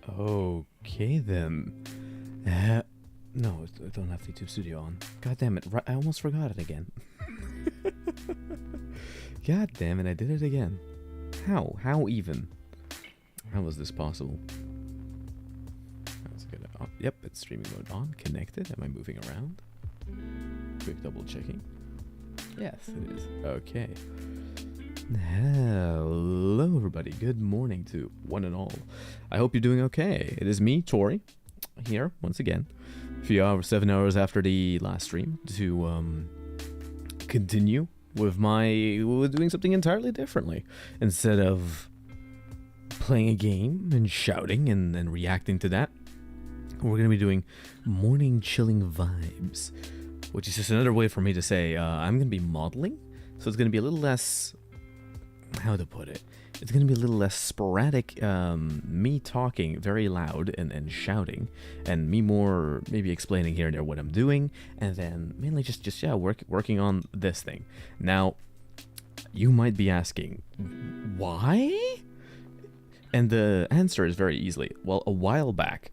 Okay then. No, I don't have YouTube Studio on. God damn it, I almost forgot it again. God damn it, I did it again. How? How even? How was this possible? Let's get it on. Yep, it's streaming mode on. Connected. Am I moving around? Quick double checking. Yes, it is. Okay. Hello everybody, good morning to one and all. I hope you're doing okay. It is me, Tori, here once again. A few hours, 7 hours after the last stream to continue with doing something entirely differently. Instead of playing a game and shouting and then reacting to that, we're going to be doing morning chilling vibes, which is just another way for me to say I'm going to be modeling. So it's going to be a little less, how to put it, it's going to be a little less sporadic, me talking very loud and shouting, and me more maybe explaining here and there what I'm doing, and then mainly just working on this thing. Now, you might be asking, why? And the answer is very easily, well, a while back,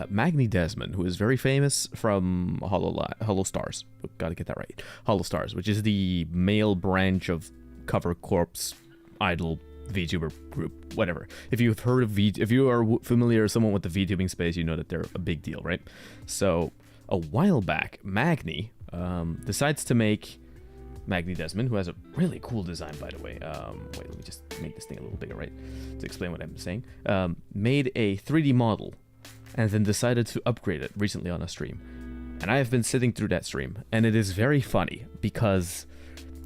Magni Desmond, who is very famous from Hollow Stars, gotta get that right, Hollow Stars, which is the male branch of Cover Corp's idol VTuber group, whatever. If you've heard of if you are familiar with someone with the VTubing space, you know that they're a big deal, right? So a while back, Magni decides to make Magni Desmond, who has a really cool design, by the way. Wait, let me just make this thing a little bigger, right, to explain what I'm saying. Made a 3D model and then decided to upgrade it recently on a stream. And I have been sitting through that stream, and it is very funny because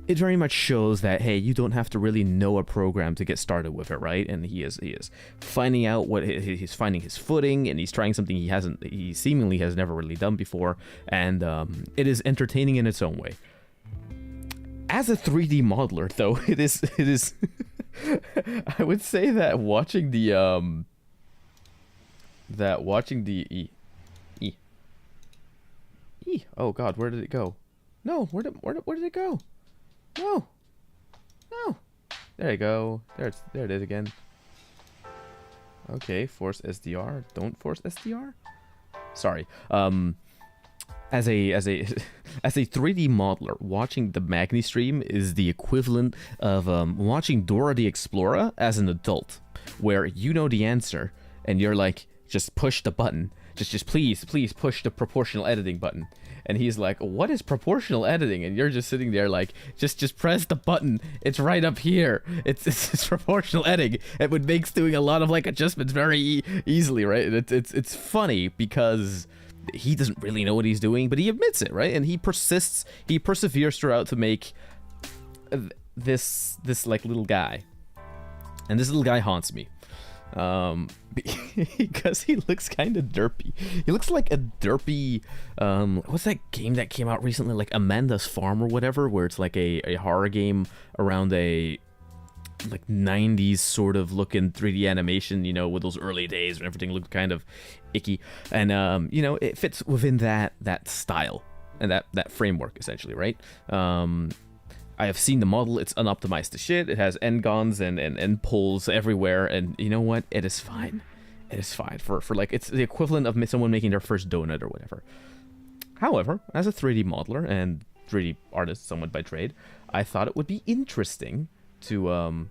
it very much shows that, hey, you don't have to really know a program to get started with it, right? And he is finding out what he's finding his footing, and he's trying something he seemingly has never really done before, and it is entertaining in its own way. As a 3D modeler, though, it is I would say that watching the oh god, where did it go? No, where did it go? No. There you go. There it is again. Okay, force SDR. Don't force SDR. Sorry. As a 3D modeler, watching the Magni stream is the equivalent of watching Dora the Explorer as an adult, where you know the answer and you're like, just push the button. Just please push the proportional editing button. And he's like, what is proportional editing? And you're just sitting there like, just press the button. It's right up here. It's proportional editing. It would make doing a lot of like adjustments very easily, right? It's funny because he doesn't really know what he's doing, but he admits it, right? And he perseveres throughout to make this like little guy. And this little guy haunts me. Because he looks kind of derpy. He looks like a derpy, what's that game that came out recently, like Amanda's Farm or whatever, where it's like a horror game around a like 90s sort of looking 3D animation, you know, with those early days when everything looked kind of icky, and you know, it fits within that style and that framework essentially, right? I have seen the model. It's unoptimized to shit. It has end-gons and end poles everywhere, and you know what? It is fine. It is fine for like, it's the equivalent of someone making their first donut or whatever. However, as a 3D modeler and 3D artist, somewhat by trade, I thought it would be interesting to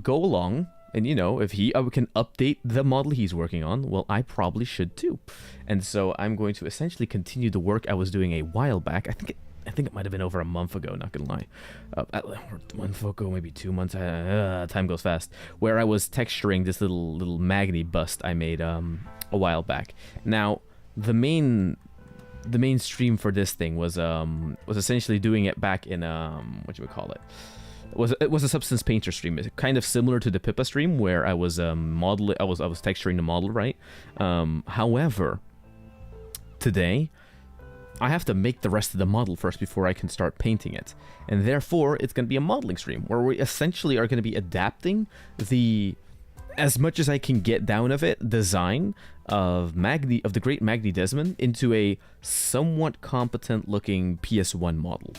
go along, and you know, if he can update the model he's working on, well, I probably should too. And so I'm going to essentially continue the work I was doing a while back. I think it might have been over a month ago, not gonna lie. Or 1 month ago, maybe 2 months. Time goes fast. Where I was texturing this little Magni bust I made a while back. Now, the main stream for this thing was essentially doing it back in what you would call it. It was a Substance Painter stream. It's kind of similar to the Pippa stream where I was I was texturing the model, right? However, today I have to make the rest of the model first before I can start painting it. And therefore, it's going to be a modeling stream where we essentially are going to be adapting as much as I can get down of it, design of the great Magni Desmond into a somewhat competent looking PS1 model.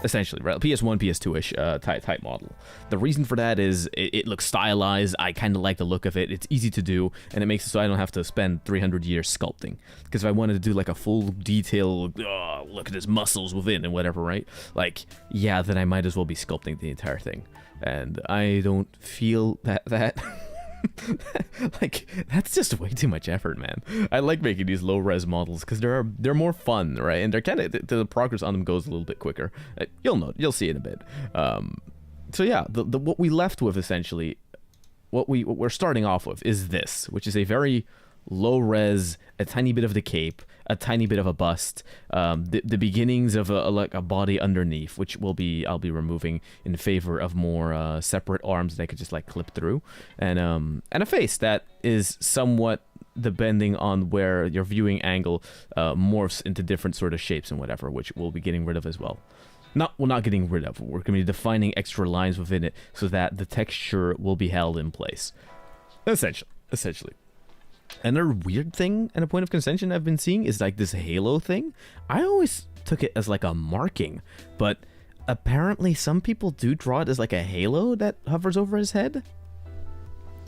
essentially, right? PS1, PS2-ish type model. The reason for that is it looks stylized. I kind of like the look of it. It's easy to do, and it makes it so I don't have to spend 300 years sculpting. Because if I wanted to do like a full detail, look at his muscles within and whatever, right? Like, yeah, then I might as well be sculpting the entire thing. And I don't feel that like, that's just way too much effort, man. I like making these low-res models because they're more fun, right? And they're kind of, the progress on them goes a little bit quicker. You'll see in a bit. So yeah, what we left with, essentially, what we're starting off with is this, which is a very low-res, a tiny bit of the cape, a tiny bit of a bust, the beginnings of like a body underneath, which I'll be removing in favor of more separate arms that I could just like clip through, and a face that is somewhat depending on where your viewing angle morphs into different sort of shapes and whatever, which we'll be getting rid of as well. We're not getting rid of. We're going to be defining extra lines within it so that the texture will be held in place. Essentially. Another weird thing and a point of contention I've been seeing is like this halo thing. I always took it as like a marking, but apparently some people do draw it as like a halo that hovers over his head.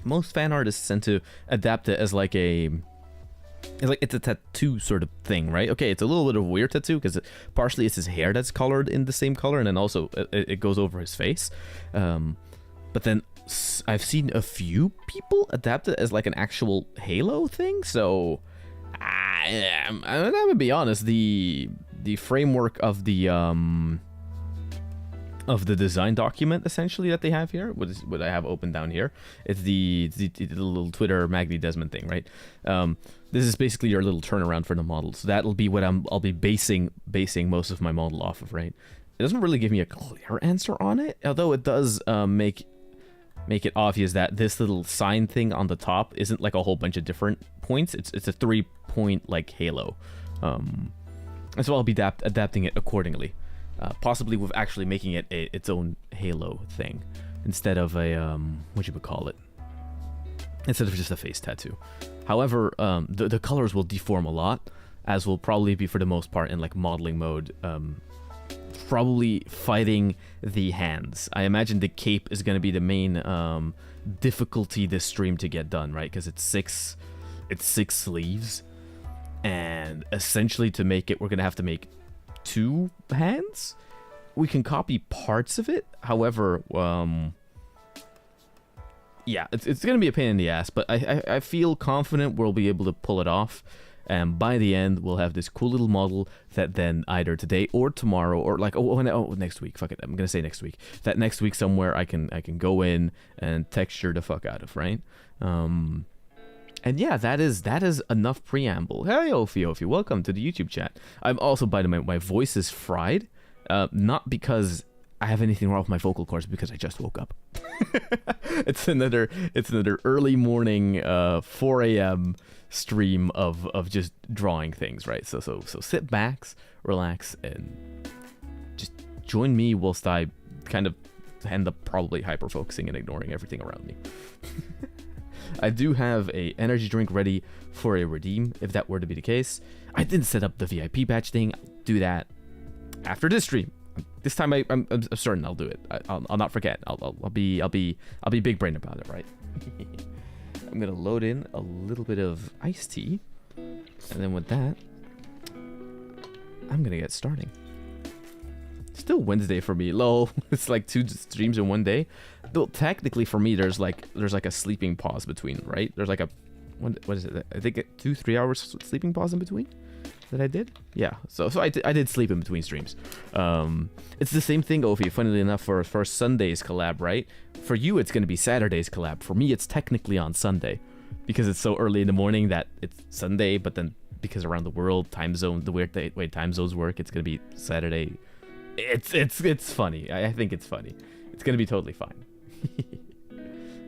Most fan artists tend to adapt it as like it's a tattoo sort of thing, right? Okay, it's a little bit of a weird tattoo because partially it's his hair that's colored in the same color, and then also it goes over his face. But then I've seen a few people adapt it as like an actual halo thing, so I'm gonna be honest, the framework of the design document essentially that they have here, what I have open down here, it's the little Twitter Magni Desmond thing, right? This is basically your little turnaround for the model, so that'll be what I'll be basing most of my model off of, right? It doesn't really give me a clear answer on it, although it does make it obvious that this little sign thing on the top isn't like a whole bunch of different points. It's a 3-point like halo, and so I'll be adapting it accordingly, possibly with actually making it its own halo thing instead of a what you would call it, instead of just a face tattoo. However, the colors will deform a lot, as will probably be for the most part in like modeling mode. Probably fighting the hands. I imagine the cape is going to be the main difficulty this stream to get done, right? Because it's six sleeves, and essentially to make it, we're going to have to make 2 hands. We can copy parts of it, however, yeah, it's going to be a pain in the ass, but I feel confident we'll be able to pull it off. And by the end, we'll have this cool little model that then either today or tomorrow, or like next week. Fuck it, I'm gonna say next week. That next week somewhere I can go in and texture the fuck out of, right? And yeah, that is enough preamble. Hey, Ophi, welcome to the YouTube chat. I'm also, by the way, my voice is fried, not because I have anything wrong with my vocal cords, because I just woke up. It's another early morning 4 a.m. stream of just drawing things, right? So sit back, relax, and just join me whilst I kind of end up probably hyper focusing and ignoring everything around me. I do have a energy drink ready for a redeem if that were to be the case. I didn't set up the VIP badge thing. I'll do that after this stream. This time I'm certain I'll do it. I'll not forget. I'll be big brain about it, right? I'm gonna load in a little bit of iced tea, and then with that, I'm gonna get starting. Still Wednesday for me, lol. It's like 2 streams in one day. Though technically for me, there's like a sleeping pause between, right? There's like a what is it? I think 2-3 hours sleeping pause in between that I did. Yeah. So I did sleep in between streams. It's the same thing, Ophi. Funnily enough, for Sunday's collab, right? For you, it's gonna be Saturday's collab. For me, it's technically on Sunday, because it's so early in the morning that it's Sunday. But then because around the world, time zone, the weird way time zones work, it's gonna be Saturday. It's funny. I think it's funny. It's gonna be totally fine.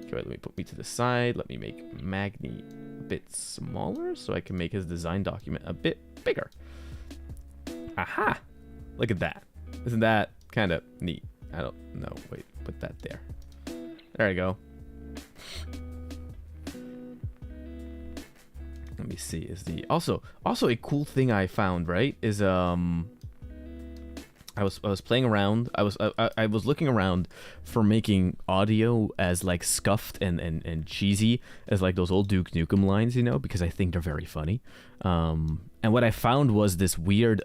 Okay, let me put me to the side. Let me make Magni a bit smaller so I can make his design document a bit bigger. Aha! Look at that. Isn't that kind of neat? I don't know. Wait, put that there. There we go. Let me see. Is the also a cool thing I found, right? Is I was playing around. I was looking around for making audio as like scuffed and cheesy as like those old Duke Nukem lines, you know, because I think they're very funny. And what I found was this weird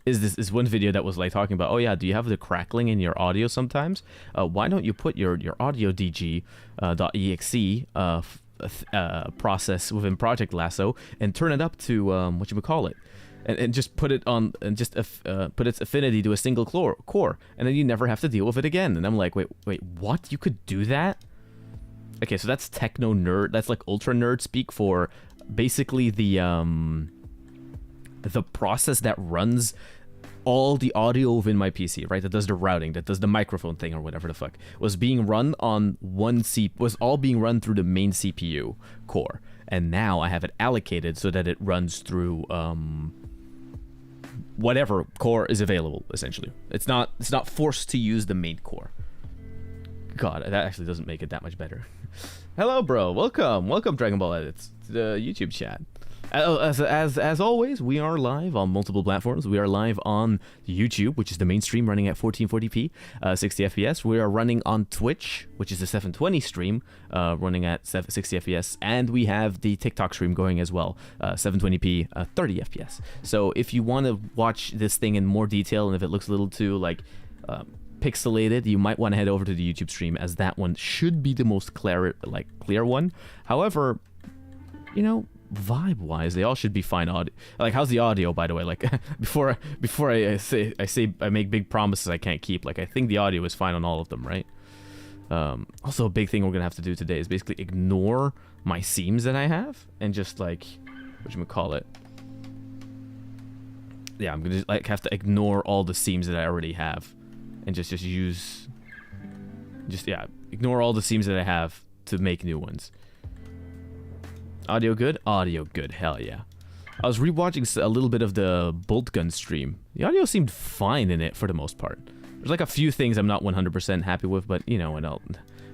is one video that was like talking about, oh yeah, do you have the crackling in your audio sometimes? Why don't you put your audio DG .exe process within Project Lasso and turn it up to what you call it, and just put it on and just put its affinity to a single core, and then you never have to deal with it again. And I'm like, wait, what? You could do that? Okay, so that's techno nerd. That's like ultra nerd speak for basically the process that runs all the audio within my PC, right? That does the routing, that does the microphone thing or whatever the fuck, was being run on was all being run through the main CPU core, and now I have it allocated so that it runs through whatever core is available. Essentially, it's not forced to use the main core. God, that actually doesn't make it that much better. Hello, bro. Welcome, Dragon Ball Edits to the YouTube chat. As always, we are live on multiple platforms. We are live on YouTube, which is the mainstream, running at 1440p, 60 FPS. We are running on Twitch, which is the 720 stream, running at 60 FPS, and we have the TikTok stream going as well, 720p, 30 FPS. So if you want to watch this thing in more detail, and if it looks a little too like pixelated, you might want to head over to the YouTube stream, as that one should be the most clear one. However, you know, vibe-wise, they all should be fine audio. Like, how's the audio, by the way? Like, before I say I make big promises I can't keep. Like, I think the audio is fine on all of them, right? Also, a big thing we're gonna have to do today is basically ignore my seams that I have and just like, whatchamacallit? Yeah, I'm gonna like have to ignore all the seams that I already have, and just ignore all the seams that I have to make new ones. Audio good? Audio good, hell yeah. I was rewatching a little bit of the Bolt Gun stream. The audio seemed fine in it for the most part. There's like a few things I'm not 100% happy with, but you know,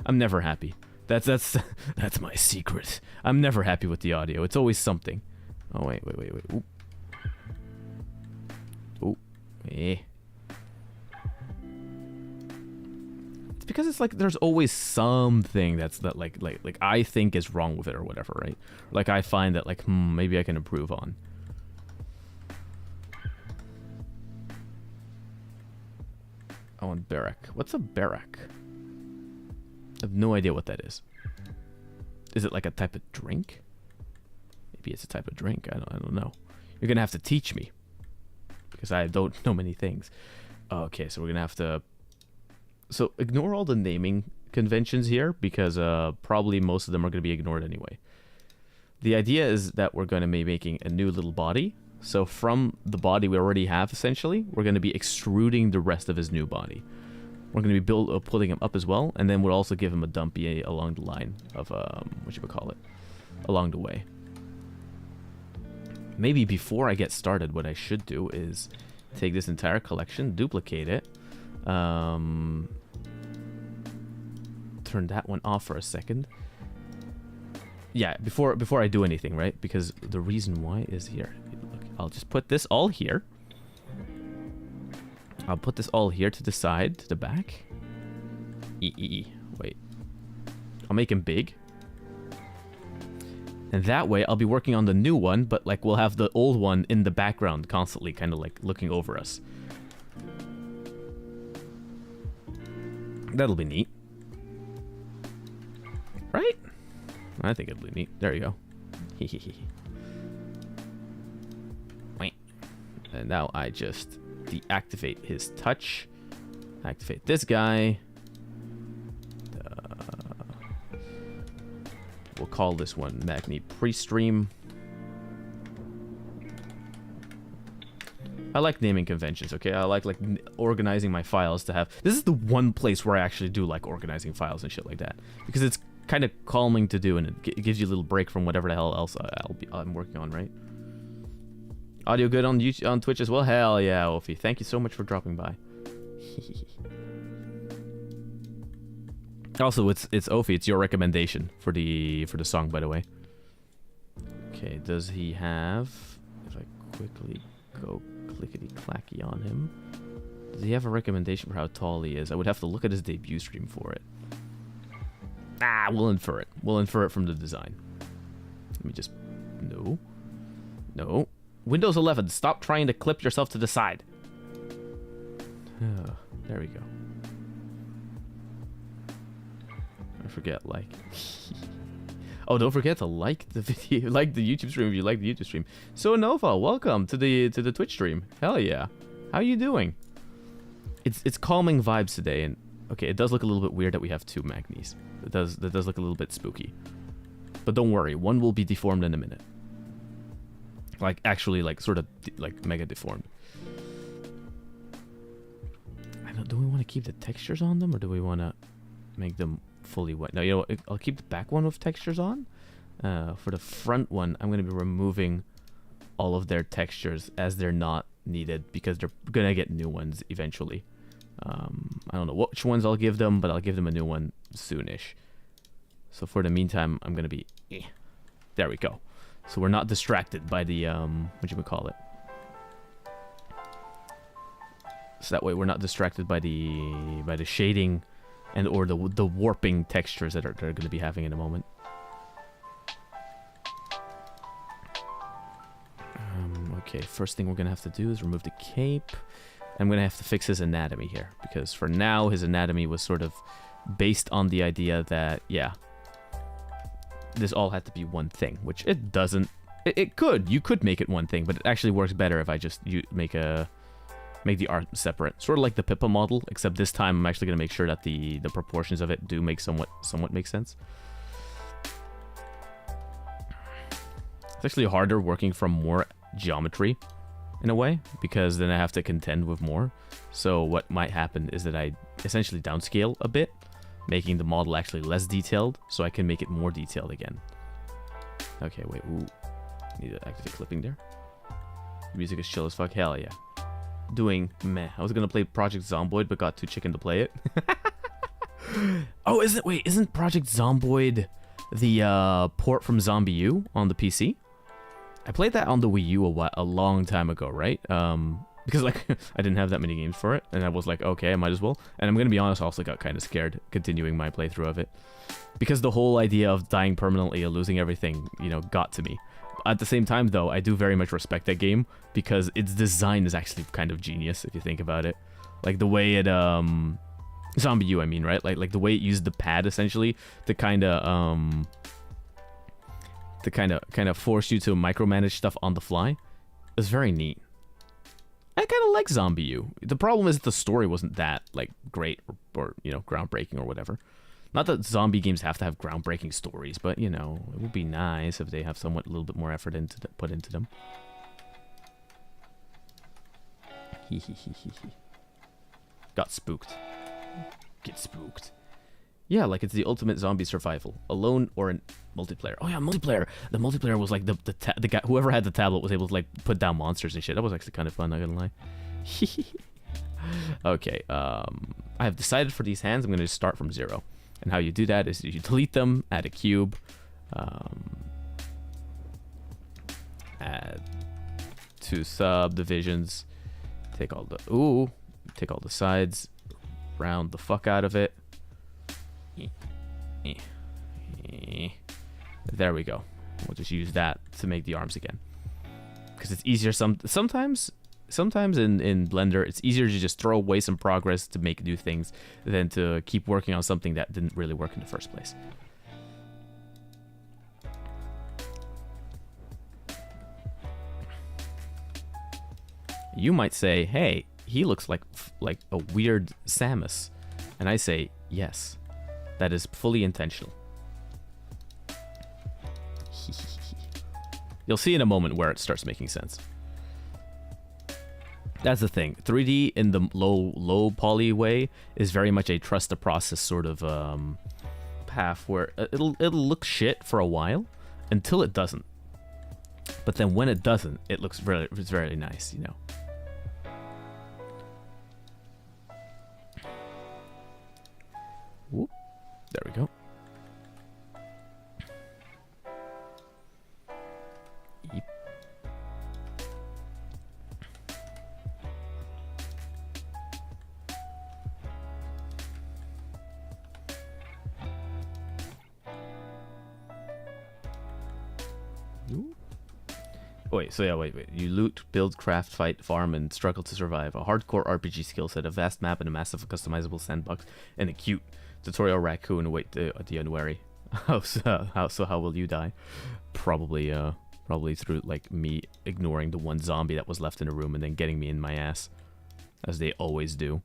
I'm never happy. That's my secret. I'm never happy with the audio. It's always something. Oh wait. Oop. Oop. Eh. Because it's like there's always something that like I think is wrong with it or whatever, right? Like I find that like maybe I can improve on. I want barrack. What's a barrack? I have no idea what that is. Is it like a type of drink? Maybe it's a type of drink. I don't know. You're gonna have to teach me, because I don't know many things. Okay, so we're gonna have to. So ignore all the naming conventions here, because probably most of them are going to be ignored anyway. The idea is that we're going to be making a new little body. So from the body we already have, essentially, we're going to be extruding the rest of his new body. We're going to be pulling him up as well, and then we'll also give him a dumpy along the line of, along the way. Maybe before I get started, what I should do is take this entire collection, duplicate it, turn that one off for a second. Yeah, before I do anything, right? Because the reason why is here. Look, I'll just put this all here. I'll put this all here to the side, to the back. Wait. I'll make him big. And that way, I'll be working on the new one, but like we'll have the old one in the background constantly, kind of like looking over us. That'll be neat. Right? I think it'll be neat. There you go. And now I just deactivate his touch. Activate this guy. We'll call this one Magni Pre-Stream. I like naming conventions, okay? I like organizing my files to have... This is the one place where I actually do like organizing files and shit like that, because it's kind of calming to do, and it gives you a little break from whatever the hell else I'm working on, right? Audio good on YouTube, on Twitch as well? Hell yeah, Ophi. Thank you so much for dropping by. Also, it's Ophi. It's your recommendation for the song, by the way. Okay, does he have... If I quickly go clickety-clacky on him. Does he have a recommendation for how tall he is? I would have to look at his debut stream for it. Ah, we'll infer it. We'll infer it from the design. Let me just... No. No. Windows 11, stop trying to clip yourself to the side. There we go. I forget, like... Oh, don't forget to like the video, like the YouTube stream if you like the YouTube stream. So Nova, welcome to the Twitch stream. Hell yeah. How you doing? It's calming vibes today, and okay, it does look a little bit weird that we have two Magnies. That does look a little bit spooky. But don't worry, one will be deformed in a minute. Like actually, like sort of like mega deformed. I don't. Do we want to keep the textures on them, or do we want to make them fully wet? No, you know what? I'll keep the back one with textures on. For the front one, I'm going to be removing all of their textures as they're not needed because they're going to get new ones eventually. I don't know which ones I'll give them, but I'll give them a new one soonish. So for the meantime, I'm going to be... There we go. So we're not distracted by the... whatchamacallit. So that way we're not distracted by the shading and or the warping textures that are going to be having in a moment. Okay, first thing we're going to have to do is remove the cape. I'm going to have to fix his anatomy here, because for now his anatomy was sort of based on the idea that, yeah, this all had to be one thing, which it doesn't. It could. You could make it one thing, but it actually works better if I just make the art separate. Sort of like the Pippa model, except this time I'm actually going to make sure that the proportions of it do make somewhat make sense. It's actually harder working from more geometry in a way, because then I have to contend with more. So what might happen is that I essentially downscale a bit, making the model actually less detailed, so I can make it more detailed again. Okay, wait, ooh. Need to activate clipping there. The music is chill as fuck, hell yeah. Doing meh. I was gonna play Project Zomboid, but got too chicken to play it. Oh, isn't Project Zomboid the port from Zombie U on the PC? I played that on the Wii U a long time ago, right? Because like I didn't have that many games for it, and I was like, okay, I might as well. And I'm gonna be honest, I also got kind of scared continuing my playthrough of it, because the whole idea of dying permanently or losing everything, you know, got to me. At the same time, though, I do very much respect that game because its design is actually kind of genius if you think about it. Like the way it Zombie U, I mean, right? Like the way it used the pad essentially to kind of force you to micromanage stuff on the fly. It's very neat. I kind of like Zombie U. The problem is that the story wasn't that like great or you know, groundbreaking or whatever. Not that zombie games have to have groundbreaking stories, but you know, it would be nice if they have somewhat a little bit more effort put into them. Got spooked. Get spooked. Yeah, like it's the ultimate zombie survival, alone or in multiplayer. Oh yeah, multiplayer. The multiplayer was like the guy, whoever had the tablet was able to like put down monsters and shit. That was actually kind of fun, not gonna lie. Okay, I have decided for these hands I'm gonna just start from 0. And how you do that is you delete them, add a cube, add 2 subdivisions, take all the sides, round the fuck out of it. There we go. We'll just use that to make the arms again, because it's easier sometimes in Blender, it's easier to just throw away some progress to make new things than to keep working on something that didn't really work in the first place. You might say, hey, he looks like a weird Samus. And I say, yes, that is fully intentional. You'll see in a moment where it starts making sense. That's the thing. 3D in the low poly way is very much a trust the process sort of path where it'll look shit for a while until it doesn't. But then when it doesn't, it's very nice, you know. Whoop. There we go. Ooh. Wait, so yeah, wait. You loot, build, craft, fight, farm, and struggle to survive. A hardcore RPG skill set, a vast map, and a massive customizable sandbox, and a cute tutorial raccoon await the unwary. How will you die? Probably through like me ignoring the one zombie that was left in the room and then getting me in my ass, as they always do.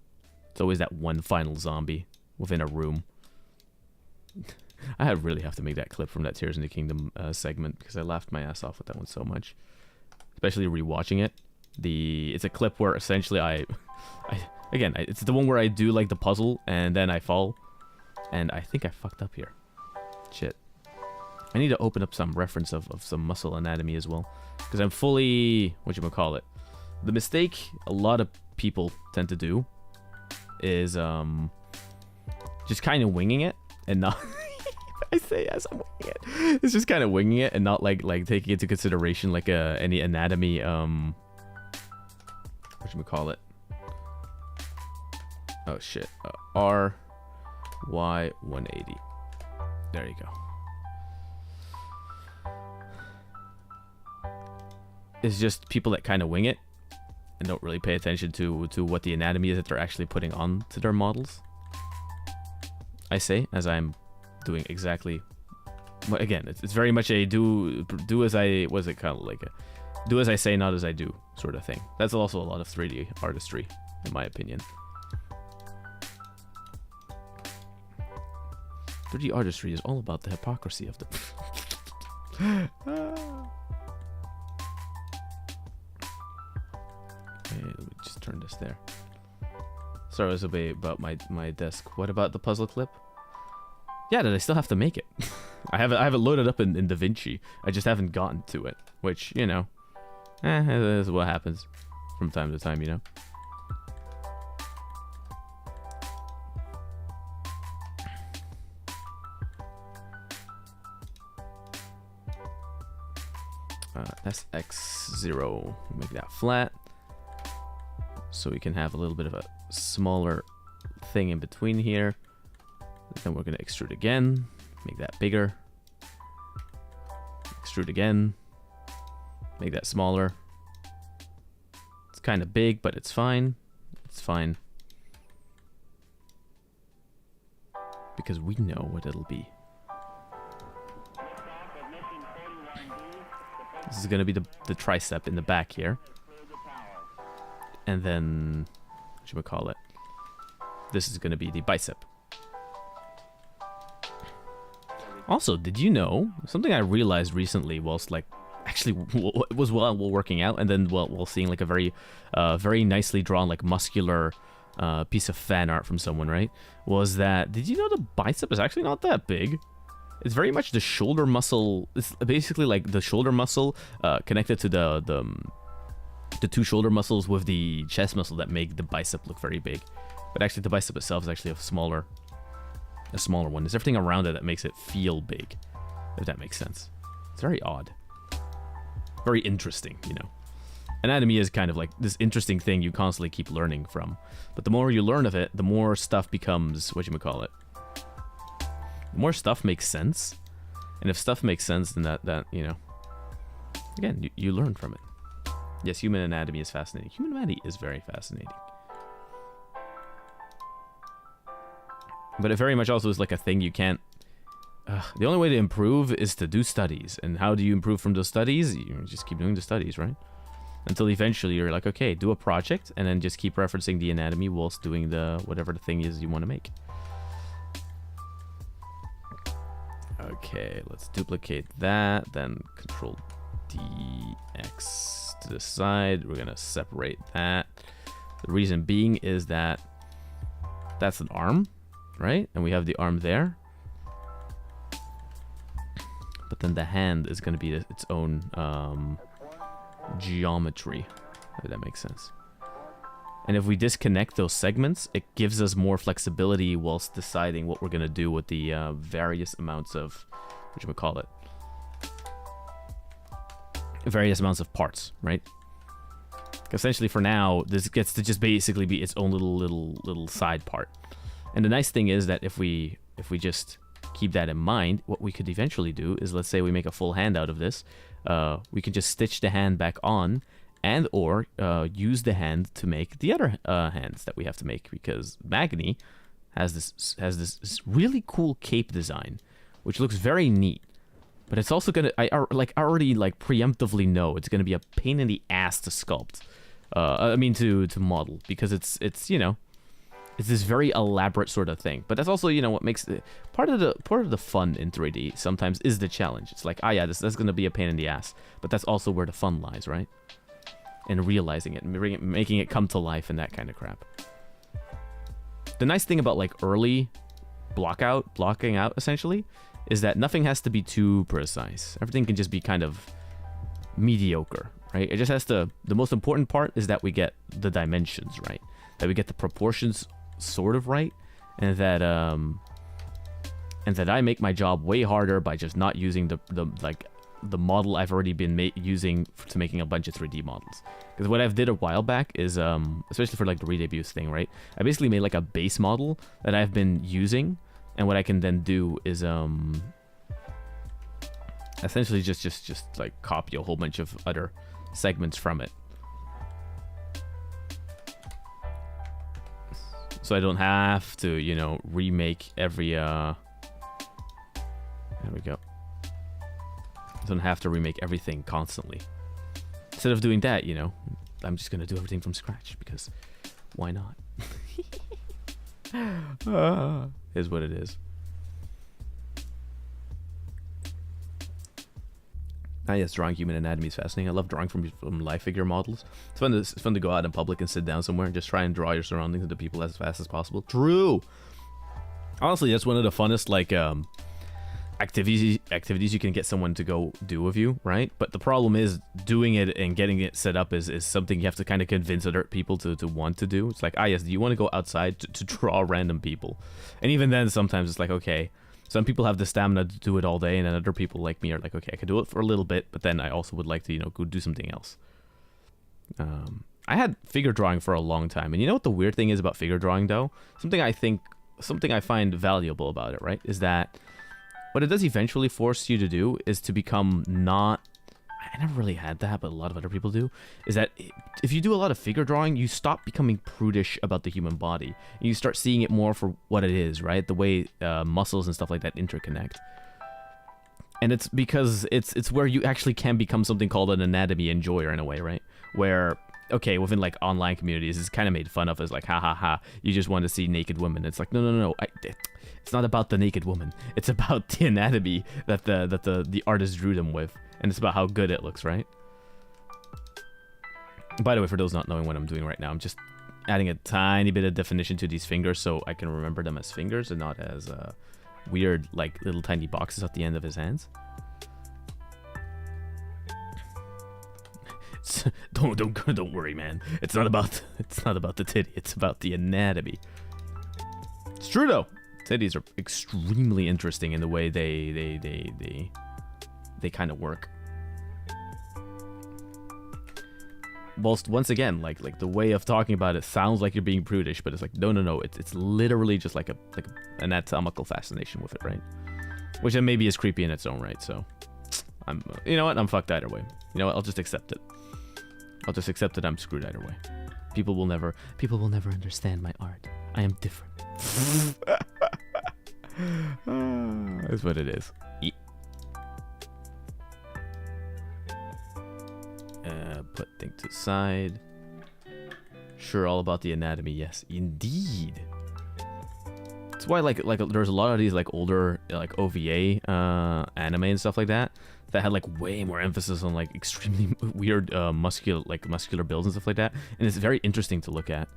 It's always that one final zombie within a room. I really have to make that clip from that Tears in the Kingdom segment, because I laughed my ass off with that one so much. Especially rewatching it. It's a clip where essentially it's the one where I do like the puzzle and then I fall. And I think I fucked up here. Shit. I need to open up some reference of some muscle anatomy as well. Because I'm fully... whatchamacallit. The mistake a lot of people tend to do is just kind of winging it and not... I say as I'm winging it. It's just kind of winging it and not like taking into consideration like any anatomy whatchamacallit. Oh shit. RY 180. There you go. It's just people that kind of wing it and don't really pay attention to what the anatomy is that they're actually putting on to their models. I say, as I'm doing exactly... Well, again, it's very much a do as I... Was it kind of like a... Do as I say, not as I do sort of thing. That's also a lot of 3D artistry, in my opinion. 3D artistry is all about the hypocrisy of the... Okay, let me just turn this there. Sorry, it was about my desk. What about the puzzle clip? Yeah, I still have to make it. I have it loaded up in DaVinci. I just haven't gotten to it, which, you know, is what happens from time to time, you know. SX0, make that flat, so we can have a little bit of a smaller thing in between here. Then we're going to extrude again, make that bigger, extrude again, make that smaller. It's kind of big, but it's fine. It's fine, because we know what it'll be. This is going to be the tricep in the back here. And then, whatchamacallit, this is going to be the bicep. Also, did you know, something I realized recently whilst, like, actually was while working out, and then while seeing, like, a very nicely drawn, like, muscular piece of fan art from someone, right? Was that, did you know the bicep is actually not that big? It's very much the shoulder muscle. It's basically like the shoulder muscle connected to the two shoulder muscles with the chest muscle that make the bicep look very big. But actually, the bicep itself is actually a smaller one. There's everything around it that makes it feel big, if that makes sense. It's very odd, very interesting, you know. Anatomy is kind of like this interesting thing you constantly keep learning from. But the more you learn of it, the more stuff becomes whatchamacallit. The more stuff makes sense, and if stuff makes sense, then that you know, again, you learn from it. Yes, human anatomy is fascinating. Human anatomy is very fascinating, but it very much also is like a thing you can't. The only way to improve is to do studies, and how do you improve from those studies? You just keep doing the studies, right? Until eventually you're like, okay, do a project, and then just keep referencing the anatomy whilst doing the whatever the thing is you want to make. Okay, let's duplicate that, then Control DX to the side. We're gonna separate that. The reason being is that that's an arm, right? And we have the arm there. But then the hand is gonna be its own geometry, if that makes sense. And if we disconnect those segments, it gives us more flexibility whilst deciding what we're going to do with the various amounts of, whatchamacallit, various amounts of parts, right? Essentially, for now, this gets to just basically be its own little side part. And the nice thing is that if we just keep that in mind, what we could eventually do is, let's say we make a full hand out of this. We can just stitch the hand back on, and or use the hand to make the other hands that we have to make, because Magni has this really cool cape design, which looks very neat. But it's also gonna, I already like preemptively know it's gonna be a pain in the ass to sculpt. I mean to model, because it's you know, it's this very elaborate sort of thing. But that's also, you know, what makes it part of the fun in 3D sometimes is the challenge. It's like, ah, yeah, that's gonna be a pain in the ass, but that's also where the fun lies, right? And realizing it and making it come to life and that kind of crap. The nice thing about like early blocking out essentially, is that nothing has to be too precise. Everything can just be kind of mediocre, right? It just has to, the most important part is that we get the dimensions right, that we get the proportions sort of right, and that I make my job way harder by just not using the model I've already been using to making a bunch of 3D models. Because what I've did a while back is, especially for like the redebuts thing, right? I basically made like a base model that I've been using. And what I can then do is essentially just like copy a whole bunch of other segments from it, so I don't have to, you know, remake every there we go. I don't have to remake everything constantly. Instead of doing that, you know, I'm just gonna do everything from scratch, because why not? Is what it is. Ah, yes, drawing human anatomy is fascinating. I love drawing from life figure models. It's fun to go out in public and sit down somewhere and just try and draw your surroundings into people as fast as possible. True. Honestly, that's one of the funnest like activities you can get someone to go do with you, right? But the problem is doing it and getting it set up is something you have to kind of convince other people to want to do. It's like, ah, yes, do you want to go outside to draw random people? And even then, sometimes it's like, okay, some people have the stamina to do it all day, and then other people like me are like, okay, I can do it for a little bit, but then I also would like to, you know, go do something else. I had figure drawing for a long time, and you know what the weird thing is about figure drawing, though? Something I find valuable about it, right, is that what it does eventually force you to do is to become not... I never really had that, but a lot of other people do. Is that if you do a lot of figure drawing, you stop becoming prudish about the human body. And you start seeing it more for what it is, right? The way muscles and stuff like that interconnect. And it's because it's where you actually can become something called an anatomy enjoyer in a way, right? Where... okay, within like online communities, it's kind of made fun of as like, ha ha ha, you just want to see naked women. It's like, no, it's not about the naked woman. It's about the anatomy that the artist drew them with, and it's about how good it looks, right? By the way, for those not knowing what I'm doing right now, I'm just adding a tiny bit of definition to these fingers so I can remember them as fingers and not as weird like little tiny boxes at the end of his hands. Don't worry, man. It's not about the titty. It's about the anatomy. It's true though. Titties are extremely interesting in the way they kind of work. Whilst once again, like the way of talking about it sounds like you're being prudish, but it's like no. It's literally just like an anatomical fascination with it, right? Which then maybe is creepy in its own right. So you know what? I'm fucked either way. You know what? I'll just accept it. I'll just accept that I'm screwed either way. People will never understand my art. I am different. That's what it is. Put thing to the side. Sure, all about the anatomy. Yes, indeed. That's why like there's a lot of these like older like OVA anime and stuff like that had like way more emphasis on like extremely weird muscular builds and stuff like that, and it's very interesting to look at.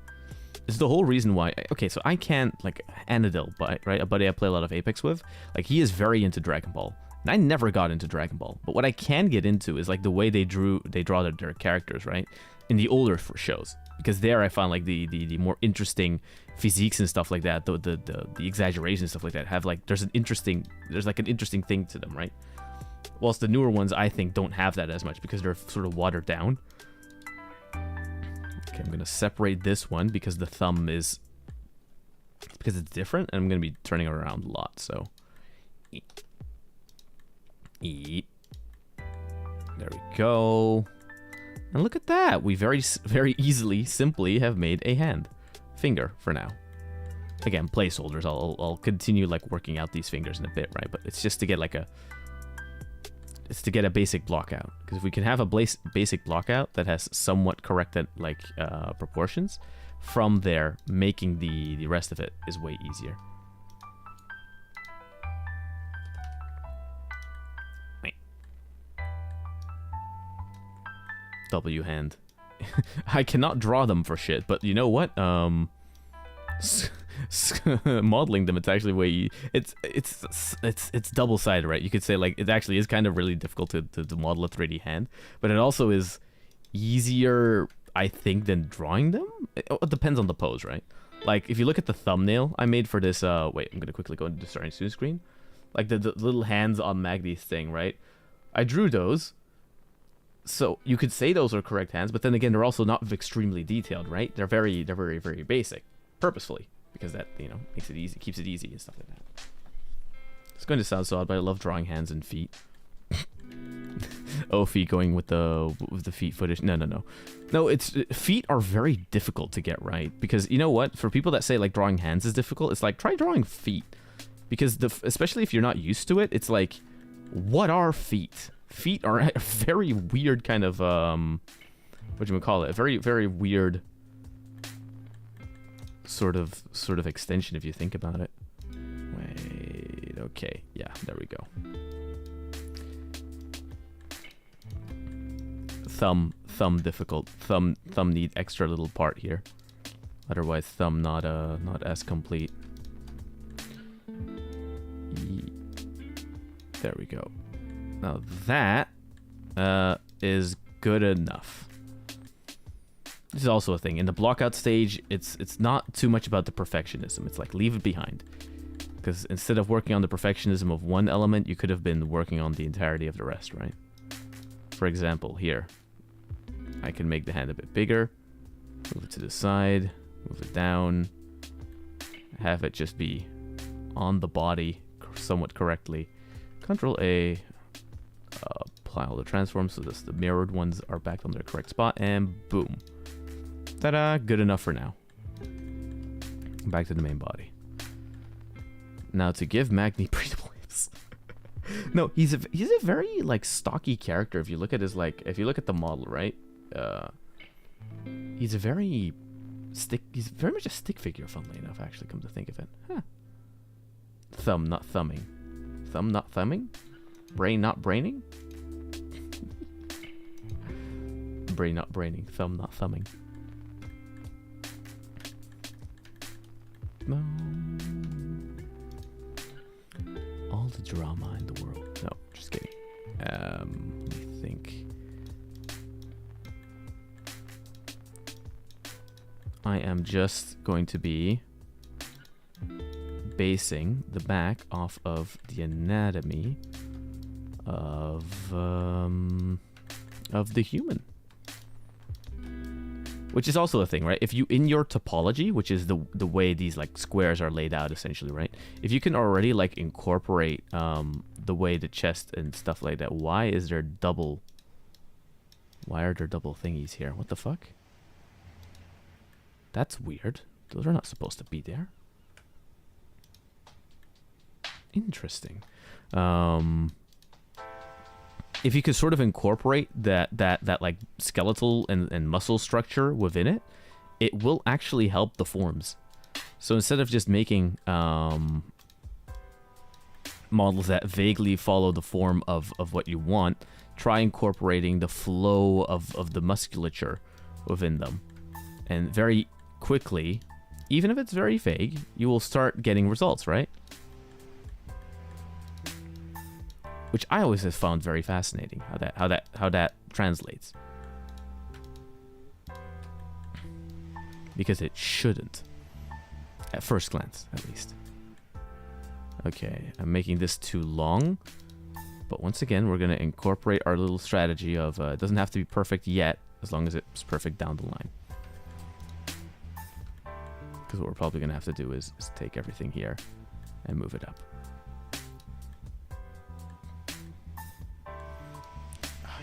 It's the whole reason why. Okay, so I can't like Anadil, right? A buddy I play a lot of Apex with. Like he is very into Dragon Ball, and I never got into Dragon Ball. But what I can get into is like the way they draw their characters, right? In the older shows, because there I found like the more interesting physiques and stuff like that, the exaggeration and stuff like that have like there's an interesting thing to them, right? Whilst the newer ones I think don't have that as much because they're sort of watered down. Okay, I'm gonna separate this one because the thumb is because it's different, and I'm gonna be turning it around a lot. So Eat. There we go. And look at that. We very easily, simply have made a hand. Finger for now. Again, placeholders. I'll continue like working out these fingers in a bit, right? But it's just to get like a... It's to get a basic block out. Because if we can have a basic block out that has somewhat corrected like proportions, from there, making the rest of it is way easier. W hand. I cannot draw them for shit, but you know what? Modeling them, it's actually way it's double-sided, right? You could say like it actually is kind of really difficult to model a 3D hand, but it also is easier, I think, than drawing them. It depends on the pose, right? Like if you look at the thumbnail I made for this, wait, I'm gonna quickly go into the starting student screen. Like the little hands on Magdi's thing, right? I drew those. So you could say those are correct hands, but then again, they're also not extremely detailed, right? They're very basic, purposefully, because that, you know, makes it easy, keeps it easy and stuff like that. It's going to sound so odd, but I love drawing hands and feet. Oh, feet going with the feet footage. No. It's feet are very difficult to get right, because you know what? For people that say like drawing hands is difficult, it's like try drawing feet, because especially if you're not used to it, it's like, what are feet? Feet are a very weird kind of, what do you call it? A very weird sort of extension if you think about it. Wait, okay. Yeah, there we go. Thumb difficult. Thumb need extra little part here. Otherwise, thumb not as complete. There we go. Now that is good enough. This is also a thing. In the blockout stage, it's not too much about the perfectionism. It's like, leave it behind. Because instead of working on the perfectionism of one element, you could have been working on the entirety of the rest, right? For example, here. I can make the hand a bit bigger. Move it to the side. Move it down. Have it just be on the body somewhat correctly. Control A. Apply all the transforms so the mirrored ones are back on their correct spot, and boom. Ta-da! Good enough for now. Back to the main body. Now to give Magni breathable hips. No, he's a very like stocky character. If you look at his if you look at the model, right? He's very much a stick figure. Funnily enough, actually, come to think of it. Huh. Thumb not thumbing. Thumb not thumbing. Brain not braining. Brain not braining. Thumb not thumbing. All the drama in the world. No, just kidding. Let me think. I am just going to be basing the back off of the anatomy of the human. Which is also a thing, right? If you, in your topology, which is the way these like squares are laid out essentially, right? If you can already like incorporate the way the chest and stuff like that, why are there double thingies here? What the fuck? That's weird. Those are not supposed to be there. Interesting. If you could sort of incorporate that like skeletal and muscle structure within it, it will actually help the forms. So instead of just making models that vaguely follow the form of what you want, try incorporating the flow of the musculature within them. And very quickly, even if it's very vague, you will start getting results, right? Which I always have found very fascinating, how that translates. Because it shouldn't. At first glance, at least. Okay, I'm making this too long. But once again, we're going to incorporate our little strategy of it doesn't have to be perfect yet, as long as it's perfect down the line. Because what we're probably going to have to do is take everything here and move it up.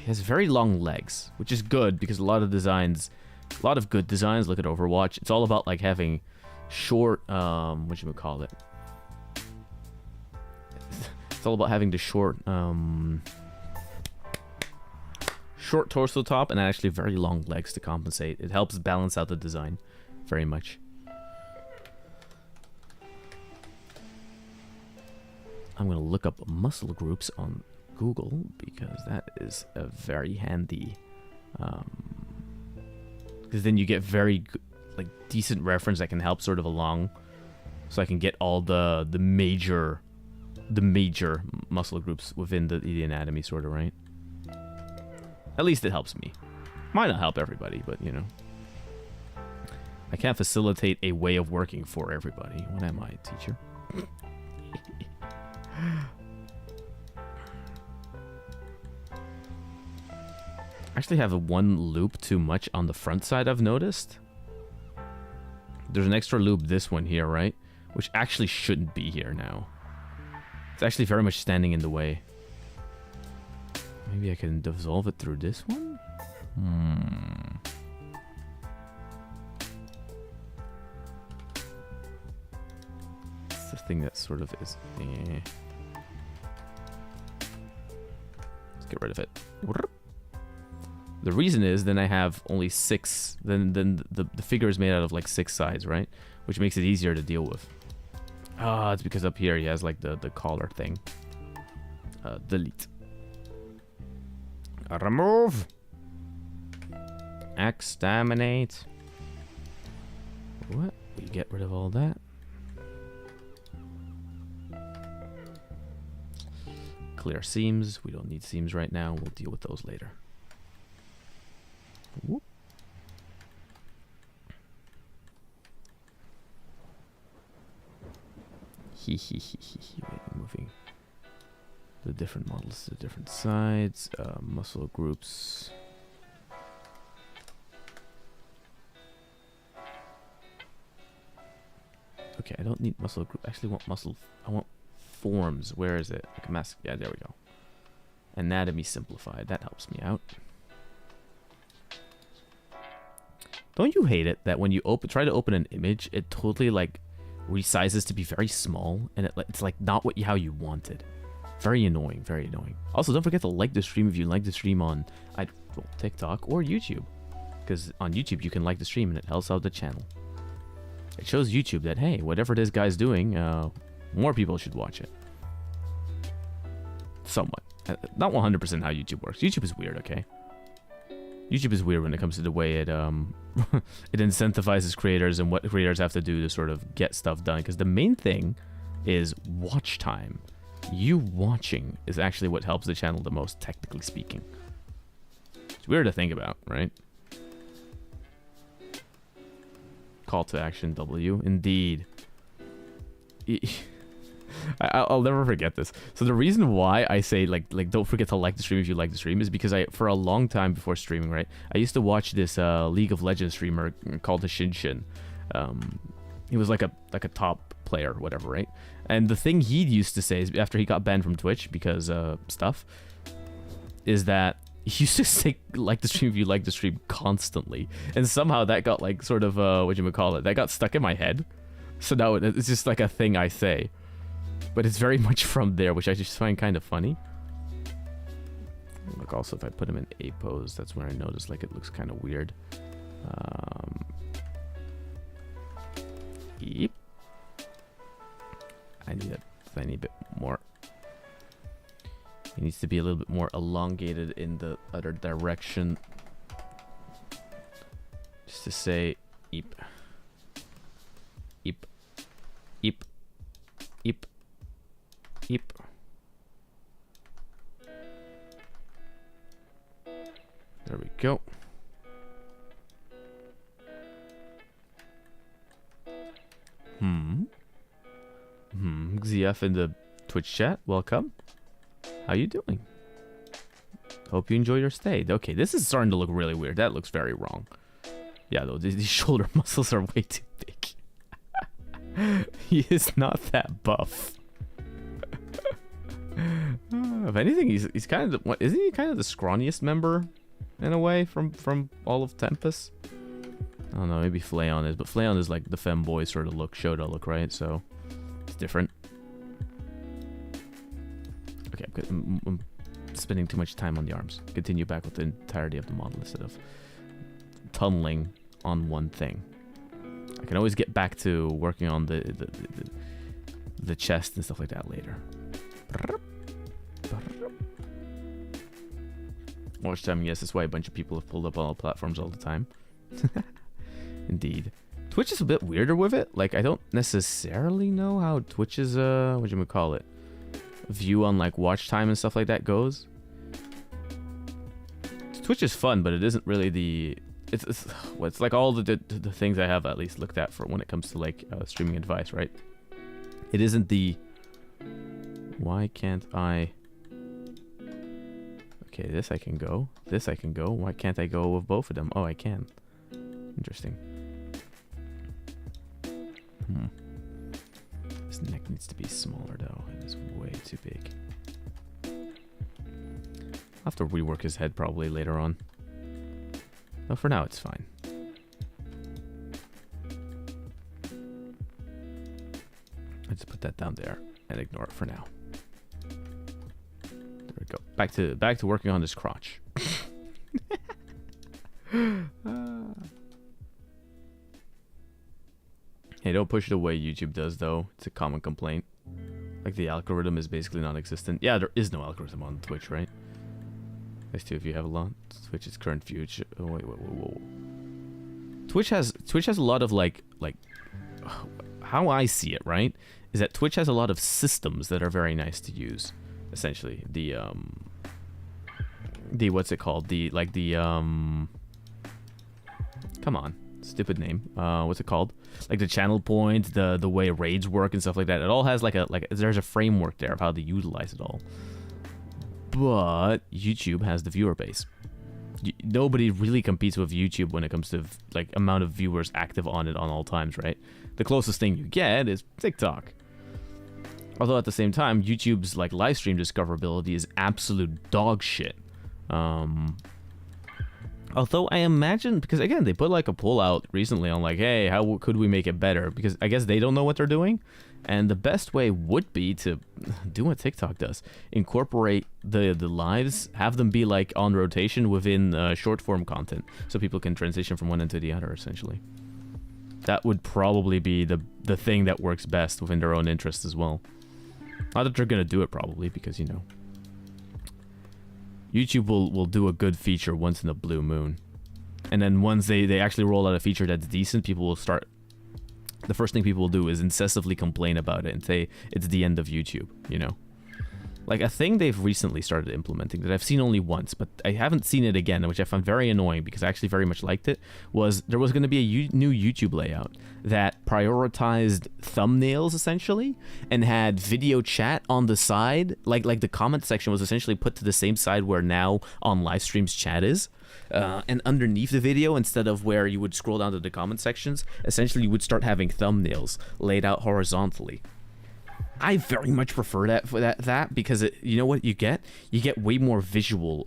he has very long legs, which is good because a lot of good designs, look at Overwatch, it's all about like having short, whatchamacallit? It's all about having the short torso top and actually very long legs to compensate. It helps balance out the design very much. I'm gonna look up muscle groups on Google because that is a very handy, because then you get very like decent reference that can help sort of along, so I can get all the major muscle groups within the anatomy, sort of, right? At least it helps me. Might not help everybody, but you know, I can't facilitate a way of working for everybody. What am I, teacher? Actually have a one loop too much on the front side, I've noticed. There's an extra loop, this one here, right? Which actually shouldn't be here now. It's actually very much standing in the way. Maybe I can dissolve it through this one? It's the thing that sort of is... Let's get rid of it. The reason is then I have only 6, then the figure is made out of like 6 sides, right? Which makes it easier to deal with. Ah, it's because up here he has like the collar thing. Delete. Remove. Exterminate. What? We get rid of all that. Clear seams. We don't need seams right now. We'll deal with those later. Whoop. Moving the different models to different sides, muscle groups. Okay, I don't need muscle group. I actually want muscle. I want forms. Where is it? Like a mask. Yeah, there we go. Anatomy simplified. That helps me out. Don't you hate it that when you try to open an image, it totally like resizes to be very small, and it's like not how you want it. Very annoying, very annoying. Also, don't forget to like the stream if you like the stream on TikTok or YouTube, because on YouTube you can like the stream and it helps out the channel. It shows YouTube that, hey, whatever this guy's doing, more people should watch it. Somewhat. Not 100% how YouTube works. YouTube is weird, okay? YouTube is weird when it comes to the way it it incentivizes creators and what creators have to do to sort of get stuff done. Because the main thing is watch time. You watching is actually what helps the channel the most, technically speaking. It's weird to think about, right? Call to action W. Indeed. I'll never forget this. So the reason why I say like don't forget to like the stream if you like the stream is because for a long time before streaming, right, I used to watch this League of Legends streamer called the Shinshin. He was like a top player or whatever, right? And the thing he used to say is, after he got banned from Twitch because stuff, is that he used to say like the stream if you like the stream constantly, and somehow that got like sort of that got stuck in my head. So now it's just like a thing I say. But it's very much from there, which I just find kind of funny. Look, also, if I put him in A pose, that's when I notice like it looks kind of weird. Yep. I need a tiny bit more. It needs to be a little bit more elongated in the other direction. Just to say, eep. Eep. Eep. Eep. Eep. There we go. ZF in the Twitch chat, welcome. How you doing? Hope you enjoy your stay. Okay, this is starting to look really weird. That looks very wrong. Yeah, though, these shoulder muscles are way too big. He is not that buff. If anything, he's kind of isn't he kind of the scrawniest member in a way from all of Tempest? I don't know, maybe Flayon is, but Flayon is like the femboy sort of look, Shoda look, right? So it's different. Okay, I'm spending too much time on the arms. Continue back with the entirety of the model instead of tunneling on one thing. I can always get back to working on the chest and stuff like that later. Watch time, yes, that's why a bunch of people have pulled up on all platforms all the time. Indeed. Twitch is a bit weirder with it. Like, I don't necessarily know how Twitch's, what you call it, view on, like, watch time and stuff like that goes. Twitch is fun, but it isn't really the... It's like all the things I have at least looked at for when it comes to, like, streaming advice, right? It isn't the... Why can't I... Okay, this I can go. This I can go. Why can't I go with both of them? Oh, I can. Interesting. This neck needs to be smaller, though. It is way too big. I'll have to rework his head probably later on. But for now, it's fine. I just put that down there and ignore it for now. There we go. Back to working on this crotch. Hey, don't push it away. YouTube does, though. It's a common complaint. Like, the algorithm is basically non-existent. Yeah, there is no algorithm on Twitch, right? Nice too if you have a lot. Twitch is current future. Oh, wait, whoa. Twitch has a lot of like how I see it, right? Is that Twitch has a lot of systems that are very nice to use. Essentially, the what's it called? Come on, stupid name. What's it called? Like the channel points, the way raids work and stuff like that. It all has there's a framework there of how to utilize it all. But YouTube has the viewer base. Nobody really competes with YouTube when it comes to like amount of viewers active on it on all times, right? The closest thing you get is TikTok. Although at the same time, YouTube's like live stream discoverability is absolute dog shit. Although I imagine, because again, they put like a poll out recently on like, hey, how could we make it better? Because I guess they don't know what they're doing. And the best way would be to do what TikTok does. Incorporate the lives, have them be like on rotation within short form content. So people can transition from one end to the other, essentially. That would probably be the thing that works best within their own interest as well. Not that they're going to do it probably, because, you know, YouTube will do a good feature once in a blue moon. And then once they actually roll out a feature that's decent, people will start... The first thing people will do is incessantly complain about it and say it's the end of YouTube, you know? Like, a thing they've recently started implementing that I've seen only once, but I haven't seen it again, which I found very annoying because I actually very much liked it, was there was going to be a new YouTube layout that prioritized thumbnails, essentially, and had video chat on the side. Like the comment section was essentially put to the same side where now on live streams chat is. And underneath the video, instead of where you would scroll down to the comment sections, essentially you would start having thumbnails laid out horizontally. I very much prefer that because you know what you get? You get way more visual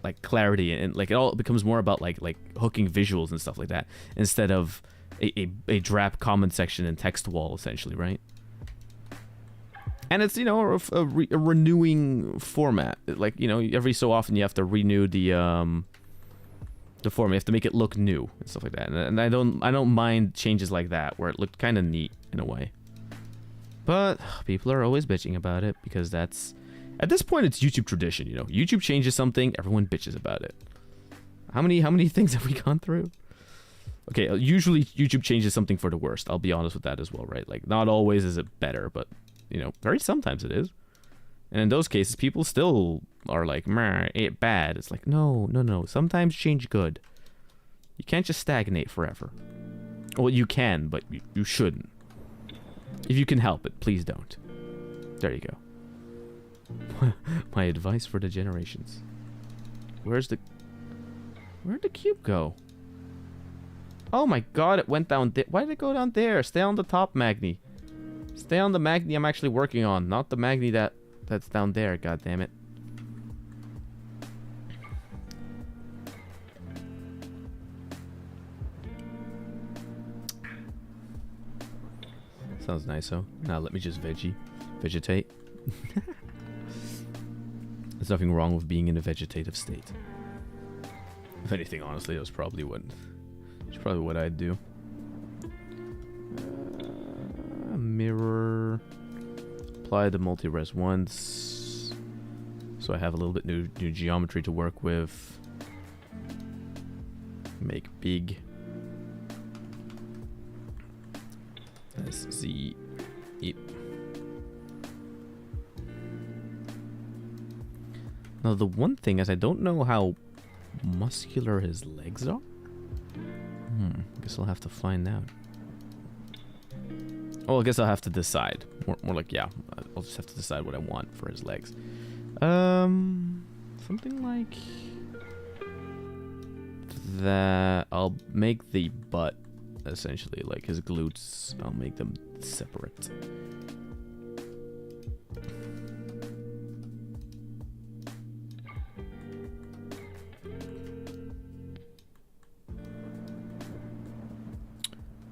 like clarity, and like it all becomes more about like hooking visuals and stuff like that instead of a drab comment section and text wall, essentially, right? And it's, you know, a renewing format. Like, you know, every so often you have to renew the format. You have to make it look new and stuff like that. And I don't mind changes like that where it looked kind of neat in a way. But people are always bitching about it because that's, at this point, it's YouTube tradition. You know, YouTube changes something, everyone bitches about it. How many things have we gone through? Okay, usually YouTube changes something for the worst. I'll be honest with that as well, right? Like, not always is it better, but, you know, very sometimes it is. And in those cases, people still are like, meh, it bad. It's like, no. Sometimes change good. You can't just stagnate forever. Well, you can, but you shouldn't. If you can help it, please don't. There you go. My advice for the generations. Where'd the cube go? Oh my god, it went down there. Why did it go down there? Stay on the top, Magni. Stay on the Magni I'm actually working on, not the Magni that That's down there, god damn it. Sounds nice, though. Now let me just vegetate. There's nothing wrong with being in a vegetative state. If anything, honestly, that's probably what I'd do. Mirror. Apply the multi-res once, so I have a little bit new geometry to work with. Make big. Z. Yep. Now the one thing is I don't know how muscular his legs are. Guess I'll have to find out. Oh, I guess I'll have to decide. More like, yeah, I'll just have to decide what I want for his legs. Something like that. I'll make the butt, essentially, like his glutes, I'll make them separate.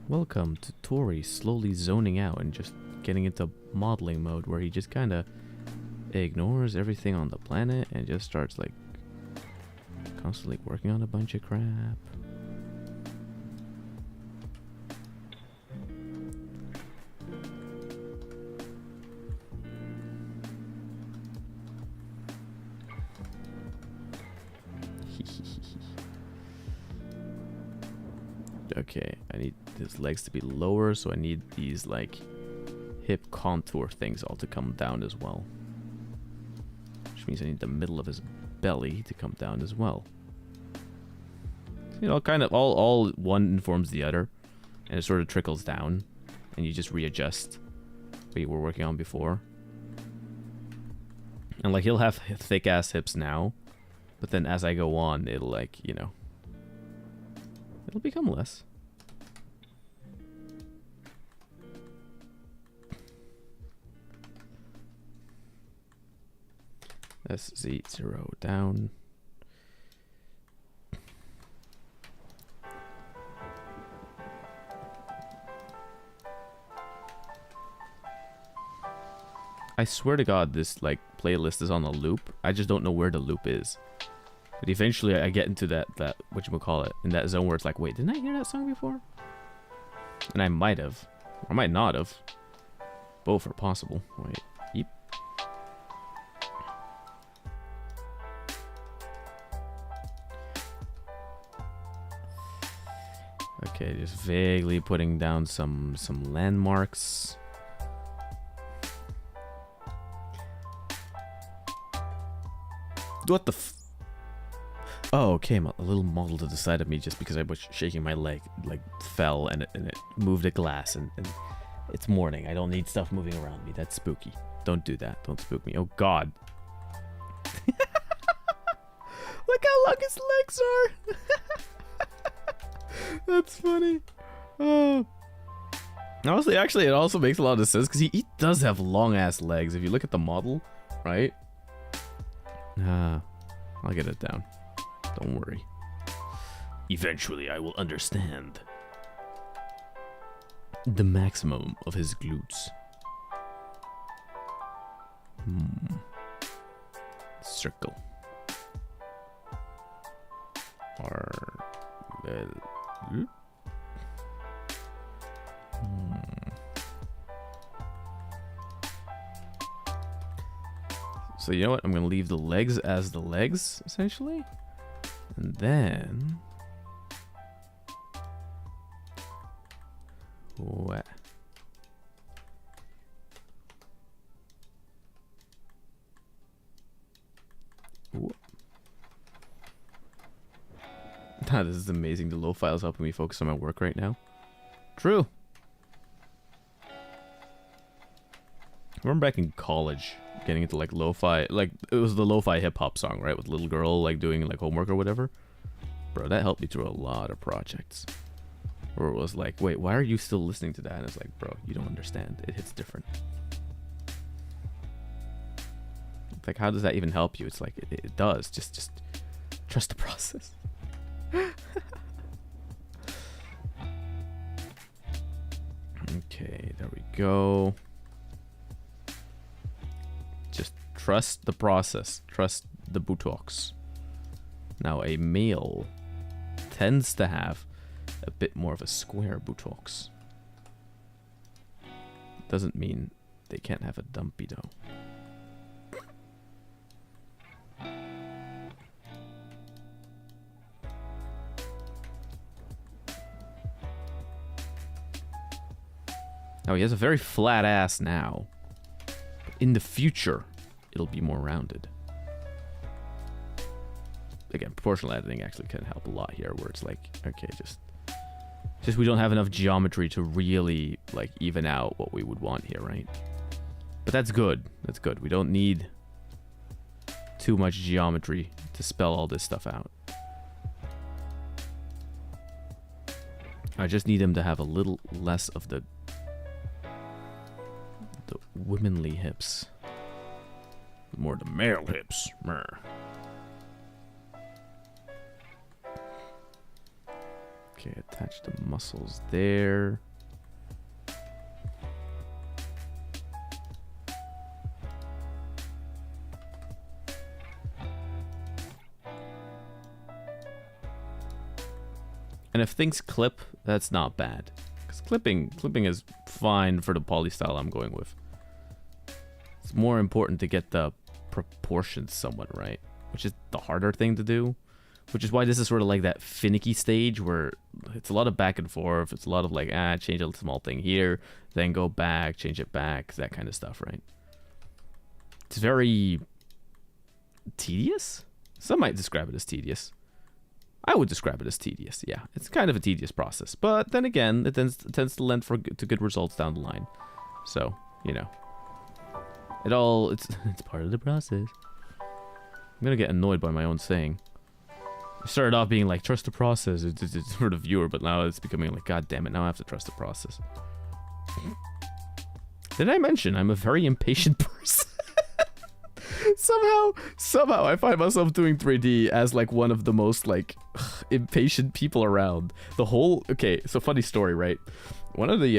Welcome to Tori slowly zoning out and just getting into modeling mode where he just kind of ignores everything on the planet and just starts like constantly working on a bunch of crap. Okay, I need his legs to be lower, so I need these like hip contour things all to come down as well. Which means I need the middle of his belly to come down as well. You know, kind of all one informs the other, and it sort of trickles down, and you just readjust what you were working on before. And like he'll have thick ass hips now, but then as I go on, it'll like, you know, it'll become less. SZ0 down. I swear to God, this like playlist is on a loop. I just don't know where the loop is. But eventually I get into that whatchamacallit, in that zone where it's like, wait, didn't I hear that song before? And I might have. Or I might not have. Both are possible. Wait. Yep. Okay, just vaguely putting down some landmarks. What the f... Oh, okay, a little model to the side of me just because I was shaking my leg, like, fell and it moved a glass, and it's morning. I don't need stuff moving around me. That's spooky. Don't do that. Don't spook me. Oh, God. Look how long his legs are! That's funny. Oh. Honestly, actually, it also makes a lot of sense, because he does have long-ass legs. If you look at the model, right? I'll get it down. Don't worry. Eventually, I will understand the maximum of his glutes. Circle. So you know what? I'm gonna leave the legs as the legs, essentially. And then... what? This is amazing. The low file's helping me focus on my work right now. True. I remember back in college getting into like lo-fi, like it was the lo-fi hip-hop song, right, with little girl like doing like homework or whatever. Bro, that helped me through a lot of projects where it was like, wait, why are you still listening to that? And it's like, bro, you don't understand, it hits different. Like, how does that even help you? It's like, it does. Just trust the process. Okay, there we go. Just trust the process. Trust the buttocks. Now, a male tends to have a bit more of a square buttocks. Doesn't mean they can't have a dumpy though. Now, he has a very flat ass now. In the future, it'll be more rounded. Again, proportional editing actually can help a lot here, where it's like, okay, just we don't have enough geometry to really, like, even out what we would want here, right? But that's good. That's good. We don't need too much geometry to spell all this stuff out. I just need him to have a little less of the womanly hips. More the male hips. Mer. Okay, attach the muscles there. And if things clip, that's not bad. Because clipping is fine for the poly style I'm going with. It's more important to get the proportions somewhat right, which is the harder thing to do. Which is why this is sort of like that finicky stage where it's a lot of back and forth. It's a lot of like, change a small thing here, then go back, change it back, that kind of stuff, right? It's very tedious. Some might describe it as tedious. I would describe it as tedious, yeah. It's kind of a tedious process. But then again, it tends to lend to good results down the line. So, you know. It's part of the process. I'm gonna get annoyed by my own saying. I started off being like, trust the process, it's for the viewer, but now it's becoming like, god damn it, now I have to trust the process. Did I mention I'm a very impatient person? somehow I find myself doing 3D as like one of the most like impatient people around. Okay, so funny story, right? One of the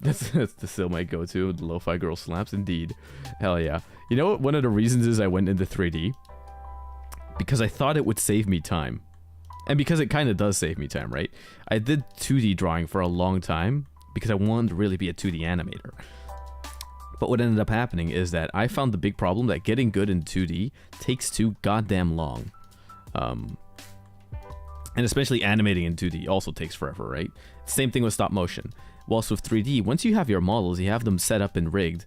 that's still my go-to, the lo-fi girl slaps, indeed. Hell yeah. You know what one of the reasons is I went into 3D? Because I thought it would save me time. And because it kind of does save me time, right? I did 2D drawing for a long time because I wanted to really be a 2D animator. But what ended up happening is that I found the big problem that getting good in 2D takes too goddamn long. And especially animating in 2D also takes forever, right? Same thing with stop motion. Whilst with 3D, once you have your models, you have them set up and rigged,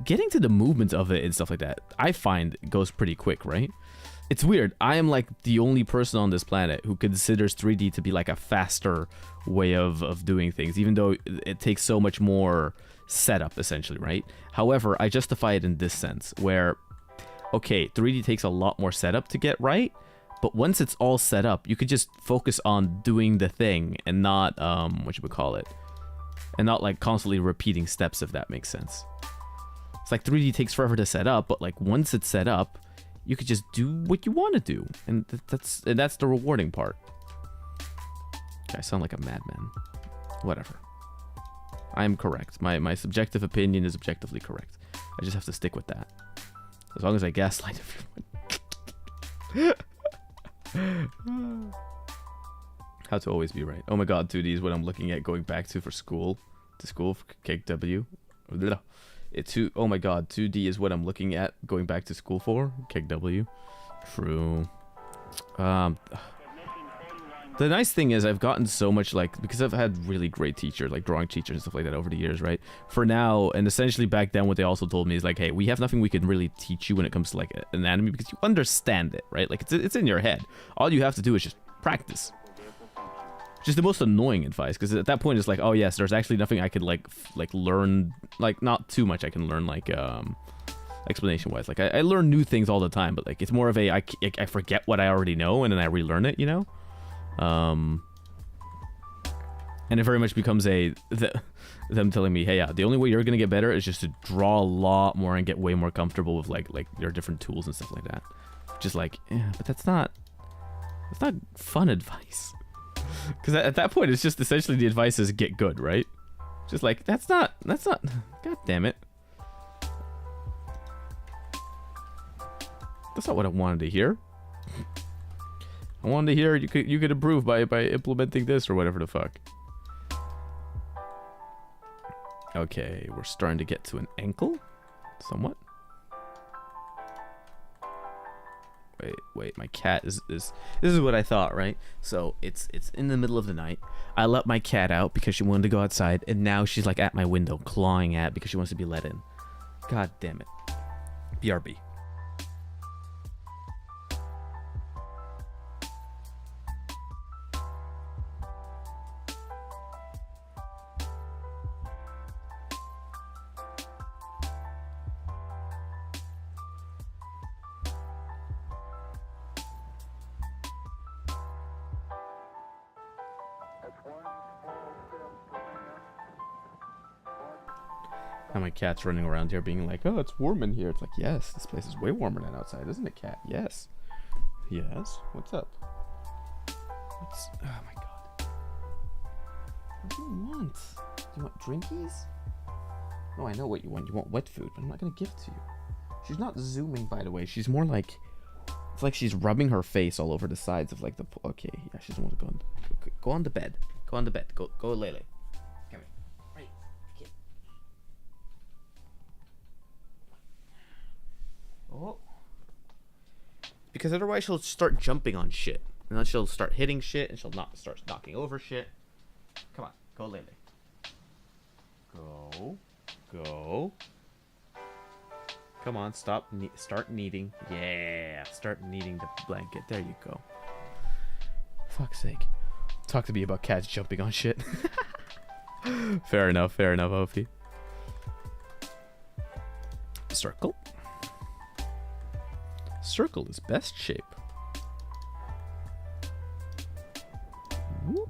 getting to the movement of it and stuff like that, I find goes pretty quick, right? It's weird. I am like the only person on this planet who considers 3D to be like a faster way of doing things, even though it takes so much more setup, essentially, right? However, I justify it in this sense, where, okay, 3D takes a lot more setup to get right, but once it's all set up, you could just focus on doing the thing and not, and not like constantly repeating steps, if that makes sense. It's like 3D takes forever to set up, but like once it's set up, you could just do what you want to do, and that's the rewarding part. Okay, I sound like a madman. Whatever. I am correct. My subjective opinion is objectively correct. I just have to stick with that. As long as I gaslight everyone. How to always be right. Oh my god, 2D is what I'm looking at going back to for school. To school for Cake W. Oh my god, 2D is what I'm looking at going back to school for. Cake W. True. The nice thing is I've gotten so much, like, because I've had really great teachers, like drawing teachers and stuff like that over the years, right? For now, and essentially back then what they also told me is like, hey, we have nothing we can really teach you when it comes to like anatomy because you understand it, right? Like it's in your head. All you have to do is just practice. Which is the most annoying advice, because at that point it's like, oh yes, there's actually nothing I could like learn, like not too much I can learn, like explanation wise. Like I learn new things all the time, but like it's more of a I forget what I already know and then I relearn it, you know. And it very much becomes them telling me, hey, yeah, the only way you're gonna get better is just to draw a lot more and get way more comfortable with like your different tools and stuff like that. Just like, yeah, but that's not fun advice. Because at that point, it's just essentially the advice is get good, right? Just like, that's not, god damn it. That's not what I wanted to hear. I wanted to hear you could improve by implementing this or whatever the fuck. Okay, we're starting to get to an ankle, somewhat. Wait, my cat is this is what I thought, right? So it's in the middle of the night. I let my cat out because she wanted to go outside, and now she's like at my window clawing at because she wants to be let in. God damn it. BRB. Now my cat's running around here being like, oh, it's warm in here. It's like, yes, this place is way warmer than outside, isn't it, cat? Yes. Yes? What's up? Oh my god. What do you want? Do you want drinkies? No, I know what you want. You want wet food, but I'm not going to give it to you. She's not zooming, by the way. She's more like, it's like she's rubbing her face all over the sides of like the, okay, yeah, she doesn't want to go on the bed. Go on the bed. Go Lele. Come here. Right. Okay. Oh. Because otherwise she'll start jumping on shit. And then she'll start hitting shit and she'll start knocking over shit. Come on. Go Lele. Go. Come on, start kneading. Yeah, start kneading the blanket. There you go. Fuck's sake. Talk to me about cats jumping on shit. Fair enough, Ophi. Circle. Circle is best shape. Whoop.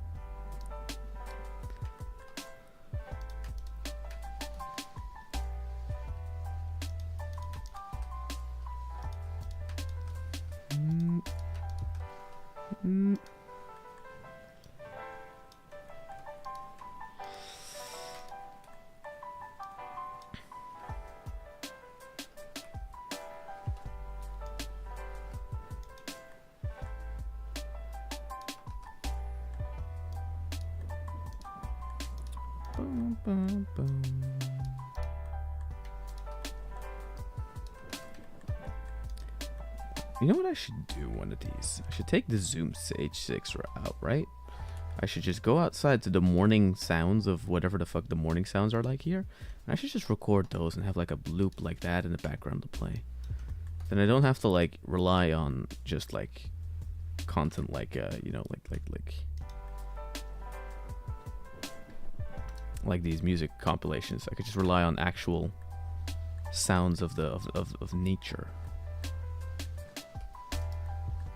You know what I should do one of these? I should take the Zoom H6 out, right? I should just go outside to the morning sounds of whatever the fuck the morning sounds are like here. And I should just record those and have like a loop like that in the background to play. Then I don't have to like rely on just like content like you know, like these music compilations. I could just rely on actual sounds of nature.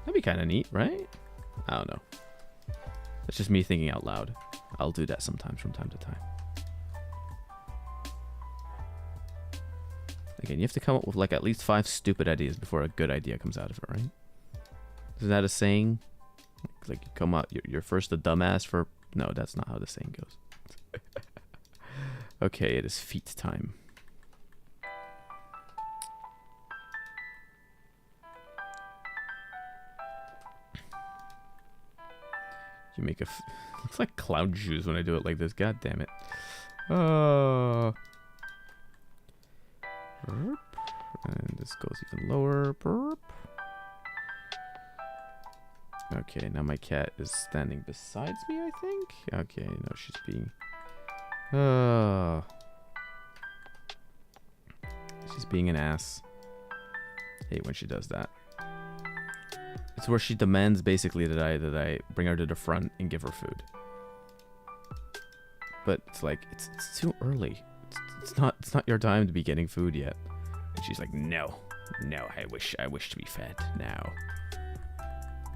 That'd be kind of neat, right? I don't know. That's just me thinking out loud. I'll do that sometimes from time to time. Again, you have to come up with like at least 5 stupid ideas before a good idea comes out of it, right? Isn't that a saying? Like you come out, you're first a dumbass for... No, that's not how the saying goes. Okay, it is feet time. You make looks like cloud shoes when I do it like this. God damn it. Oh. And this goes even lower. Okay, now my cat is standing besides me, I think. Okay, no, she's being... She's being an ass. I hate when she does that. It's where she demands basically that I bring her to the front and give her food. But it's like it's too early. It's not your time to be getting food yet. And she's like, no, I wish to be fed now.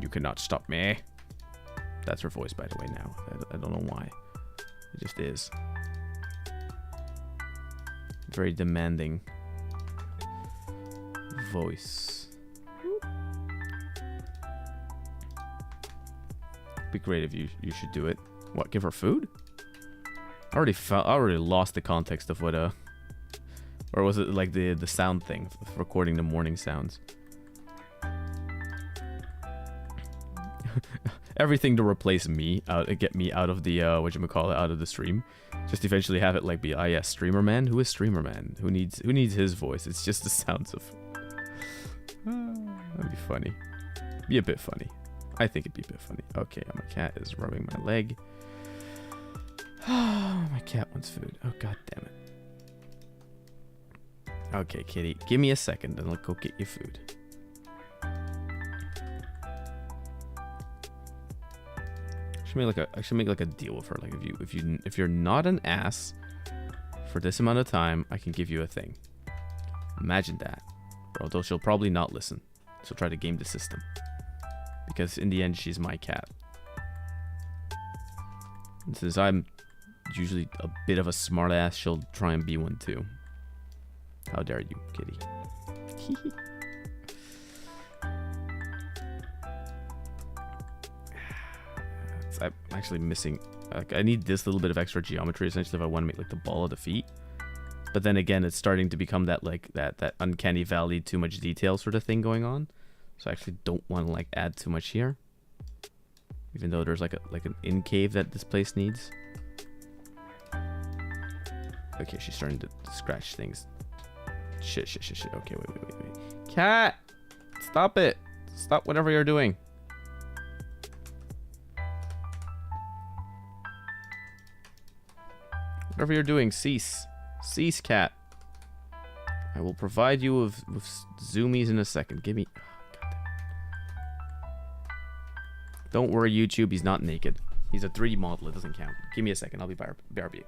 You cannot stop me. That's her voice, by the way. Now I don't know why. It just is. Very demanding voice. Be great if you should do it. What? Give her food? I already lost the context of what or was it like the sound thing, recording the morning sounds? Everything to replace me, get me out of the whatchamacallit, out of the stream. Just eventually have it like be, ah yes, streamer man. Who is streamer man? Who needs his voice? It's just the sounds of. That'd be funny. Be a bit funny. I think it'd be a bit funny. Okay, my cat is rubbing my leg. My cat wants food. Oh god damn it. Okay, kitty, give me a second and I'll go get you food. I should make like a deal with her. Like if you're not an ass for this amount of time, I can give you a thing. Imagine that. Although she'll probably not listen. She'll try to game the system. Because in the end, she's my cat. And since I'm usually a bit of a smart ass, she'll try and be one too. How dare you, kitty. I'm actually missing. I need this little bit of extra geometry essentially if I want to make like the ball of the feet. But then again, it's starting to become that like that uncanny valley, too much detail sort of thing going on. So I actually don't want to like add too much here, even though there's like an in cave that this place needs. Okay, she's starting to scratch things. Shit. Okay, wait. Cat, stop it! Stop whatever you're doing. Whatever you're doing, cease. Cease, cat. I will provide you with zoomies in a second. Give me... Oh, don't worry, YouTube. He's not naked. He's a 3D model. It doesn't count. Give me a second. I'll be BRB.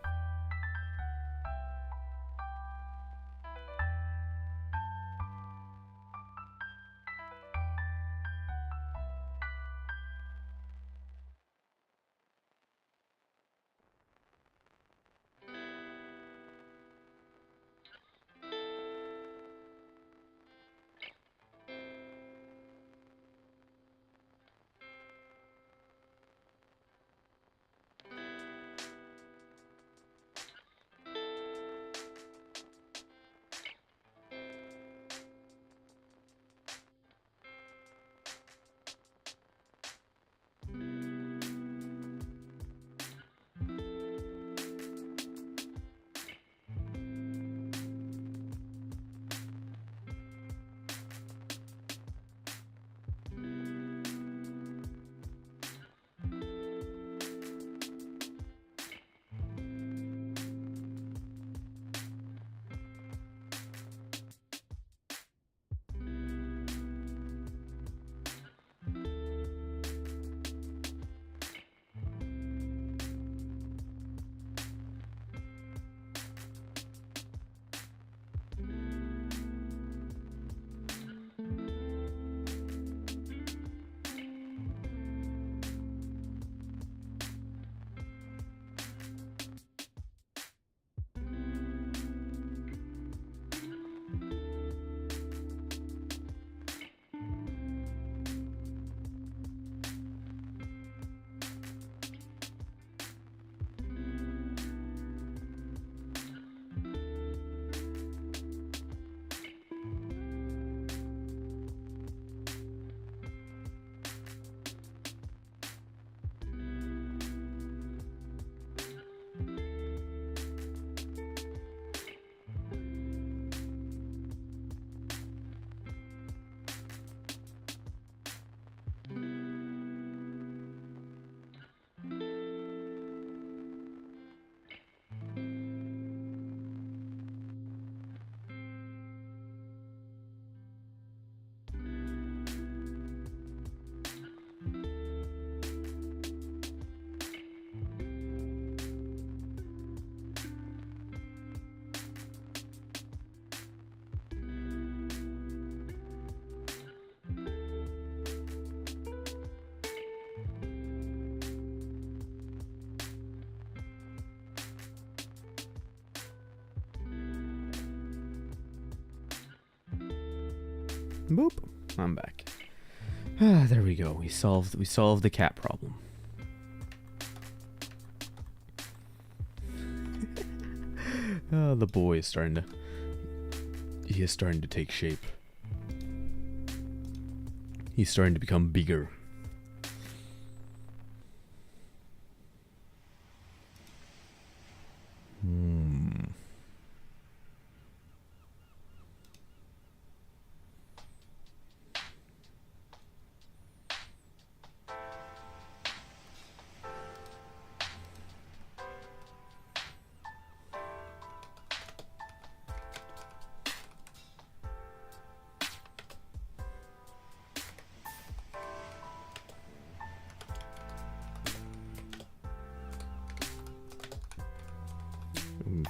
Boop. I'm back. Ah, there we go. We solved the cat problem. The boy is starting to... He is starting to take shape. He's starting to become bigger.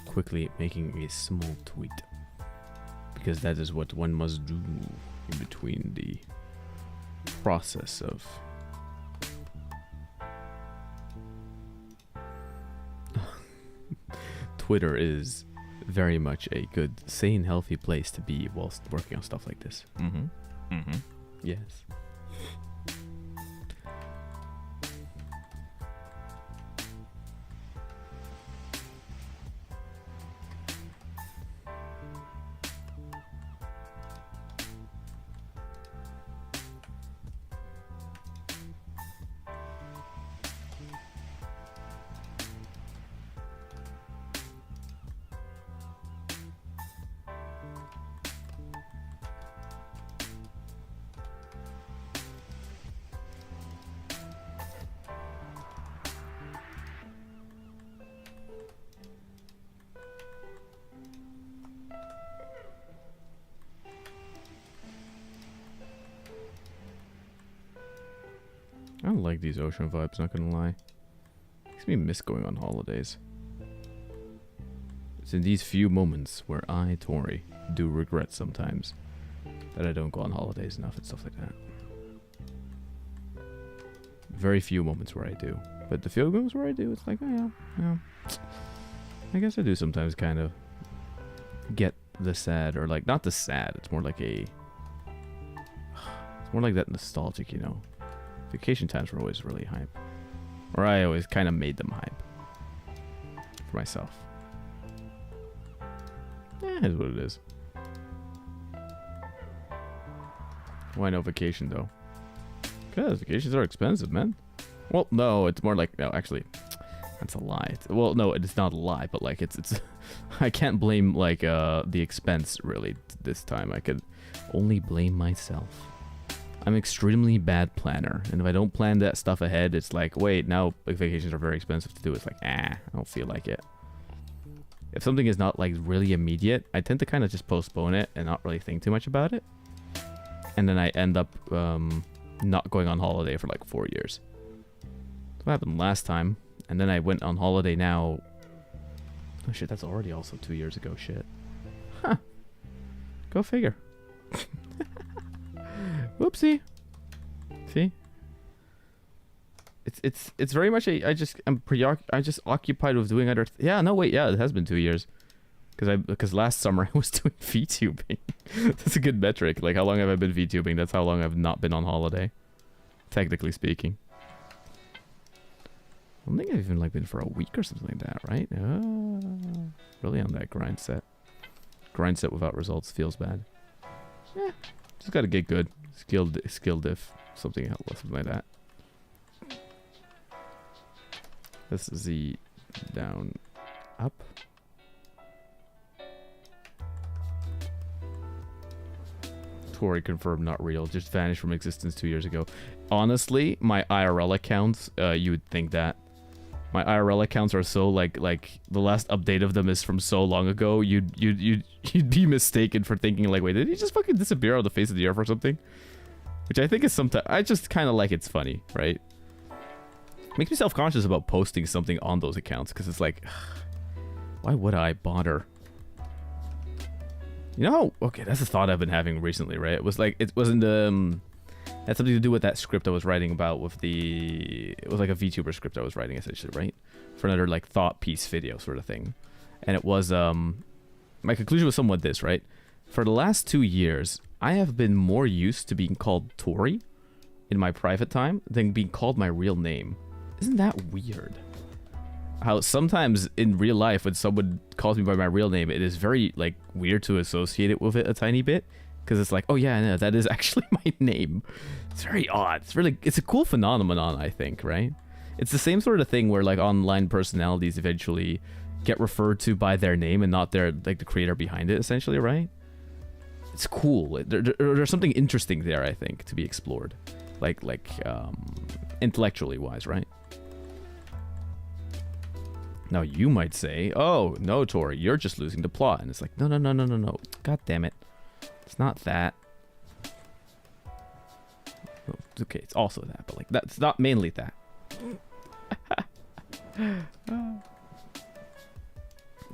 Quickly making a small tweet, because that is what one must do in between the process of Twitter is very much a good, sane, healthy place to be whilst working on stuff like this. Yes. I don't like these ocean vibes, not gonna lie. Makes me miss going on holidays. It's in these few moments where I, Tori, do regret sometimes that I don't go on holidays enough and stuff like that. Very few moments where I do. But the few moments where I do, it's like, oh yeah. I guess I do sometimes kind of get the sad, or like, not the sad, it's more like a... It's more like that nostalgic, you know? Vacation times were always really hype. Or I always kind of made them hype. For myself. It is what it is. Why no vacation though? Because vacations are expensive, man. Well, no, it's more like... No, actually, that's a lie. Well, no, it's not a lie, but like, it's I can't blame, like, the expense, really, this time. I could only blame myself. I'm an extremely bad planner, and if I don't plan that stuff ahead, it's like, wait, now like, vacations are very expensive to do. It's like, I don't feel like it. If something is not like really immediate, I tend to kind of just postpone it and not really think too much about it. And then I end up not going on holiday for like 4 years. That's what happened last time. And then I went on holiday now. Oh shit, that's already also 2 years ago. Shit. Huh. Go figure. Whoopsie. See? It's very much a... I'm just occupied with doing other... Yeah, no, wait, yeah, it has been 2 years. Because last summer I was doing VTubing. That's a good metric. Like, how long have I been VTubing? That's how long I've not been on holiday. Technically speaking. I don't think I've even, like, been for a week or something like that, right? Really on that grind set. Grind set without results feels bad. Yeah, just gotta get good. Skill diff. Something like that. This is the down, up. Tori confirmed not real. Just vanished from existence 2 years ago. Honestly, my IRL accounts, you would think that. My IRL accounts are so like the last update of them is from so long ago. You'd be mistaken for thinking like, wait, did he just fucking disappear on the face of the earth or something? Which I think is sometimes, I just kind of like it's funny, right? Makes me self-conscious about posting something on those accounts because it's like, why would I bother? You know, okay, that's a thought I've been having recently, right? It was like, it wasn't had something to do with that script I was writing about with the... It was like a VTuber script I was writing, essentially, right? For another, like, thought piece video sort of thing. And it was, my conclusion was somewhat this, right? For the last 2 years, I have been more used to being called Tori in my private time than being called my real name. Isn't that weird? How sometimes in real life when someone calls me by my real name, it is very like weird to associate it with it a tiny bit, because it's like, oh yeah, no, that is actually my name. It's very odd. It's a cool phenomenon, I think, right? It's the same sort of thing where like online personalities eventually get referred to by their name and not their like the creator behind it, essentially, right? It's cool. There's something interesting there, I think, to be explored, like intellectually wise, right? Now you might say, oh no, Tori, you're just losing the plot, and it's like, no, god damn it, it's not that. Well, okay, it's also that, but like that's not mainly that.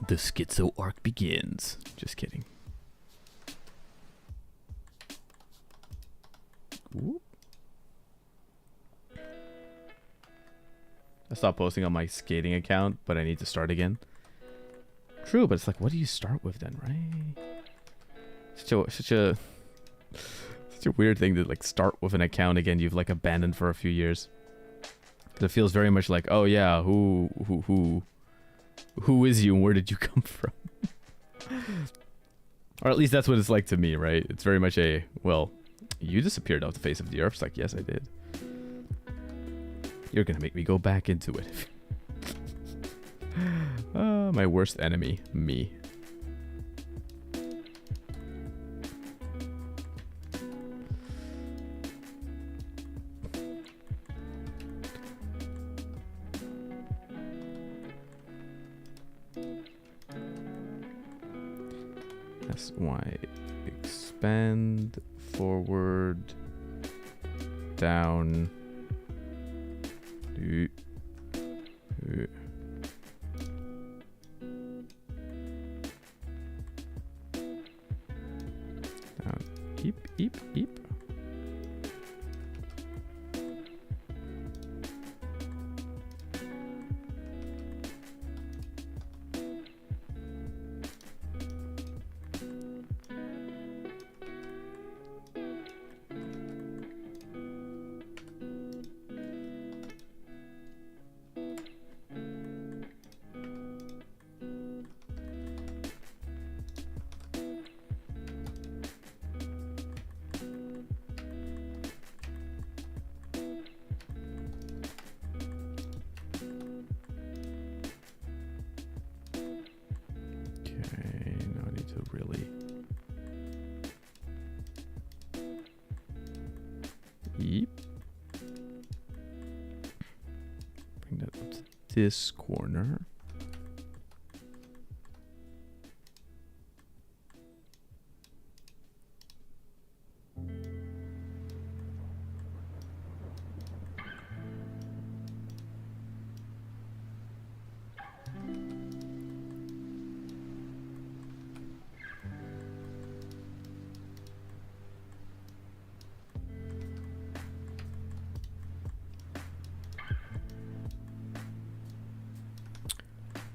The schizo arc begins. Just kidding. Ooh. I stopped posting on my skating account, but I need to start again. True, but it's like, what do you start with then, right? Such a weird thing to like start with an account again you've like abandoned for a few years. It feels very much like, oh yeah, who is you and where did you come from? Or at least that's what it's like to me, right? It's very much a, well, you disappeared off the face of the earth. It's like, yes, I did. You're gonna make me go back into it. My worst enemy, me. SY expand forward down. Down. Eep. This corner.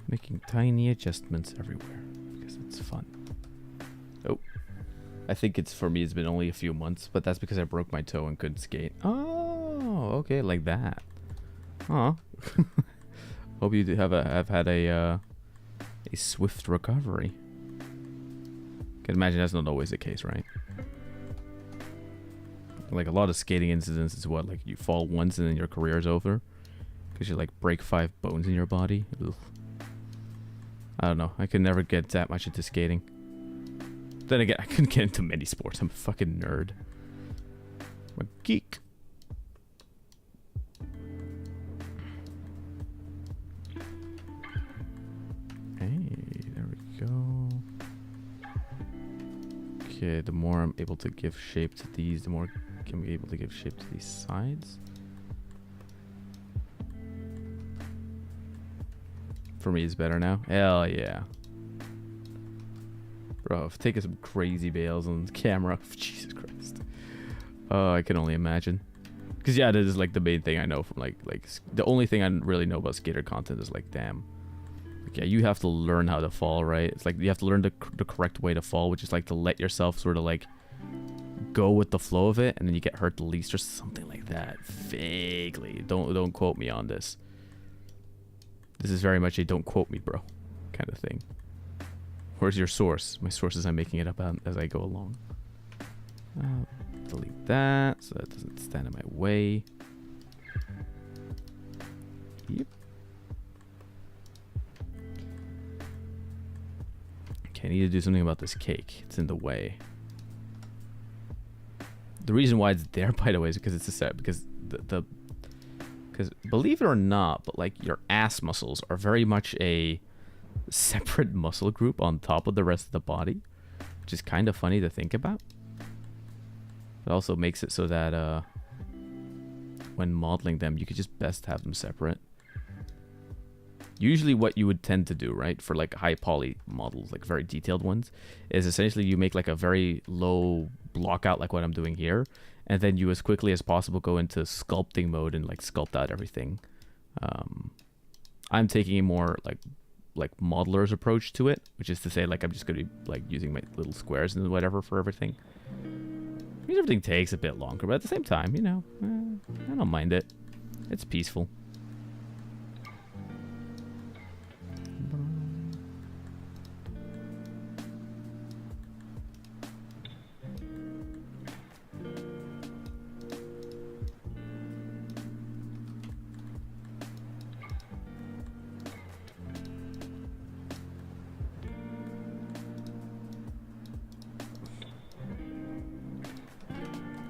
Making tiny adjustments everywhere because it's fun. Oh, I think it's for me. It's been only a few months, but that's because I broke my toe and couldn't skate. Oh, okay, like that. Huh. Hope you have had a swift recovery. Can imagine that's not always the case, right? Like a lot of skating incidents is what, like you fall once and then your career's over because you like break 5 bones in your body. Ugh. I don't know. I could never get that much into skating. Then again, I couldn't get into many sports. I'm a fucking nerd. I'm a geek. Hey, there we go. Okay, the more I'm able to give shape to these, the more I'm able to give shape to these sides. For me, it's better now. Hell yeah. Bro, I've taken some crazy bails on camera. Jesus Christ. Oh, I can only imagine. Because yeah, that is like the main thing I know from like the only thing I really know about skater content is like, damn. Like, yeah, you have to learn how to fall, right? It's like you have to learn the correct way to fall, which is like to let yourself sort of like go with the flow of it, and then you get hurt the least, or something like that. Vaguely. Don't quote me on this. This is very much a don't quote me, bro, kind of thing. Where's your source? My source is I'm making it up as I go along. Delete that so that doesn't stand in my way. Yep. Okay, I need to do something about this cake. It's in the way. The reason why it's there, by the way, is because it's a set. Because because believe it or not, but like your ass muscles are very much a separate muscle group on top of the rest of the body, which is kind of funny to think about. It also makes it so that when modeling them, you could just best have them separate. Usually what you would tend to do, right, for like high poly models, like very detailed ones, is essentially you make like a very low block out like what I'm doing here, and then you as quickly as possible go into sculpting mode and like sculpt out everything. I'm taking a more like modeler's approach to it, which is to say like I'm just going to be like using my little squares and whatever for everything. I mean, everything takes a bit longer, but at the same time, you know, I don't mind it. It's peaceful.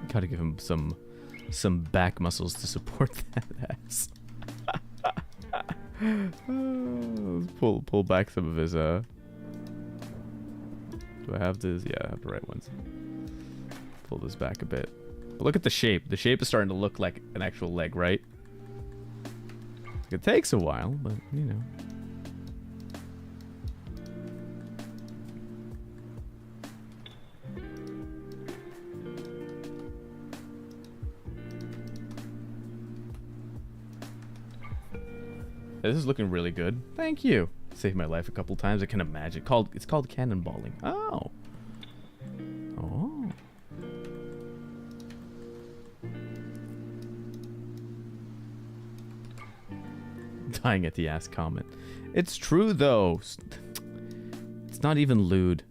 Gotta give him some back muscles to support that ass. Pull back some of his Do I have this? Yeah, I have the right ones. Pull this back a bit. But look at the shape. The shape is starting to look like an actual leg, right? It takes a while, but you know. This is looking really good. Thank you. Saved my life a couple times. I can imagine. It's called cannonballing. Oh. Oh. Dying at the ass comment. It's true though. It's not even lewd.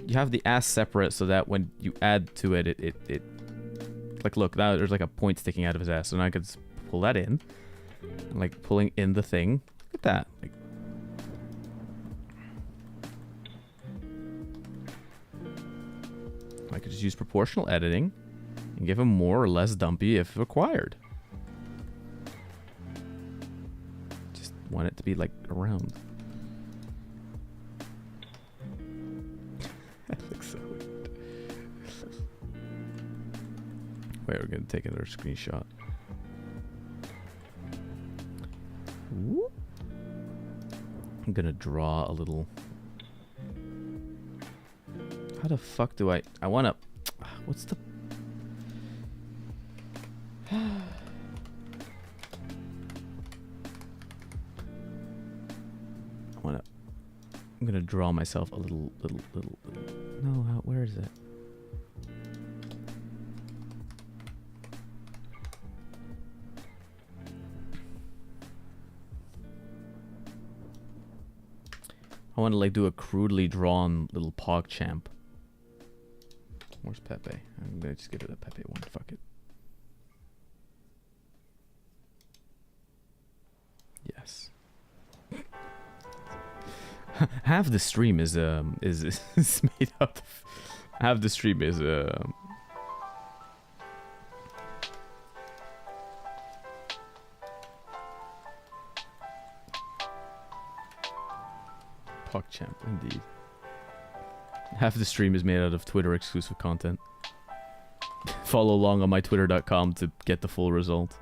You have the ass separate so that when you add to it, it like look, now there's like a point sticking out of his ass, so now I could just pull that in. Like pulling in the thing. Look at that. Like, I could just use proportional editing and give him more or less dumpy if required. Just want it to be like around. That looks so weird. Wait, we're gonna take another screenshot. I'm gonna draw a little. How the fuck do I wanna. What's the. I'm gonna draw myself a little. No, where is it? I want to like do a crudely drawn little pog champ. Where's Pepe? I'm gonna just give it a Pepe one. Fuck it. Yes. Half the stream is made up. Half the stream is PogChamp, indeed. Half the stream is made out of Twitter exclusive content. Follow along on my twitter.com to get the full result.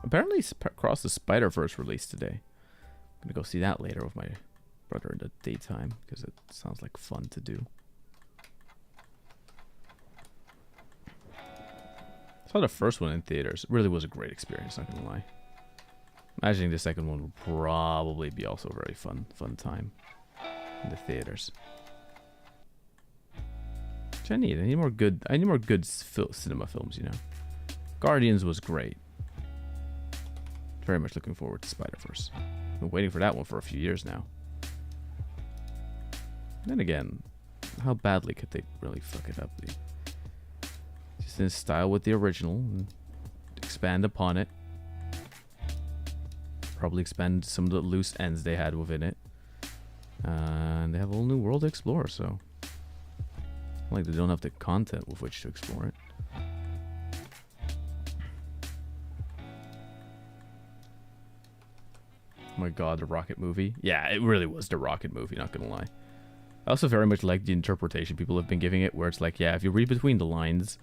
Apparently, Across the Spider-Verse released today. I'm gonna go see that later with my brother in the daytime because it sounds like fun to do. Saw the first one in theaters. It really was a great experience, not gonna lie. Imagining the second one will probably be also a very fun time in the theaters. Which I need. I need more good cinema films, you know. Guardians was great. Very much looking forward to Spider-Verse. Been waiting for that one for a few years now. Then again, how badly could they really fuck it up? Just in style with the original and expand upon it. Probably expand some of the loose ends they had within it. And they have a whole new world to explore, so like they don't have the content with which to explore it. Oh my god, the Rocket movie. Yeah, it really was the Rocket movie, not gonna lie. I also very much like the interpretation people have been giving it, where it's like, yeah, if you read between the lines,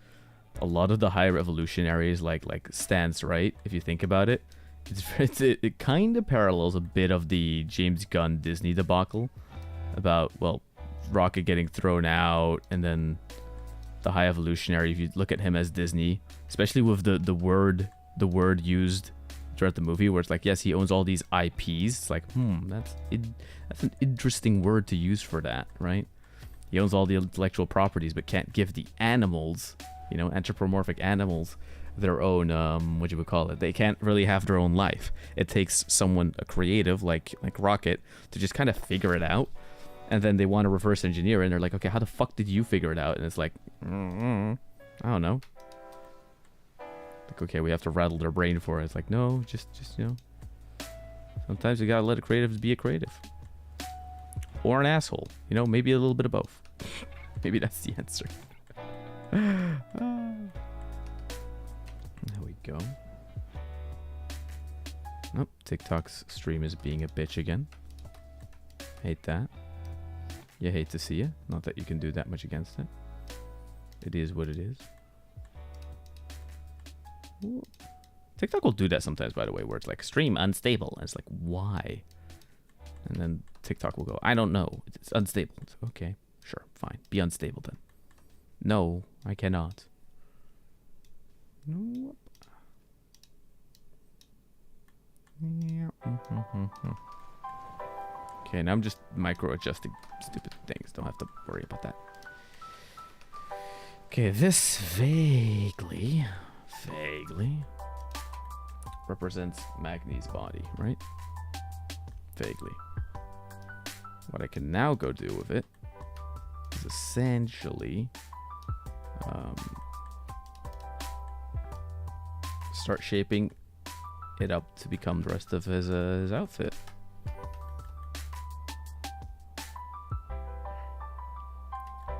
a lot of the high revolutionaries like stance, right? If you think about it, it kind of parallels a bit of the James Gunn Disney debacle about, well, Rocket getting thrown out, and then the high evolutionary. If you look at him as Disney, especially with the word used throughout the movie, where it's like, yes, he owns all these IPs. It's like, that's an interesting word to use for that, right? He owns all the intellectual properties, but can't give the animals, you know, anthropomorphic animals, their own, what you would call it. They can't really have their own life. It takes someone, a creative like Rocket, to just kind of figure it out. And then they want to reverse engineer it, and they're like, okay, how the fuck did you figure it out? And it's like, I don't know. Like, okay, we have to rattle their brain for it. It's like, no, just you know, sometimes you gotta let a creative be a creative. Or an asshole. You know, maybe a little bit of both. Maybe that's the answer. There we go. Oh, TikTok's stream is being a bitch again. Hate that. You hate to see it. Not that you can do that much against it. It is what it is. Ooh. TikTok will do that sometimes, by the way, where it's like stream unstable. And it's like, why? And then TikTok will go, I don't know. It's unstable. It's okay, sure, fine. Be unstable then. No, I cannot. Nope. Okay, now I'm just micro-adjusting stupid things. Don't have to worry about that. Okay, this vaguely represents Magni's body, right? Vaguely. What I can now go do with it is essentially start shaping it up to become the rest of his outfit.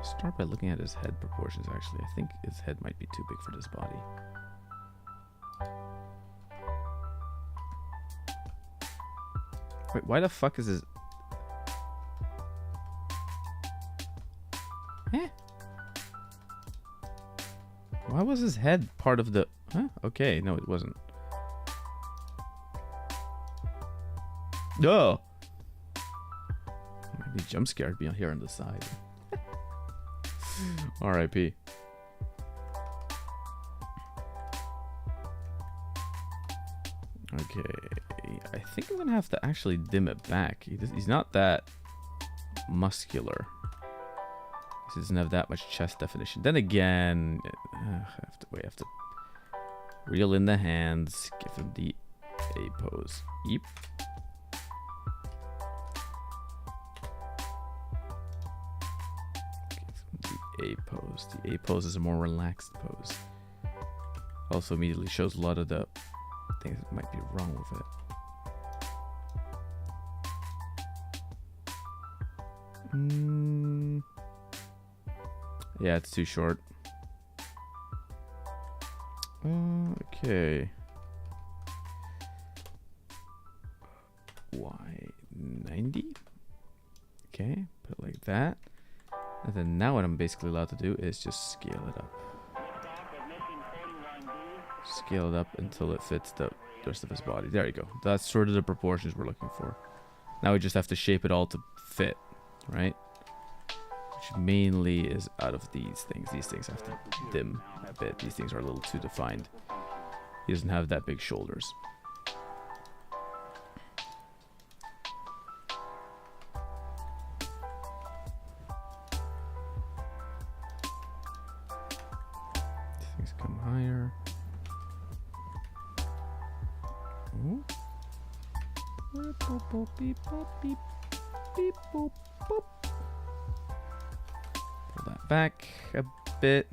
Start by looking at his head proportions, actually. I think his head might be too big for this body. Wait, why the fuck is his... Eh? Why was his head part of the... Huh? Okay, no, it wasn't. Oh! Might be jump scared me here on the side. R.I.P. Okay, I think I'm gonna have to actually dim it back. He's not that muscular. He doesn't have that much chest definition. Then again, I have to reel in the hands, give him the A pose. Yep. A pose. The A pose is a more relaxed pose. Also immediately shows a lot of the things that might be wrong with it. Yeah, it's too short. Okay. Y90. Okay, put it like that. And then now what I'm basically allowed to do is just scale it up. Scale it up until it fits the rest of his body. There you go. That's sort of the proportions we're looking for. Now we just have to shape it all to fit, right? Which mainly is out of these things. These things have to dim a bit. These things are a little too defined. He doesn't have that big shoulders. These things come higher. Ooh. Beep, boop, boop, beep, boop, beep, beep, boop, boop. Pull that back a bit.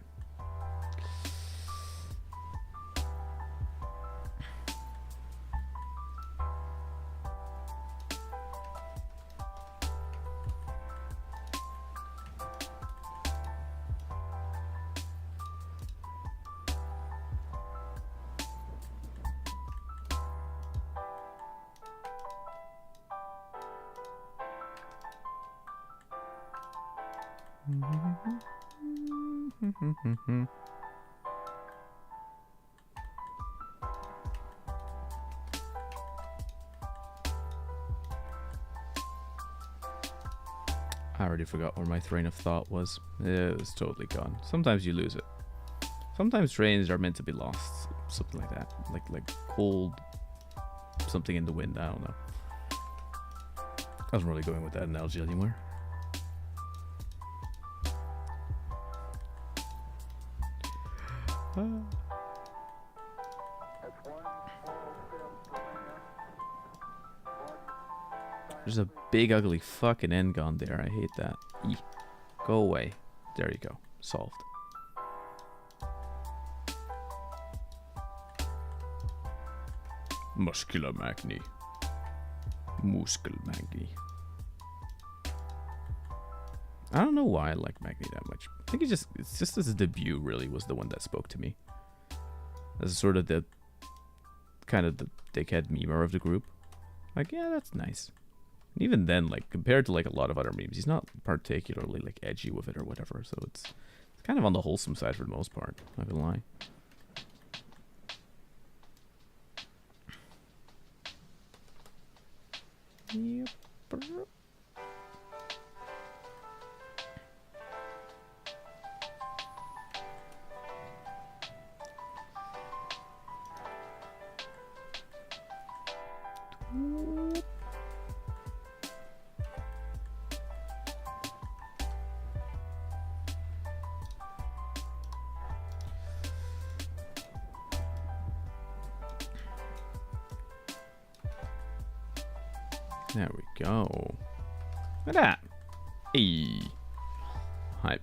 I already forgot where my train of thought was. It was totally gone. Sometimes you lose it. Sometimes trains are meant to be lost. Something like that. Like cold something in the wind. I don't know. I wasn't really going with that analogy anymore. There's a big ugly fucking end gone there. I hate that. Eeh. Go away. There you go. Solved. Muscular Magni. Muscle Magni. I don't know why I like Magni that much. I think it's just his debut really was the one that spoke to me. As sort of the kind of the dickhead memer of the group. Like, yeah, that's nice. And even then, like, compared to like a lot of other memes, he's not particularly like edgy with it or whatever. So it's kind of on the wholesome side for the most part. Not gonna lie. Yep. There we go. Look at that. Hey. Hype.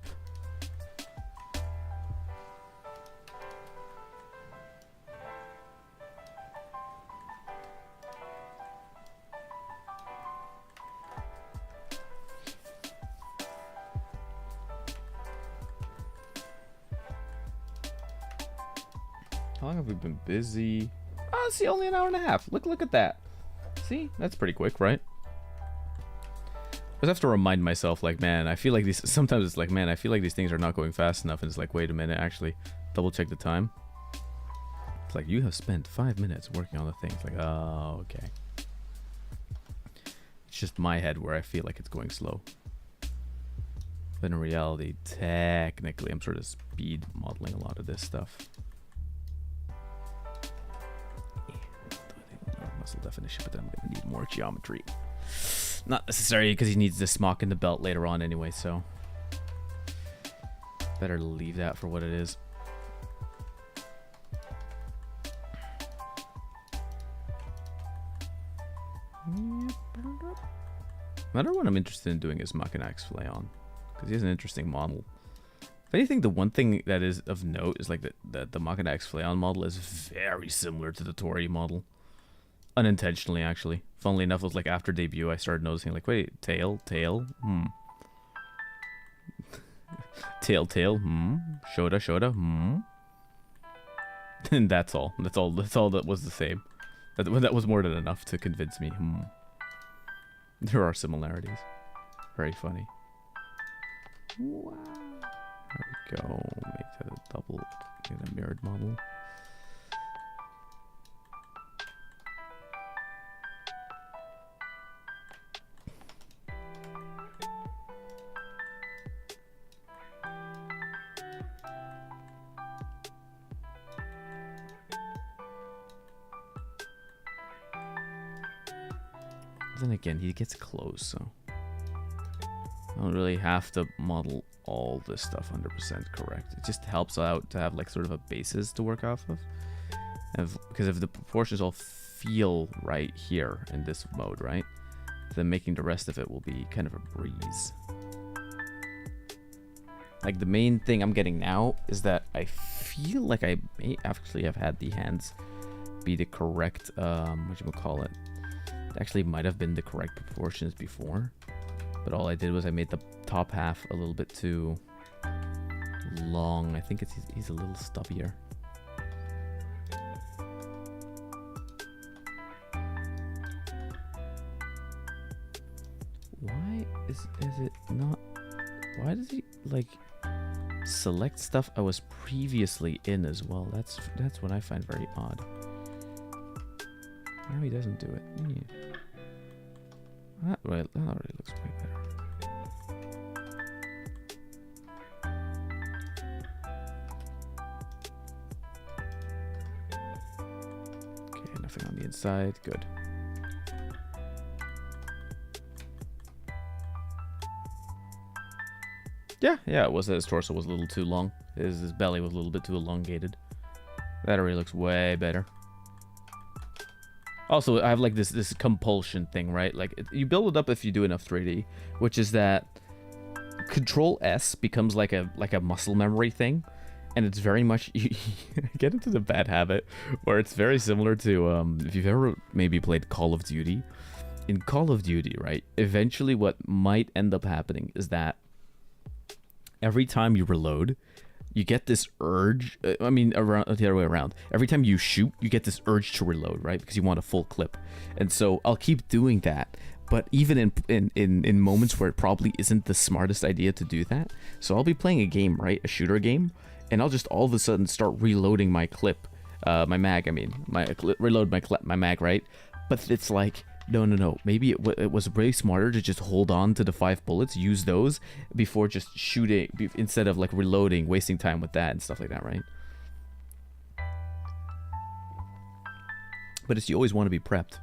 How long have we been busy? Oh, see, only an hour and a half. Look at that. See? That's pretty quick, right? I just have to remind myself, like, man, I feel like these... Sometimes it's like, man, I feel like these things are not going fast enough. And it's like, wait a minute, actually, double check the time. It's like, you have spent 5 minutes working on the thing. It's like, oh, okay. It's just my head where I feel like it's going slow. But in reality, technically, I'm sort of speed modeling a lot of this stuff. Muscle definition, but then I'm gonna need more geometry. Not necessary because he needs this smock in the belt later on anyway, so better leave that for what it is. Another one I'm interested in doing is Machinax Flayon, because he has an interesting model. If anything, the one thing that is of note is like the Machinax Flayon model is very similar to the Tori model. Unintentionally, actually. Funnily enough, it was like after debut, I started noticing, like, wait, tail, tail, shoda, and that's all. That's all that was the same. That was more than enough to convince me. There are similarities. Very funny. Wow. There we go. Make that a double, get a mirrored model. then again, he gets close, so I don't really have to model all this stuff 100% correct. It just helps out to have like sort of a basis to work off of. Because if the proportions all feel right here in this mode, right, then making the rest of it will be kind of a breeze. Like the main thing I'm getting now is that I feel like I may actually have had the hands be the correct, whatchamacallit. It actually might have been the correct proportions before, but all I did was I made the top half a little bit too long. I think he's a little stubbier. Why is it not? Why does he like select stuff I was previously in as well? That's what I find very odd. Now he doesn't do it. That already looks way better. Okay, nothing on the inside. Good. Yeah, it was that his torso was a little too long. His belly was a little bit too elongated. That already looks way better. Also, I have like this compulsion thing, right? Like you build it up if you do enough 3D, which is that Control S becomes like a muscle memory thing, and it's very much you get into the bad habit where it's very similar to if you've ever maybe played Call of Duty. In Call of Duty, right? Eventually, what might end up happening is that every time you reload, you get this urge. I mean, around the other way around. Every time you shoot, you get this urge to reload, right? Because you want a full clip. And so I'll keep doing that. But even in moments where it probably isn't the smartest idea to do that. So I'll be playing a game, right? A shooter game. And I'll just all of a sudden start reloading my clip. My mag, I mean. Reload my mag, right? But it's like, no. Maybe it was way smarter to just hold on to the 5 bullets, use those before just shooting, instead of like reloading, wasting time with that and stuff like that, right? But it's, you always want to be prepped.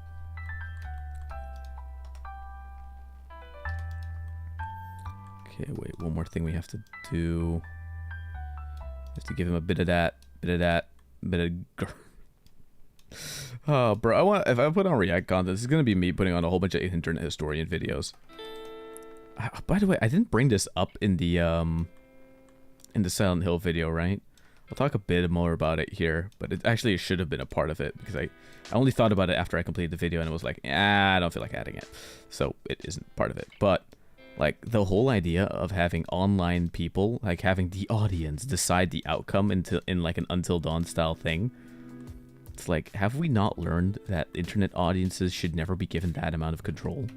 Okay, wait, one more thing we have to do. We have to give him a bit of that, bit of oh, bro, if I put on React content, this is going to be me putting on a whole bunch of internet historian videos. By the way, I didn't bring this up in the Silent Hill video, right? I'll talk a bit more about it here, but it should have been a part of it, because I only thought about it after I completed the video, and it was like, I don't feel like adding it. So it isn't part of it. But like the whole idea of having online people, like having the audience decide the outcome in like an Until Dawn style thing. It's like, have we not learned that internet audiences should never be given that amount of control?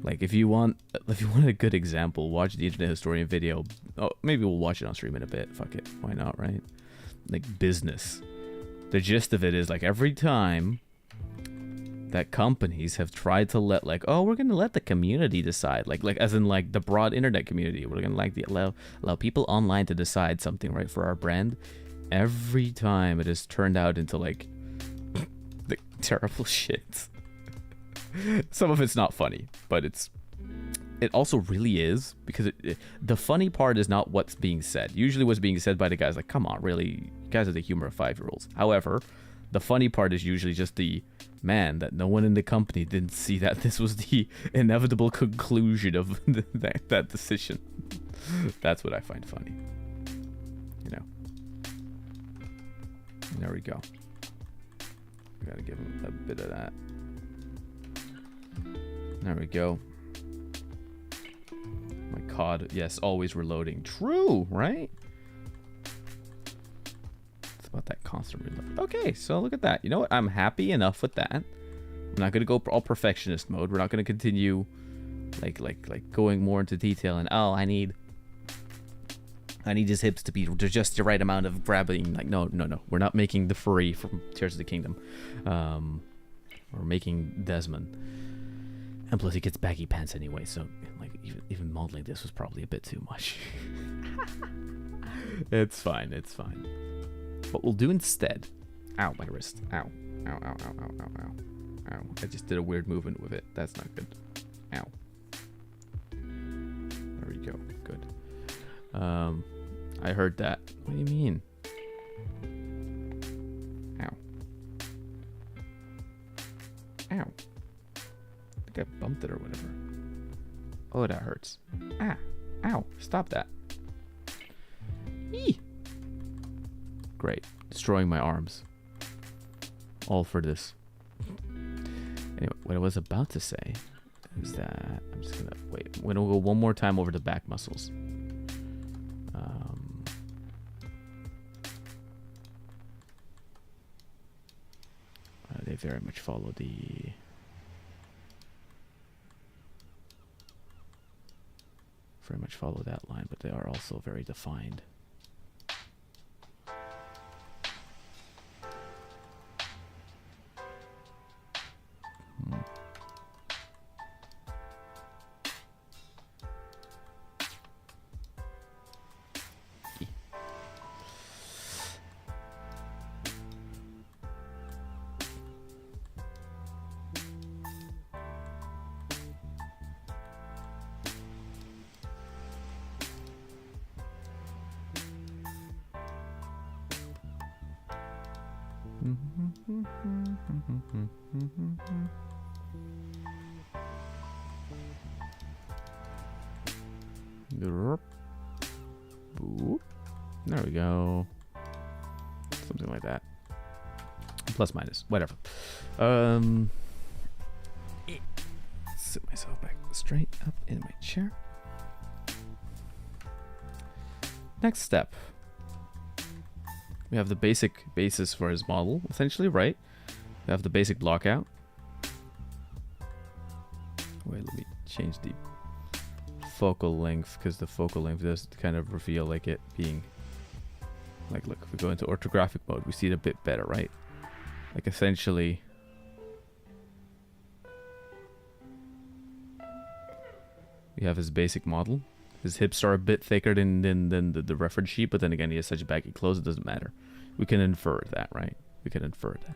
Like, if you want a good example, watch the Internet Historian video. Oh, maybe we'll watch it on stream in a bit. Fuck it, why not, right? Like business. The gist of it is like every time that companies have tried to let like, oh, we're gonna let the community decide, like as in like the broad internet community, we're gonna like allow people online to decide something, right, for our brand. Every time it has turned out into like the terrible shit. Some of it's not funny, but it also really is, because the funny part is not what's being said. Usually what's being said by the guys like, come on, really, you guys are the humor of 5-year-olds. However, the funny part is usually just the, man, that no one in the company didn't see that this was the inevitable conclusion of that decision. That's what I find funny. You know. There we go. We gotta give him a bit of that. There we go. My COD, yes, always reloading. True, right? It's about that constant reload. Okay, so look at that. You know what? I'm happy enough with that. I'm not gonna go all perfectionist mode. We're not gonna continue like going more into detail and, oh, I need his hips to be just the right amount of grabbing. Like, no. We're not making the furry from Tears of the Kingdom. We're making Desmond. And plus, he gets baggy pants anyway, so like even modeling this was probably a bit too much. It's fine. What we'll do instead... Ow, my wrist. Ow. Ow. I just did a weird movement with it. That's not good. Ow. There we go. Good. I heard that. What do you mean? Ow. Ow. I think I bumped it or whatever. Oh, that hurts. Ah. Ow. Stop that. Eee. Great. Destroying my arms. All for this. Anyway, what I was about to say is that I'm just gonna wait. I'm gonna go one more time over the back muscles. They very much follow that line, but they are also very defined. There we go. Something like that. Plus minus, whatever. Sit myself back straight up in my chair. Next step. We have the basic basis for his model, essentially, right? We have the basic block out. Wait, let me change the focal length, because the focal length does kind of reveal like it being like, look, if we go into orthographic mode, we see it a bit better, right? Like essentially we have his basic model. His hips are a bit thicker than the reference sheet, but then again, he has such baggy clothes, it doesn't matter. We can infer that, right? We can infer that.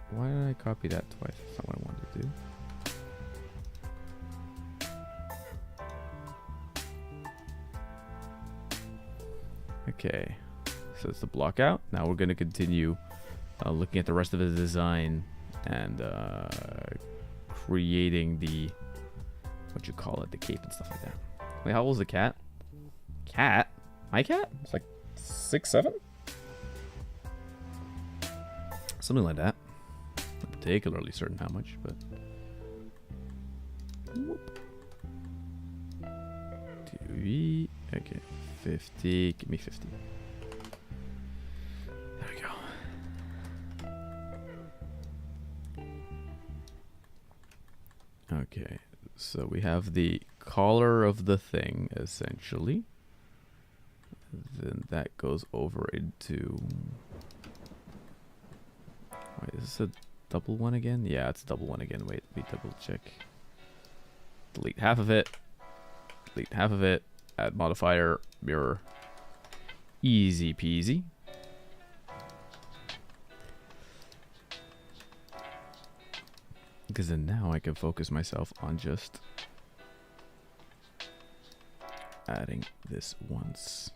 Why did I copy that twice? That's not what I wanted to do. Okay, so it's the block out. Now we're going to continue looking at the rest of the design and creating the, what you call it, the cape and stuff like that. Wait, how old is the cat? Cat? My cat? It's like 6, 7? Something like that. Not particularly certain how much, but. Whoop. TV. Okay. 50. Give me 50. There we go. Okay. So we have the collar of the thing, essentially. Then that goes over into. Wait, is this a double one again? Yeah, it's a double one again. Wait, let me double check. Delete half of it. Delete half of it. Add modifier, mirror. Easy peasy. Because then now I can focus myself on just adding this once.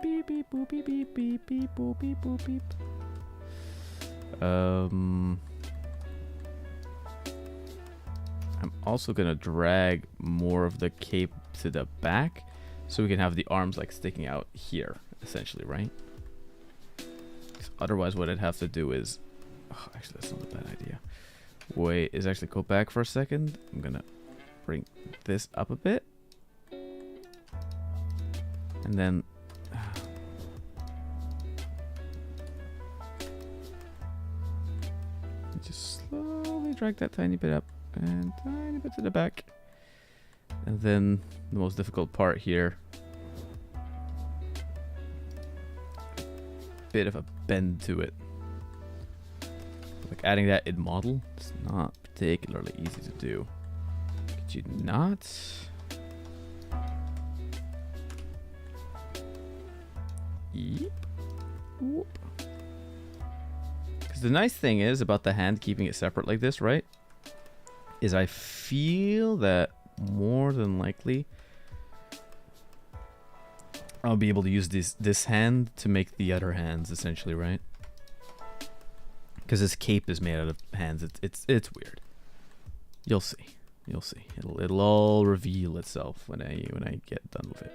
Beep, beep, boop beep beep beep beep boop beep boop beep. I'm also gonna drag more of the cape to the back so we can have the arms like sticking out here, essentially, right? Otherwise, what I'd have to do is, oh, actually, that's not a bad idea. Wait, is actually go back for a second. I'm gonna bring this up a bit, and then just slowly drag that tiny bit up and tiny bit to the back, and then the most difficult part here. Bit of a bend to it. Like adding that in model, it's not particularly easy to do. Could you not? Yep. Whoop. Because the nice thing is about the hand keeping it separate like this, right? Is I feel that more than likely I'll be able to use this hand to make the other hands, essentially, right? Because this cape is made out of hands. It's weird. You'll see. You'll see. It'll all reveal itself when I get done with it.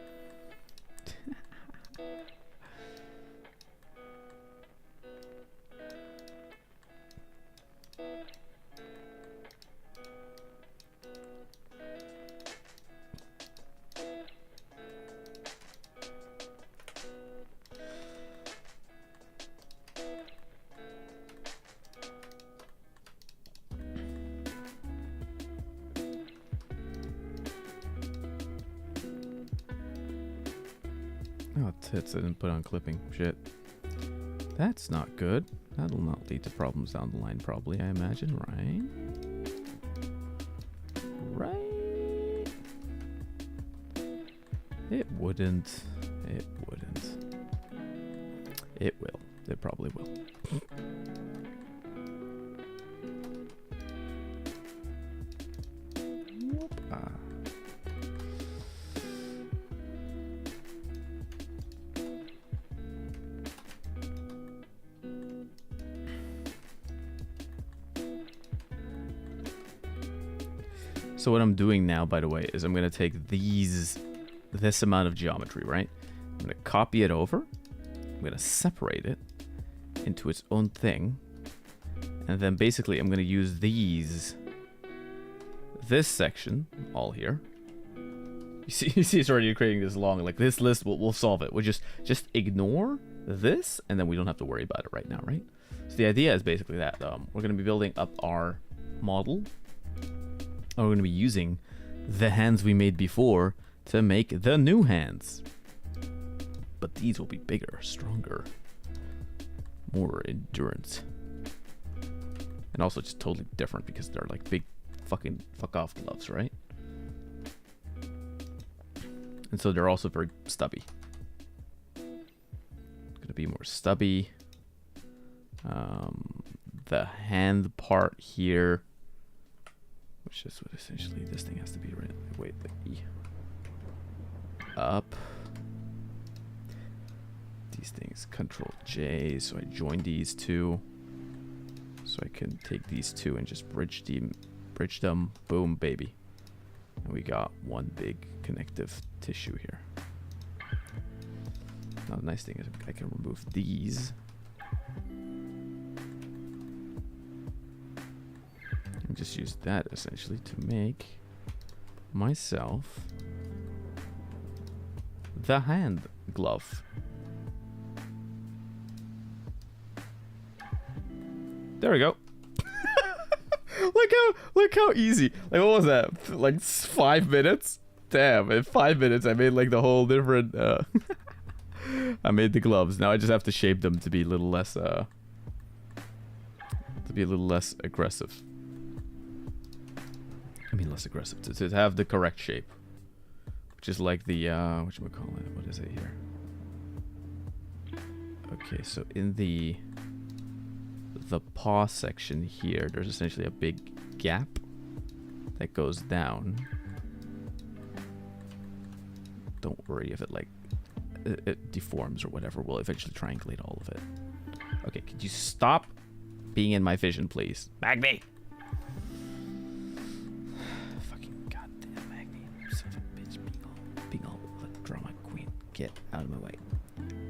Oh, tits, I didn't put on clipping. Shit. That's not good. That'll not lead to problems down the line, probably, I imagine, right? Right? It wouldn't. It wouldn't. It will. It probably will. Whoop. Ah. So what I'm doing now, by the way, is I'm going to take this amount of geometry, right? I'm going to copy it over. I'm going to separate it into its own thing. And then basically I'm going to use this section, all here. You see it's already creating this long, like this list, we'll solve it. We'll just ignore this, and then we don't have to worry about it right now, right? So the idea is basically that we're going to be building up our model. And we're going to be using the hands we made before to make the new hands. But these will be bigger, stronger, more endurance. And also just totally different because they're like big fucking fuck off gloves, right? And so they're also very stubby. Gonna be more stubby. The hand part here, which is what essentially this thing has to be, right? Wait, the E. Up. These things, Control J, so I join these two. So I can take these two and just bridge them. Boom, baby. And we got one big connective tissue here. Now the nice thing is I can remove these. And just use that essentially to make myself the hand glove. There we go. look how easy. Like, what was that? Like 5 minutes? Damn, in 5 minutes I made like the whole different I made the gloves. Now I just have to shape them to be a little less aggressive. I mean less aggressive, to have the correct shape. Which is like the whatchamacallit, what is it here? Okay, so in the paw section here, there's essentially a big gap that goes down. Don't worry if it like it deforms or whatever, we'll eventually triangulate all of it. Okay, could you stop being in my vision, please? Magni! Fucking goddamn Magni. Son of a bitch. Being all drama queen. Get out of my way.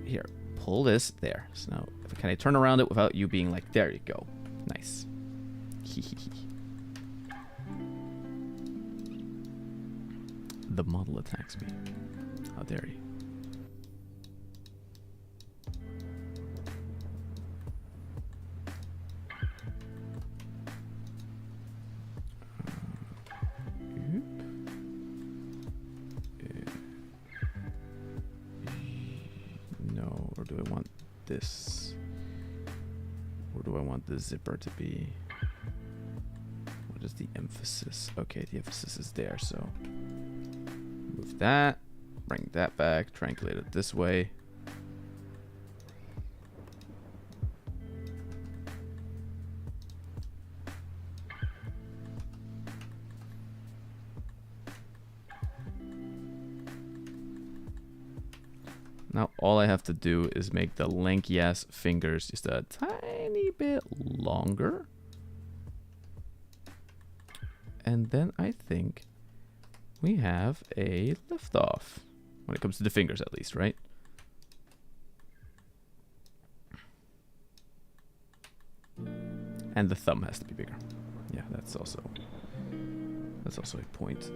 Here, pull this. There. So now, can I turn around it without you being like, there you go. Nice. The model attacks me. How dare you? No, or do I want this? Or do I want the zipper to be? What is the emphasis? Okay, the emphasis is there, so move that, bring that back, triangulate it this way. Now all I have to do is make the lanky ass fingers just a tiny bit longer. And then I think we have a liftoff. When it comes to the fingers, at least, right? And the thumb has to be bigger. Yeah, that's also a point.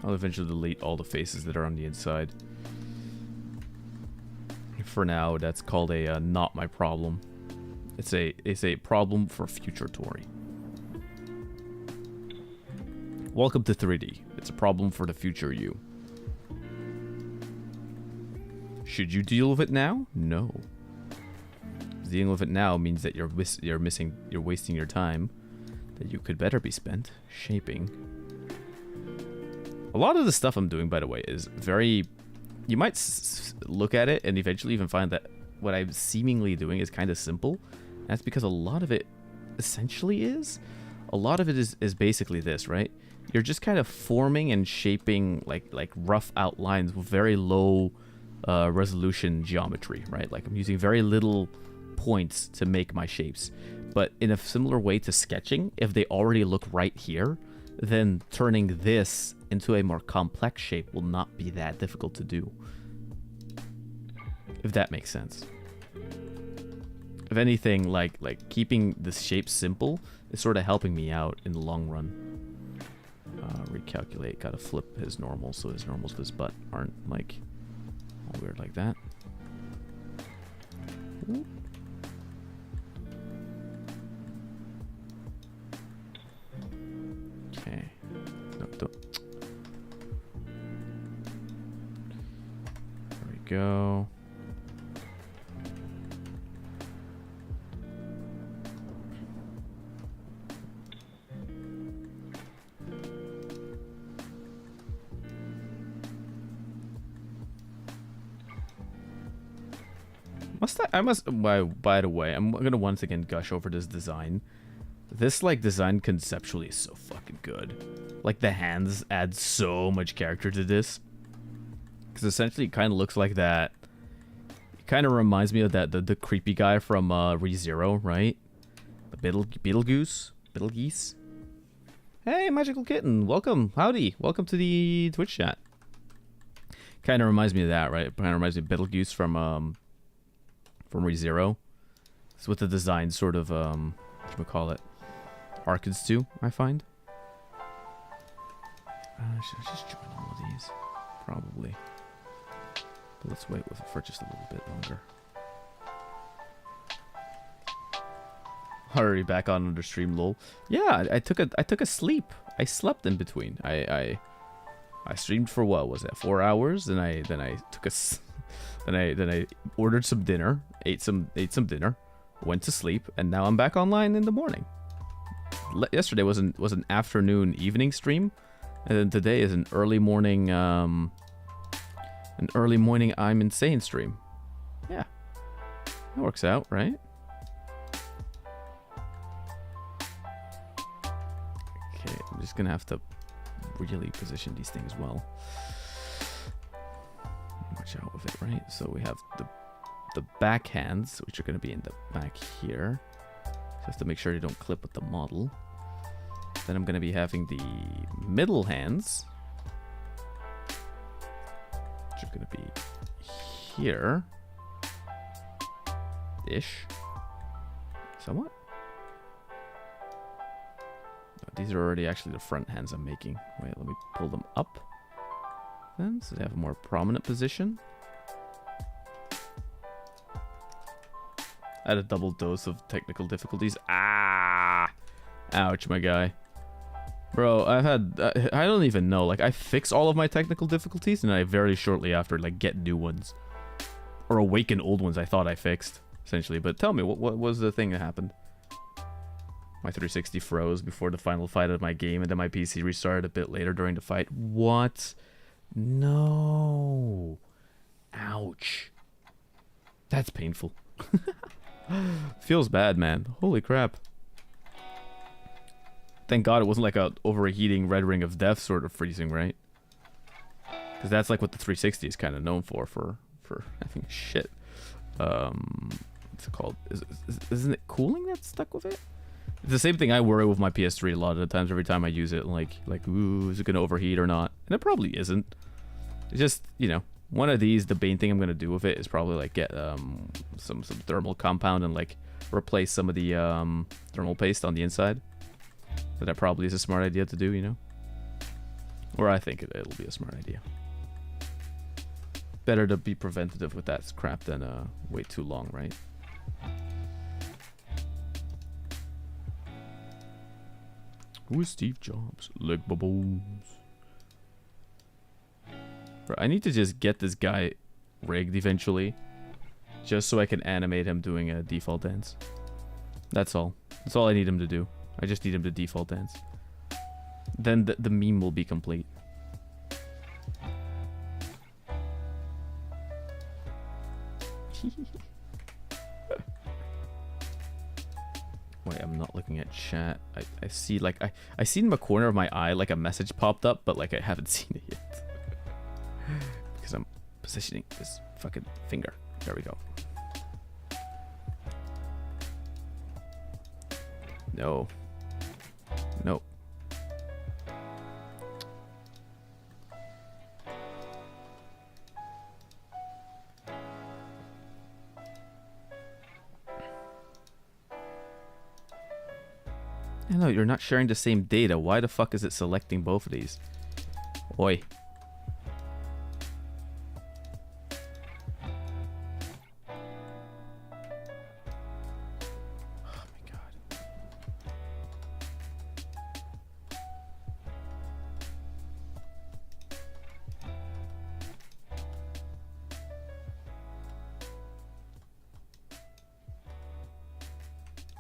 I'll eventually delete all the faces that are on the inside. For now, that's called a not my problem. It's a problem for future Tori. Welcome to 3D. It's a problem for the future you. Should you deal with it now? No. Dealing with it now means that you're wasting your time that you could better be spent shaping. A lot of the stuff I'm doing, by the way, is very... You might look at it and eventually even find that what I'm seemingly doing is kind of simple. That's because a lot of it essentially is. A lot of it is basically this, right? You're just kind of forming and shaping like rough outlines with very low resolution geometry, right? Like I'm using very little points to make my shapes. But in a similar way to sketching, if they already look right here, then turning this into a more complex shape will not be that difficult to do. If that makes sense. If anything, like keeping the shape simple is sort of helping me out in the long run. Recalculate, gotta flip his normals so his normals of his butt aren't like all weird like that. Ooh. Okay. No, don't. There we go. By the way, I'm gonna once again gush over this design. This design conceptually is so fucking good. Like the hands add so much character to this. Because essentially it kind of looks like that. It kind of reminds me of that the creepy guy from ReZero, right? The Beetlegeese. Hey, Magical Kitten, welcome, howdy, welcome to the Twitch chat. Kind of reminds me of that, right? It kind of reminds me of Beetlegeese from ReZero. It's what the design sort of whatchamacallit harkens to, I find. Should I just join all of these? Probably. But let's wait with it for just a little bit longer. Already back on under stream, lol. Yeah, I took a sleep. I slept in between. I streamed for what was that? 4 hours, and I took Then I ordered some dinner, ate some dinner, went to sleep, and now I'm back online in the morning. Yesterday was an afternoon evening stream, and then today is an early morning I'm insane stream. Yeah, that works out, right? Okay, I'm just gonna have to really position these things well. Watch out with it, right? So we have the backhands, which are going to be in the back here. Just to make sure they don't clip with the model. Then I'm going to be having the middle hands, which are going to be here ish, somewhat. These are already actually the front hands I'm making. Wait, let me pull them up then, so they have a more prominent position. Add a double dose of technical difficulties. Ah! Ouch, my guy. Bro, I've had... I don't even know. Like, I fix all of my technical difficulties, and I very shortly after, like, get new ones. Or awaken old ones I thought I fixed, essentially. But tell me, what was the thing that happened? My 360 froze before the final fight of my game, and then my PC restarted a bit later during the fight. What? No. Ouch. That's painful. Feels bad, man. Holy crap. Thank God it wasn't like a overheating red ring of death sort of freezing, right? Because that's like what the 360 is kind of known for having shit. What's it called? Isn't it cooling that's stuck with it? It's the same thing I worry with my PS3 a lot of the times. Every time I use it, like, ooh, is it gonna overheat or not? And it probably isn't. It's just, you know, one of these. The main thing I'm gonna do with it is probably like get some thermal compound and like replace some of the thermal paste on the inside. But that probably is a smart idea to do, you know. Or I think it'll be a smart idea. Better to be preventative with that crap than wait too long, right? Who is Steve Jobs? Leg bubbles. Bro, I need to just get this guy rigged eventually. Just so I can animate him doing a default dance. That's all. That's all I need him to do. I just need him to default dance. Then the meme will be complete. Wait, I'm not looking at chat. I see like I see in the corner of my eye like a message popped up, but like I haven't seen it yet. Because I'm positioning this fucking finger. There we go. No. Nope. No, you're not sharing the same data. Why the fuck is it selecting both of these? Oi. Oh my god.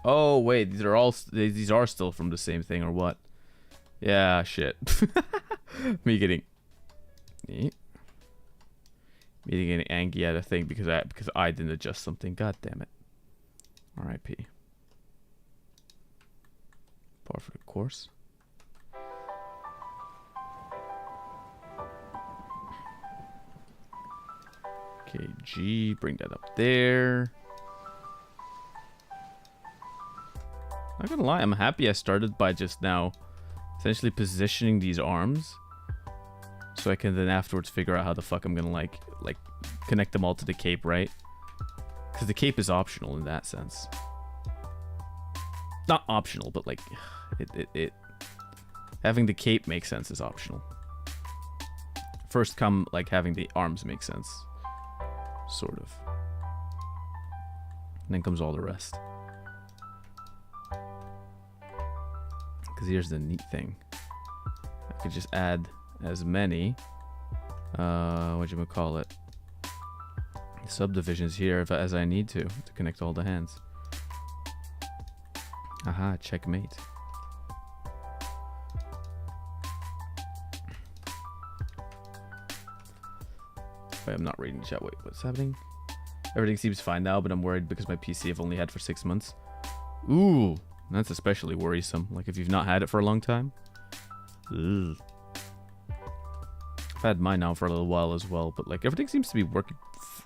Oh wait, these are still from the same thing or what? Yeah, shit. Me getting angry at a thing because I didn't adjust something. God damn it. R.I.P. Par for the course. Okay, G, bring that up there. Not gonna lie, I'm happy I started by just now essentially positioning these arms so I can then afterwards figure out how the fuck I'm gonna like connect them all to the cape, right? Because the cape is optional in that sense. Not optional, but like it having the cape make sense is optional. First come like having the arms make sense, sort of. And then comes all the rest. Because here's the neat thing. I could just add as many, whatchamacallit, subdivisions here as I need to connect all the hands. Aha, checkmate. Wait, I'm not reading the chat. Wait, what's happening? Everything seems fine now, but I'm worried because my PC I've only had for 6 months. Ooh, that's especially worrisome. Like if you've not had it for a long time. Ugh. I've had mine now for a little while as well, but like everything seems to be working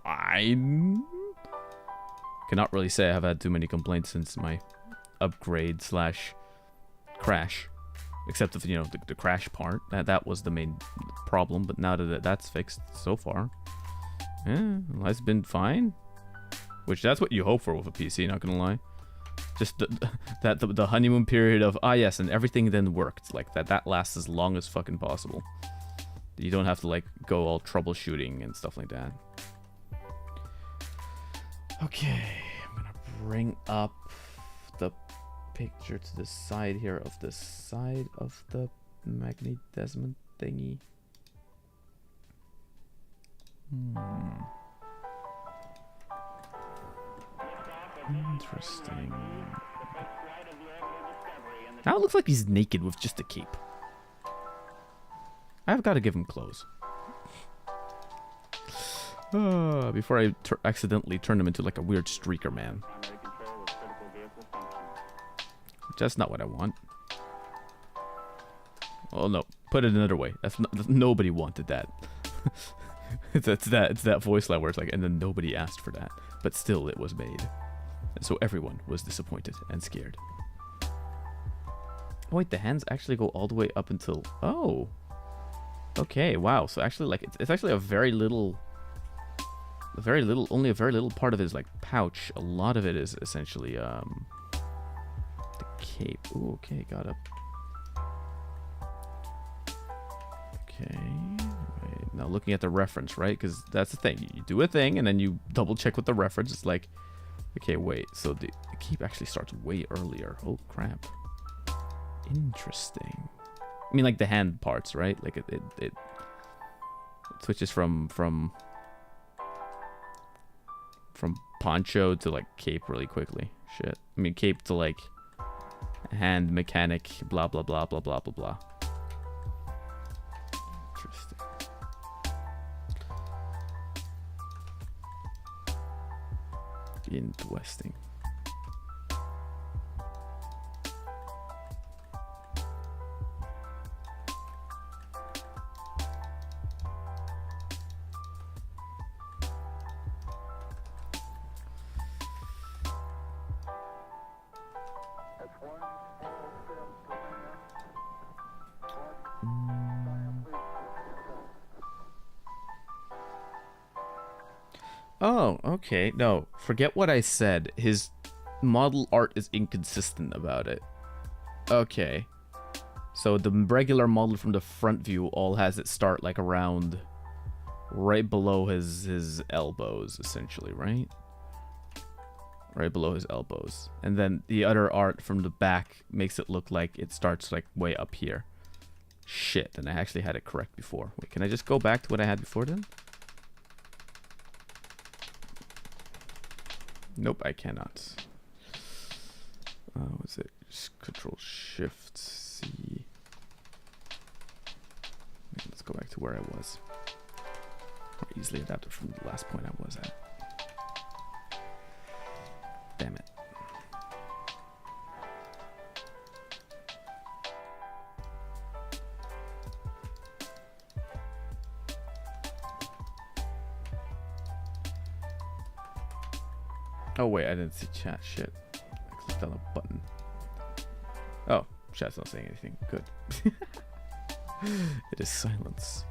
fine. Cannot really say I have had too many complaints since my upgrade slash crash, except of, you know, the crash part. That was the main problem, but now that that's fixed so far, yeah, life's been fine. Which that's what you hope for with a PC, not gonna lie. Just the honeymoon period of yes, and everything then worked. Like that lasts as long as fucking possible. You don't have to like go all troubleshooting and stuff like that. Okay, I'm gonna bring up the picture to the side here of the side of the magnetism thingy. Interesting. Now it looks like he's naked with just a cape. I've got to give him clothes. Before I accidentally turn him into like a weird streaker man. That's not what I want. Oh no, put it another way. Nobody wanted that. it's that voice line where it's like, and then nobody asked for that, but still it was made, and so everyone was disappointed and scared. Oh, wait, the hands actually go all the way up until okay, wow. So actually, like it's actually only a very little part of it is like pouch. A lot of it is essentially the cape. Ooh, okay, got it. Okay, wait, now looking at the reference, right? Because that's the thing. You do a thing and then you double check with the reference. It's like, okay, wait. So the cape actually starts way earlier. Oh crap. Interesting. I mean, like the hand parts, right? Like it switches from poncho to like cape really quickly. Shit. I mean, cape to like hand mechanic. Blah blah blah blah blah blah blah. Interesting. Interesting. Oh, okay. No, forget what I said. His model art is inconsistent about it. Okay. So the regular model from the front view all has it start like around right below his elbows, essentially, right? Right below his elbows. And then the other art from the back makes it look like it starts like way up here. Shit, and I actually had it correct before. Wait, can I just go back to what I had before then? Nope, I cannot. What's it? Just Control Shift C. Let's go back to where I was. More easily adapted from the last point I was at. Damn it. Oh wait, I didn't see chat. Shit. I clicked on a button. Oh, chat's not saying anything. Good. It is silence.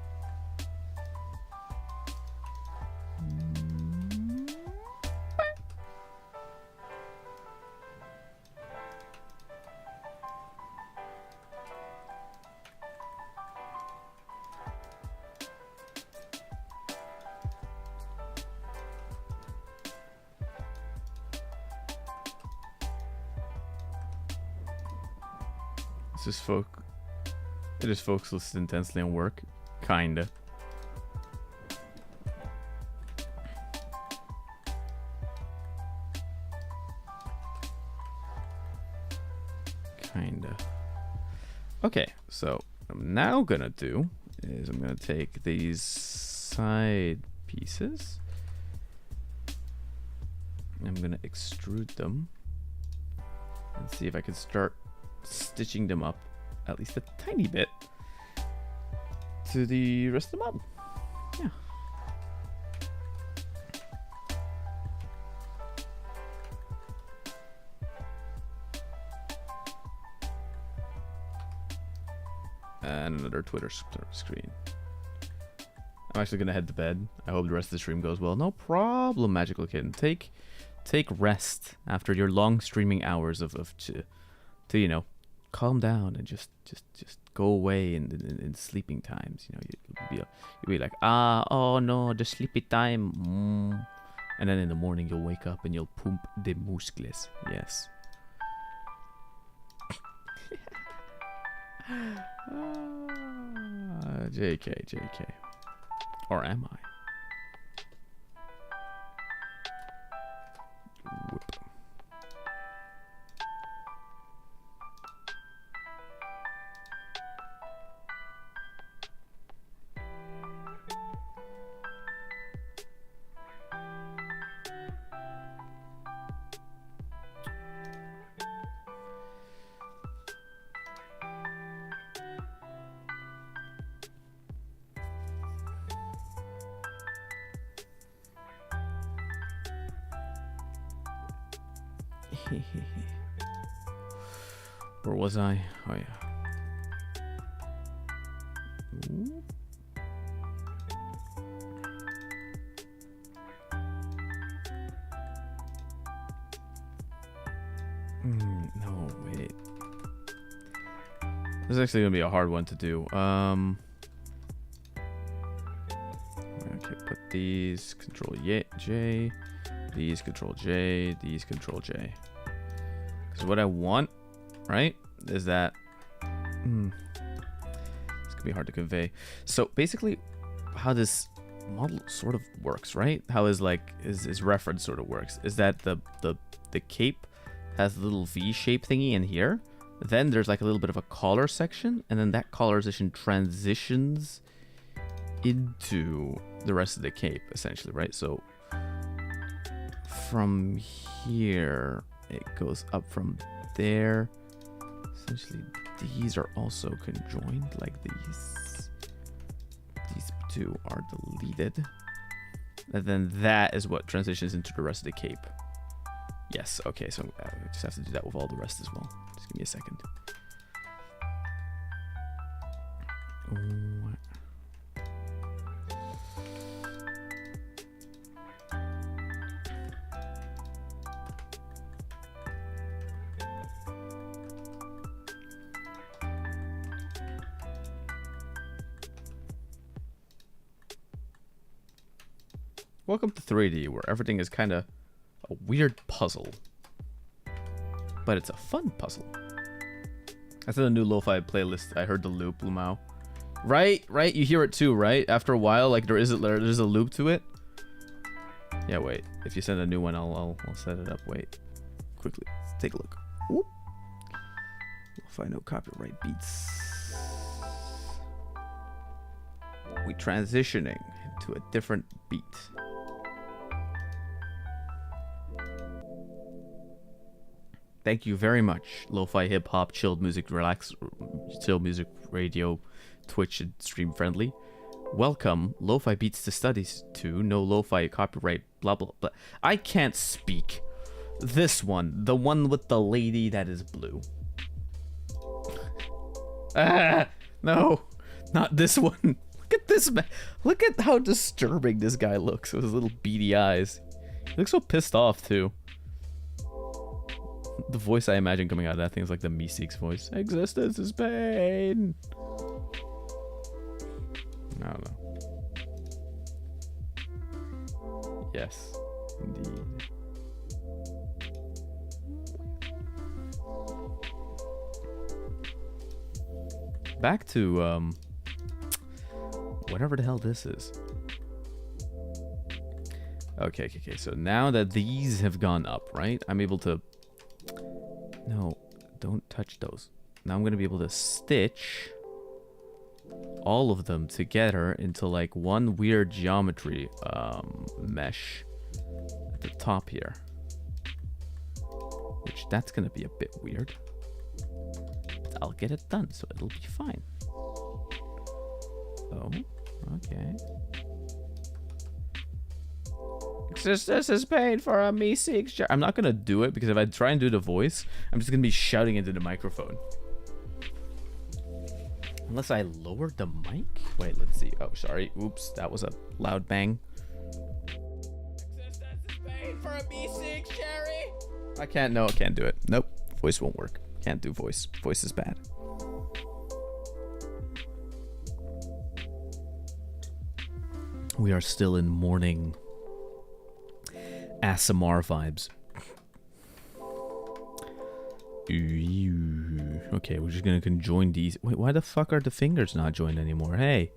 It is focused intensely on work. Kinda. Kinda. Okay, so what I'm now gonna do is I'm gonna take these side pieces. I'm gonna extrude them and see if I can start stitching them up at least a tiny bit to the rest of the model. Yeah. And another Twitter screen. I'm actually gonna head to bed. I hope the rest of the stream goes well. No problem, Magical Kitten. Take rest after your long streaming hours of to you know, calm down and just go away in sleeping times. You know, you'll be like, oh no, the sleepy time. And then in the morning you'll wake up and you'll pump the muscles. Yes. JK. Or am I? Whoop. Where was I? Oh yeah. Ooh. No, wait. This is actually gonna be a hard one to do. Okay, put these Control J, these Control J, these Control J. Because what I want, right, is that it's gonna be hard to convey. So basically, how this model sort of works, right? How his reference sort of works is that the cape has a little V shape thingy in here. Then there's like a little bit of a collar section, and then that collar section transitions into the rest of the cape, essentially, right? So from here, it goes up from there. Essentially, these are also conjoined, like these. These two are deleted. And then that is what transitions into the rest of the cape. Yes, okay, so I just have to do that with all the rest as well. Just give me a second. Ooh. Welcome to 3D, where everything is kind of a weird puzzle. But it's a fun puzzle. That's in a new lo-fi playlist. I heard the loop, Lumao. Right? You hear it too, right? After a while, like there's a loop to it. Yeah, wait. If you send a new one, I'll set it up. Wait. Quickly. Let's take a look. Whoop. Lo-fi no copyright beats. We transitioning to a different beat. Thank you very much, Lo-Fi Hip Hop, Chilled Music, Chilled Music Radio, Twitch, and Stream Friendly. Welcome, Lo-Fi Beats to Studies 2, no Lo-Fi copyright, blah blah blah. I can't speak. This one, the one with the lady that is blue. No, not this one. Look at this man. Look at how disturbing this guy looks with his little beady eyes. He looks so pissed off too. The voice I imagine coming out of that thing is like the Meeseeks voice. Existence is pain. I don't know. Yes, indeed. Back to whatever the hell this is. Okay. So now that these have gone up, right? I'm able to. No, Don't touch those. Now I'm gonna be able to stitch all of them together into like one weird geometry mesh at the top here. Which that's gonna be a bit weird. But I'll get it done, so it'll be fine. Oh, okay. This is paid for a me seeks. I'm not gonna do it because if I try and do the voice, I'm just gonna be shouting into the microphone. Unless I lowered the mic? Wait, let's see. Oh, sorry. Oops, that was a loud bang. Existence is paid for a me seeks, Jerry. I can't do it. Nope, voice won't work. Can't do voice. Voice is bad. We are still in morning ASMR vibes. Okay, we're just gonna conjoin these. Wait, why the fuck are the fingers not joined anymore? Hey,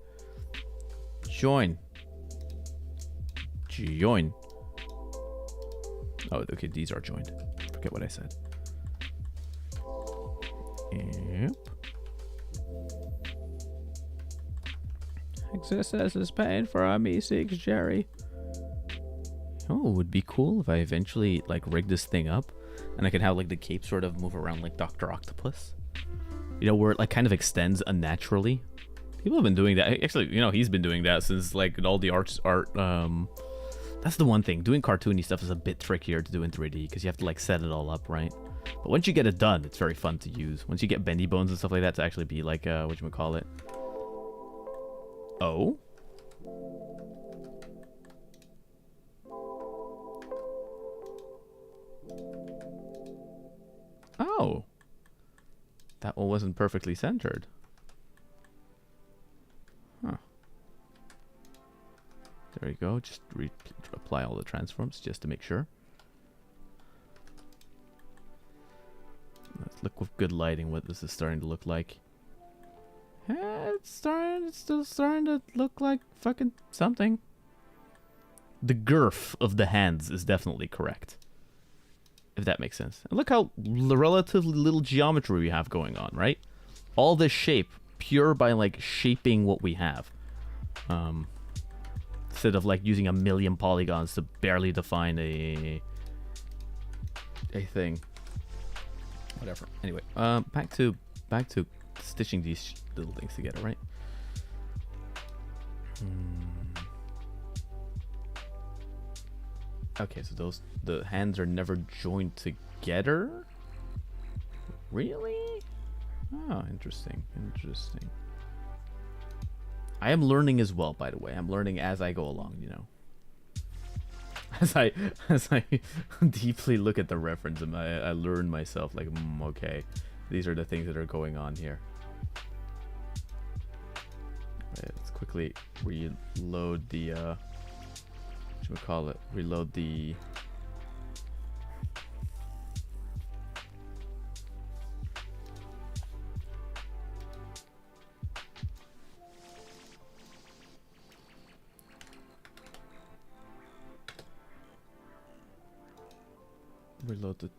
join. Join. Oh, okay, these are joined. Forget what I said. Yep. Existence is paid for a me seeks, Jerry. Oh, it would be cool if I eventually like rig this thing up and I could have like the cape sort of move around like Dr. Octopus. You know, where it like kind of extends unnaturally. People have been doing that. Actually, you know, he's been doing that since like all the art. That's the one thing. Doing cartoony stuff is a bit trickier to do in 3D because you have to like set it all up, right? But once you get it done, it's very fun to use. Once you get bendy bones and stuff like that to actually be like, whatchamacallit. Oh? Oh. That one wasn't perfectly centered. Huh. There you go. Just apply all the transforms just to make sure. Let's look with good lighting what this is starting to look like. It's still starting to look like fucking something. The girth of the hands is definitely correct. If that makes sense. And look how relatively little geometry we have going on, right? All this shape, pure by like shaping what we have. Instead of like using a million polygons to barely define a thing. Whatever. Anyway, back to stitching these little things together, right? Okay, so the hands are never joined together? Really? Oh, interesting. Interesting. I am learning as well, by the way. I'm learning as I go along, you know. As I deeply look at the reference, I learn myself like, okay, these are the things that are going on here. Right, let's quickly reload the whatchamacallit? Reload the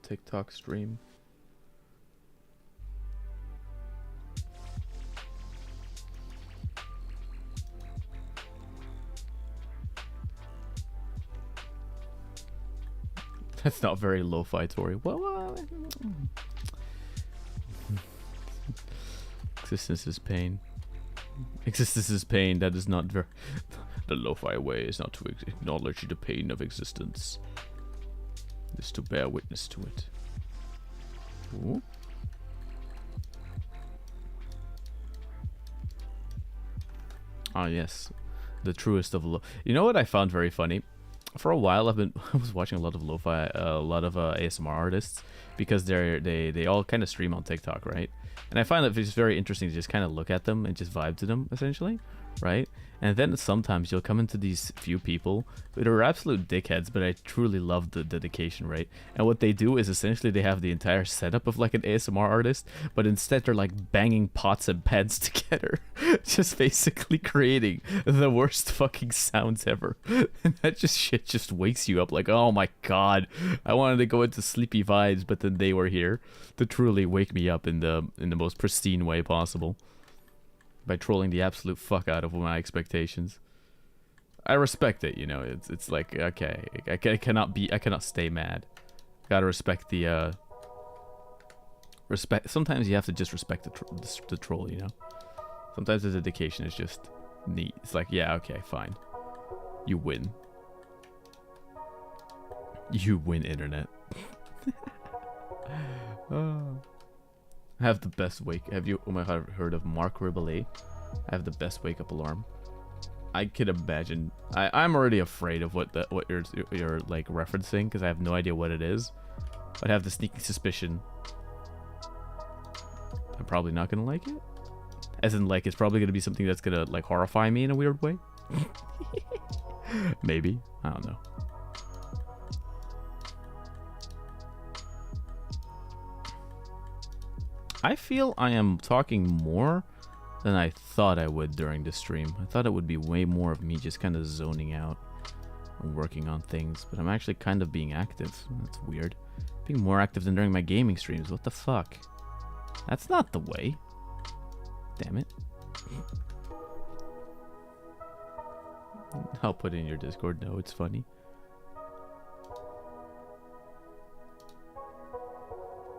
TikTok stream. That's not very lo-fi, Tori. Well, existence is pain. Existence is pain. That is not very. The lo-fi way is not to acknowledge the pain of existence. Is to bear witness to it. Ooh. Ah, yes, the truest of you know what I found very funny? For a while, I was watching a lot of lo-fi, a lot of ASMR artists because they all kind of stream on TikTok, right? And I find that it's very interesting to just kind of look at them and just vibe to them, essentially. right? And then sometimes you'll come into these few people who are absolute dickheads, but I truly love the dedication, right? And what they do is essentially they have the entire setup of like an ASMR artist, but instead they're like banging pots and pans together, just basically creating the worst fucking sounds ever. And that just shit just wakes you up like, oh my god, I wanted to go into sleepy vibes, but then they were here to truly wake me up in the most pristine way possible. By trolling the absolute fuck out of my expectations. I respect it, you know. It's like, okay, I cannot stay mad. Gotta respect the respect. Sometimes you have to just respect the troll, you know. Sometimes the dedication is just neat. It's like, yeah, okay, fine. You win. You win, internet. Oh. I have the best have you heard of Mark Ribble? I have the best wake up alarm. I could imagine. I'm already afraid of what you're like referencing because I have no idea what it is. But I have the sneaky suspicion I'm probably not gonna like it. As in, like, it's probably gonna be something that's gonna like horrify me in a weird way. Maybe, I don't know. I feel I am talking more than I thought I would during the stream. I thought it would be way more of me just kind of zoning out and working on things, but I'm actually kind of being active. That's weird. Being more active than during my gaming streams. What the fuck? That's not the way. Damn it. I'll put it in your Discord. No, it's funny.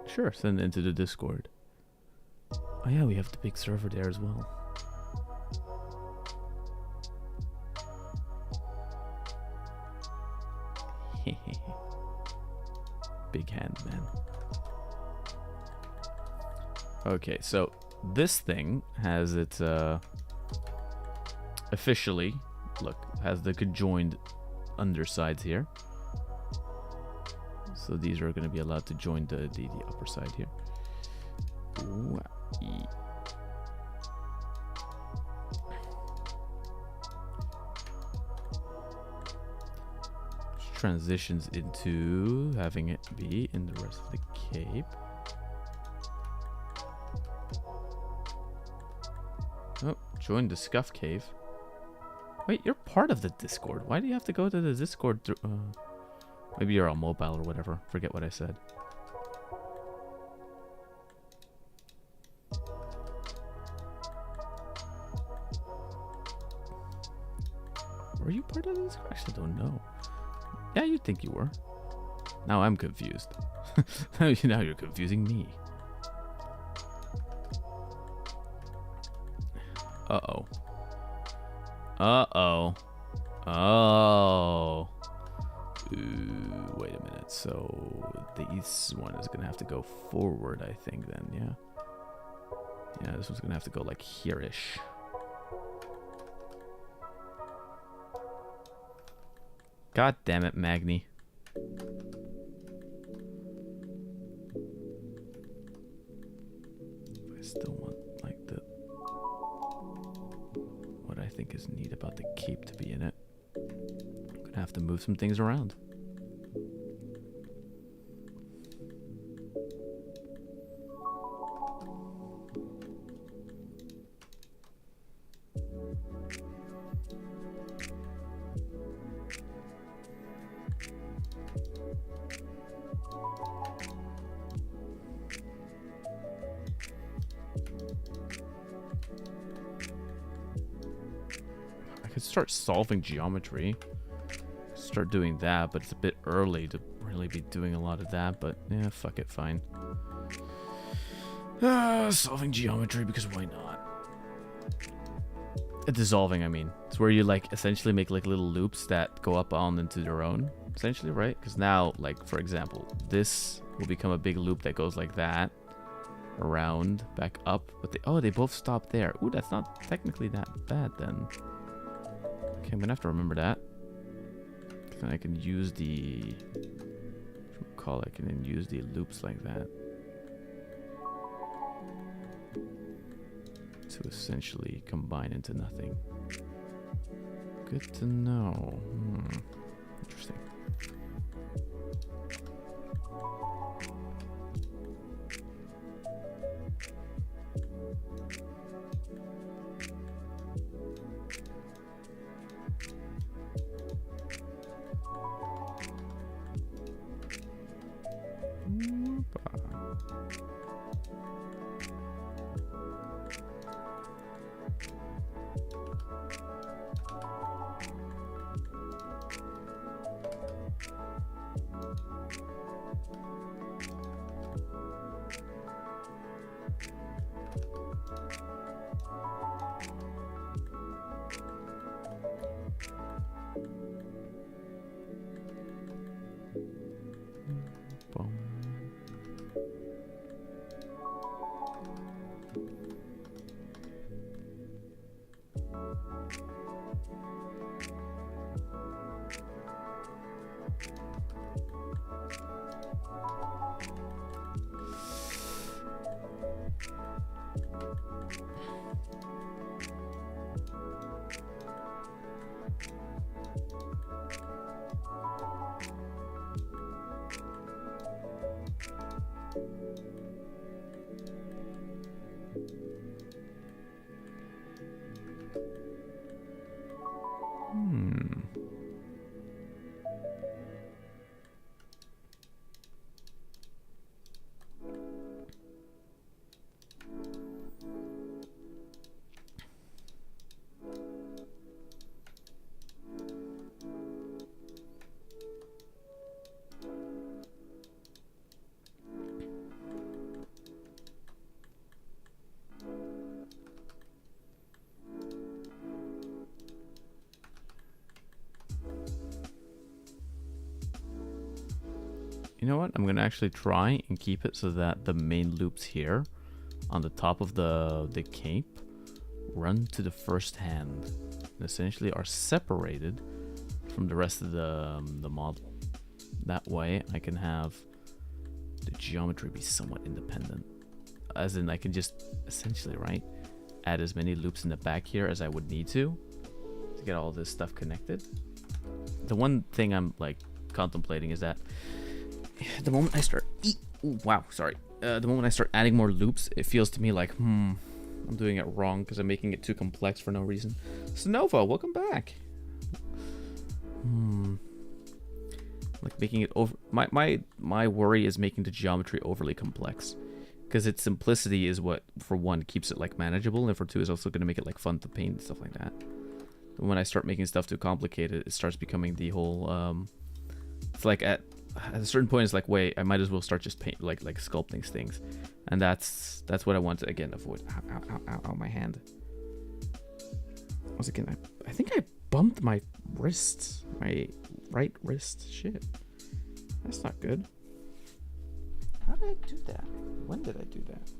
Sure, send it into the Discord. Oh yeah, we have the big server there as well. Big hand, man. Okay, so this thing has its officially, look, has the conjoined undersides here. So these are going to be allowed to join the upper side here. Ooh. Transitions into having it be in the rest of the cape. Oh, join the scuff cave. Wait, you're part of the Discord. Why do you have to go to the Discord through? Maybe you're on mobile or whatever. Forget what I said. Were you part of this? I actually don't know. Yeah, you'd think you were. Now I'm confused. Now you're confusing me. Uh-oh. Uh-oh. Oh. Ooh, wait a minute. So this one is going to have to go forward, I think, then, yeah? Yeah, this one's going to have to go, like, here-ish. God damn it, Magni. I still want, like, what I think is neat about the cape to be in it. I'm gonna have to move some things around. Start solving geometry, start doing that, but it's a bit early to really be doing a lot of that, but yeah, fuck it, fine. Solving geometry, because why not? Dissolving, I mean. It's where you, like, essentially make, like, little loops that go up on into their own, essentially, right? Because now, like, for example, this will become a big loop that goes like that, around, back up, but they both stop there. Ooh, that's not technically that bad, then. Okay, I'm gonna have to remember that. Then I can use the I can then use the loops like that to essentially combine into nothing. Good to know. Interesting. You know what? I'm gonna actually try and keep it so that the main loops here on the top of the cape run to the first hand and essentially are separated from the rest of the model. That way I can have the geometry be somewhat independent. As in I can just essentially, right, add as many loops in the back here as I would need to get all this stuff connected. The one thing I'm like contemplating is that the moment I start the moment I start adding more loops, it feels to me like I'm doing it wrong because I'm making it too complex for no reason. Sonova, welcome back. Like making it over my worry is making the geometry overly complex, because its simplicity is what, for one, keeps it like manageable, and for two, is also going to make it like fun to paint and stuff like that. But when I start making stuff too complicated, it starts becoming the whole it's like at a certain point, it's like, wait, I might as well start just paint like sculpting things, and that's what I want to again avoid. Ow, my hand. Once again, I think I bumped my wrist, my right wrist. Shit, that's not good. How did I do that? When did I do that?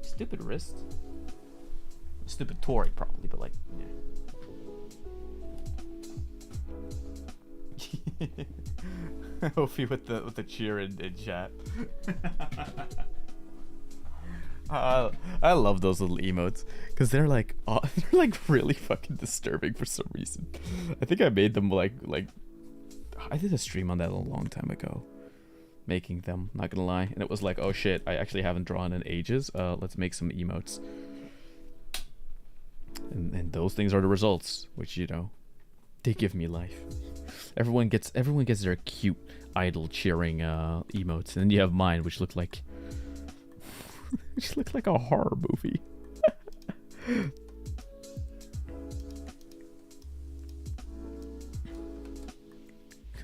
Stupid wrist. Stupid Tori, probably, but like, yeah. Ophi with the cheer in chat. I love those little emotes because they're like really fucking disturbing for some reason. I think I made them like I did a stream on that a long time ago, making them, not gonna lie, and it was like, oh shit, I actually haven't drawn in ages. Let's make some emotes, and those things are the results, which, you know, they give me life. Everyone gets their cute idol cheering emotes, and then you have mine, which look like a horror movie.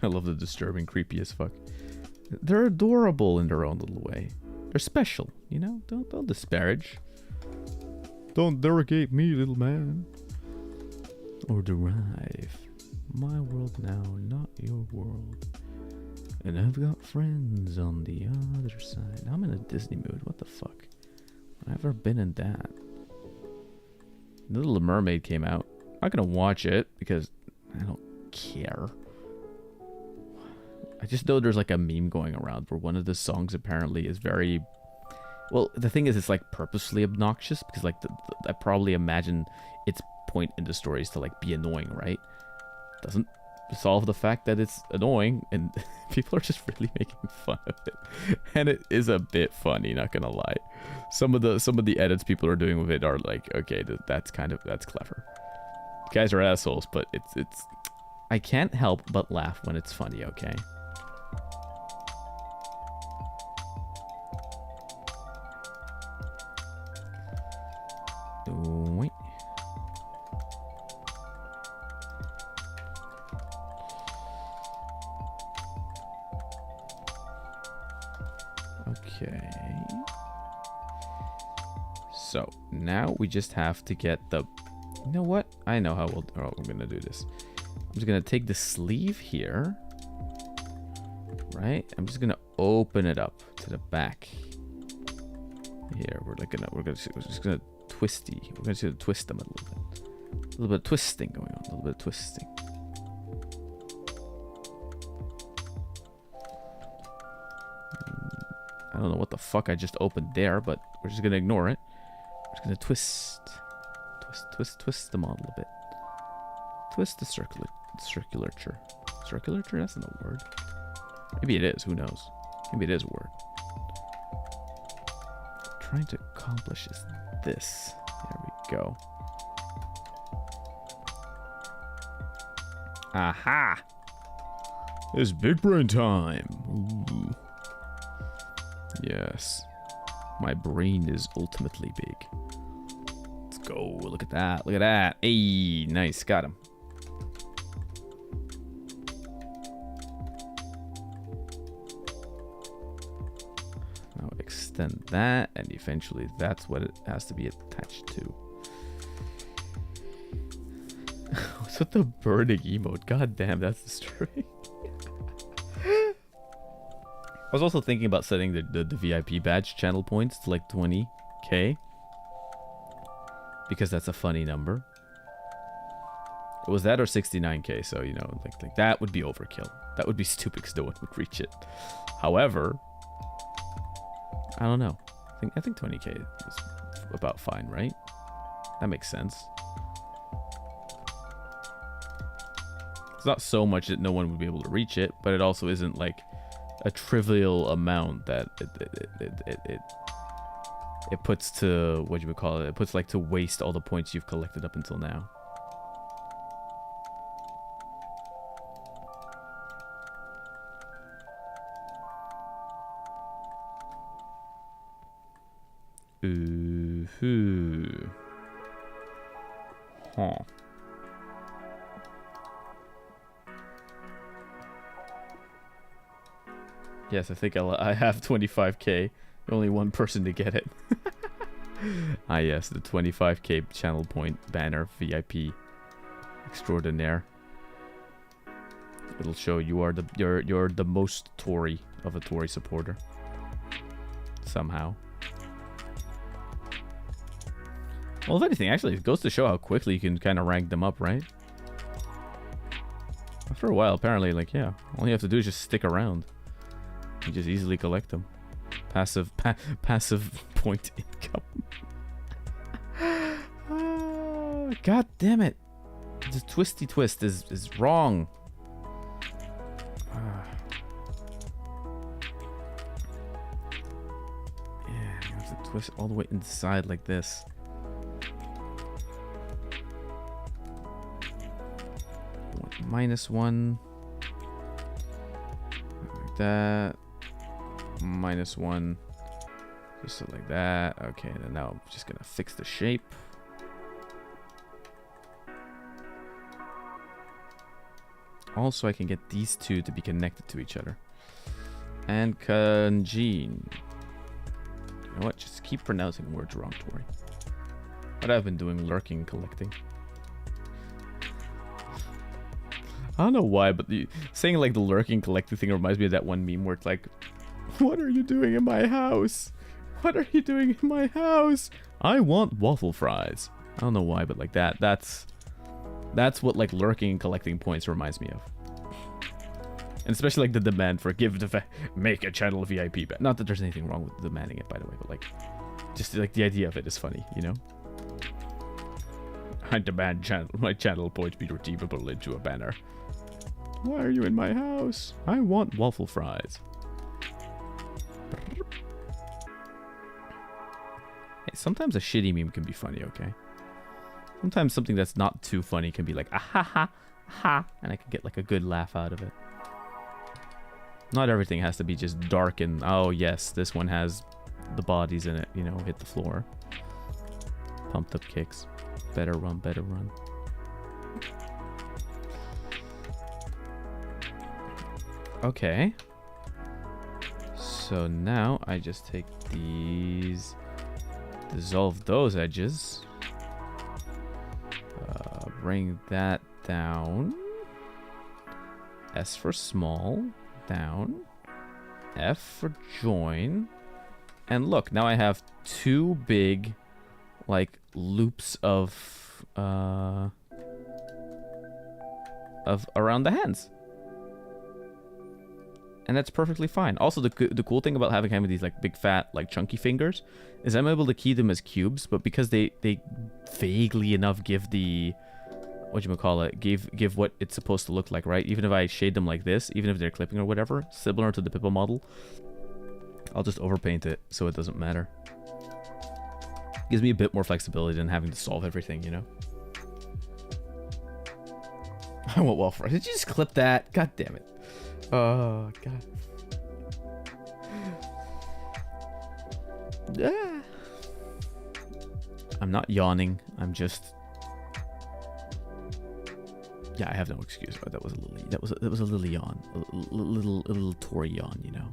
I love the disturbing, creepy as fuck. They're adorable in their own little way. They're special, you know. Don't disparage. Don't derogate me, little man. Or derive. My world now, not your world. And I've got friends on the other side. I'm in a Disney mood. What the fuck? I've never been in that. The Little Mermaid came out. I'm not gonna watch it because I don't care. I just know there's like a meme going around where one of the songs apparently is very... Well, the thing is, it's like purposely obnoxious because like I probably imagine it's point in the story is to like be annoying, right? Doesn't solve the fact that it's annoying and people are just really making fun of it. And it is a bit funny, not gonna lie. Some of the edits people are doing with it are like, okay, that's clever. You guys are assholes, but it's I can't help but laugh when it's funny, okay? Wait. Okay. So now we just have to get the. You know what? I know how we're gonna do this. I'm just gonna take the sleeve here, right? I'm just gonna open it up to the back. Here, we're just gonna twisty. We're gonna twist them a little bit. A little bit of twisting going on. A little bit of twisting. I don't know what the fuck I just opened there, but we're just gonna ignore it. We're just gonna twist them all a little bit. Twist the circulature. Circulature? That's not a word. Maybe it is. Who knows? Maybe it is a word. What I'm trying to accomplish is this. There we go. Aha! It's big brain time. Ooh. Yes. My brain is ultimately big. Let's go. Look at that. Look at that. Hey, nice. Got him. Now extend that, and eventually that's what it has to be attached to. What's with the burning emote? God damn, that's disturbing. I was also thinking about setting the VIP badge channel points to like 20k. Because that's a funny number. It was that or 69k, so you know, like that would be overkill. That would be stupid because no one would reach it. However, I don't know. I think 20k is about fine, right? That makes sense. It's not so much that no one would be able to reach it, but it also isn't like a trivial amount that it puts to, what you would call it, it puts like to waste all the points you've collected up until now. Ooh. Huh. Yes, I think I have 25k. Only one person to get it. Ah, yes, the 25k channel point banner VIP extraordinaire. It'll show you're the most Tori of a Tori supporter. Somehow. Well, if anything, actually, it goes to show how quickly you can kind of rank them up, right? After a while, apparently, like, yeah, all you have to do is just stick around. You just easily collect them. Passive point income. God damn it. The twisty twist is wrong. Yeah, you have to twist all the way inside like this. -1. Like that. -1. Just so like that. Okay, and now I'm just gonna fix the shape. Also, I can get these two to be connected to each other. And congene. You know what? Just keep pronouncing words wrong, Tori. What I've been doing, lurking, collecting. I don't know why, but saying like the lurking, collecting thing reminds me of that one meme where it's like, "What are you doing in my house? What are you doing in my house? I want waffle fries." I don't know why, but like that's what like lurking and collecting points reminds me of. And especially like the demand for make a channel VIP. Not that there's anything wrong with demanding it, by the way, but like just like the idea of it is funny, you know? I demand my channel point be redeemable into a banner. Why are you in my house? I want waffle fries. Hey, sometimes a shitty meme can be funny, okay? Sometimes something that's not too funny can be like, ah ha ha ha, and I can get like a good laugh out of it. Not everything has to be just dark and, oh yes, this one has the bodies in it, you know, hit the floor. Pumped up kicks. Better run, better run. Okay. So now I just take these, dissolve those edges. Bring that down. S for small, down. F for join. And look, now I have two big, like, loops of around the hands. And that's perfectly fine. Also, the cool thing about having these like big fat like chunky fingers is I'm able to key them as cubes, but because they vaguely enough give the give what it's supposed to look like, right? Even if I shade them like this, even if they're clipping or whatever, similar to the Pippa model, I'll just overpaint it so it doesn't matter. Gives me a bit more flexibility than having to solve everything, you know? I went well for it. Did you just clip that? God damn it. Oh, God. Yeah. I'm not yawning. I'm just... Yeah, I have no excuse. Oh, that was a little yawn. A little Tori yawn, you know.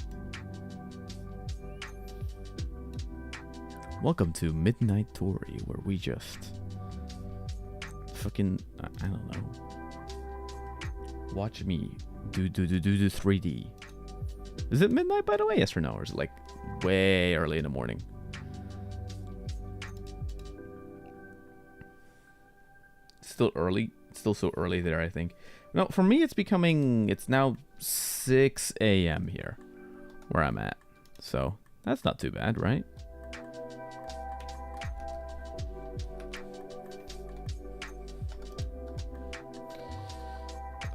Welcome to Midnight Tori, where we just fucking I don't know. Watch me do 3D. Is it midnight, by the way? Yes or no? Or is it like way early in the morning? Still early. It's still so early there, I think. No, for me, it's now 6 a.m. here, where I'm at. So that's not too bad, right?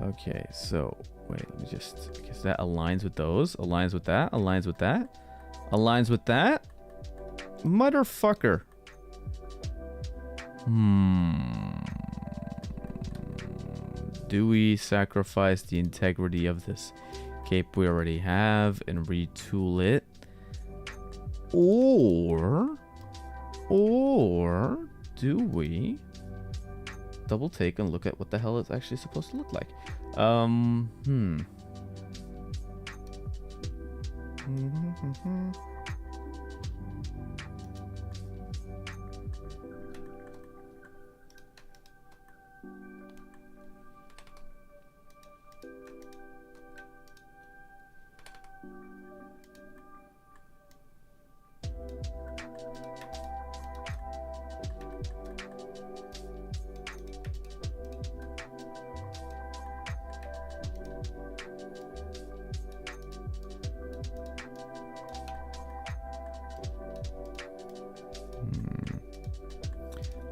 Okay, so wait, let me just, I guess that aligns with those, aligns with that, aligns with that, aligns with that. Motherfucker. Do we sacrifice the integrity of this cape we already have and retool it? Or do we double take and look at what the hell it's actually supposed to look like?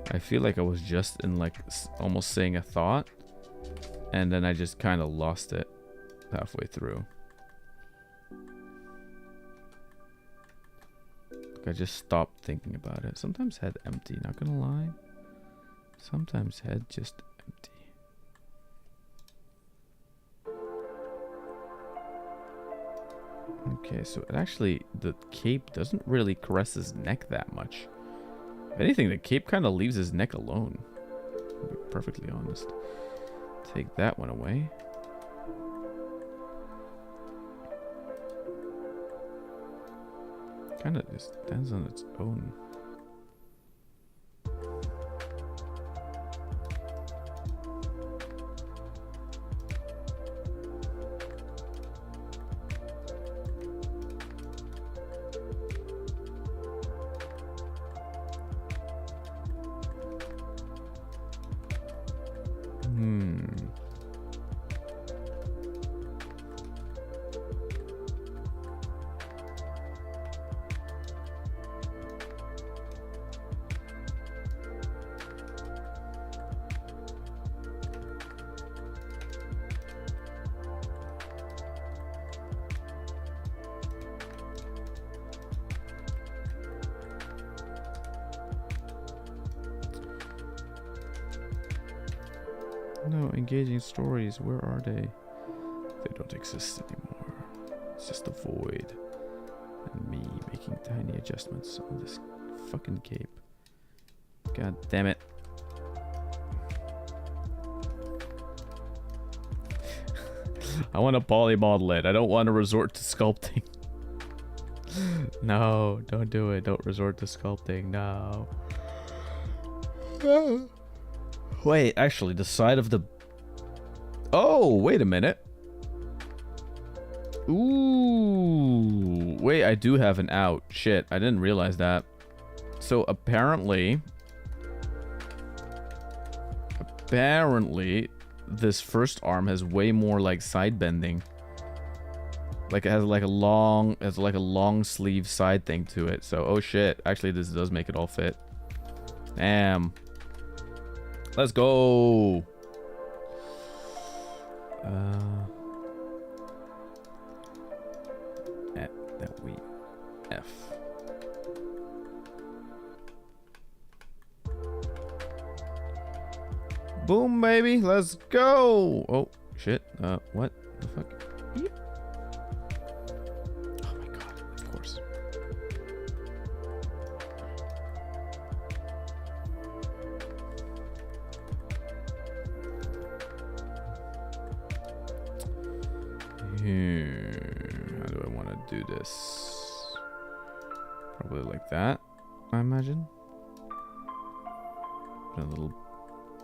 I feel like I was just in like almost saying a thought, and then I just kind of lost it halfway through. Like I just stopped thinking about it. Sometimes head empty, not gonna lie. Sometimes head just empty. Okay, so it actually, the cape doesn't really caress his neck that much. If anything, the cape kind of leaves his neck alone. To be perfectly honest. Take that one away. Kind of just stands on its own. No, engaging stories. Where are they? They don't exist anymore. It's just a void. And me making tiny adjustments on this fucking cape. God damn it. I want to polymodel it. I don't want to resort to sculpting. No, don't do it. Don't resort to sculpting. No. Wait, actually, the side of the... Oh, wait a minute. Ooh. Wait, I do have an out. Shit, I didn't realize that. So apparently... this first arm has way more like side bending. Like it has like a long sleeve side thing to it. So oh shit, actually this does make it all fit. Damn. Let's go. That we F. Boom, baby. Let's go. Oh, shit. What the fuck? Yep. Oh my god. Of course. Here. How do I want to do this? Probably like that, I imagine. A little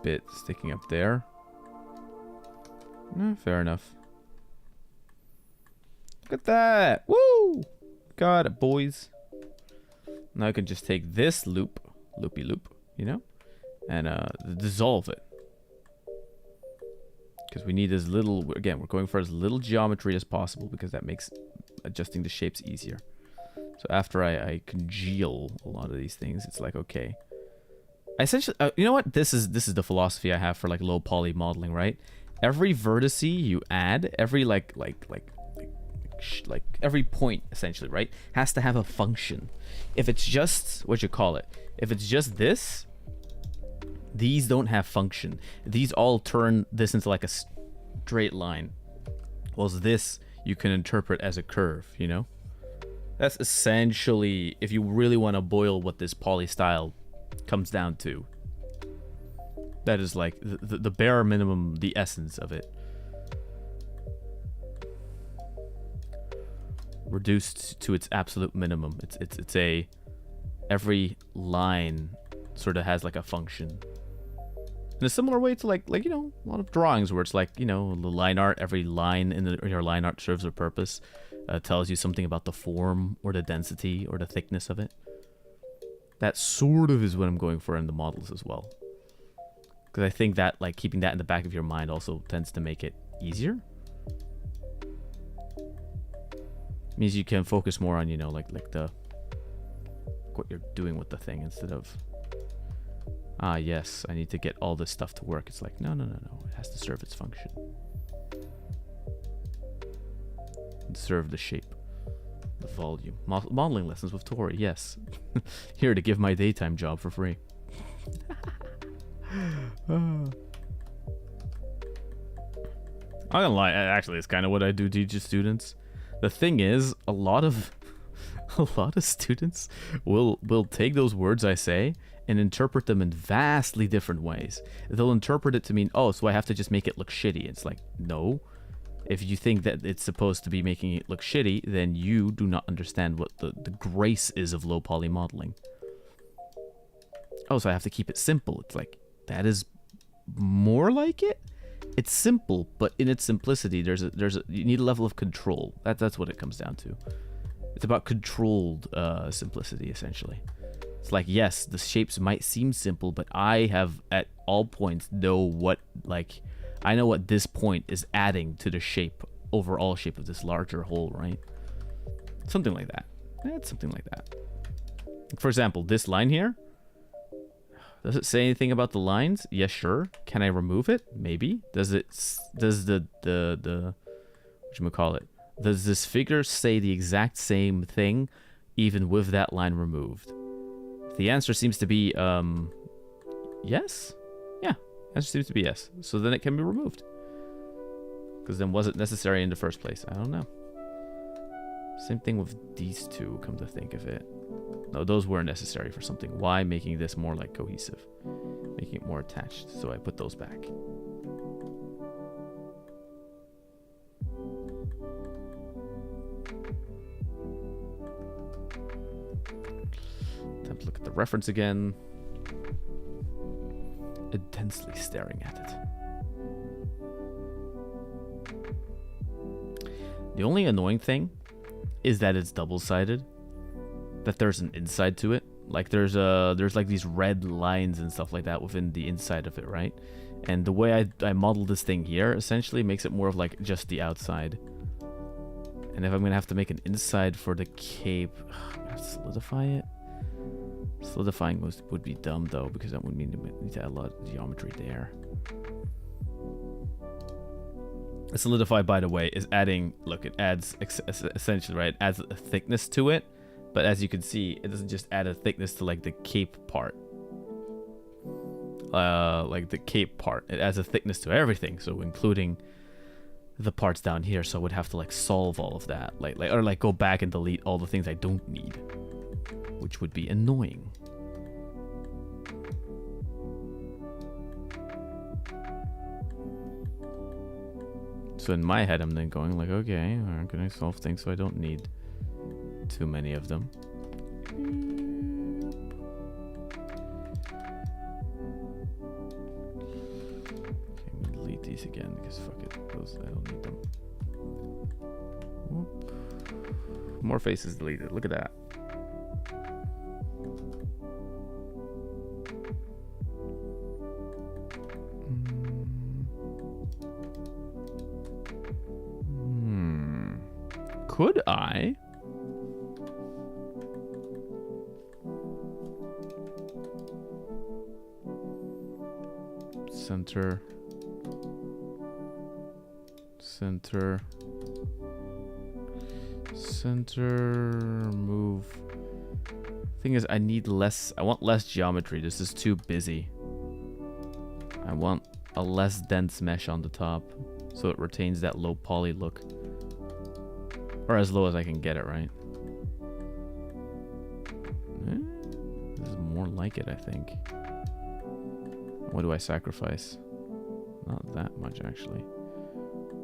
bit sticking up there. Fair enough. Look at that! Woo! Got it, boys. Now I can just take this loopy loop, you know, and dissolve it. Because we need as little, again, we're going for as little geometry as possible because that makes adjusting the shapes easier. So after I congeal a lot of these things, it's like, okay. Essentially, you know what? This is the philosophy I have for like low poly modeling, right? Every vertex you add, every like every point essentially, right, has to have a function. If it's just what you call it, if it's just this, these don't have function. These all turn this into like a straight line, whilst this you can interpret as a curve. You know, that's essentially, if you really want to boil what this poly style comes down to, that is like the bare minimum, the essence of it, reduced to its absolute minimum. It's a, every line sort of has like a function in a similar way to like you know, a lot of drawings where it's like, you know, the line art, every line in your line art serves a purpose, tells you something about the form or the density or the thickness of it. That sort of is what I'm going for in the models as well. Because I think that like keeping that in the back of your mind also tends to make it easier. Means you can focus more on, you know, like the what you're doing with the thing instead of, ah yes, I need to get all this stuff to work. It's like, no. It has to serve its function. And serve the shape. The volume. Modeling lessons with Tori, yes. Here to give my daytime job for free. I'm not gonna lie, actually it's kind of what I do teach students. The thing is, a lot of students will take those words I say and interpret them in vastly different ways. They'll interpret it to mean, oh, so I have to just make it look shitty. It's like, no. If you think that it's supposed to be making it look shitty, then you do not understand what the grace is of low poly modeling. Oh, so I have to keep it simple. It's like, that is more like it. It's simple, but in its simplicity, you need a level of control. That's what it comes down to. It's about controlled simplicity, essentially. It's like, yes, the shapes might seem simple, but I have at all points I know what this point is adding to the overall shape of this larger whole, right? Something like that. It's something like that. For example, this line here. Does it say anything about the lines? Yes, sure. Can I remove it? Maybe. Does the whatchamacallit? Does this figure say the exact same thing even with that line removed? The answer seems to be yes. Yeah, Answer seems to be yes. So then it can be removed. Because then was it necessary in the first place? I don't know. Same thing with these two, come to think of it. No, those were necessary for something. Why? Making this more like cohesive. Making it more attached. So I put those back. Time to look at the reference again. Intensely staring at it. The only annoying thing is that it's double-sided. That there's an inside to it. Like there's like these red lines and stuff like that within the inside of it, right? And the way I modeled this thing here essentially makes it more of like just the outside. And if I'm gonna have to make an inside for the cape, I have to solidify it. Solidifying would be dumb though, because that would mean we need to add a lot of geometry there. Solidify, by the way, is adding, look, it adds essentially, right, adds a thickness to it, but as you can see, it doesn't just add a thickness to like the cape part. Like the cape part, it adds a thickness to everything, so including the parts down here. So I would have to like solve all of that, like go back and delete all the things I don't need, which would be annoying. So in my head, I'm then going like, okay, how can I solve things so I don't need too many of them? Okay, I'm gonna delete these again because fuck it, those I don't need them. Whoop. More faces deleted. Look at that. Could I? Center. Center. Center. Move. Thing is, I need less. I want less geometry. This is too busy. I want a less dense mesh on the top so it retains that low poly look. Or as low as I can get it, right? This is more like it, I think. What do I sacrifice? Not that much, actually.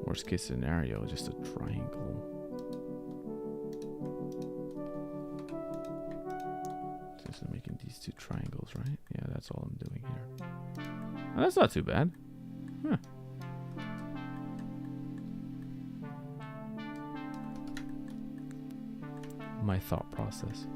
Worst case scenario, just a triangle. Just making these two triangles, right? Yeah, that's all I'm doing here. Oh, that's not too bad. Huh. My thought process.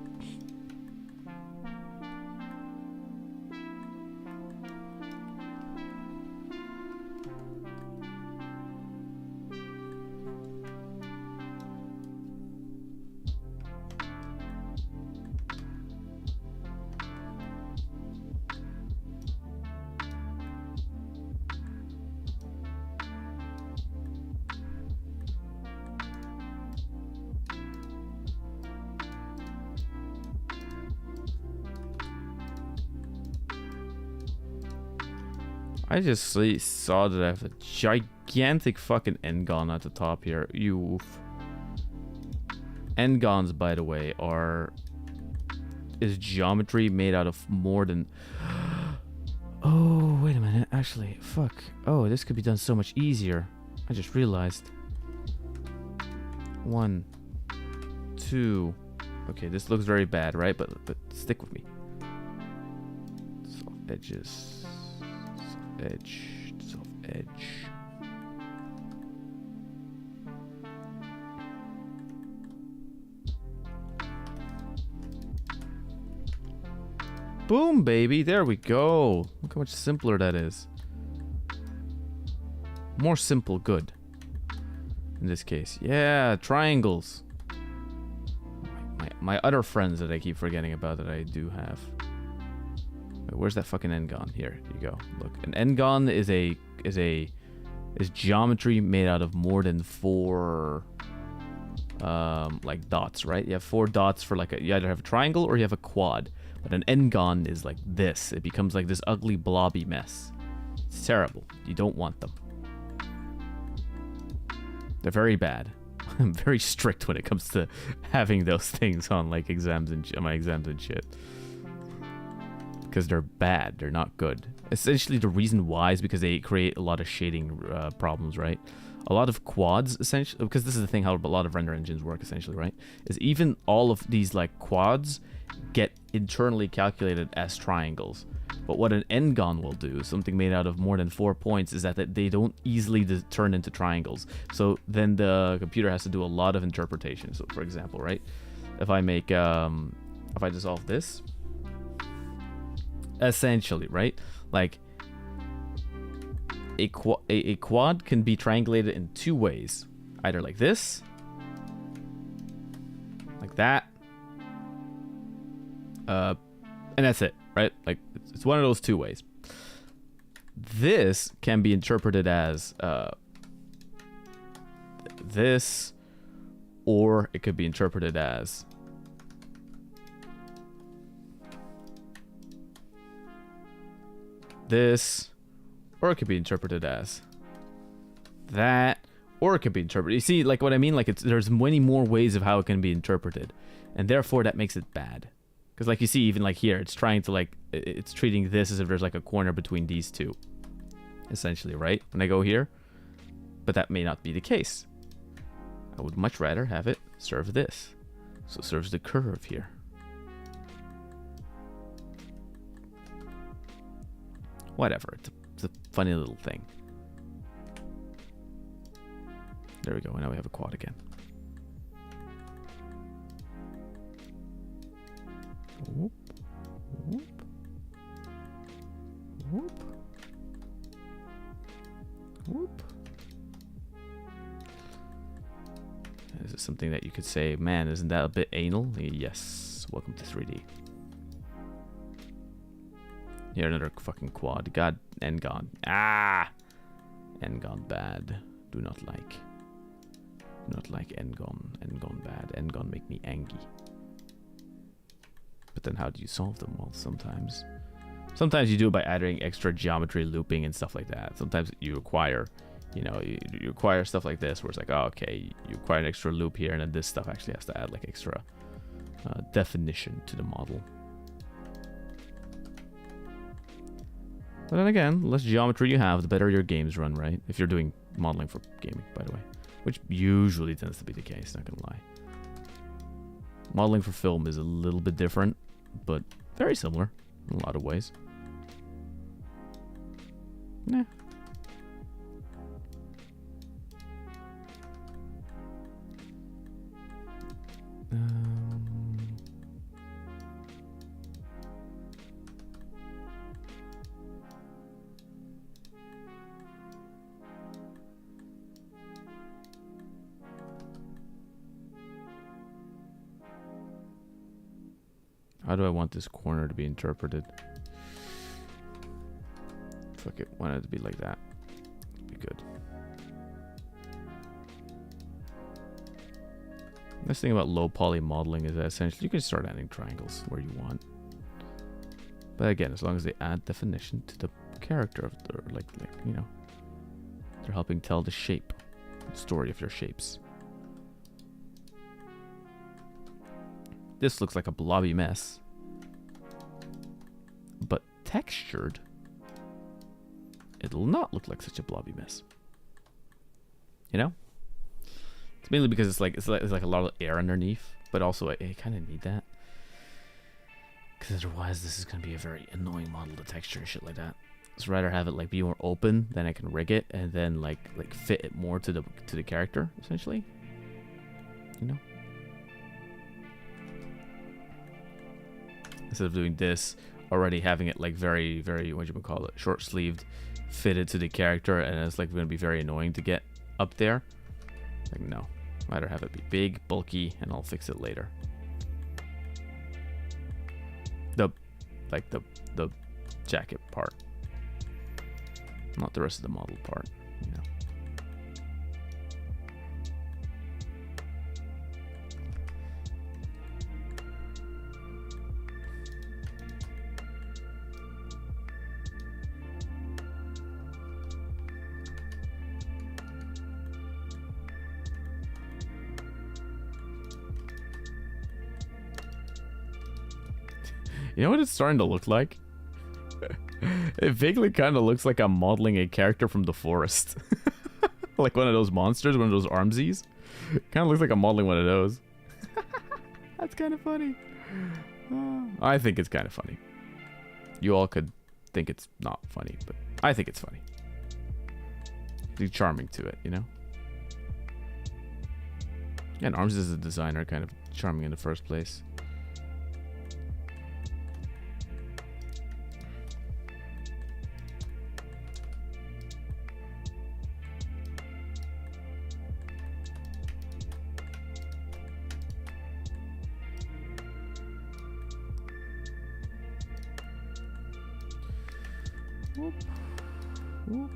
I just saw that I have a gigantic fucking N-gon at the top here. You. N-gons, by the way, is geometry made out of more than. Oh, wait a minute. Actually, fuck. Oh, this could be done so much easier. I just realized. 1, 2. Okay, this looks very bad, right? But stick with me. Soft edges. Soft edge. Boom, baby. There we go. Look how much simpler that is. More simple, good. In this case. Yeah, triangles. My other friends that I keep forgetting about that I do have. Wait, where's that fucking N-gon? Here you go. Look, an N-gon is geometry made out of more than 4 like dots, right? You have 4 dots for like you either have a triangle or you have a quad. But an N-gon is like this. It becomes like this ugly blobby mess. It's terrible. You don't want them. They're very bad. I'm very strict when it comes to having those things on like exams and my exams and shit. Because they're bad. They're not good. Essentially, the reason why is because they create a lot of shading problems, right? A lot of quads, essentially, because this is the thing how a lot of render engines work, essentially, right? Is even all of these like quads get internally calculated as triangles. But what an n-gon will do, something made out of more than 4 points, is that they don't easily turn into triangles. So then the computer has to do a lot of interpretation. So for example, right? If I make, if I dissolve this, essentially, right? Like, a quad can be triangulated in 2 ways. Either like this, like that, and that's it, right? Like, it's one of those 2 ways. This can be interpreted as this, or it could be interpreted as this, or it could be interpreted as that, or it could be interpreted. You see, like what I mean? Like there's many more ways of how it can be interpreted, and therefore that makes it bad. Because like you see, even like here, it's trying to like, it's treating this as if there's like a corner between these 2, essentially, right? When I go here, but that may not be the case. I would much rather have it serve this, so it serves the curve here. Whatever, it's a funny little thing. There we go, now we have a quad again. Whoop, whoop, whoop, whoop. Is it something that you could say, man, isn't that a bit anal? Yes, welcome to 3D. Here, another fucking quad. God, n-gon. Ah! N-gon bad. Do not like. Do not like n-gon. N-gon bad. N-gon make me angry. But then how do you solve them? Well, sometimes you do it by adding extra geometry looping and stuff like that. Sometimes you require, you know, you require stuff like this where it's like, oh, okay, you require an extra loop here, and then this stuff actually has to add like extra definition to the model. But then again, the less geometry you have, the better your games run, right? If you're doing modeling for gaming, by the way. Which usually tends to be the case, not gonna lie. Modeling for film is a little bit different, but very similar in a lot of ways. Nah. How do I want this corner to be interpreted? Fuck it, want it to be like that. Be good. Nice thing about low poly modeling is that essentially you can start adding triangles where you want. But again, as long as they add definition to the character of the, like you know, they're helping tell the shape, the story of their shapes. This looks like a blobby mess, but textured, it'll not look like such a blobby mess. You know, it's mainly because it's like a lot of air underneath, but also I kind of need that because otherwise this is gonna be a very annoying model to texture and shit like that. So rather have it like be more open, then I can rig it and then like fit it more to the character essentially. You know. Instead of doing this, already having it like very, very, what you would call it, short sleeved, fitted to the character, and it's like going to be very annoying to get up there. Like no, I'd rather have it be big, bulky, and I'll fix it later. The jacket part, not the rest of the model part, you know. You know what it's starting to look like? It vaguely kind of looks like I'm modeling a character from the forest. Like one of those monsters, one of those armsies. Kind of looks like I'm modeling one of those. That's kind of funny. I think it's kind of funny. You all could think it's not funny, but I think it's funny. Be charming to it, you know? Yeah, and Arms as a designer, kind of charming in the first place. Whoop. Whoop.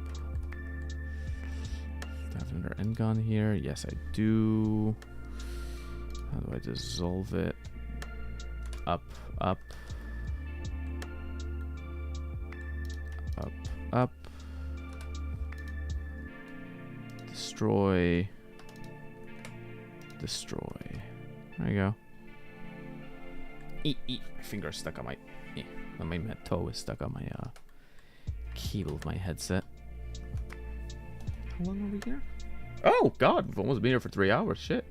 Have another N-gon here. Yes, I do. How do I dissolve it? Up, up. Up, up. Destroy. Destroy. There you go. My finger stuck on my... My toe is stuck on my cable of my headset. How long are we here? Oh, God. We've almost been here for 3 hours. Shit.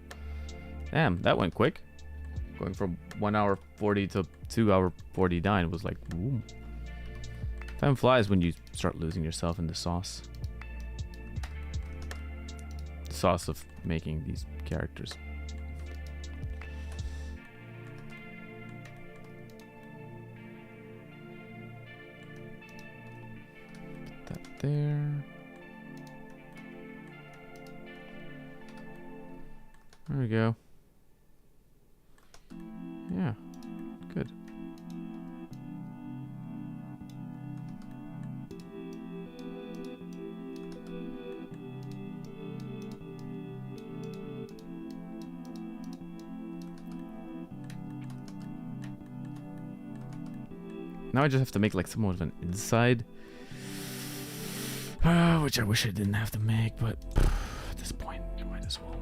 Damn, that went quick. Going from 1 hour 40 to 2 hour 49 was like, boom. Time flies when you start losing yourself in the sauce. The sauce of making these characters. Put that there. There we go. Yeah, good. Now I just have to make like somewhat of an inside. Which I wish I didn't have to make, but at this point, I might as well.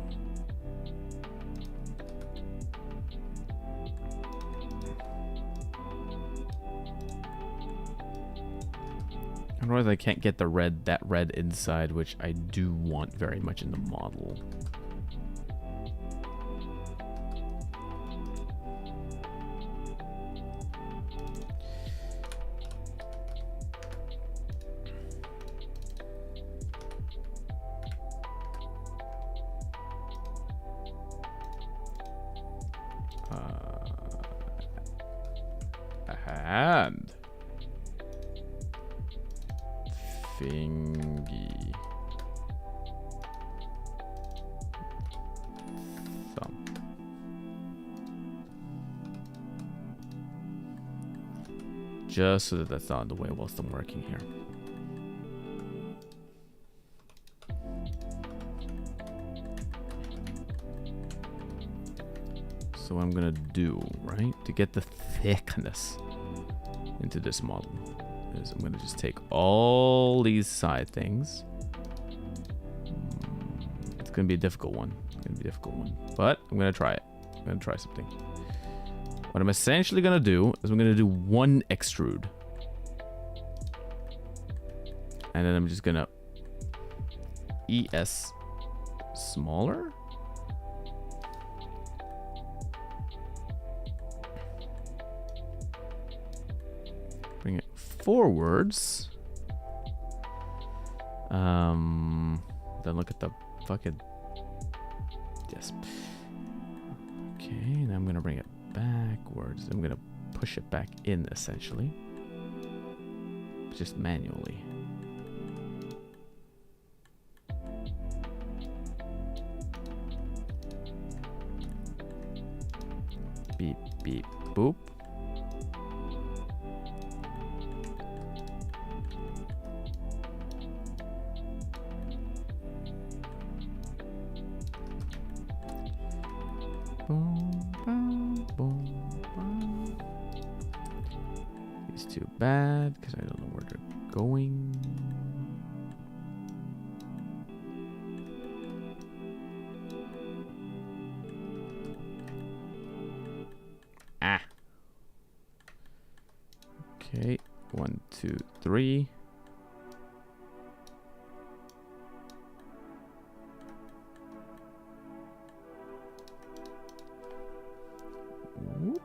Otherwise, I can't get the that red inside, which I do want very much in the model. A hand. Thingy. Thumb. Just so that that's not in the way whilst I'm working here. So what I'm gonna do, right, to get the thickness into this model is I'm gonna just take all these side things. It's gonna be a difficult one. It's gonna be a difficult one, but I'm gonna try it. I'm gonna try something. What I'm essentially gonna do is I'm gonna do one extrude, and then I'm just gonna ES smaller. Bring it forwards. Then look at the fucking... Yes. Okay, and I'm gonna bring it backwards. I'm gonna push it back in, essentially. Just manually. Beep, beep, boop. Boom, boom, boom, boom. It's too bad because I don't know where they're going. Ah. Okay, 1, 2, 3. Whoop.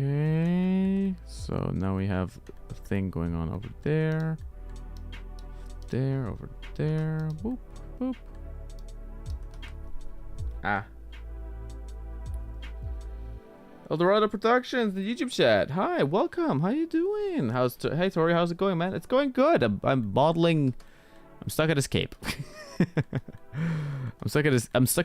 Okay, so now we have a thing going on over there, over there, boop, boop. Ah. Eldorado Productions, the YouTube chat. Hi, welcome. How you doing? Hey Tori, how's it going, man? It's going good. I'm modeling. I'm stuck at his cape. I'm stuck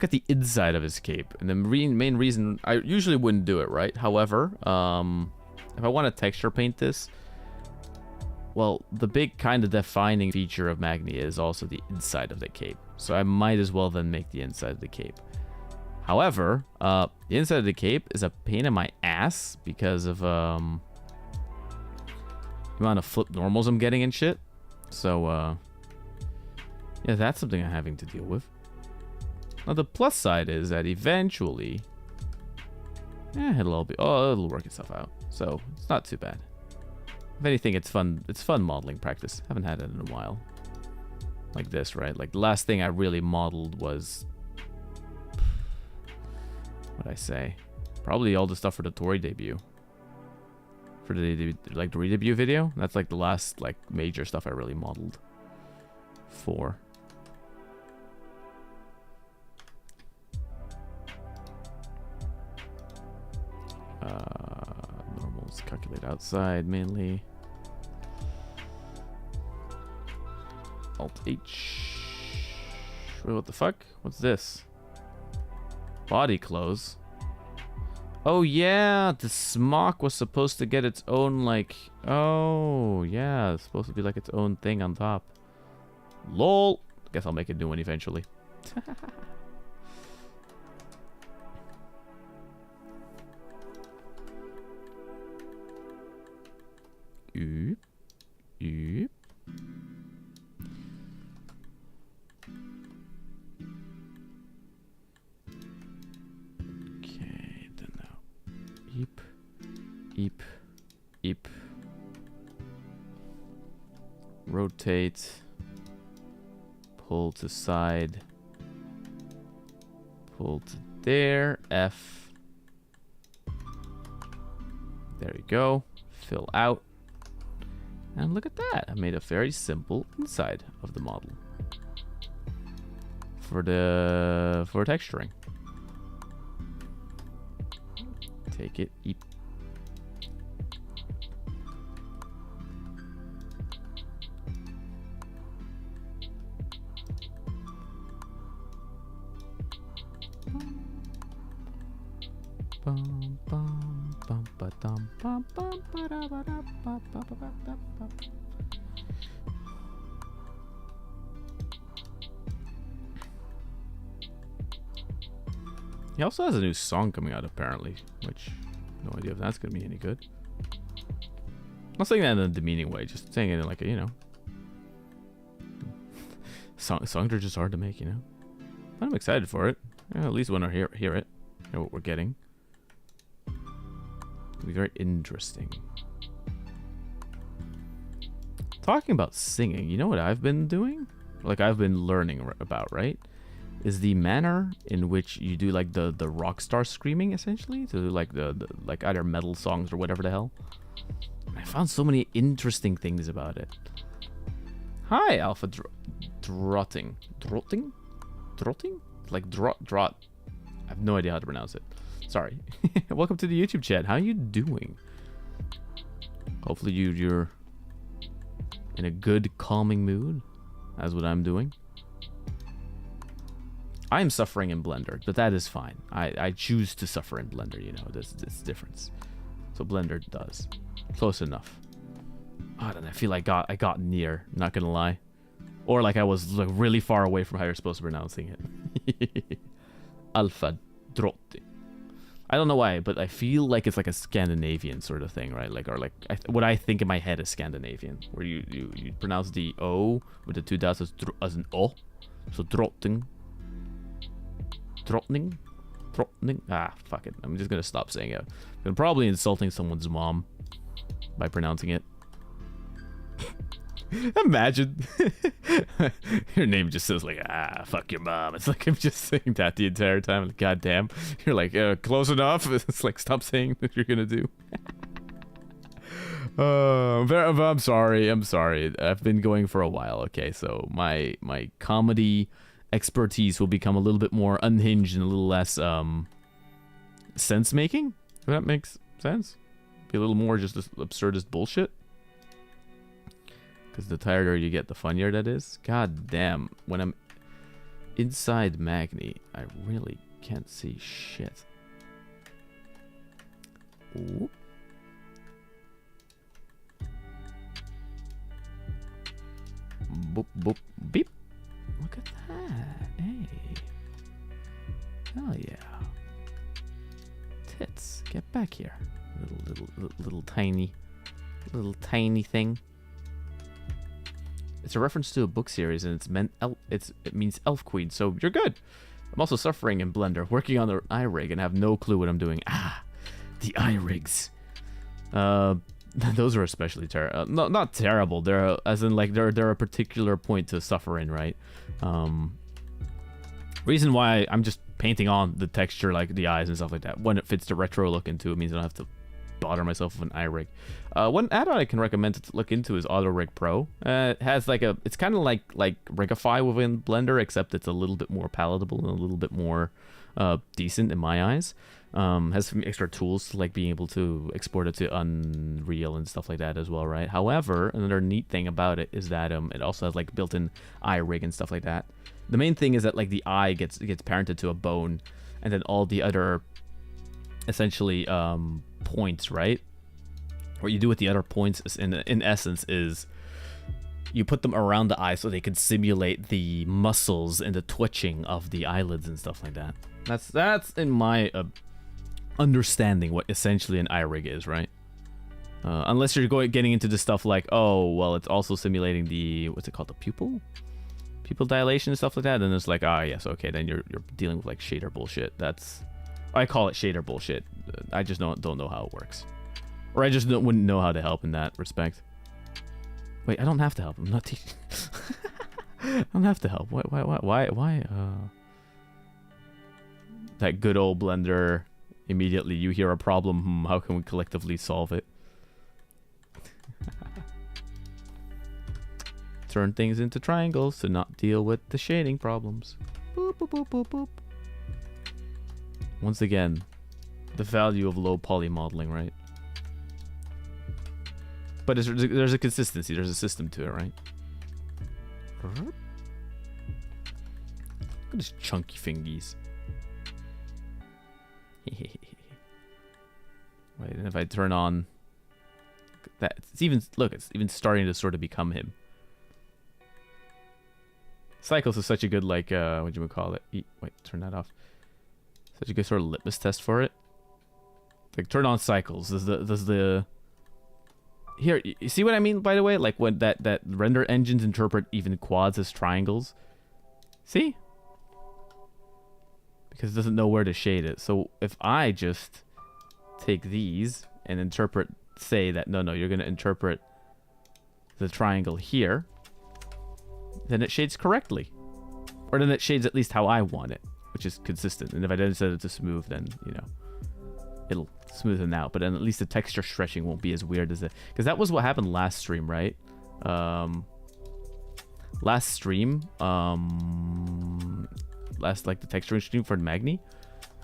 at the inside of his cape, and the main reason I usually wouldn't do it, right? However, if I want to texture paint this, well, the big kind of defining feature of Magni is also the inside of the cape, so I might as well then make the inside of the cape. However, the inside of the cape is a pain in my ass because of the amount of flip normals I'm getting and shit. So yeah, that's something I'm having to deal with. Now the plus side is that eventually, it'll work itself out. So it's not too bad. If anything, it's fun. It's fun modeling practice. Haven't had it in a while. Like this, right? Like the last thing I really modeled was, what'd I say? Probably all the stuff for the Tori debut. For the like the re-debut video. That's like the last like major stuff I really modeled for. Normals calculate outside mainly. Alt H. Wait, what the fuck? What's this? Body clothes. Oh yeah, the smock was supposed to get its own like. Oh yeah, it's supposed to be like its own thing on top. Lol. Guess I'll make a new one eventually. Oop. Oop. Okay, then now. Eep. Eep. Eep. Rotate. Pull to side. Pull to there. F. There you go. Fill out. And look at that. I made a very simple inside of the model. For texturing. Take it. Eep. Bum bum bum ba dum bum bum ba da ba da ba ba ba ba da ba. He also has a new song coming out apparently, which no idea if that's gonna be any good. I'm not saying that in a demeaning way, just saying it in like a, you know, songs are just hard to make, you know. But I'm excited for it. Yeah, at least want to hear it, hear what we're getting. It'll be very interesting. Talking about singing, you know what I've been doing? Like I've been learning about, right? Is the manner in which you do like the rock star screaming essentially to like the like either metal songs or whatever the hell. I found so many interesting things about it. Hi, Alpha Drotting. Like drot. I have no idea how to pronounce it. Sorry. Welcome to the YouTube chat. How are you doing? Hopefully you're in a good, calming mood. That's what I'm doing. I am suffering in Blender, but that is fine. I choose to suffer in Blender, you know, there's this difference. So Blender does. Close enough. I don't know, I feel like I got near, not gonna lie. Or like I was like really far away from how you're supposed to be pronouncing it. Alpha Drotti. I don't know why, but I feel like it's like a Scandinavian sort of thing, right? Like, or like what I think in my head is Scandinavian, where you pronounce the O with the two dots as an O. So Drottning. Drottning? Drottning? Ah, fuck it. I'm just gonna stop saying it. I'm probably insulting someone's mom by pronouncing it. Imagine your name just says like, ah, fuck your mom. It's like I'm just saying that the entire time. Like, God damn. You're like, close enough. It's like, stop saying what you're gonna do. I'm sorry. I'm sorry. I've been going for a while. Okay, so my comedy expertise will become a little bit more unhinged and a little less sense making. If that makes sense. Be a little more just this absurdist bullshit. Because the tireder you get, the funnier that is. God damn. When I'm inside Magni, I really can't see shit. Ooh. Boop, boop, beep. Look at that. Hey. Hell yeah. Tits. Get back here. Little tiny thing. It's a reference to a book series, and it means elf queen, so you're good. I'm also suffering in Blender, working on the iRig, and have no clue what I'm doing. Ah, the iRigs. Those are especially terrible. No, not terrible. They're as in like they're a particular point to suffer in, right? Reason why I'm just painting on the texture, like the eyes and stuff like that. When it fits the retro look into it, means I don't have to bother myself with an iRig. One add-on I can recommend to look into is AutoRig Pro. It has like it's kind of like Rigify within Blender, except it's a little bit more palatable and a little bit more decent in my eyes. Has some extra tools to like being able to export it to Unreal and stuff like that as well, right? However, another neat thing about it is that it also has like built-in iRig and stuff like that. The main thing is that like the eye gets parented to a bone, and then all the other essentially points, right? What you do with the other points is in essence is you put them around the eye so they can simulate the muscles and the twitching of the eyelids and stuff like that. That's in my understanding what essentially an iRig is, right? Unless you're getting into the stuff like, oh, well, it's also simulating the, what's it called, the pupil dilation and stuff like that. Then it's like, ah, yes, okay, then you're dealing with like shader bullshit. I call it shader bullshit. I just don't know how it works, or I just wouldn't know how to help in that respect. Wait, I don't have to help. I'm not teaching. I don't have to help. Why? That good old Blender. Immediately you hear a problem. How can we collectively solve it? Turn things into triangles to not deal with the shading problems. Boop, boop, boop, boop, boop. Once again, the value of low poly modeling, right? But there's a consistency, there's a system to it, right? Look at his chunky fingies. Wait, and if I turn on that, it's even starting to sort of become him. Cycles is such a good, like, what do you call it? Wait, turn that off. Such a good sort of litmus test for it. Like, turn on cycles. Does the here, you see what I mean, by the way? Like, when that render engines interpret even quads as triangles. See? Because it doesn't know where to shade it. So if I just take these and interpret, say that, no, you're going to interpret the triangle here, then it shades correctly. Or then it shades at least how I want it, which is consistent. And if I then set it to smooth, then, you know, it'll smoothen out. But then at least the texture stretching won't be as weird as it. Because that was what happened last stream, right? Last stream, like the texturing stream for Magni,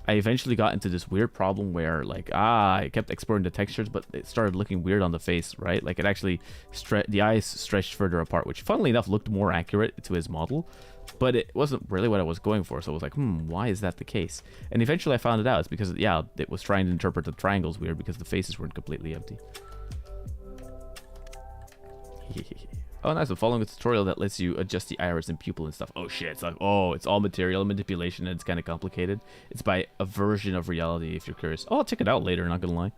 I eventually got into this weird problem where like I kept exporting the textures, but it started looking weird on the face, right? Like it actually the eyes stretched further apart, which funnily enough looked more accurate to his model, but it wasn't really what I was going for. So I was like, why is that the case? And eventually I found it out. It's because yeah, it was trying to interpret the triangles weird because the faces weren't completely empty. Oh, nice. I'm following a tutorial that lets you adjust the iris and pupil and stuff. Oh, shit. It's like, oh, it's all material manipulation and it's kind of complicated. It's by a version of reality, if you're curious. Oh, I'll check it out later, not gonna lie.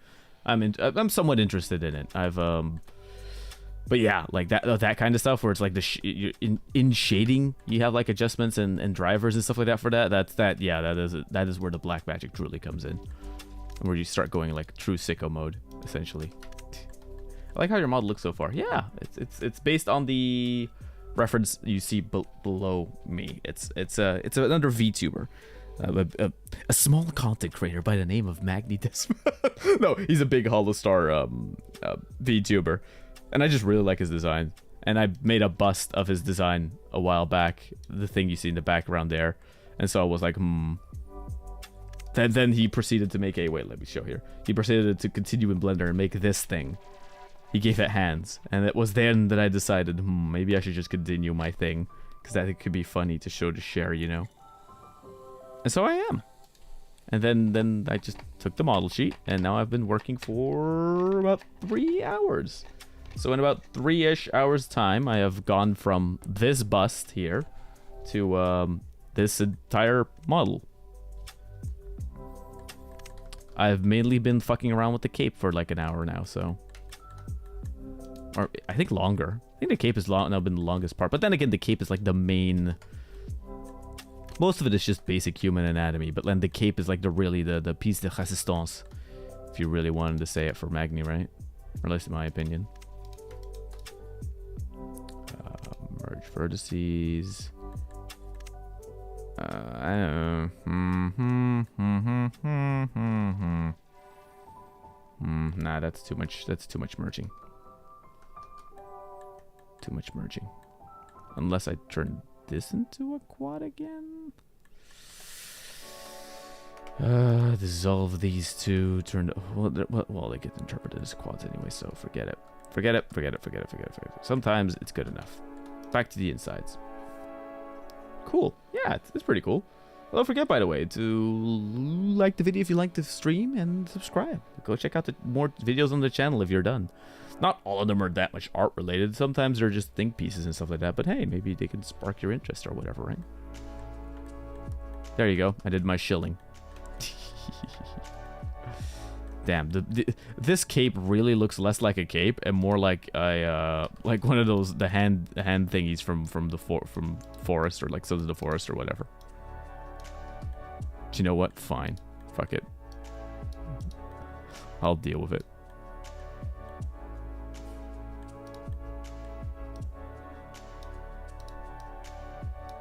I'm somewhat interested in it. But yeah, like that kind of stuff where it's like in shading, you have like adjustments and drivers and stuff like that for that. That is where the black magic truly comes in. Where you start going like true sicko mode, essentially. I like how your model looks so far. Yeah, it's based on the reference you see below me. It's another VTuber, a small content creator by the name of Magni. No, he's a big Holostar VTuber, and I just really like his design. And I made a bust of his design a while back, the thing you see in the background there, and so I was like, Then he proceeded to make wait, let me show here. He proceeded to continue in Blender and make this thing. He gave it hands, and it was then that I decided, maybe I should just continue my thing, because I think it could be funny to share, you know. And so I am. And then I just took the model sheet, and now I've been working for about 3 hours. So in about 3-ish hours time, I have gone from this bust here to this entire model. I've mainly been fucking around with the cape for like an hour now, so. Or I think longer. I think the cape has now been the longest part. But then again, the cape is like the main. Most of it is just basic human anatomy. But then the cape is like the piece de résistance. If you really wanted to say it for Magni, right? Or at least in my opinion. Merge vertices. I don't know. Nah, that's too much. That's too much merging. Too much merging. Unless I turn this into a quad again. Dissolve these two. Well, they get interpreted as quads anyway, so forget it. Forget it. Sometimes it's good enough. Back to the insides. Cool. Yeah, it's pretty cool. Well, don't forget, by the way, to like the video if you like the stream and subscribe. Go check out the more videos on the channel if you're done. Not all of them are that much art related. Sometimes they're just think pieces and stuff like that. But hey, maybe they can spark your interest or whatever, right? There you go. I did my shilling. Damn, this cape really looks less like a cape and more like like one of those the hand thingies from Forest or like Sons of the Forest or whatever. But you know what? Fine, fuck it. I'll deal with it.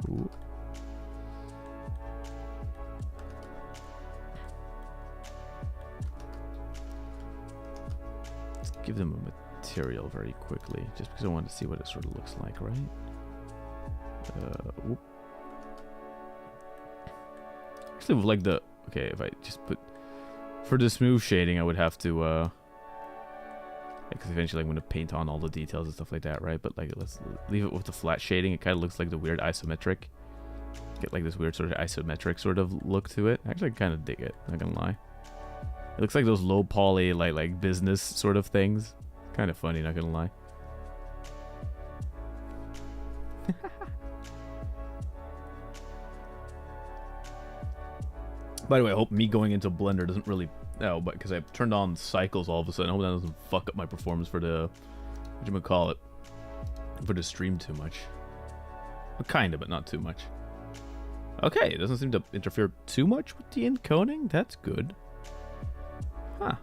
Ooh. Give them a material very quickly, just because I want to see what it sort of looks like, right? Whoop. Actually, with like okay, if I just put for the smooth shading, I would have to because eventually I'm going to paint on all the details and stuff like that, right? But like, let's leave it with the flat shading. It kind of looks like the weird isometric. Get like this weird sort of isometric sort of look to it. Actually, I kind of dig it. Not gonna lie. It looks like those low poly like business sort of things. Kind of funny, not gonna lie. By the way, I hope me going into Blender doesn't really but because I turned on cycles all of a sudden. I hope that doesn't fuck up my performance for the whatchamacallit, for the stream too much. Well, kinda, but not too much. Okay, it doesn't seem to interfere too much with the encoding. That's good. Huh.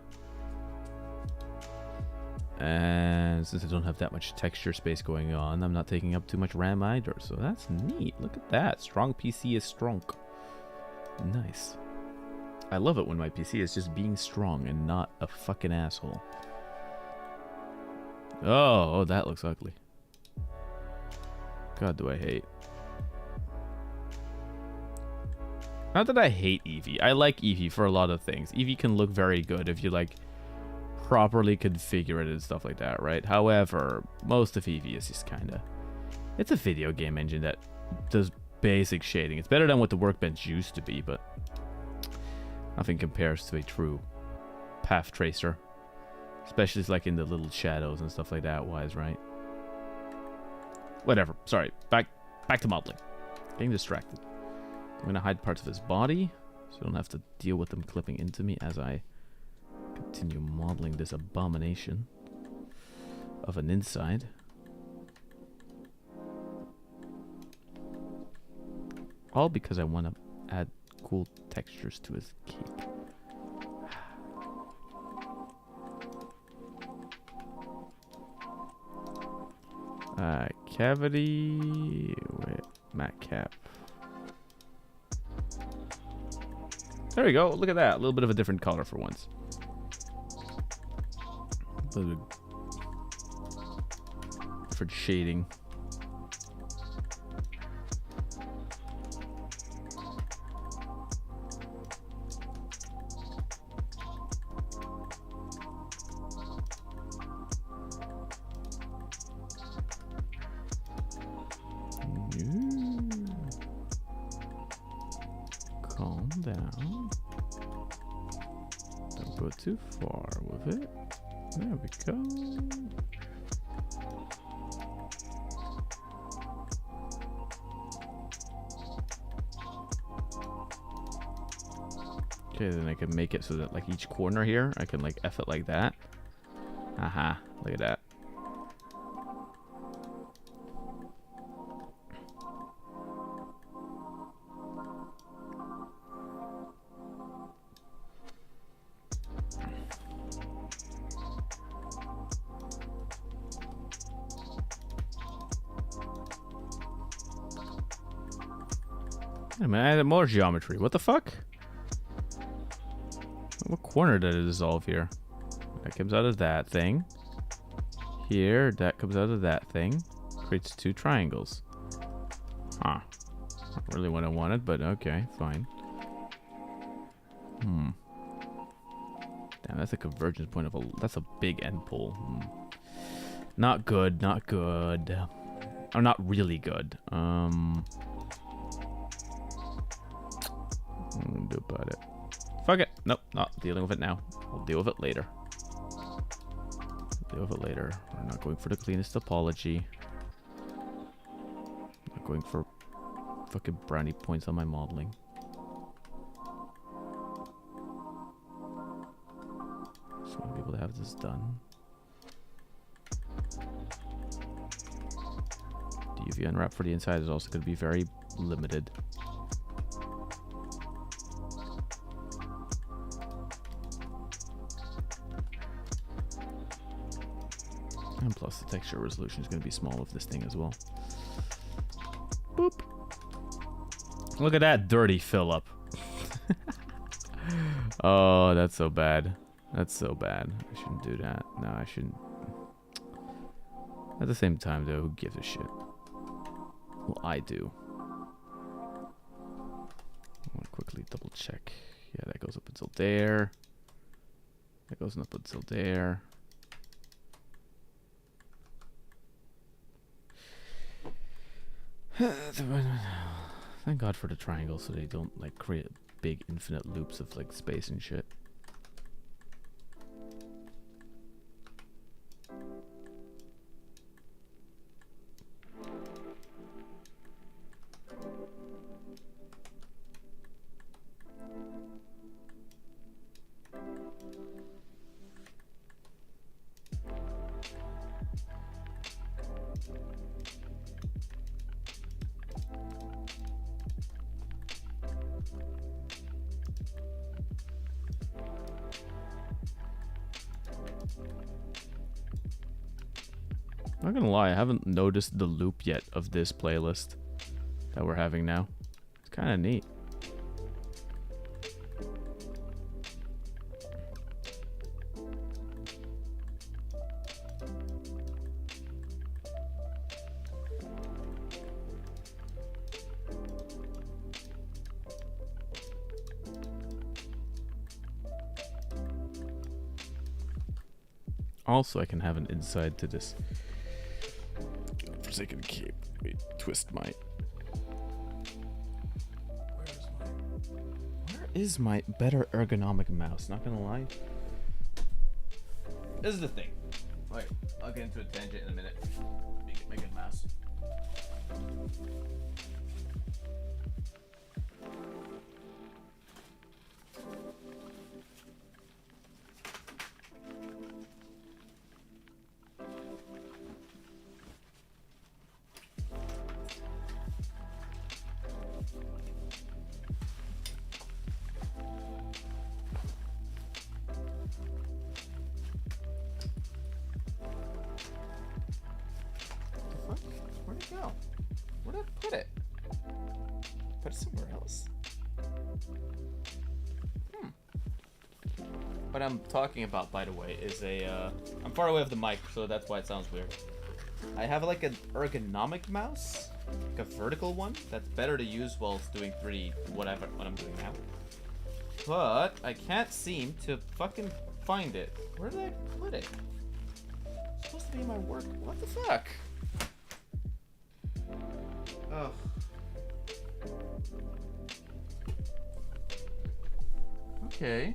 And since I don't have that much texture space going on, I'm not taking up too much RAM either, so that's neat. Look at that. Strong PC is strong. Nice. I love it when my PC is just being strong and not a fucking asshole. Oh, that looks ugly. God, do I hate. Not that I hate Eevee. I like Eevee for a lot of things. Eevee can look very good if you like properly configure it and stuff like that, right? However, most of Eevee is just kind of... It's a video game engine that does basic shading. It's better than what the Workbench used to be, but nothing compares to a true path tracer. Especially like in the little shadows and stuff like that wise, right? Whatever. Sorry. Back to modeling. Getting distracted. I'm going to hide parts of his body so I don't have to deal with them clipping into me as I continue modeling this abomination of an inside. All because I want to add cool textures to his cape. Cavity. Wait, matte cap. There we go. Look at that. A little bit of a different color for once. A little bit different shading. Calm down. Don't go too far with it. There we go. Okay, then I can make it so that like each corner here, I can like F it like that. Aha, look at that. I mean, I added more geometry. What the fuck? What corner did it dissolve here? That comes out of that thing. Here, that comes out of that thing. Creates two triangles. Huh. Not really what I wanted, but okay, fine. Damn, that's a convergence point of a... That's a big end pole. Not good, not good. Or not really good. Do about it. Fuck it. Nope, not dealing with it now. We'll deal with it later. Deal with it later. We're not going for the cleanest topology. Not going for fucking brownie points on my modeling. Just want to be able to have this done. The UV unwrap for the inside is also going to be very limited. And plus the texture resolution is going to be small with this thing as well. Boop. Look at that dirty fill up. Oh, that's so bad. That's so bad. I shouldn't do that. No, I shouldn't. At the same time, though, who gives a shit? Well, I do. I want to quickly double check. Yeah, that goes up until there. That goes up until there. Thank God for the triangles so they don't like create big infinite loops of like space and shit. Not gonna lie, I haven't noticed the loop yet of this playlist that we're having now. It's kind of neat. Also, I can have an inside to this forsaken cape. Wait, twist my... Where is my better ergonomic mouse? Not gonna lie. This is the thing. Wait, I'll get into a tangent in a minute. Make a mouse. Where'd it go? Where did I put it? Put it somewhere else. What I'm talking about, by the way, is a, I'm far away from the mic, so that's why it sounds weird. I have like an ergonomic mouse, like a vertical one, that's better to use while doing 3D, whatever, what I'm doing now. But I can't seem to fucking find it. Where did I put it? It's supposed to be in my work. What the fuck? Oh. Okay.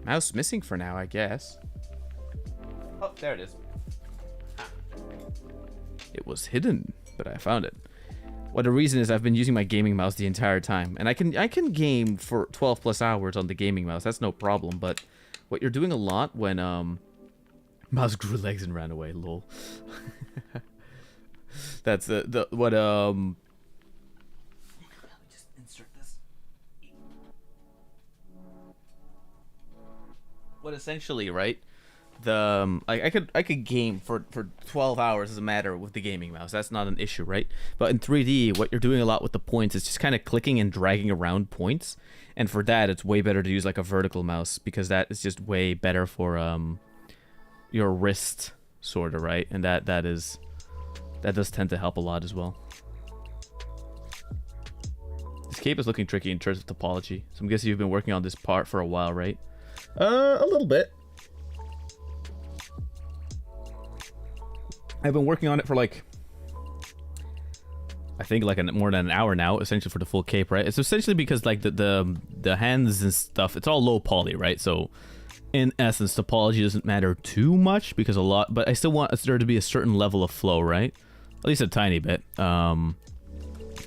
Mouse missing for now, I guess. Oh, there it is. Ah. It was hidden, but I found it. Well, the reason is I've been using my gaming mouse the entire time, and I can game for 12 plus hours on the gaming mouse. That's no problem. But what you're doing a lot when mouse grew legs and ran away. Lol. That's the what just insert this. What essentially, right? The I could game for 12 hours, doesn't matter with the gaming mouse. That's not an issue, right? But in 3D, what you're doing a lot with the points is just kind of clicking and dragging around points. And for that, it's way better to use like a vertical mouse, because that is just way better for your wrist, sort of, right? And that does tend to help a lot as well. This cape is looking tricky in terms of topology. So I'm guessing you've been working on this part for a while, right? A little bit. I've been working on it for like, I think like more than an hour now, essentially for the full cape, right? It's essentially because like the hands and stuff, it's all low poly, right? So in essence, topology doesn't matter too much, because but I still want there to be a certain level of flow, right? At least a tiny bit.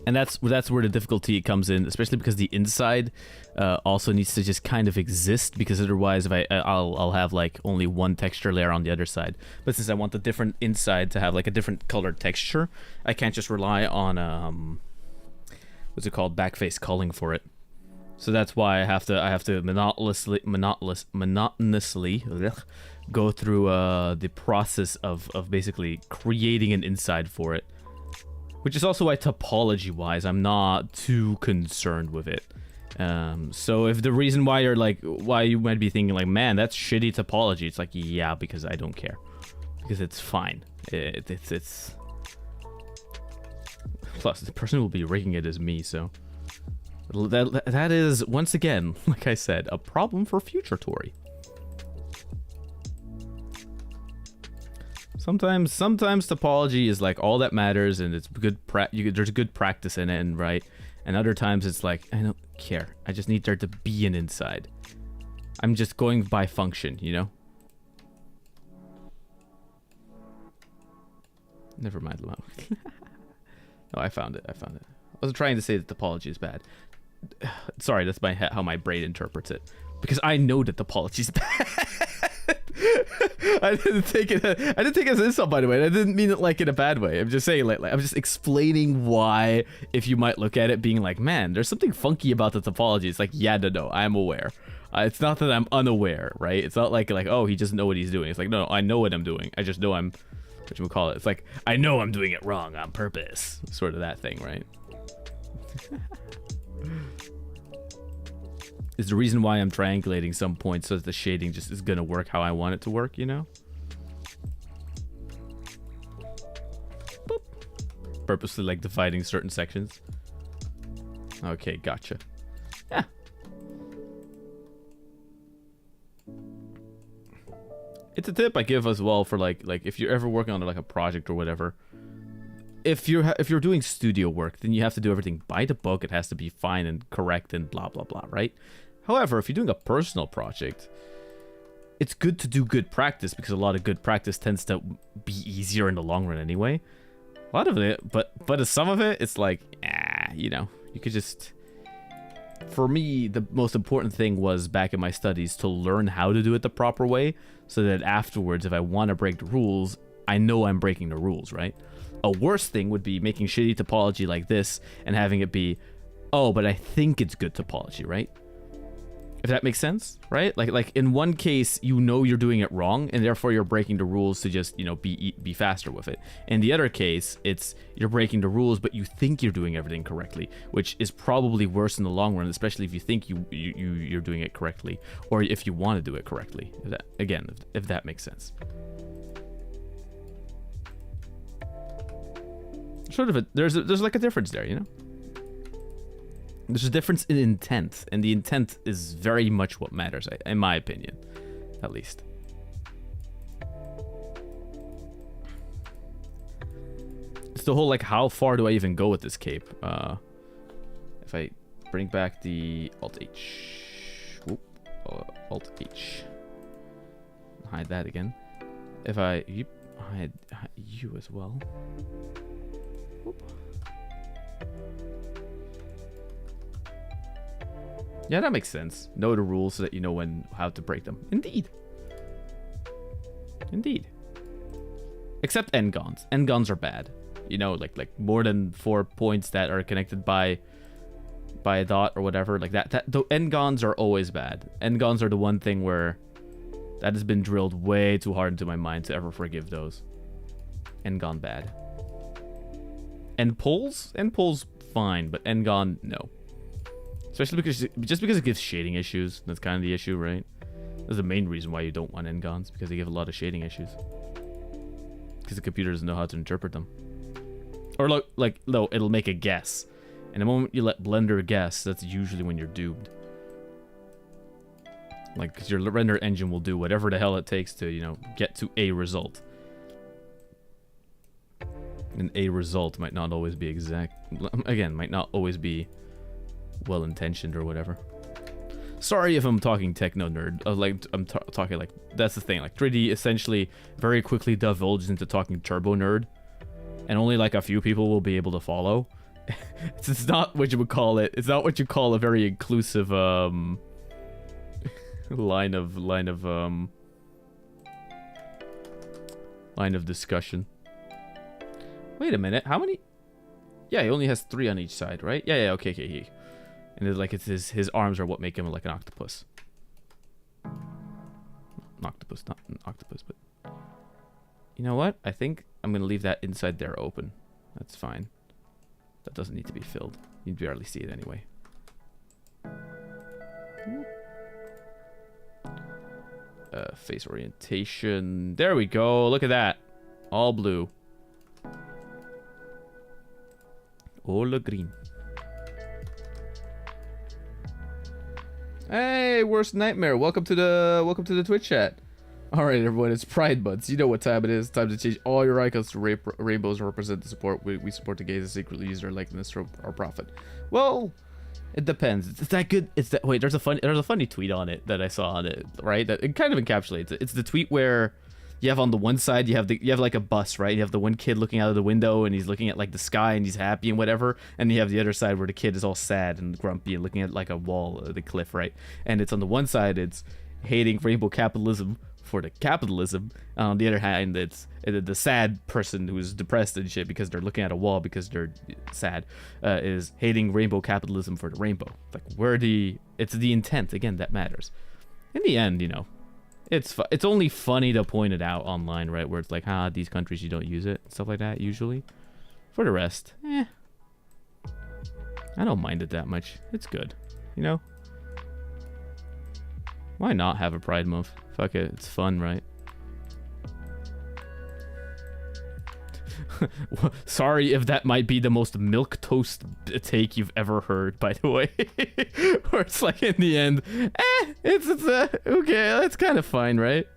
And that's where the difficulty comes in, especially because the inside also needs to just kind of exist, because otherwise if I'll have like only one texture layer on the other side. But since I want the different inside to have like a different colored texture, I can't just rely on what's it called, backface culling for it. So that's why I have to monotonously go through the process of basically creating an inside for it. Which is also why topology-wise, I'm not too concerned with it. So if the reason why you might be thinking like, man, that's shitty topology, it's like, yeah, because I don't care. Because it's fine. It's... Plus, the person who will be rigging it is me, so... That is, once again, like I said, a problem for future Tori. Sometimes topology is like all that matters, and it's good. There's good practice in it, and right. And other times it's like, I don't care. I just need there to be an inside. I'm just going by function, you know. Never mind, Lamau. No, I found it. I wasn't trying to say that topology is bad. Sorry, that's how my brain interprets it. Because I know that topology is bad. I didn't take it as an insult, by the way. I didn't mean it like in a bad way. I'm just saying, like I'm just explaining why, if you might look at it being like, man, there's something funky about the topology. It's like, yeah, no, I'm aware. It's not that I'm unaware, right? It's not like, oh, he doesn't know what he's doing. It's like, no, I know what I'm doing. I just know I'm, whatchamacallit. It's like, I know I'm doing it wrong on purpose. Sort of that thing, right? Is the reason why I'm triangulating some points so that the shading just is gonna work how I want it to work, you know? Boop. Purposely like dividing certain sections. Okay, gotcha. Yeah. It's a tip I give as well for like if you're ever working on like a project or whatever. If you're doing studio work, then you have to do everything by the book. It has to be fine and correct and blah blah blah, right? However, if you're doing a personal project, it's good to do good practice because a lot of good practice tends to be easier in the long run anyway. A lot of it, but some of it, it's like, you know, you could just. For me, the most important thing was back in my studies to learn how to do it the proper way, so that afterwards, if I want to break the rules, I know I'm breaking the rules, right? A worse thing would be making shitty topology like this and having it be, oh, but I think it's good topology, right? If that makes sense, right? Like in one case, you know you're doing it wrong, and therefore you're breaking the rules to just, you know, be faster with it. In the other case, it's you're breaking the rules, but you think you're doing everything correctly, which is probably worse in the long run, especially if you think you're doing it correctly, or if you want to do it correctly. If that makes sense. Sort of there's like a difference there, you know. There's a difference in intent, and the intent is very much what matters, in my opinion, at least. It's the whole, like, how far do I even go with this cape? If I bring back the Alt-H. Alt-H. Hide that again. If I hide you as well. Whoop. Yeah, that makes sense. Know the rules so that you know how to break them. Indeed. Indeed. Except n-gons. N-gons are bad. You know, like more than 4 points that are connected by a dot or whatever. Like that the n-gons are always bad. N-gons are the one thing where that has been drilled way too hard into my mind to ever forgive those. N-gon bad. N-poles fine, but n-gon no. Especially because it gives shading issues. That's kind of the issue, right? That's the main reason why you don't want n-gons, because they give a lot of shading issues. Because the computer doesn't know how to interpret them. Or no, it'll make a guess. And the moment you let Blender guess, that's usually when you're doomed. Like, because your render engine will do whatever the hell it takes to, you know, get to a result. And a result might not always be exact. Again, might not always be well-intentioned or whatever. Sorry if I'm talking techno nerd. I'm talking like, that's the thing. Like 3D essentially very quickly divulges into talking turbo nerd, and only like a few people will be able to follow. It's not what you would call it. It's not what you call a very inclusive line of discussion. Wait a minute. How many? Yeah, he only has 3 on each side, right? Yeah. Okay. And it's like his arms are what make him like an octopus. An octopus, not an octopus, but you know what? I think I'm gonna leave that inside there open. That's fine. That doesn't need to be filled. You barely see it anyway. Face orientation. There we go. Look at that. All blue. All green. Hey, worst nightmare. Welcome to the Twitch chat. All right, everyone, it's Pride Month. You know what time it is. Time to change all your icons to rainbows to represent the support. We support the gays and secretly use their likeness for our profit. Well, it depends. It's that good. It's that. Wait, there's a funny tweet on it that I saw on it, right? That it kind of encapsulates it. It's the tweet where you have on the one side you have like a bus, right? You have the one kid looking out of the window and he's looking at like the sky and he's happy and whatever, and you have the other side where the kid is all sad and grumpy and looking at like a wall, the cliff, right? And it's on the one side it's hating rainbow capitalism for the capitalism. On the other hand, it's the sad person who's depressed and shit because they're looking at a wall because they're sad, is hating rainbow capitalism for the rainbow. Like it's the intent again that matters. In the end, you know, it's only funny to point it out online, right? Where it's like, these countries you don't use it, stuff like that. Usually, for the rest, I don't mind it that much. It's good, you know. Why not have a Pride Month? Fuck it, it's fun, right? Sorry if that might be the most milquetoast take you've ever heard, by the way. Where it's like in the end, it's okay, that's kind of fine, right?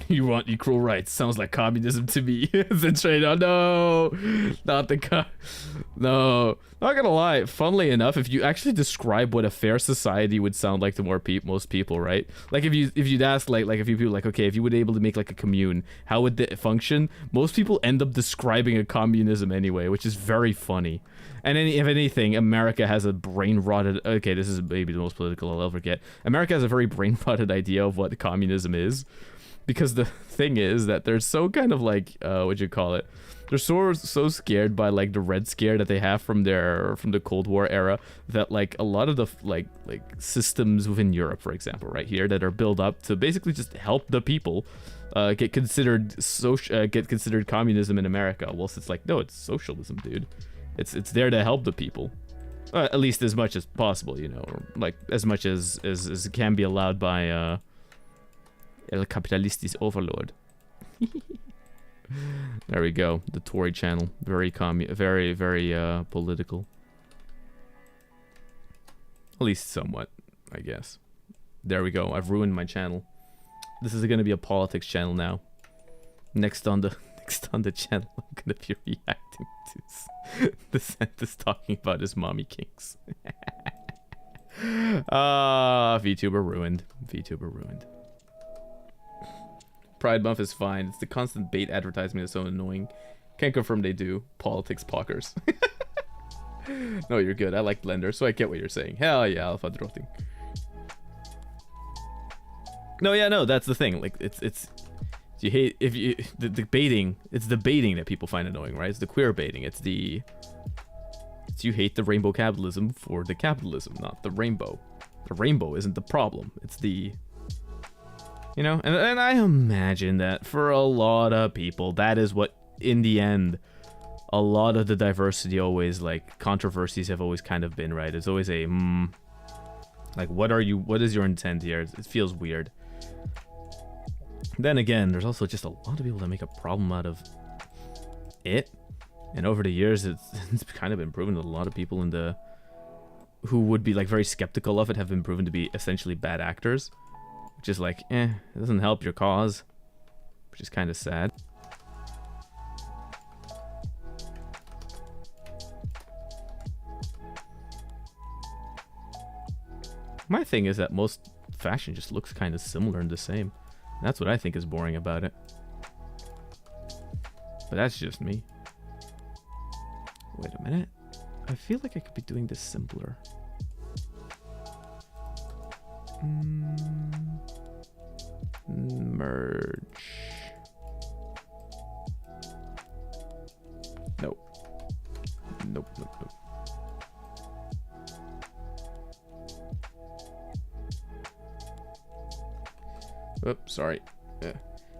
You want equal rights? Sounds like communism to me. Oh no, not the no. Not gonna lie. Funnily enough, if you actually describe what a fair society would sound like to most people, right? Like if you'd ask like if you like, okay, if you would be able to make like a commune, how would it function? Most people end up describing a communism anyway, which is very funny. And if anything, America has a brain-rotted... Okay, this is maybe the most political I'll ever get. America has a very brain-rotted idea of what communism is. Because the thing is that they're so kind of like, what'd you call it? They're so scared by like the Red Scare that they have from the Cold War era that like a lot of the like systems within Europe, for example, right here, that are built up to basically just help the people get considered communism in America. Whilst it's like, no, it's socialism, dude. It's there to help the people. At least as much as possible, you know, or like as much as can be allowed by El Capitalistis Overlord. There we go. The Tori channel. Very political. At least somewhat, I guess. There we go. I've ruined my channel. This is going to be a politics channel now. Next on the channel, I'm going to be reacting to DeSantis talking about his mommy kinks. VTuber ruined. VTuber ruined. Pride Month is fine. It's the constant bait advertisement that's so annoying. Can't confirm they do. Politics pockers. No, you're good. I like Blender, so I get what you're saying. Hell yeah, Alpha Drotting. No, yeah, no, that's the thing. Like, it's you hate if you the baiting. It's the baiting that people find annoying, right? It's the queer baiting. It's you hate the rainbow capitalism for the capitalism, not the rainbow. The rainbow isn't the problem. It's the... You know, and I imagine that for a lot of people, that is what, in the end, a lot of the diversity always, like, controversies have always kind of been, right? It's always a, like, what is your intent here? It feels weird. Then again, there's also just a lot of people that make a problem out of it. And over the years, it's kind of been proven that a lot of people who would be, like, very skeptical of it have been proven to be essentially bad actors. Which is like, it doesn't help your cause. Which is kind of sad. My thing is that most fashion just looks kind of similar and the same. That's what I think is boring about it. But that's just me. Wait a minute. I feel like I could be doing this simpler. Merge. Nope. Nope, nope, nope. Oops, sorry.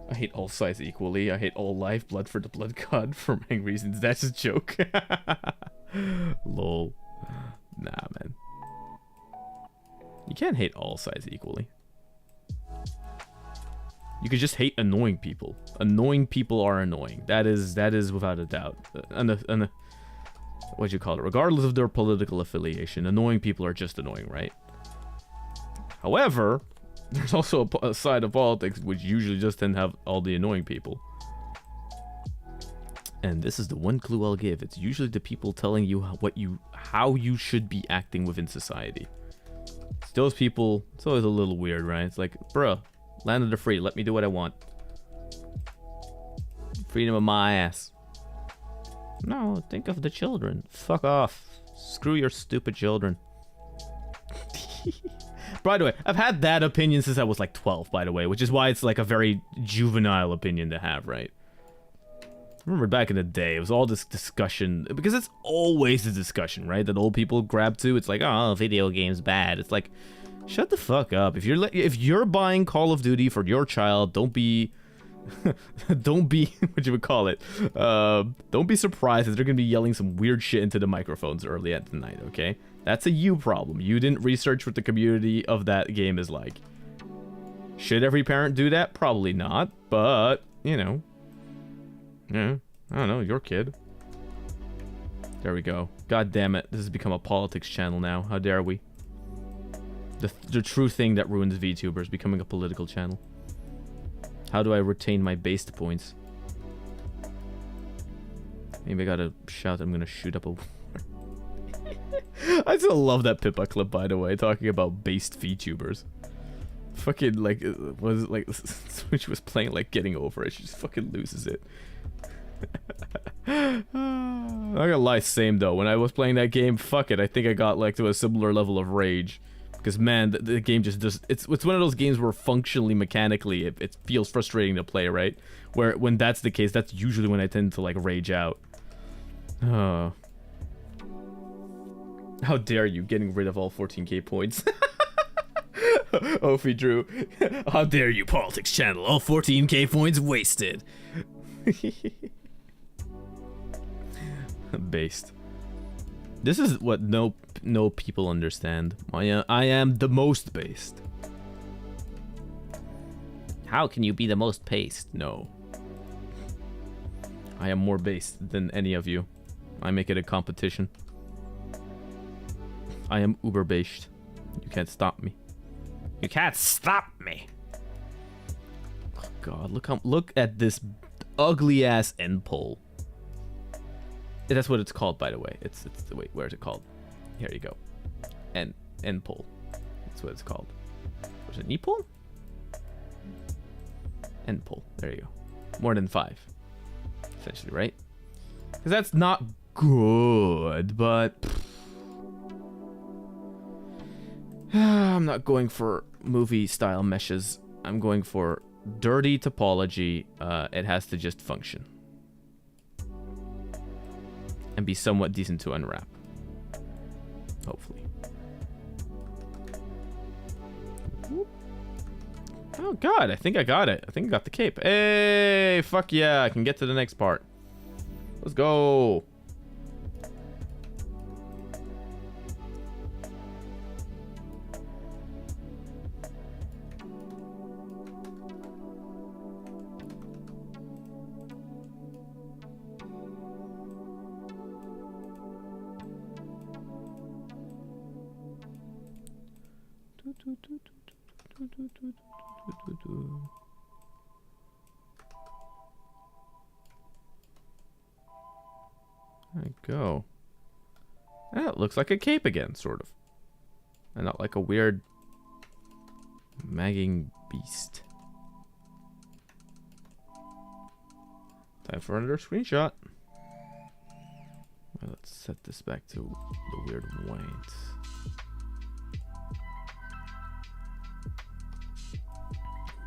I hate all sides equally. I hate all life. Blood for the blood god for many reasons. That's a joke. Lol. Nah, man. You can't hate all sides equally. You could just hate annoying people. Annoying people are annoying. That is without a doubt. What'd you call it? Regardless of their political affiliation, annoying people are just annoying, right? However, there's also a side of politics which usually just tend to have all the annoying people. And this is the one clue I'll give. It's usually the people telling you how you should be acting within society. It's those people, it's always a little weird, right? It's like, bruh, land of the free, let me do what I want. Freedom of my ass. No, think of the children. Fuck off. Screw your stupid children. By the way, I've had that opinion since I was like 12, by the way, which is why it's like a very juvenile opinion to have, right? I remember back in the day, it was all this discussion, because it's always a discussion, right? That old people grab to. It's like, oh, video games bad. It's like, shut the fuck up. If you're buying Call of Duty for your child, don't be what you would call it. Don't be surprised if they're gonna be yelling some weird shit into the microphones early at the night. Okay, that's a you problem. You didn't research what the community of that game is like. Should every parent do that? Probably not. But you know. Yeah, I don't know, your kid. There we go. God damn it, this has become a politics channel now. How dare we? The true thing that ruins VTubers, becoming a political channel. How do I retain my based points? Maybe I gotta shout I'm gonna shoot up a war. I still love that Pippa clip, by the way, talking about based VTubers. Fucking, like, was it like, when she was playing, like, getting over it, she just fucking loses it. I'm not gonna lie, same though. When I was playing that game, fuck it, I think I got, like, to a similar level of rage. Because, man, the game just does... It's one of those games where functionally, mechanically, it feels frustrating to play, right? Where, when that's the case, that's usually when I tend to, like, rage out. Oh. How dare you, getting rid of all 14k points. Ophi Drew. How dare you, politics channel, all 14k points wasted. Based. This is what no people understand. I am the most based. How can you be the most based? No. I am more based than any of you. I make it a competition. I am uber based. You can't stop me. You can't stop me. Oh God, look at this ugly ass end pole. That's what it's called, by the way. It's wait, where is it called? Here you go. End pole. That's what it's called. Was it knee pole? End pole. There you go. More than 5, essentially, right? Because that's not good, but I'm not going for movie style meshes. I'm going for dirty topology. It has to just function and be somewhat decent to unwrap, hopefully. Oh God, I think I got it. I think I got the cape. Hey, fuck yeah, I can get to the next part. Let's go. There we go. That looks like a cape again, sort of. And not like a weird magging beast. Time for another screenshot. Well, let's set this back to the weird white.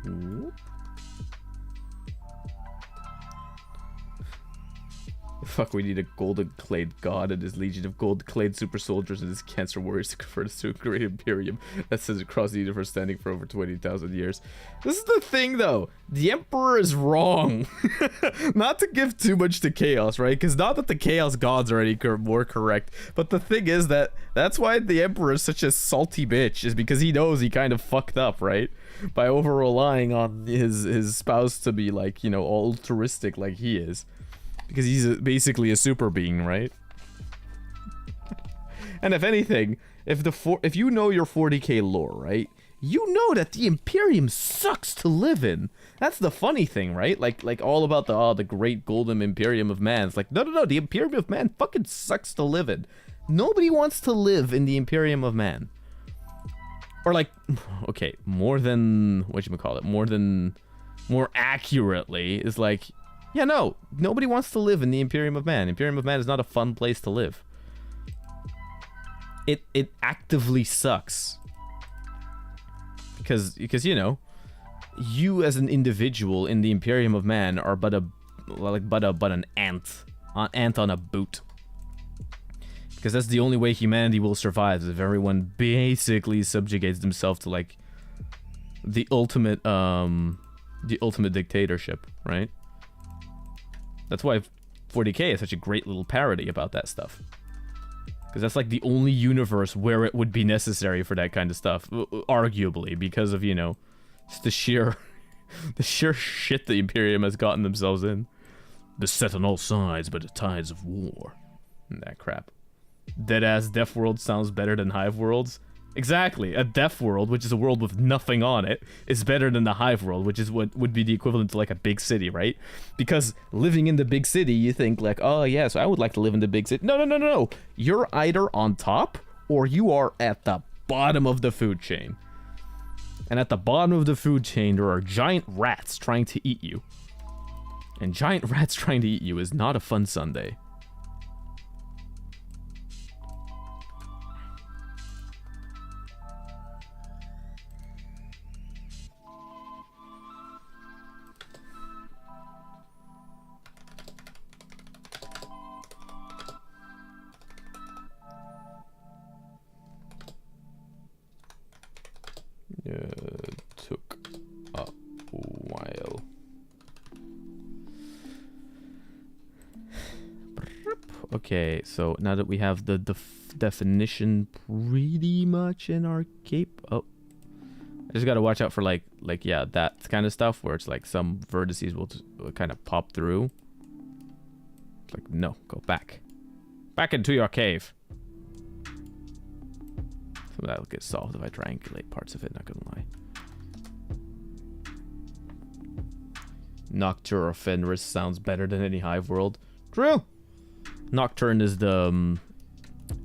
Whoop. Fuck, we need a golden clade god and his legion of gold clade super soldiers and his cancer warriors to convert us to a great imperium that says across the universe standing for over 20,000 years. This is the thing, though. The Emperor is wrong. Not to give too much to Chaos, right? Because not that the Chaos gods are any more correct, but the thing is that that's why the Emperor is such a salty bitch, is because he knows he kind of fucked up, right? By over-relying on his spouse to be, like, you know, altruistic like he is. Because he's basically a super being, right? And if anything, if you know your 40k lore, right? You know that the Imperium sucks to live in. That's the funny thing, right? Like all about the great golden Imperium of Man. It's like, no, the Imperium of Man fucking sucks to live in. Nobody wants to live in the Imperium of Man. Or like, okay, more accurately is like, yeah, no, nobody wants to live in the Imperium of Man. Imperium of Man is not a fun place to live. It actively sucks. Because you know, you as an individual in the Imperium of Man are but an ant on a boot. Because that's the only way humanity will survive, is if everyone basically subjugates themselves to, like, the ultimate dictatorship, right? That's why 40k is such a great little parody about that stuff. Because that's like the only universe where it would be necessary for that kind of stuff, arguably, because of, you know, it's the sheer shit the Imperium has gotten themselves in. Beset on all sides by the tides of war. And that crap. Deadass Death World sounds better than Hive Worlds. Exactly. A deaf world, which is a world with nothing on it, is better than the hive world, which is what would be the equivalent to like a big city, right? Because living in the big city, you think like, oh yes, I would like to live in the big city. No, no, no, no, no. You're either on top or you are at the bottom of the food chain. And at the bottom of the food chain, there are giant rats trying to eat you. And giant rats trying to eat you is not a fun Sunday. Took a while. Okay, so now that we have the definition pretty much in our cape. Oh, I just gotta watch out for like yeah, that kind of stuff where it's like some vertices will kind of pop through. It's like, no, go back into your cave. So that'll get solved if I triangulate parts of it, not gonna lie. Nocturne or Fenris sounds better than any hive world. True. Nocturne is the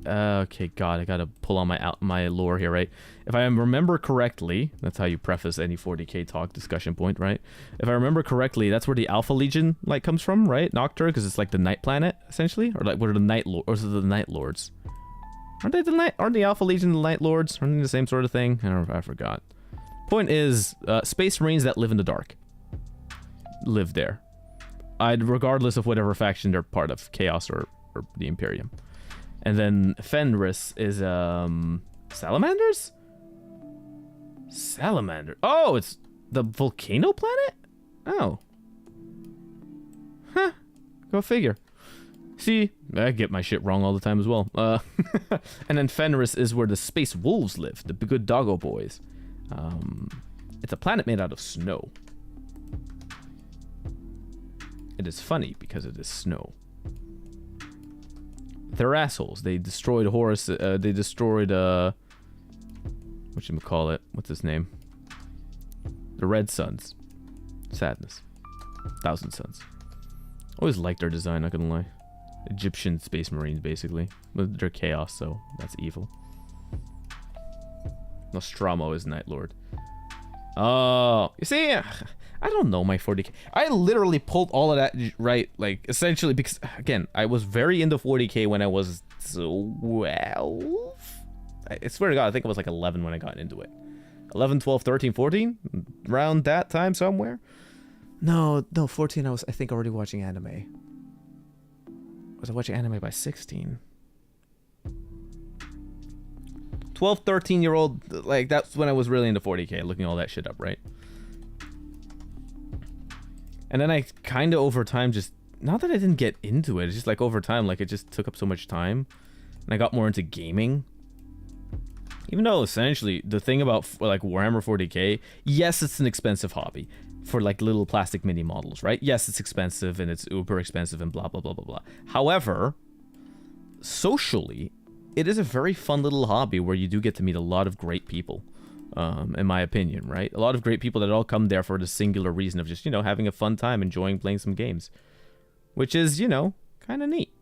okay, God, I gotta pull on my lore here, right? If I remember correctly, that's how you preface any 40k talk discussion point, right? If I remember correctly, that's where the Alpha Legion like comes from, right? Nocturne, because it's like the night planet essentially, or like what are the night lords? Or is it the night lords? Aren't the Alpha Legion the Night Lords? Aren't they the same sort of thing? I forgot. Point is, Space Marines that live in the dark. Live there. Regardless of whatever faction they're part of. Chaos or the Imperium. And then Fenris is, Salamanders? Salamander. Oh, it's the volcano planet? Oh. Huh. Go figure. See, I get my shit wrong all the time as well. And then Fenris is where the space wolves live, the good doggo boys. It's a planet made out of snow. It is funny because it is snow. They're assholes. They destroyed Horus. They destroyed, whatchamacallit? What's his name? The Red Suns. Sadness. Thousand Suns. Always liked their design, not gonna lie. Egyptian Space Marines, basically. But they're chaos, so that's evil. Nostromo is Night Lord. Oh, you see, I don't know my 40k. I literally pulled all of that right, like, essentially, because, again, I was very into 40k when I was 12. I swear to God, I think I was like 11 when I got into it. 11, 12, 13, 14? Around that time somewhere? No, 14, I think, already watching anime. Was I watching anime by 16? 12, 13-year-old, like, that's when I was really into 40k, looking all that shit up, right? And then I kind of, over time, just, not that I didn't get into it, it's just like over time, like, it just took up so much time. And I got more into gaming. Even though, essentially, the thing about, like, Warhammer 40k, yes, it's an expensive hobby. For like little plastic mini models, right? Yes, it's expensive and it's uber expensive and blah, blah, blah, blah, blah. However, socially, it is a very fun little hobby where you do get to meet a lot of great people, in my opinion, right? A lot of great people that all come there for the singular reason of just, you know, having a fun time, enjoying playing some games. Which is, you know, kind of neat.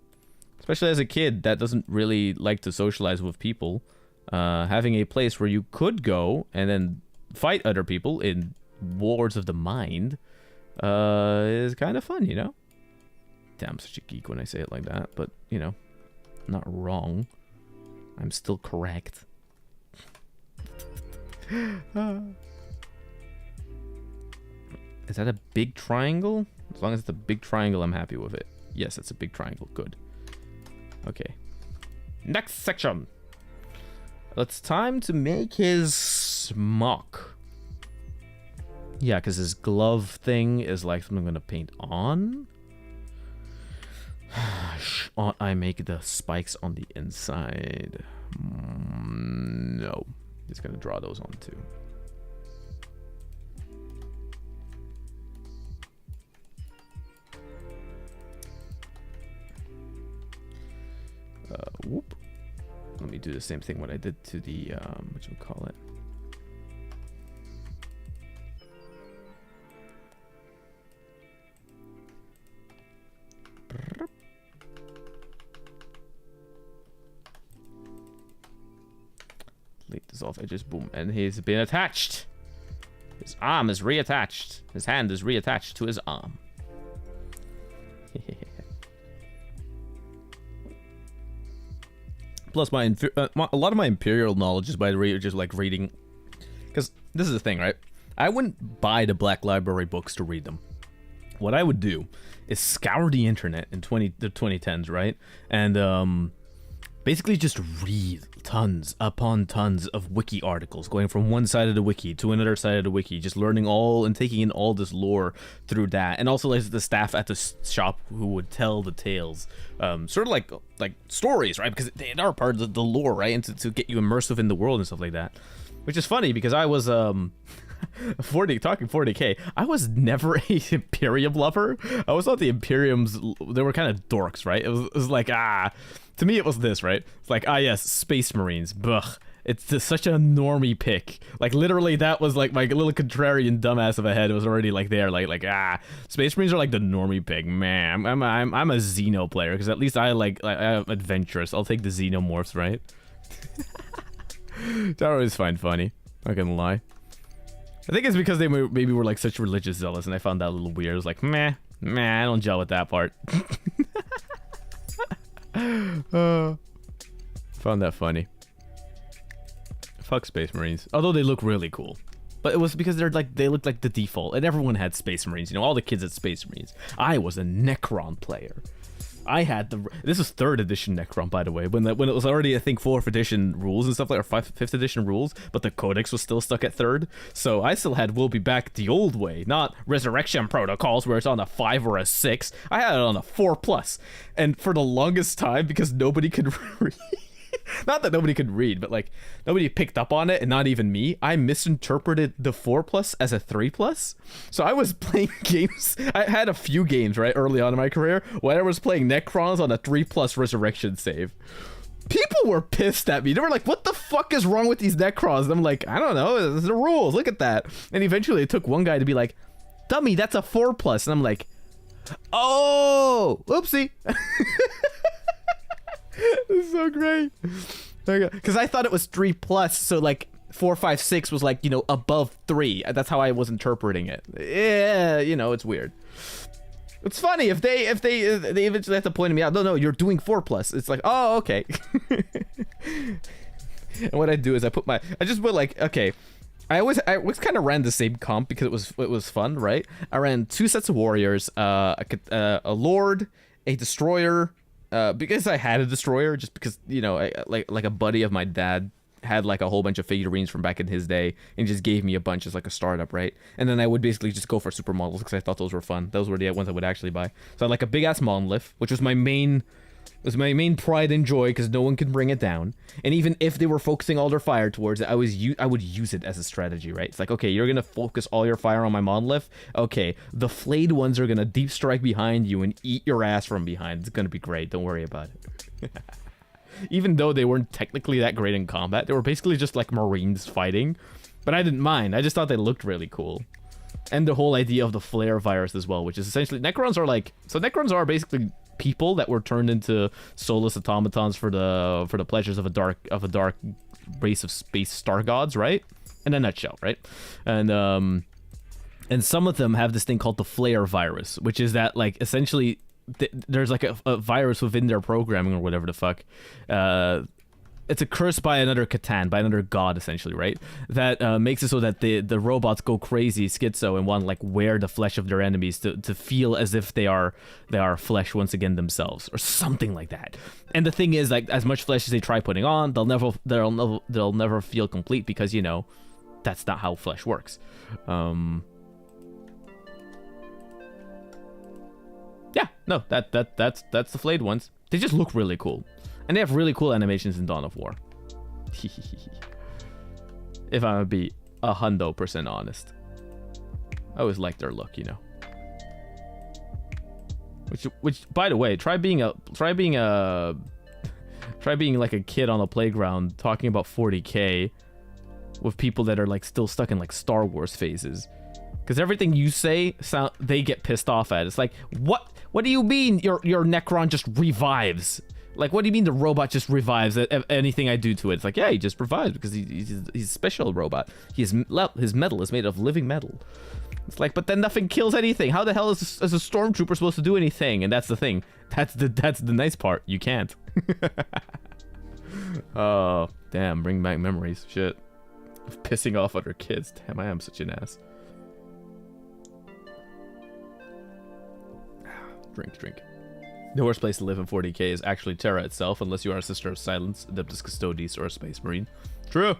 Especially as a kid that doesn't really like to socialize with people. Having a place where you could go and then fight other people in wars of the mind is kind of fun, you know? Damn, I'm such a geek when I say it like that, but, you know, not wrong. I'm still correct. Is that a big triangle? As long as it's a big triangle, I'm happy with it. Yes, it's a big triangle. Good. Okay. Next section. It's time to make his smock. Yeah, because his glove thing is like something I'm going to paint on. Ought I make the spikes on the inside? No. He's going to draw those on too. Whoop. Let me do the same thing what I did to the what you call it. Delete this off edges, boom, and he's been attached. His arm is reattached. His hand is reattached to his arm. Plus, a lot of my Imperial knowledge is by the way, just like reading. Because this is the thing, right? I wouldn't buy the Black Library books to read them. What I would do is scour the internet in the 2010s, right? And basically just read tons upon tons of wiki articles, going from one side of the wiki to another side of the wiki, just learning all and taking in all this lore through that. And also like the staff at the shop who would tell the tales, sort of like stories, right? Because they are part of the lore, right? And to get you immersive in the world and stuff like that. Which is funny because I was talking 40k, I was never a Imperium lover. I always thought the Imperiums, they were kind of dorks, right? It was like, to me it was this, right? It's like, yes, Space Marines, bugh. It's just such a normie pick. Like literally that was like my little contrarian dumbass of a head was already like there, like Space Marines are like the normie pick. Man, I'm a Xeno player because at least I'm adventurous. I'll take the Xenomorphs, right? That I always find funny. Not gonna lie. I think it's because they maybe were like such religious zealots, and I found that a little weird. I was like, meh, I don't gel with that part. Found that funny. Fuck Space Marines. Although they look really cool. But it was because they looked like the default, and everyone had Space Marines. You know, all the kids had Space Marines. I was a Necron player. I had this is 3rd edition Necron, by the way, when it was already, I think, 4th edition rules and stuff like, or 5th edition rules, but the Codex was still stuck at 3rd. So I still had We'll Be Back the old way, not Resurrection Protocols where it's on a 5 or a 6. I had it on a 4+. And for the longest time, because nobody could read, not that nobody could read, but like nobody picked up on it, and not even me, I misinterpreted the 4+ as a 3+. So I was playing games, I had a few games right early on in my career when I was playing Necrons on a 3+ resurrection save. People were pissed at me. They were like, what the fuck is wrong with these Necrons? And I'm like, I don't know, it's the rules, look at that. And eventually it took one guy to be like, dummy, that's a 4+. And I'm like, oh, oopsie. It's so great. Because I thought it was 3+, so like 4, 5, 6 was like, you know, above 3. That's how I was interpreting it. Yeah, you know, it's weird. It's funny if they eventually have to point me out. No, you're doing 4+. It's like, oh, okay. And what I do is I just put like, okay. I always kind of ran the same comp because it was fun, right? I ran 2 sets of warriors, a lord, a destroyer. Because I had a destroyer, just because, you know, like a buddy of my dad had like a whole bunch of figurines from back in his day and just gave me a bunch as like a startup, right? And then I would basically just go for supermodels because I thought those were fun. Those were the ones I would actually buy. So I had like a big ass monolith, which was my main pride and joy because no one could bring it down. And even if they were focusing all their fire towards it, I would use it as a strategy, right? It's like, okay, you're gonna focus all your fire on my monolith. Okay, the flayed ones are gonna deep strike behind you and eat your ass from behind. It's gonna be great. Don't worry about it. Even though they weren't technically that great in combat, they were basically just like Marines fighting. But I didn't mind. I just thought they looked really cool. And the whole idea of the flare virus as well, which is essentially Necrons are basically people that were turned into soulless automatons for the pleasures of a dark race of space star gods, right? In a nutshell, right? And some of them have this thing called the flare virus, which is that like essentially there's like a virus within their programming or whatever the fuck. It's a curse by another Catan, by another god, essentially, right? That makes it so that the robots go crazy, schizo, and want to like wear the flesh of their enemies to feel as if they are flesh once again themselves, or something like that. And the thing is, like, as much flesh as they try putting on, they'll never feel complete because, you know, that's not how flesh works. Yeah, no, that's the flayed ones. They just look really cool. And they have really cool animations in Dawn of War. If I'm gonna be 100% honest. I always like their look, you know. Which by the way, try being a Try being like a kid on a playground talking about 40K with people that are like still stuck in like Star Wars phases. Because everything you say, they get pissed off at. It's like, what do you mean your Necron just revives? Like, what do you mean the robot just revives anything I do to it? It's like, yeah, he just revives because he's a special robot. His metal is made of living metal. It's like, but then nothing kills anything. How the hell is a stormtrooper supposed to do anything? And that's the thing. That's the nice part. You can't. Oh, damn. Bring back memories. Shit. Of pissing off other kids. Damn, I am such an ass. Drink. The worst place to live in 40K is actually Terra itself, unless you are a Sister of Silence, Adeptus Custodes, or a Space Marine. True.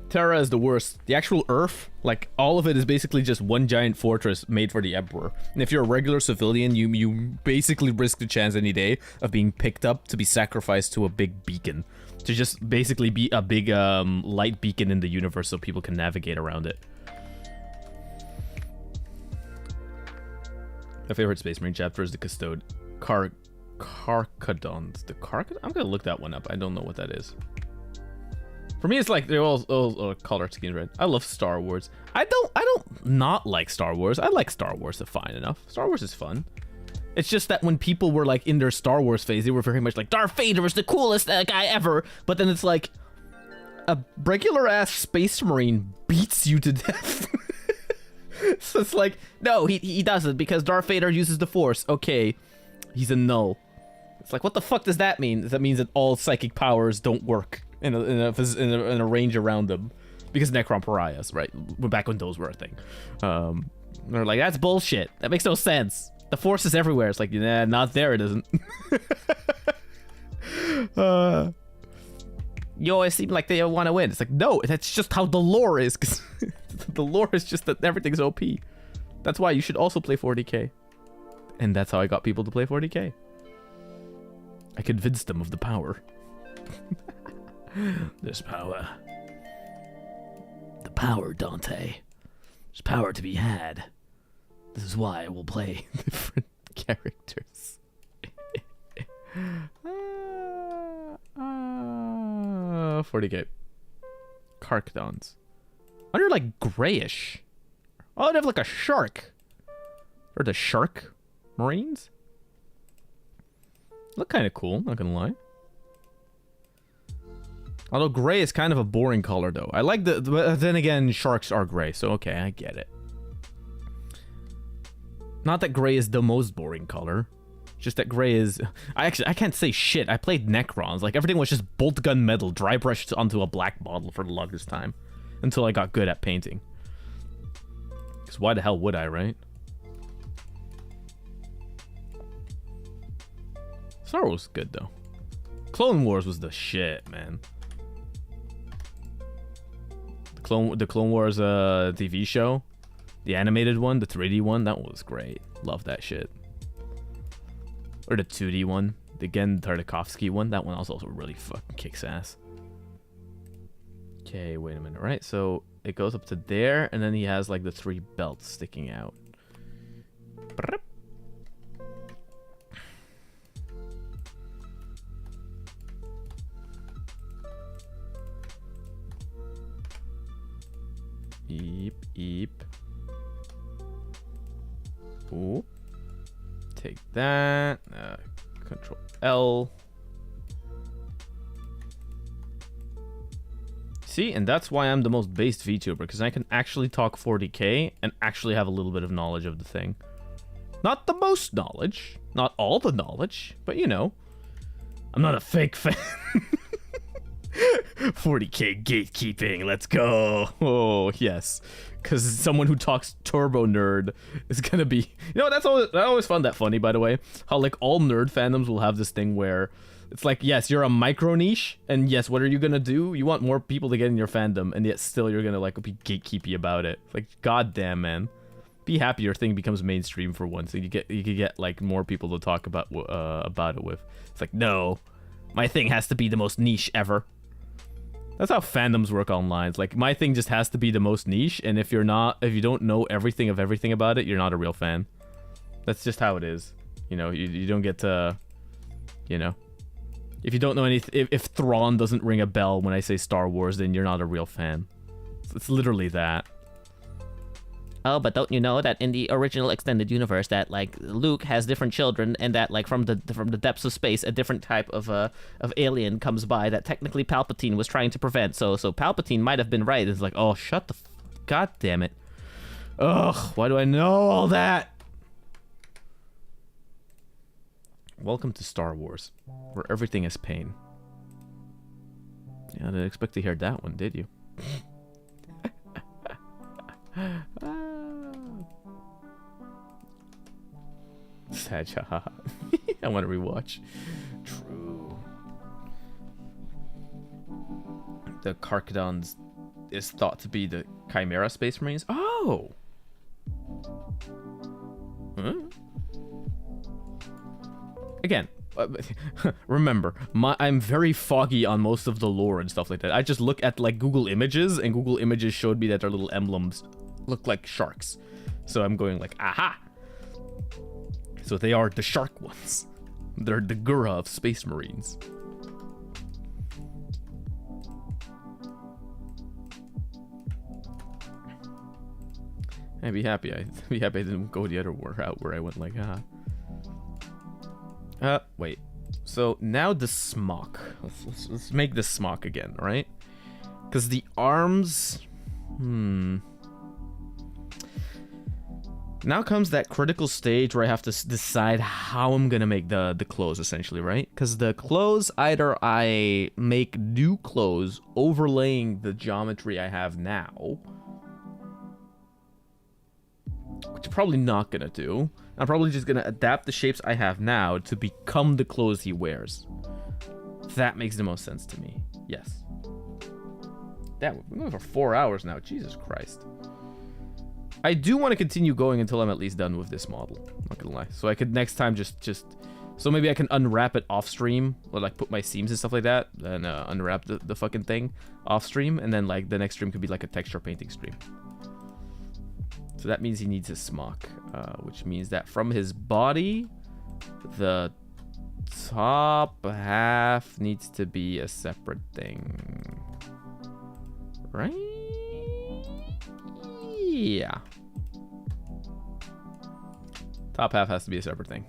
Terra is the worst. The actual Earth, like, all of it is basically just one giant fortress made for the Emperor. And if you're a regular civilian, you basically risk the chance any day of being picked up to be sacrificed to a big beacon. To just basically be a big light beacon in the universe so people can navigate around it. My favorite Space Marine chapter is the Custode. Carcadons. I'm gonna look that one up. I don't know what that is. For me, it's like they're all color schemes, right? I love Star Wars. I don't not like Star Wars. I like Star Wars. It's fine enough. Star Wars is fun. It's just that when people were like in their Star Wars phase, they were very much like Darth Vader is the coolest guy ever. But then it's like a regular ass Space Marine beats you to death. So it's like, no, he doesn't because Darth Vader uses the Force. Okay, he's a null. It's like, what the fuck does that mean? That means that all psychic powers don't work in a range around them because Necron pariahs, right? Back when those were a thing. They're like, that's bullshit. That makes no sense. The Force is everywhere. It's like, nah, not there. It isn't. You always seem like they want to win. It's like, no, that's just how the lore is. Because the lore is just that everything's OP. That's why you should also play 40K. And that's how I got people to play 40K. I convinced them of the power. There's power. The power, Dante. There's power to be had. This is why I will play different characters. 40K. Carcadons. Oh, they're like grayish. Oh, they have like a shark. Or the shark marines? Look kind of cool, not gonna lie. Although gray is kind of a boring color though. I like but then again, sharks are gray, so okay, I get it. Not that gray is the most boring color. Just that gray is... I can't say shit. I played Necrons. Like, everything was just bolt gun metal, dry brushed onto a black model for the longest time. Until I got good at painting. Because why the hell would I, right? Star Wars was good, though. Clone Wars was the shit, man. The Clone Wars TV show. The animated one, the 3D one, that was great. Love that shit. Or the 2D one. Again, Tartakovsky one. That one also really fucking kicks ass. Okay, wait a minute. Right, so it goes up to there, and then he has like the 3 belts sticking out. Eep, eep. Ooh. Take that. Control L. See, and that's why I'm the most based VTuber, because I can actually talk 40K and actually have a little bit of knowledge of the thing. Not the most knowledge, not all the knowledge, but you know, I'm not a fake fan. 40K gatekeeping, let's go. Oh, yes. Because someone who talks turbo nerd is gonna be... You know, I always found that funny, by the way. How, like, all nerd fandoms will have this thing where... It's like, yes, you're a micro niche, and yes, what are you gonna do? You want more people to get in your fandom, and yet still you're gonna, like, be gatekeepy about it. Like, goddamn, man. Be happy your thing becomes mainstream for once, and you could get, like, more people to talk about it with. It's like, no. My thing has to be the most niche ever. That's how fandoms work online. It's like, my thing just has to be the most niche, and if you don't know everything about it, you're not a real fan. That's just how it is. You know, you don't get to, you know, If you don't know anything, if Thrawn doesn't ring a bell when I say Star Wars, then you're not a real fan. It's literally that. Oh, but don't you know that in the original extended universe that like Luke has different children, and that like from the depths of space a different type of alien comes by that technically Palpatine was trying to prevent. So Palpatine might have been right. It's like, oh, shut the god damn it. Ugh, why do I know all that? Welcome to Star Wars, where everything is pain. Yeah, I didn't expect to hear that one, did you? Sad. I want to rewatch. True. The Karkadons is thought to be the Chimera Space Marines. Oh! Huh? Again, remember, I'm very foggy on most of the lore and stuff like that. I just look at like Google Images, and Google Images showed me that their little emblems look like sharks. So I'm going like, aha! So they are the shark ones. They're the Gura of Space Marines. I'd be happy. I'd be happy I didn't go the other route where I went like, ah. Wait. So now the smock. Let's make the smock again, right? Because the arms... Now comes that critical stage where I have to decide how I'm gonna make the clothes, essentially, right? Because the clothes, either I make new clothes overlaying the geometry I have now, which I'm probably not gonna do. I'm probably just gonna adapt the shapes I have now to become the clothes he wears. That makes the most sense to me. Yes. That we're going for 4 hours now. Jesus Christ. I do want to continue going until I'm at least done with this model. I'm not gonna lie. So I could next time just so maybe I can unwrap it off stream, or like put my seams and stuff like that, and unwrap the fucking thing off stream, and then like the next stream could be like a texture painting stream. So that means he needs his smock, which means that from his body, the top half needs to be a separate thing. Right? Yeah. Top half has to be a separate thing.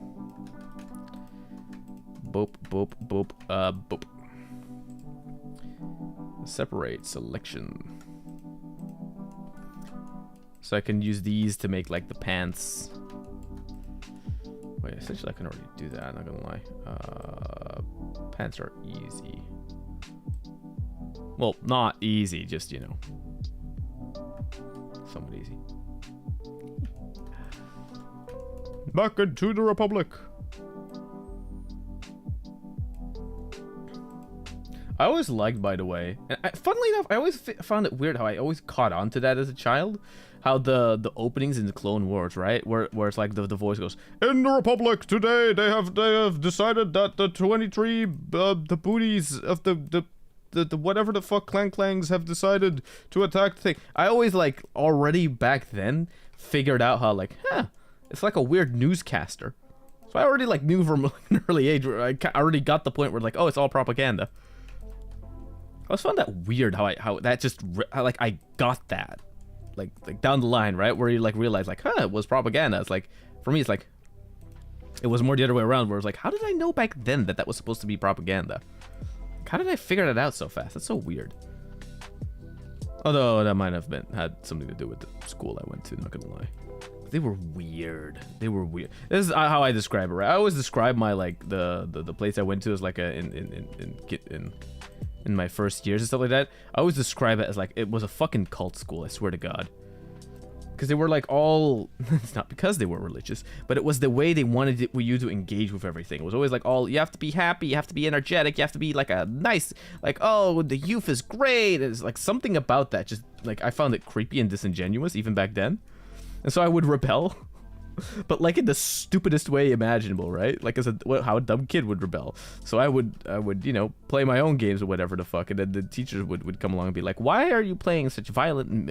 Boop, boop, boop, boop. Separate selection. So I can use these to make like the pants. Wait, essentially I can already do that, not gonna lie. Pants are easy. Well, not easy, just, you know, somewhat easy. Back into the Republic. I always liked, by the way, and funnily enough, I always found it weird how I always caught on to that as a child. How the openings in the Clone Wars, right, where it's like the voice goes, "In the Republic today, they have decided that the 23 the booties of the whatever the fuck clangs have decided to attack the thing." I always like already back then figured out how like, it's like a weird newscaster. So I already like knew from an early age where I already got the point where like, oh, it's all propaganda. I always found that weird how that just like I got that. Like down the line, right, where you like realize like, it was propaganda. It's like, for me, it's like, it was more the other way around, where it's like, how did I know back then that was supposed to be propaganda? How did I figure that out so fast? That's so weird. Although that might have had something to do with the school I went to, not gonna lie. They were weird. They were weird. This is how I describe it, right? I always describe my like the place I went to as like a in my first years and stuff like that. I always describe it as like it was a fucking cult school, I swear to God. Because they were like all, it's not because they were religious, but it was the way they wanted you to engage with everything. It was always like all, you have to be happy, you have to be energetic, you have to be like a nice, like, oh, the youth is great. It's like something about that, just like I found it creepy and disingenuous even back then. And so I would rebel. But like in the stupidest way imaginable, right? Like how a dumb kid would rebel. So I would, you know, play my own games or whatever the fuck, and then the teachers would come along and be like, "Why are you playing such violent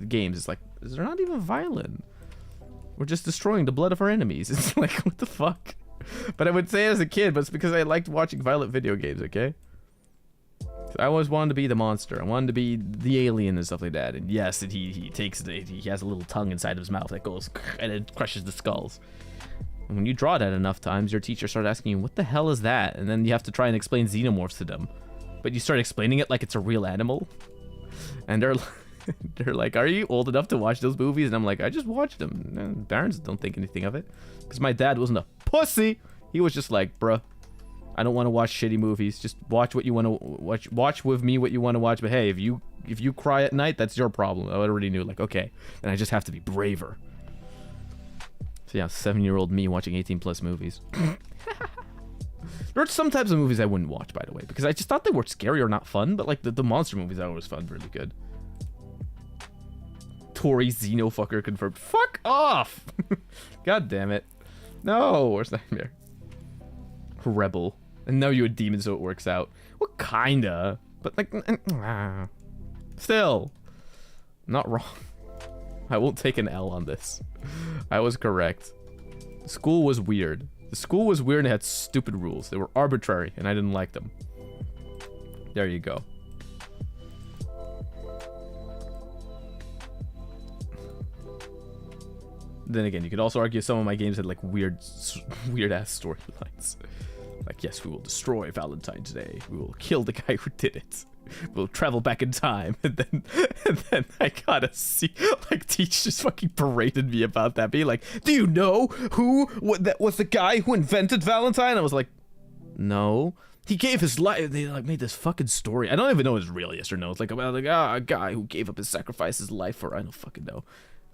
games?" It's like, they're not even violent. We're just destroying the blood of our enemies. It's like, what the fuck? But I would say it as a kid, but it's because I liked watching violent video games, okay? I always wanted to be the monster. I wanted to be the alien and stuff like that. And yes, he takes it. He has a little tongue inside of his mouth that goes and it crushes the skulls. And when you draw that enough times, your teacher starts asking you, what the hell is that? And then you have to try and explain xenomorphs to them. But you start explaining it like it's a real animal. And they're like, are you old enough to watch those movies? And I'm like, I just watched them. And parents don't think anything of it. Because my dad wasn't a pussy. He was just like, bruh, I don't want to watch shitty movies. Just watch what you want to watch. Watch with me what you want to watch. But hey, if you cry at night, that's your problem. I already knew, like, okay. And I just have to be braver. So yeah, 7-year-old me watching 18+ movies. There are some types of movies I wouldn't watch, by the way, because I just thought they were scary or not fun. But like the monster movies I always found really good. Tori Xenofucker confirmed. Fuck off! God damn it. No, where's Nightmare? Rebel. And now you're a demon, so it works out. Well, kinda. But like, still. Not wrong. I won't take an L on this. I was correct. The school was weird. The school was weird and had stupid rules. They were arbitrary, and I didn't like them. There you go. Then again, you could also argue some of my games had like weird ass storylines. Like, yes, we will destroy Valentine's Day. We will kill the guy who did it. We'll travel back in time. And then I gotta see, like, Teach just fucking paraded me about that. Being like, do you know that was the guy who invented Valentine? I was like, no. He gave his life. They like made this fucking story. I don't even know if it's real, yes or no. It's like about like, a guy who gave up his sacrifice, his life for, I don't fucking know.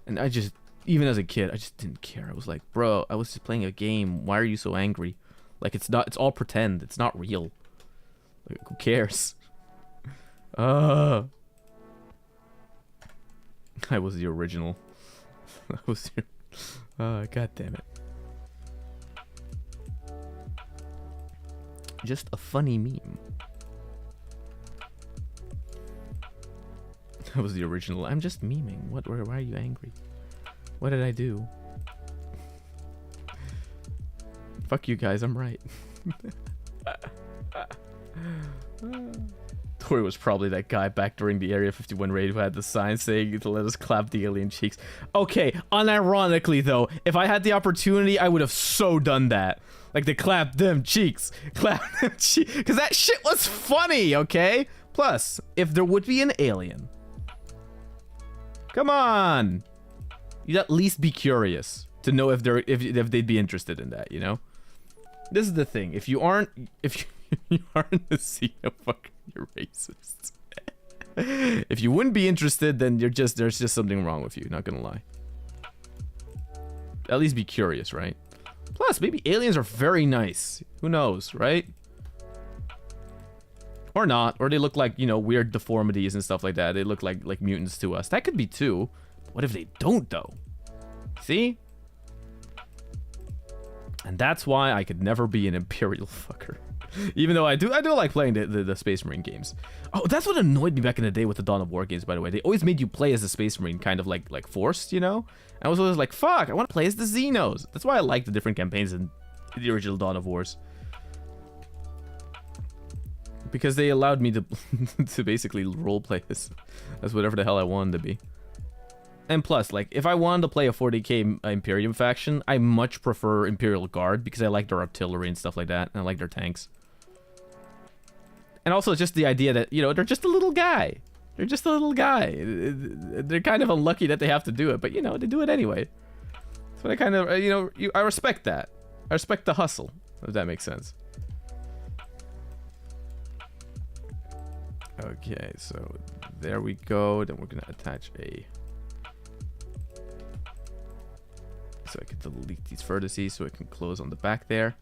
And I just, even as a kid, I just didn't care. I was like, bro, I was just playing a game. Why are you so angry? Like, it's all pretend. It's not real. Like, who cares? I was the original. I was the... God damn it. Just a funny meme. I was the original. I'm just memeing. Why are you angry? What did I do? Fuck you guys, I'm right. Tori was probably that guy back during the Area 51 raid who had the sign saying to let us clap the alien cheeks. Okay, unironically though, if I had the opportunity, I would have so done that. Like, to clap them cheeks. Clap them cheeks. Because that shit was funny, okay? Plus, if there would be an alien. Come on! You'd at least be curious to know if they'd be interested in that, you know? This is the thing. If you aren't a xenofucker, you're racist. If you wouldn't be interested, then there's just something wrong with you, not gonna lie. At least be curious, right? Plus, maybe aliens are very nice. Who knows, right? Or not. Or they look like, you know, weird deformities and stuff like that. They look like mutants to us. That could be too. What if they don't, though? See? And that's why I could never be an Imperial fucker. Even though I do like playing the Space Marine games. Oh, that's what annoyed me back in the day with the Dawn of War games, by the way. They always made you play as a Space Marine, kind of like forced, you know? I was always like, fuck, I want to play as the Xenos. That's why I like the different campaigns in the original Dawn of Wars. Because they allowed me to to basically roleplay as whatever the hell I wanted to be. And plus, like, if I wanted to play a 40k Imperium faction, I much prefer Imperial Guard because I like their artillery and stuff like that, and I like their tanks. And also just the idea that, you know, they're just a little guy. They're just a little guy. They're kind of unlucky that they have to do it, but, you know, they do it anyway. So I kind of, you know, I respect that. I respect the hustle, if that makes sense. Okay, so there we go. Then we're going to attach a... So I can delete these vertices so I can close on the back there.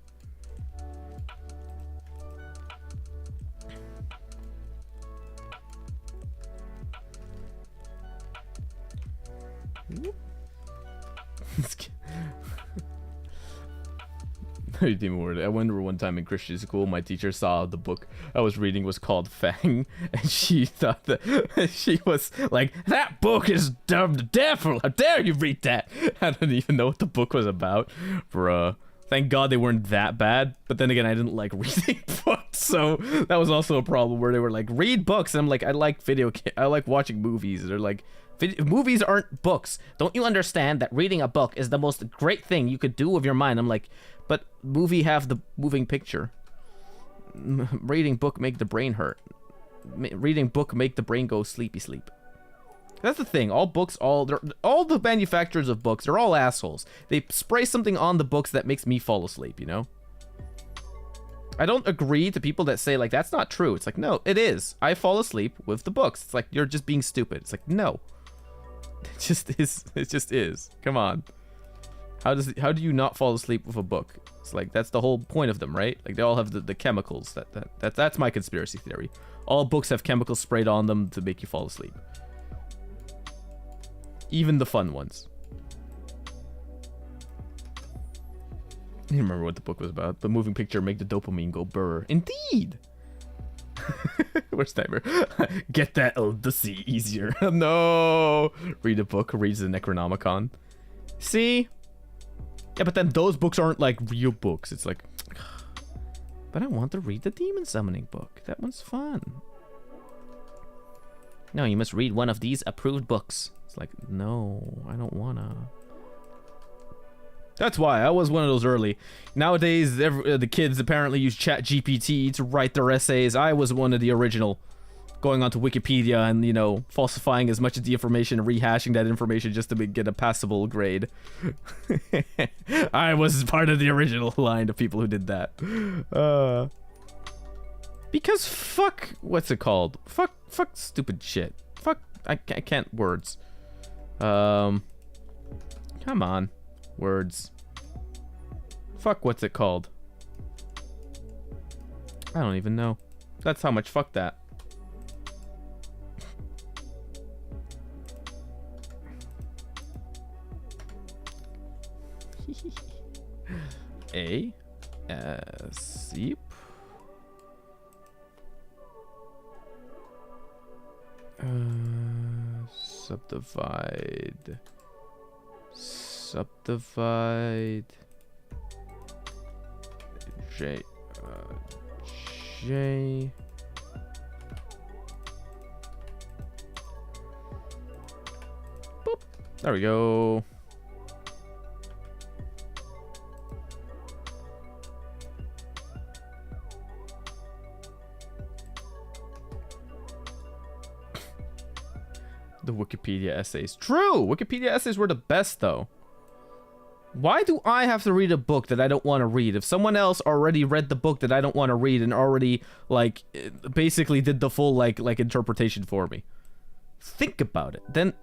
I wonder one time in Christian school, my teacher saw the book I was reading was called Fang, and she thought that she was like, that book is dumb to devil. How dare you read that? I don't even know what the book was about, bruh. Thank God they weren't that bad. But then again, I didn't like reading books, so that was also a problem where they were like, read books, and I'm like, I like I like watching movies. They're like, movies aren't books. Don't you understand that reading a book is the most great thing you could do with your mind? I'm like, but movie have the moving picture. Reading book make the brain hurt. Reading book make the brain go sleepy sleep. That's the thing. All books, all the manufacturers of books, they're all assholes. They spray something on the books that makes me fall asleep, you know? I don't agree to people that say, like, that's not true. It's like, no, it is. I fall asleep with the books. It's like, you're just being stupid. It's like, no. It just is. It just is. Come on. How do you not fall asleep with a book? It's like, that's the whole point of them, right? Like, they all have the chemicals. That's my conspiracy theory. All books have chemicals sprayed on them to make you fall asleep. Even the fun ones. I don't remember what the book was about. The moving picture make the dopamine go burr. Indeed! Where's timer? Get that Odyssey easier. No! Read a book, reads the Necronomicon. See? Yeah, but then those books aren't like real books. It's like, but I want to read the demon summoning book. That one's fun. No, you must read one of these approved books. It's like, no, I don't wanna. That's why I was one of those early. Nowadays, the kids apparently use ChatGPT to write their essays. I was one of the original, going onto Wikipedia and, you know, falsifying as much of the information and rehashing that information just to get a passable grade. I was part of the original line of people who did that. Because fuck, what's it called? Fuck stupid shit. Fuck, I can't words. Come on. Words. Fuck, what's it called? I don't even know. That's how much fuck that. A. Seep. Subdivide. J. Boop. There we go. The Wikipedia essays. True! Wikipedia essays were the best, though. Why do I have to read a book that I don't want to read? If someone else already read the book that I don't want to read and already, like, basically did the full, like interpretation for me. Think about it. Then...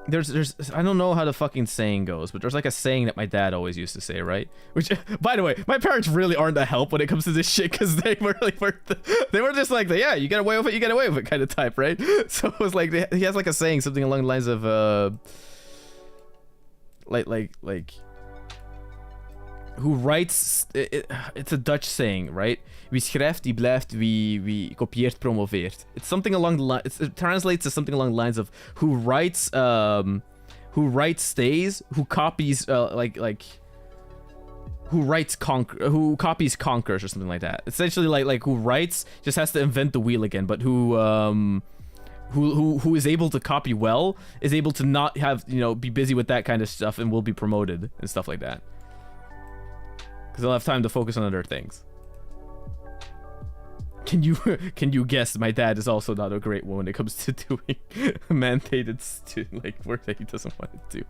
There's I don't know how the fucking saying goes, but there's like a saying that my dad always used to say, right? Which, by the way, my parents really aren't a help when it comes to this shit, because they were just like, yeah, you get away with it, you get away with it kind of type, right? So it was like, he has like a saying, something along the lines of, like, who writes, it's a Dutch saying, right? Wie schrijft, die blijft, wie kopieert, promoveert. It's something along the lines, it translates to something along the lines of who writes stays, who copies, who copies conquers, or something like that. Essentially, like who writes just has to invent the wheel again, but who is able to copy well is able to not have, you know, be busy with that kind of stuff and will be promoted and stuff like that. Because they'll have time to focus on other things. Can you guess? My dad is also not a great one when it comes to doing mandated like work that he doesn't want to do.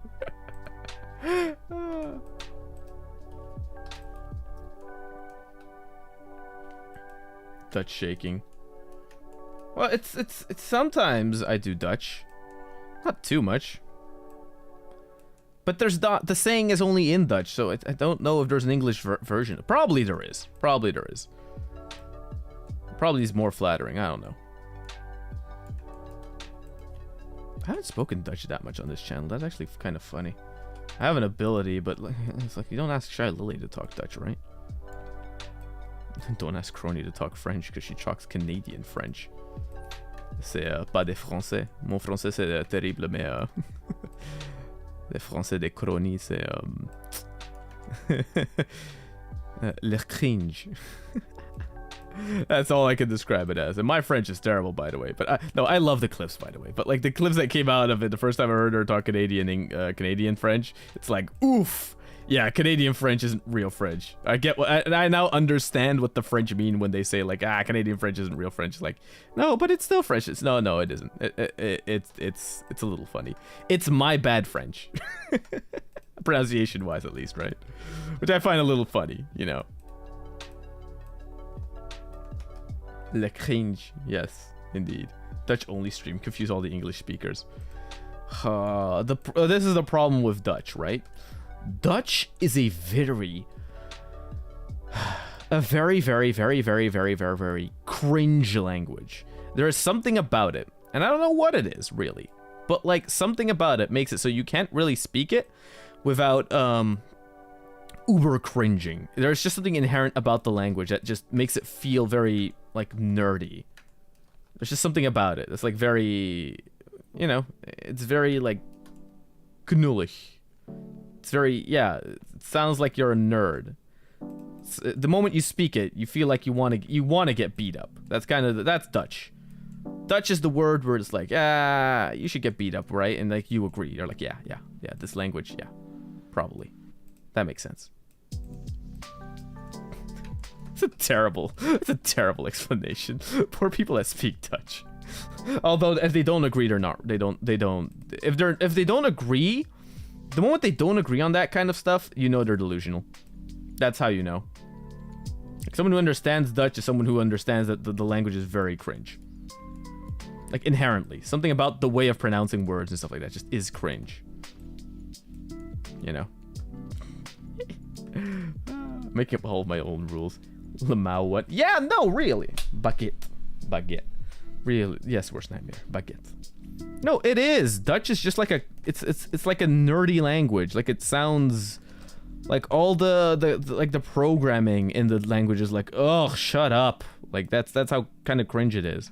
Dutch shaking. Well, it's sometimes I do Dutch, not too much. But there's not, the saying is only in Dutch, so I don't know if there's an English version. Probably there is. Probably is more flattering. I don't know. I haven't spoken Dutch that much on this channel. That's actually kind of funny. I have an ability, but it's like, you don't ask Shy Lily to talk Dutch, right? Don't ask Crony to talk French, because she talks Canadian French. C'est pas des français. Mon français c'est terrible, mais les français des chronies c'est le cringe. That's all I can describe it as. And my French is terrible, by the way. But I love the clips, by the way. But like the clips that came out of it, the first time I heard her talk Canadian French, it's like, oof. Yeah, Canadian French isn't real French. I get what, and I now understand what the French mean when they say like, Canadian French isn't real French. It's like, no, but it's still French. It's no, it isn't. It's a little funny. It's my bad French, pronunciation wise at least, right? Which I find a little funny, you know. Le cringe, yes, indeed. Dutch only stream, confuse all the English speakers. This is the problem with Dutch, right? Dutch is a very cringe language. There is something about it, and I don't know what it is really, but like something about it makes it so you can't really speak it without uber cringing. There's just something inherent about the language that just makes it feel very like nerdy. There's just something about it. It's like very, you know, it's very like knullig. It's very, yeah, it sounds like you're a nerd. The moment you speak it, you feel like you want to get beat up. That's that's Dutch. Dutch is the word where it's like, you should get beat up, right? And like you agree. You're like, yeah, this language, yeah, probably. That makes sense. It's a terrible explanation. Poor people that speak Dutch. Although if they don't agree, they're not. They don't. If they don't agree, the moment they don't agree on that kind of stuff, you know they're delusional. That's how you know. Like someone who understands Dutch is someone who understands that the language is very cringe. Like inherently, something about the way of pronouncing words and stuff like that just is cringe. You know. Making up all of my own rules. Lamau what? Yeah, no, really. Baguette. Really? Yes, worst nightmare. Baguette. No, it is. Dutch is just like it's like a nerdy language. Like it sounds like all the programming in the language is like, oh, shut up. Like that's how kind of cringe it is.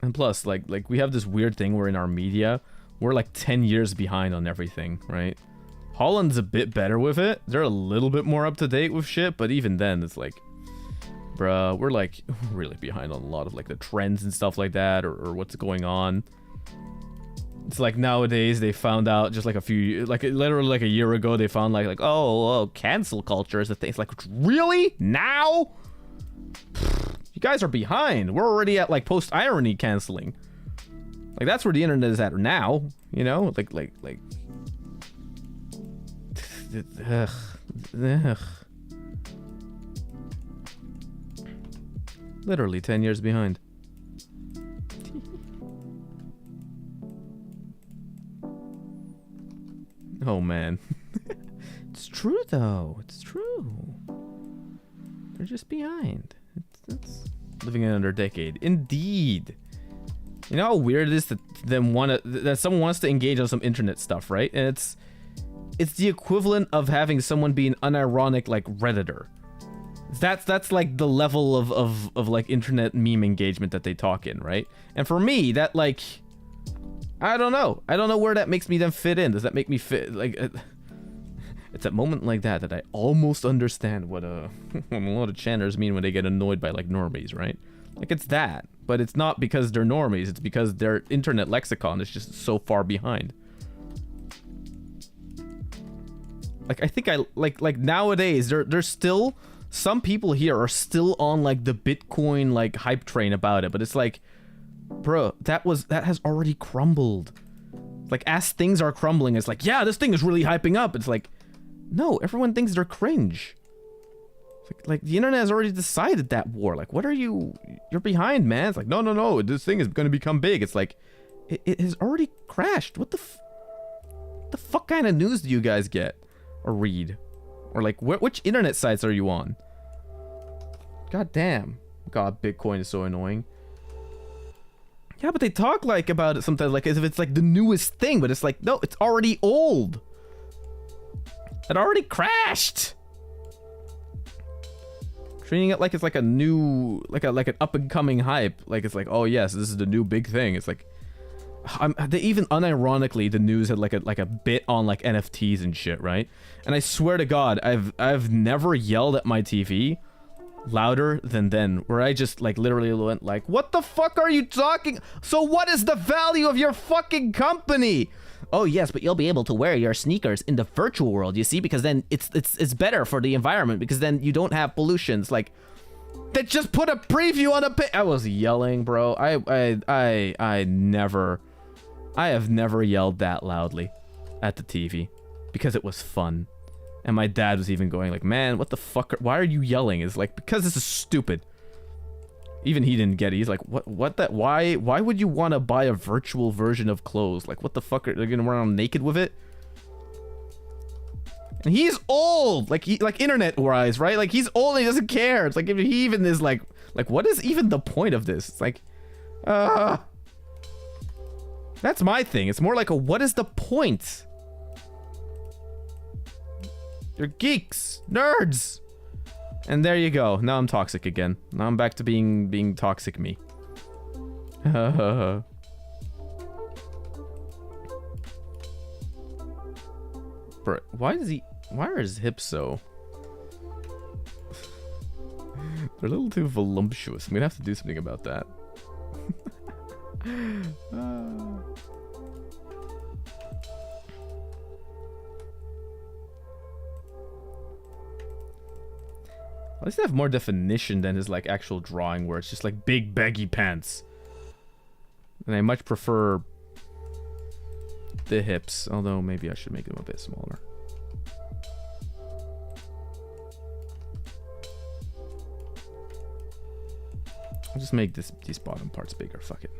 And plus, like we have this weird thing where in our media, we're like 10 years behind on everything, right? Holland's a bit better with it. They're a little bit more up to date with shit, but even then, it's like, bruh, we're like really behind on a lot of like the trends and stuff like that, or what's going on. It's like nowadays they found out just like literally like a year ago they found like oh cancel culture is a thing. It's like, really? Now? You guys are behind. We're already at like post-irony canceling. Like that's where the internet is at now, you know? Like ugh. Literally 10 years behind. Oh man. It's true though. It's true. They're just behind. It's living in another decade. Indeed. You know how weird it is that someone wants to engage on some internet stuff, right? And it's the equivalent of having someone be an unironic like Redditor. That's like the level of like internet meme engagement that they talk in, right? And for me, that like, I don't know where that makes me then fit in. Does that make me fit like? It's that moment like that I almost understand what a lot of channers mean when they get annoyed by like normies, right? Like it's that, but it's not because they're normies. It's because their internet lexicon is just so far behind. Like I think like nowadays there's still some people here are still on like the Bitcoin like hype train about it, but it's like, bro, that has already crumbled. Like as things are crumbling, it's like, yeah, this thing is really hyping up. It's like, no, everyone thinks they're cringe. Like the internet has already decided that war. Like, what are you're behind, man. It's like, no, this thing is going to become big. It's like, it has already crashed. What the fuck kind of news do you guys get or read? Or like, which internet sites are you on? God damn. God, Bitcoin is so annoying. Yeah, but they talk like about it sometimes like as if it's like the newest thing, but it's like, no, it's already old. It already crashed. Treating it like it's like a new, like an up and coming hype. Like it's like, oh yes, this is the new big thing. It's like, they even unironically, the news had like a bit on like NFTs and shit, right? And I swear to God, I've never yelled at my TV louder than then, where I just like literally went like, what the fuck are you talking? So what is the value of your fucking company? Oh yes, but you'll be able to wear your sneakers in the virtual world, you see, because then it's better for the environment, because then you don't have pollutions. Like, they just put a preview on a I was yelling, bro. I have never yelled that loudly at the TV because it was fun. And my dad was even going like, man, what the fuck? Why are you yelling? It's like, because this is stupid. Even he didn't get it. He's like, what that? Why would you want to buy a virtual version of clothes? Like, what the fuck? Are they gonna run around naked with it? And he's old, like internet wise, right? Like he's old and he doesn't care. It's like, if he even is like what is even the point of this? It's like, that's my thing. It's more like a, what is the point? You're geeks, nerds. And there you go. Now I'm toxic again. Now I'm back to being toxic me. Bro, why are his hips so... They're a little too voluptuous. I'm gonna have to do something about that. At least they have more definition than his like actual drawing, where it's just like big baggy pants. And I much prefer the hips, although maybe I should make them a bit smaller. I'll just make these bottom parts bigger. Fuck it.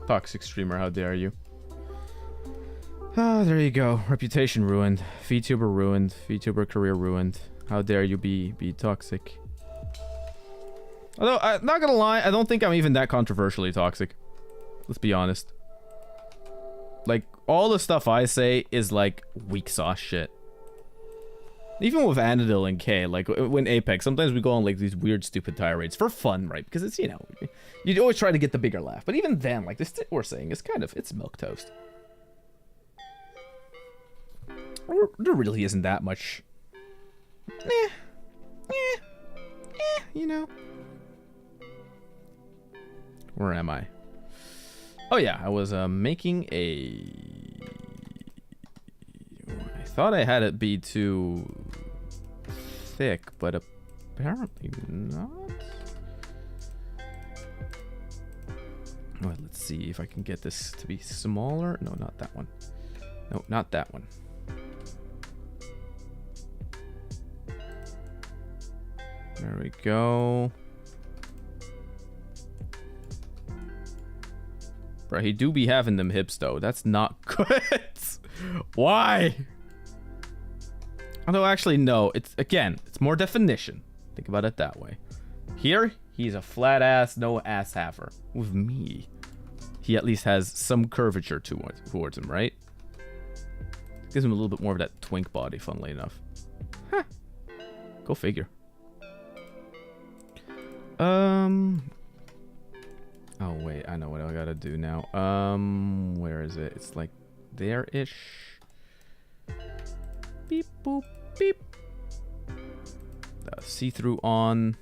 Toxic streamer, how dare you? Ah, there you go. Reputation ruined. VTuber ruined. VTuber career ruined. How dare you be toxic? Although, I'm not gonna lie, I don't think I'm even that controversially toxic. Let's be honest. Like, all the stuff I say is like weak sauce shit. Even with Anadil and K, like when Apex, sometimes we go on like these weird stupid tirades for fun, right? Because it's, you know, you always try to get the bigger laugh. But even then, like this we're saying is kind of, it's milquetoast. There really isn't that much. You know. Where am I? Oh yeah, I was making a... I thought I had it be too thick, but apparently not. Well, let's see if I can get this to be smaller. No, not that one. No, not that one. There we go. Bro, he do be having them hips though. That's not good. Why? Although actually no, it's again, it's more definition. Think about it that way. Here, he's a flat ass, no ass halfer. With me, he at least has some curvature towards him, right? Gives him a little bit more of that twink body, funnily enough. Huh. Go figure. Oh wait, I know what I gotta do now. Where is it? It's like there-ish. Beep boop beep. See-through on.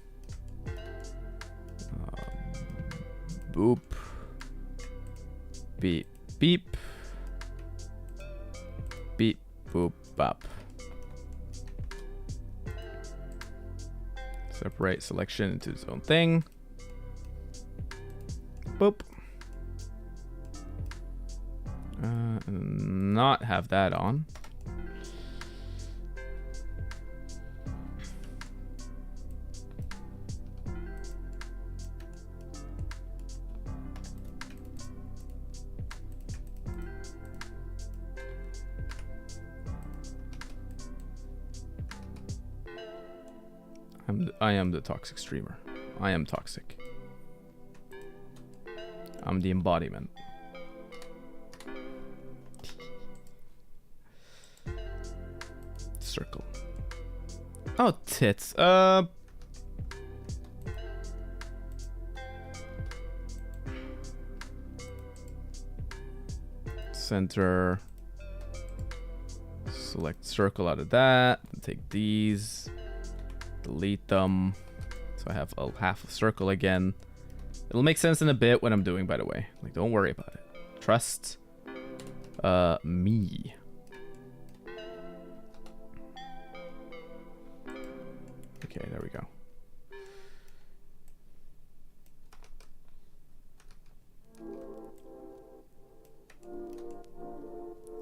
Boop. Beep beep. Beep boop bop. Separate selection into its own thing. Boop. Not have that on. I am the toxic streamer. I am toxic. I'm the embodiment. Circle. Oh, tits. Center. Select circle out of that. Take these. Delete them. So I have a half a circle again. It'll make sense in a bit when I'm doing, by the way. Like, don't worry about it. Trust me. Okay, there we go.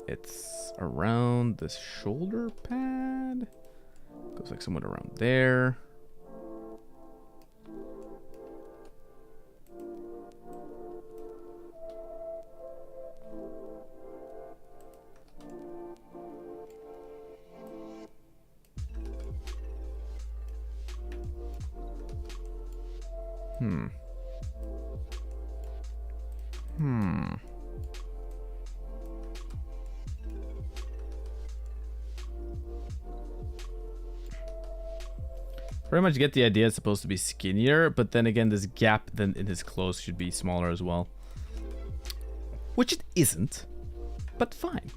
It's around the shoulder pad. Goes like somewhere around there. Pretty much get the idea it's supposed to be skinnier, but then again, this gap then in his clothes should be smaller as well. Which it isn't, but fine.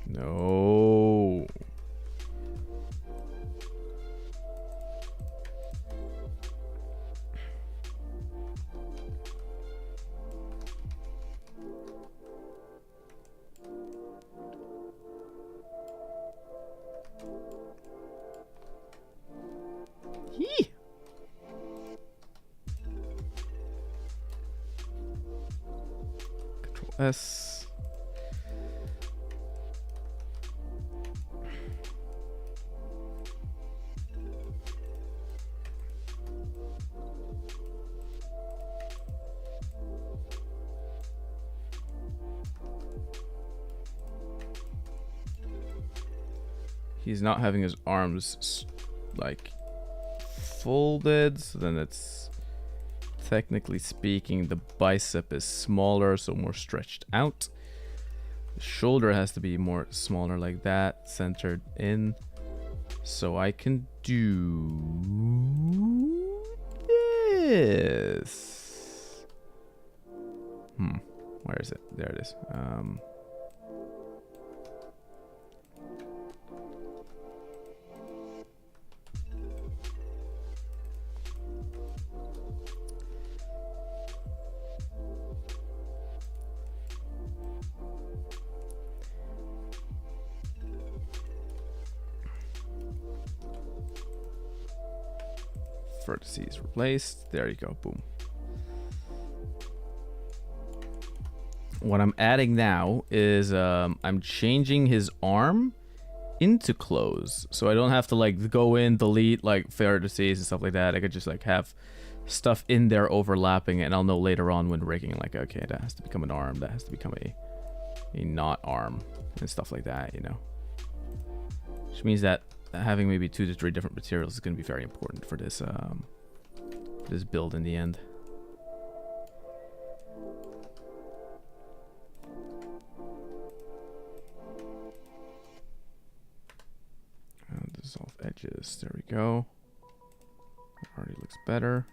No. Control S. He's not having his arms like folded, so then it's technically speaking the bicep is smaller, so more stretched out. The shoulder has to be more smaller like that, centered in, so I can do this. Where is it? There it is. Vertices replaced. There you go. Boom. What I'm adding now is I'm changing his arm into clothes, so I don't have to like go in, delete like vertices and stuff like that. I could just like have stuff in there overlapping, and I'll know later on when rigging like, okay, that has to become an arm, that has to become a not arm, and stuff like that, you know. Which means that having maybe 2 to 3 different materials is going to be very important for this this build in the end. And dissolve edges. There we go. Already looks better.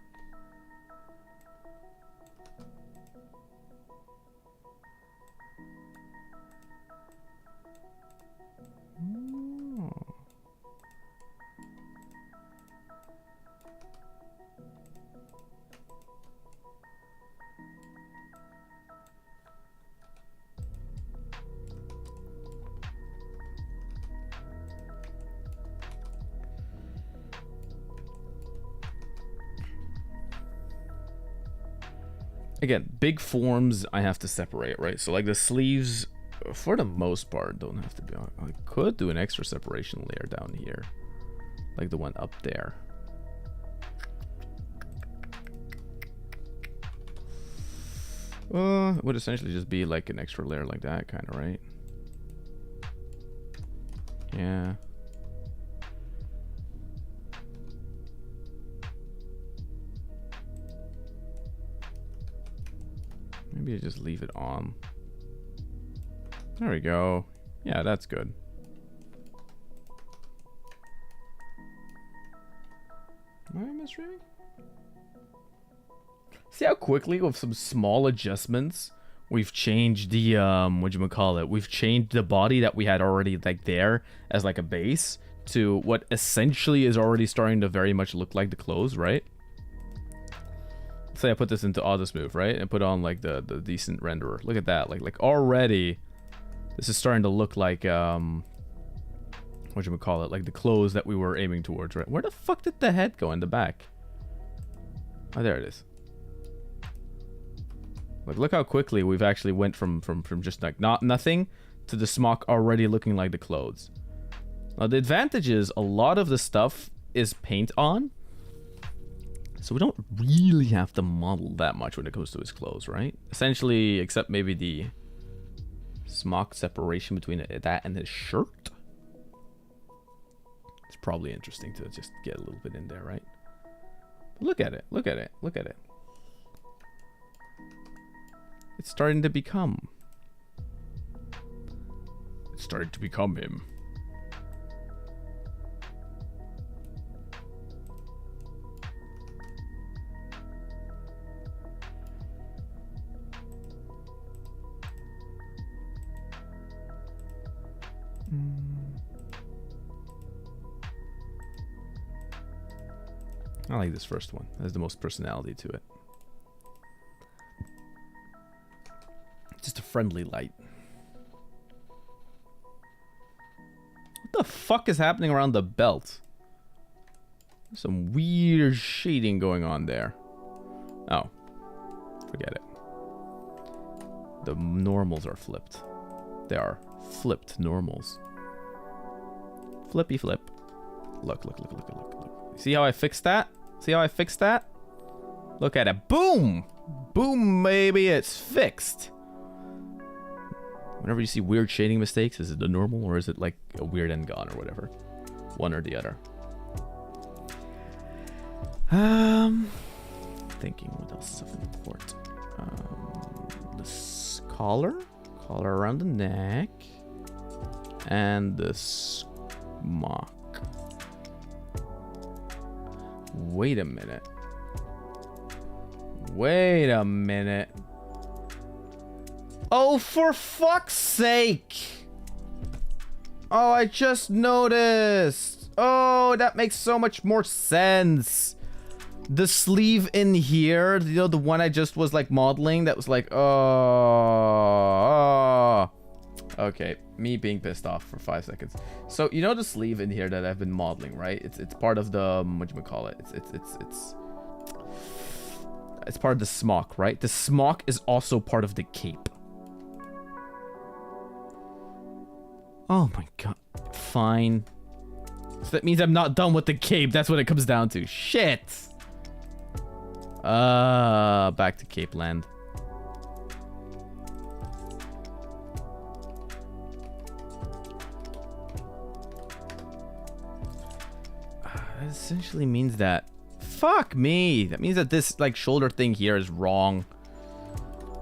Again, big forms I have to separate, right? So like the sleeves, for the most part, don't have to be on. I could do an extra separation layer down here, like the one up there. It would essentially just be like an extra layer like that, kind of, right? Maybe I just leave it on. There we go. Yeah, that's good. Am I misreading? See how quickly, with some small adjustments, we've changed the whatchamacallit, we've changed the body that we had already like there as like a base to what essentially is already starting to very much look like the clothes, right? Let's say I put this into auto smooth, right? And put on like the decent renderer. Look at that. Like already this is starting to look like whatchamacallit, like the clothes that we were aiming towards, right? Where the fuck did the head go in the back? Oh, there it is. Look how quickly we've actually went from just like nothing to the smock already looking like the clothes. Now the advantage is a lot of the stuff is paint on, so we don't really have to model that much when it comes to his clothes, right? Essentially, except maybe the smock separation between that and his shirt. It's probably interesting to just get a little bit in there, right? Look at it, look at it, look at it. It's starting to become. It's starting to become him. I like this first one. It has the most personality to it. Just a friendly light. What the fuck is happening around the belt? There's some weird shading going on there. Oh. Forget it. The normals are flipped. They are flipped normals. Flippy flip. Look. See how I fixed that? See how I fixed that? Look at it. Boom! Boom, baby, it's fixed. Whenever you see weird shading mistakes, is it the normal or is it like a weird end gone or whatever? One or the other. Thinking what else is of import. The collar around the neck, and the smock. Wait a minute. Wait a minute. Oh, for fuck's sake! Oh, I just noticed. Oh, that makes so much more sense. The sleeve in here, you know, the one I just was like modeling, that was like, oh. Okay, me being pissed off for 5 seconds. So, you know the sleeve in here that I've been modeling, right? It's part of the, whatchamacallit, it's part of the smock, right? The smock is also part of the cape. Oh my god. Fine. So that means I'm not done with the cape. That's what it comes down to. Shit. Back to Cape Land. That essentially means that... Fuck me. That means that this, like, shoulder thing here is wrong.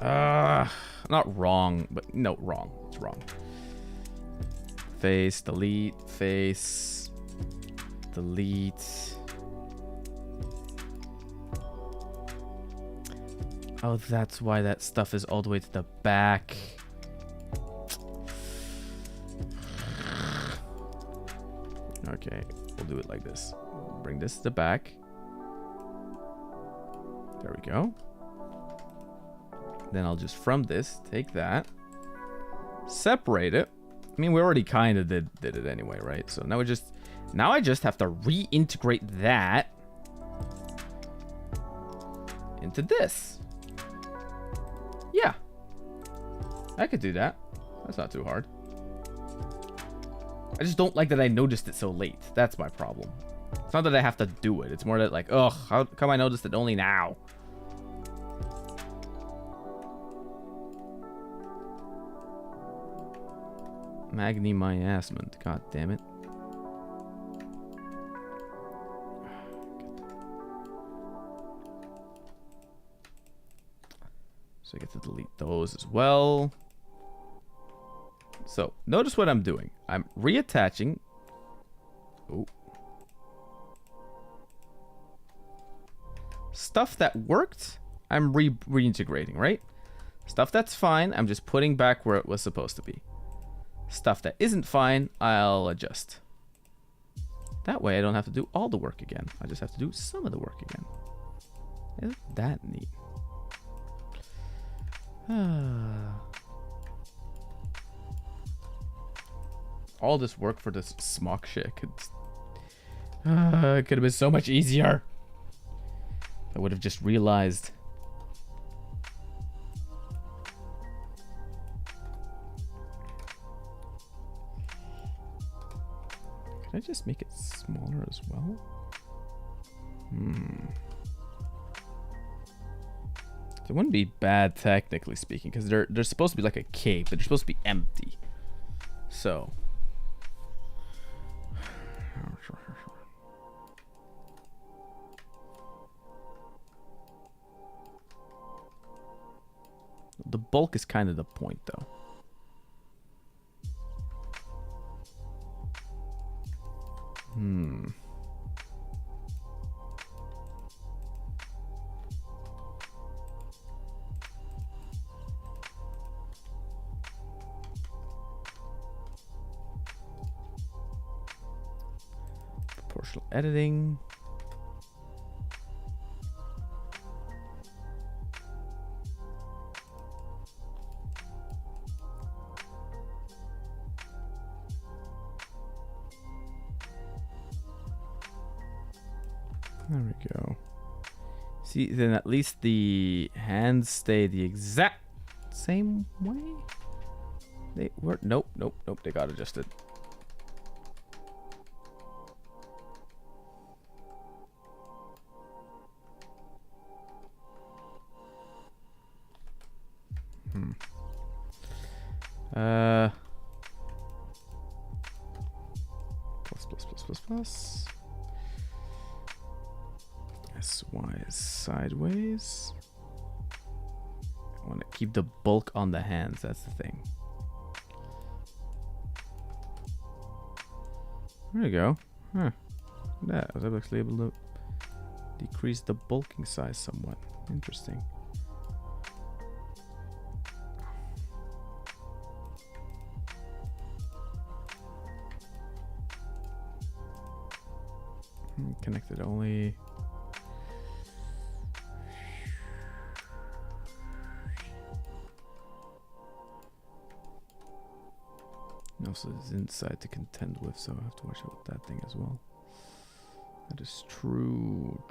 Not wrong, but... No, wrong. It's wrong. Face, delete, face, delete. Oh, that's why that stuff is all the way to the back. Okay, we'll do it like this. Bring this to the back. There we go. Then I'll just, from this, take that, separate it. I mean, we already kind of did it anyway, right? So now I just have to reintegrate that into this. Yeah. I could do that. That's not too hard. I just don't like that I noticed it so late. That's my problem. It's not that I have to do it. It's more that like, ugh, how come I noticed it only now? Magni my assment. God damn it. So I get to delete those as well. So notice what I'm doing. I'm reattaching. Oh. Stuff that worked, I'm reintegrating, right? Stuff that's fine, I'm just putting back where it was supposed to be. Stuff that isn't fine, I'll adjust. That way I don't have to do all the work again. I just have to do some of the work again. Isn't that neat? All this work for this smock shit could it could have been so much easier. I would have just realized. Can I just make it smaller as well? It wouldn't be bad technically speaking, because they're supposed to be like a cave, but they're supposed to be empty. So the bulk is kind of the point, though. Proportional editing. There we go. See, then at least the hands stay the exact same way. They were nope. They got adjusted. Plus. SY is sideways. I want to keep the bulk on the hands. That's the thing. There we go. Huh. That I was actually able to decrease the bulking size somewhat. Interesting. Connected only. Also, there's inside to contend with, so I have to watch out with that thing as well. That is true.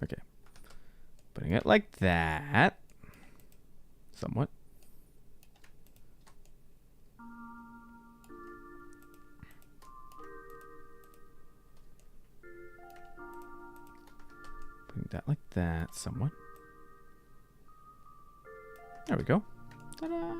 Okay. Putting it like that. Somewhat. Putting that like that, somewhat. There we go. Ta-da!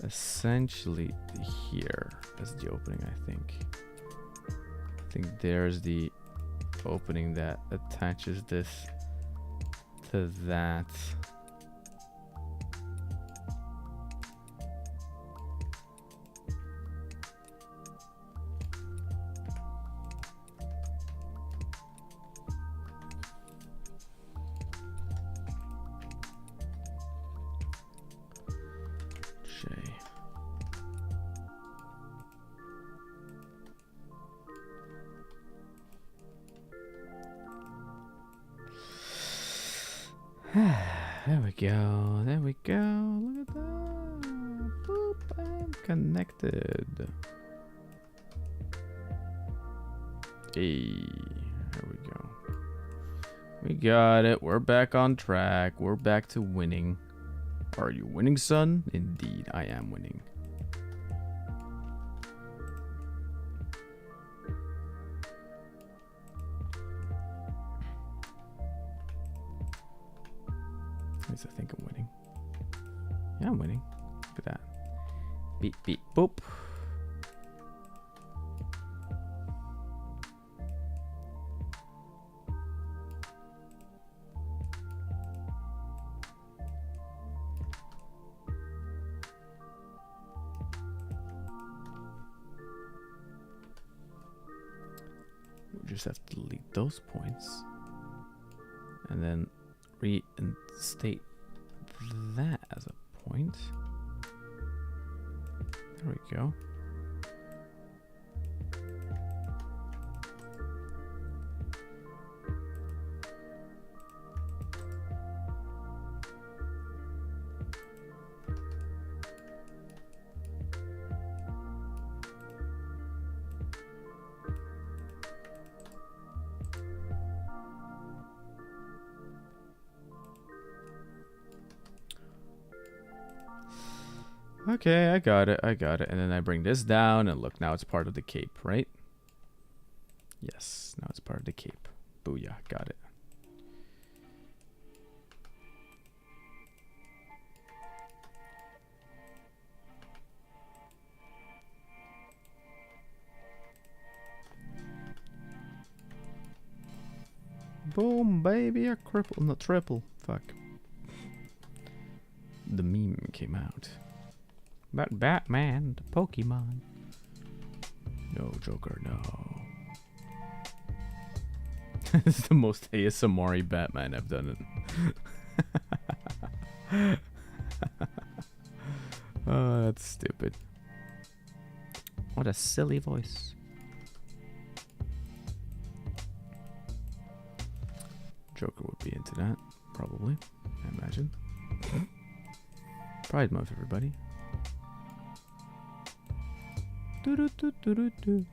Essentially here is the opening. I think there's the opening that attaches this to that. There we go. Look at that. Boop, and connected. Hey, there we go. We got it. We're back on track. We're back to winning. Are you winning, son? Indeed, I am winning. At least I think I'm winning. Yeah, I'm winning. Look at that. Beep, beep, boop. We just have to delete those points. And then reinstate that as a point. There we go. Okay, I got it. And then I bring this down, and look, now it's part of the cape, right? Yes, now it's part of the cape. Booyah, got it. Boom, baby, a cripple, not triple. Fuck. The meme came out. About Batman, the Pokemon. No, Joker, no. This is the most ASMR-y Batman I've done it. Oh, that's stupid. What a silly voice. Joker would be into that, probably. I imagine. Pride Month, everybody. Do do do do do do.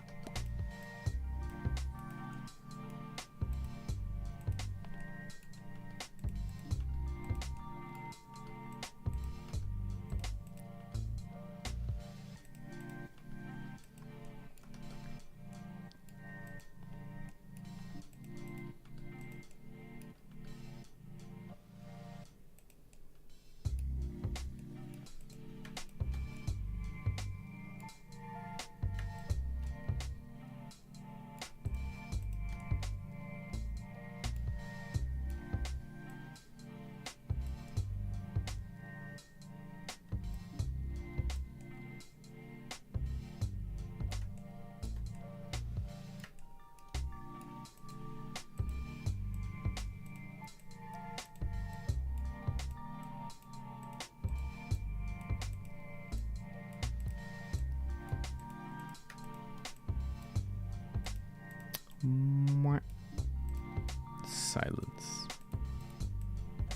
Silence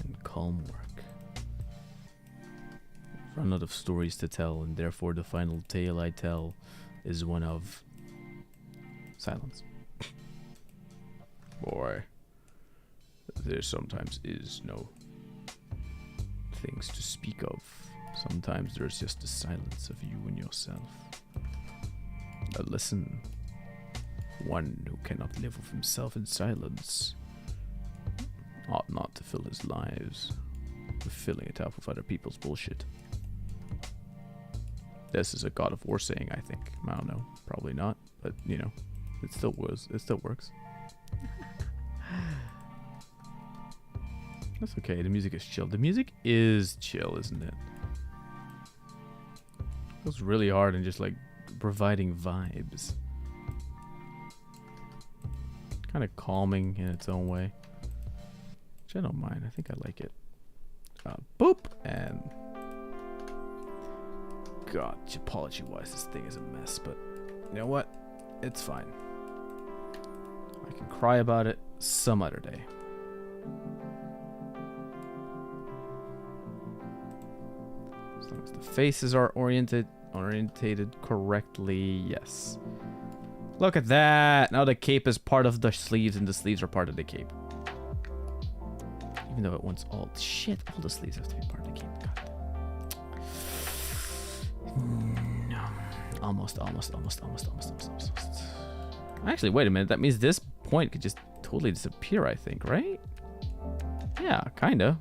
and calm work. Run out of stories to tell, and therefore the final tale I tell is one of silence. Boy, there sometimes is no things to speak of. Sometimes there's just the silence of you and yourself. Now listen. One who cannot live with himself in silence ought not to fill his lives with filling it up with other people's bullshit. This is a God of War saying, I think. I don't know. Probably not. But, you know, it still was. It still works. That's okay. The music is chill. The music is chill, isn't it? It goes really hard in just, like, providing vibes. Kind of calming in its own way. Which I don't mind. I think I like it. Boop! And... God, topology-wise, this thing is a mess. But you know what? It's fine. I can cry about it some other day. As long as the faces are orientated correctly, yes. Look at that! Now the cape is part of the sleeves, and the sleeves are part of the cape. Even though it wants all... Shit, all the sleeves have to be part of the game. God. No. Almost. Actually, wait a minute. That means this point could just totally disappear, I think, right? Yeah, kinda.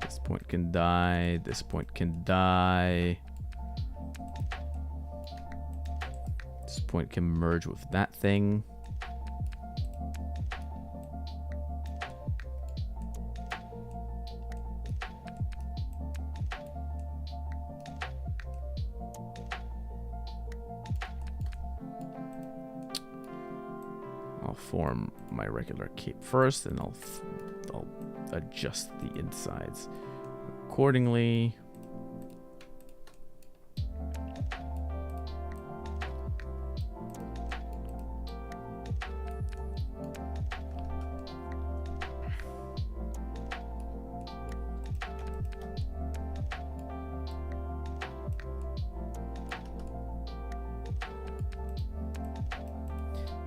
This point can die. This point can die. This point can merge with that thing. I'll form my regular cape first, and I'll adjust the insides accordingly.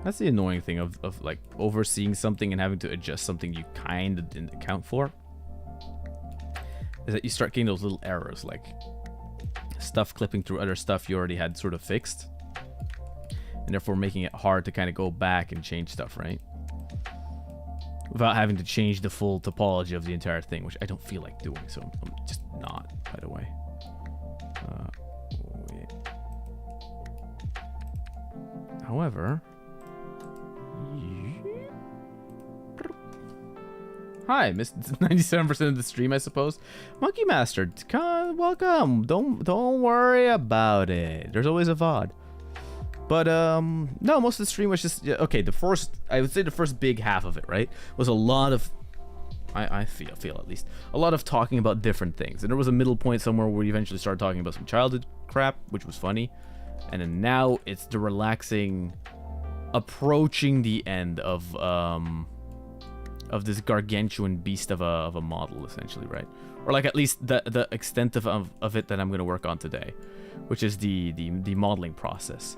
That's the annoying thing of like overseeing something and having to adjust something you kind of didn't account for, is that you start getting those little errors, like stuff clipping through other stuff you already had sort of fixed, and therefore making it hard to kind of go back and change stuff, right? Without having to change the full topology of the entire thing, which I don't feel like doing, so I'm just not, by the way. Wait. However... Hi, missed 97% of the stream, I suppose. Monkey Master, welcome. Don't worry about it. There's always a VOD. But no, most of the stream was just okay. I would say the first big half of it, right, was a lot of I feel at least a lot of talking about different things, and there was a middle point somewhere where we eventually started talking about some childhood crap, which was funny, and then now it's the relaxing, approaching the end of this gargantuan beast of a model, essentially, right? Or like at least the extent of it that I'm going to work on today, which is the modeling process.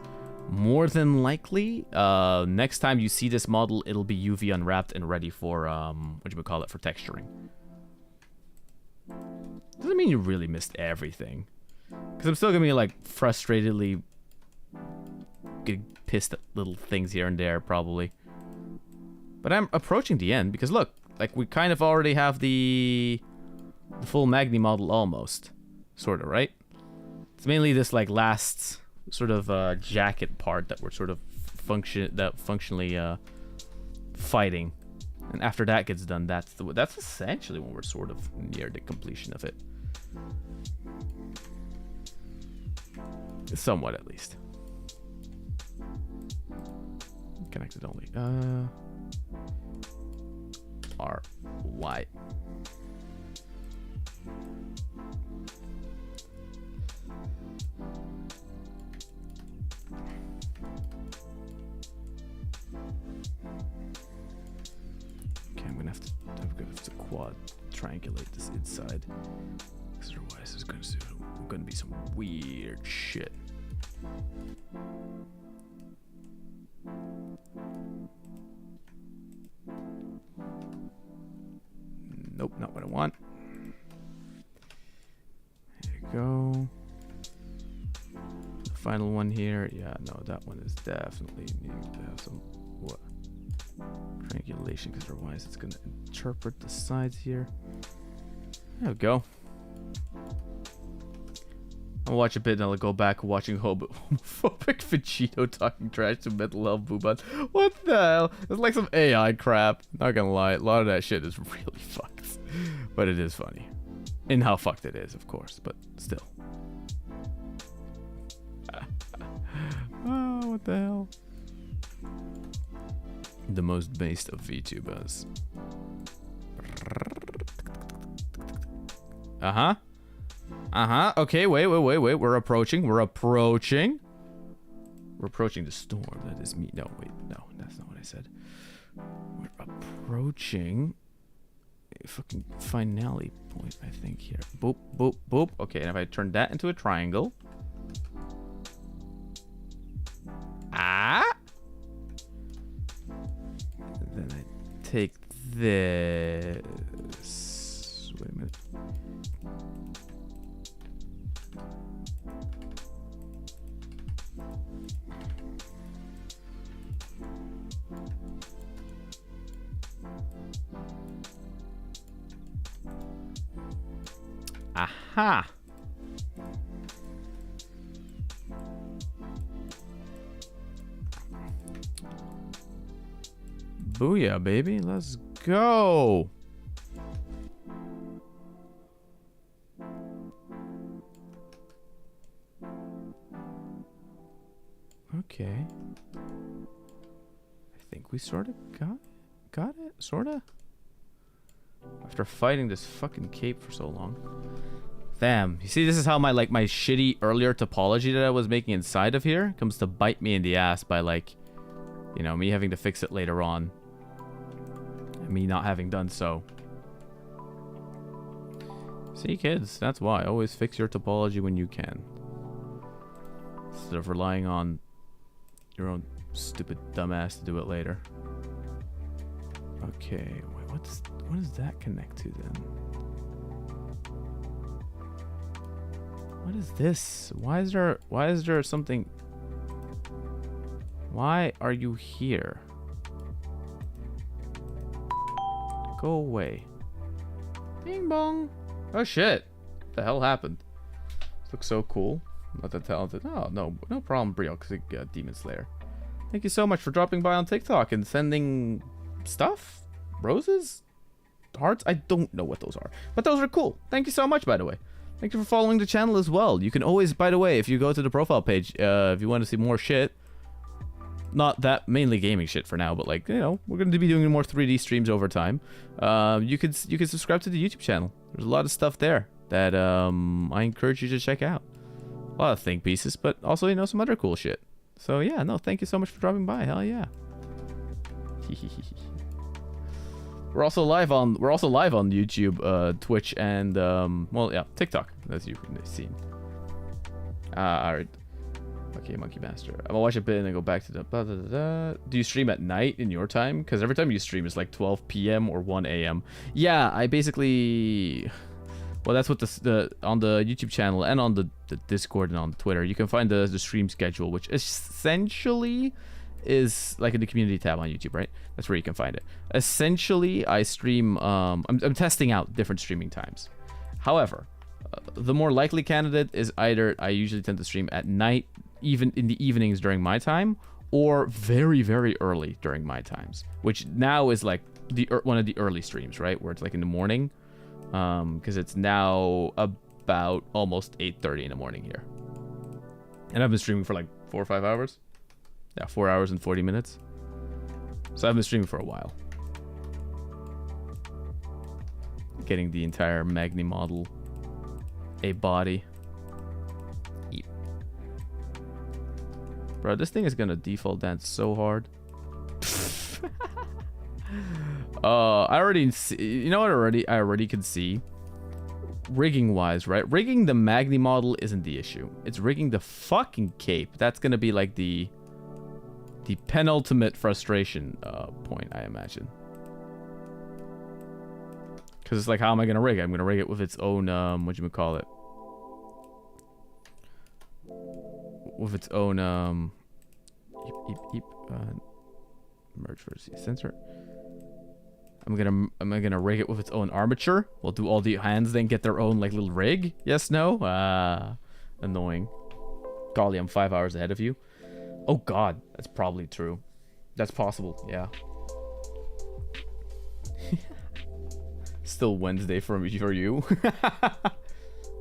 More than likely, next time you see this model, it'll be UV unwrapped and ready for for texturing. Doesn't mean you really missed everything, because I'm still gonna be like frustratedly getting pissed at little things here and there, probably. But I'm approaching the end because look, like we kind of already have the full Magni model almost, sort of, right? It's mainly this like last sort of jacket part that we're sort of functionally fighting, and after that gets done, that's essentially when we're sort of near the completion of it, somewhat at least. Connected only. R-Y. Okay, I'm gonna have to quad triangulate this inside, because otherwise there's gonna be some weird shit. Nope, not what I want. There you go. The final one here. Yeah, no, that one is definitely needing to have some triangulation, because otherwise it's going to interpret the sides here. There we go. I'll watch a bit and I'll go back watching homophobic Vegito talking trash to mental health Booban. What the hell? It's like some AI crap. Not gonna lie, a lot of that shit is really fucked. But it is funny. In how fucked it is, of course, but still. Oh, what the hell? The most based of VTubers. Uh-huh. Uh-huh. Okay, wait. We're approaching the storm. That is me. No, wait. No, that's not what I said. We're approaching a fucking finale point, I think, here. Boop, boop, boop. Okay, and if I turn that into a triangle. Ah! take this. Wait a minute. Aha! Booyah, baby. Let's go! Okay. I think we sort of got it? Sorta? After fighting this fucking cape for so long. Damn. You see, this is how my shitty earlier topology that I was making inside of here comes to bite me in the ass by you know, me having to fix it later on. And me not having done so. See, kids, that's why. Always fix your topology when you can. Instead of relying on your own stupid dumbass to do it later. Okay, wait, what does that connect to then? What is this? Why is there something? Why are you here? Go away. Bing bong. Oh shit. What the hell happened? This looks so cool. Not that talented. Oh, no problem, Brio, Demon Slayer. Thank you so much for dropping by on TikTok and sending stuff? Roses? Hearts? I don't know what those are. But those are cool. Thank you so much, by the way. Thank you for following the channel as well. You can always, by the way, if you go to the profile page, if you want to see more shit, not that mainly gaming shit for now, but you know, we're going to be doing more 3D streams over time. You can subscribe to the YouTube channel. There's a lot of stuff there that I encourage you to check out. A lot of think pieces, but also, you know, some other cool shit. So yeah, no, thank you so much for dropping by. Hell yeah. We're also live on YouTube, Twitch, and well, yeah, TikTok, as you've seen. Alright. Okay, Monkey Master. I'm gonna watch a bit and then go back to the blah, blah, blah, blah. Do you stream at night in your time? Because every time you stream is 12 p.m. or 1 a.m. Yeah, I basically... Well, that's what on the YouTube channel and on the Discord and on Twitter, you can find the stream schedule, which essentially is in the community tab on YouTube, right? That's where you can find it. Essentially, I stream... I'm testing out different streaming times. However, the more likely candidate is either I usually tend to stream at night, even in the evenings during my time, or very, very early during my times, which now is one of the early streams, right? Where it's in the morning, because it's now about almost 8:30 in the morning here. And I've been streaming for 4 or 5 hours. Yeah, 4 hours and 40 minutes. So I've been streaming for a while. Getting the entire Magni model a body. Yep. Bro, this thing is gonna default dance so hard. I already see, you know what I already can see? Rigging wise, right? Rigging the Magni model isn't the issue. It's rigging the fucking cape. That's gonna be the penultimate frustration point, I imagine. Because it's how am I gonna rig it? I'm gonna rig it with its own whatchamacallit. With its own merge versus sensor. I'm gonna rig it with its own armature. We'll do all the hands then get their own little rig. Yes, no? Annoying. Golly, I'm 5 hours ahead of you. Oh god, that's probably true. That's possible, yeah. Still Wednesday for you.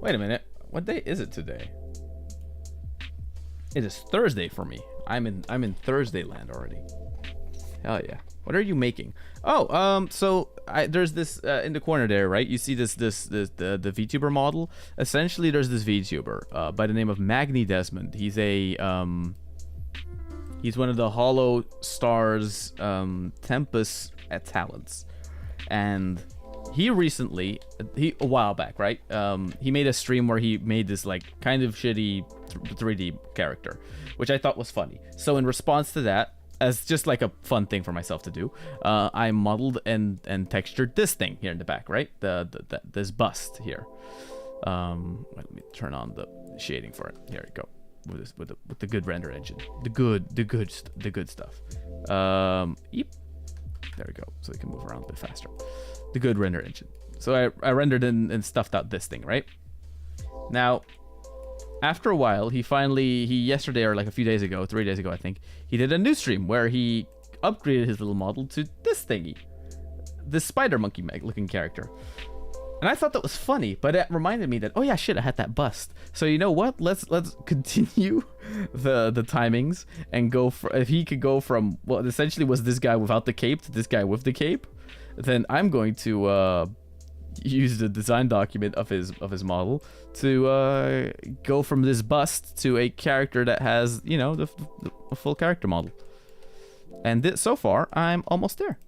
Wait a minute. What day is it today? It is Thursday for me. I'm in Thursday land already. Hell yeah. What are you making? Oh, so there's this in the corner there, right? You see the VTuber model. Essentially, there's this VTuber by the name of Magni Desmond. He's he's one of the Hollow Stars Tempest talents, and he recently, a while back, right? He made a stream where he made this kind of shitty 3D character, which I thought was funny. So in response to that, as just like a fun thing for myself to do, I modeled and textured this thing here in the back, right? This bust here. Let me turn on the shading for it. Here we go. With the good render engine, the good stuff. Yep. There we go. So we can move around a bit faster. The good render engine. So I rendered and stuffed out this thing, right? Now, after a while, he yesterday or like a few days ago, 3 days ago, I think, he did a new stream where he upgraded his little model to this thingy, this spider monkey looking character. And I thought that was funny, but it reminded me that, oh yeah, shit, I had that bust. So you know what? Let's continue the timings and go for, if he could go from what essentially was this guy without the cape to this guy with the cape, then I'm going to use the design document of his model to go from this bust to a character that has, you know, the full character model. And so far, I'm almost there.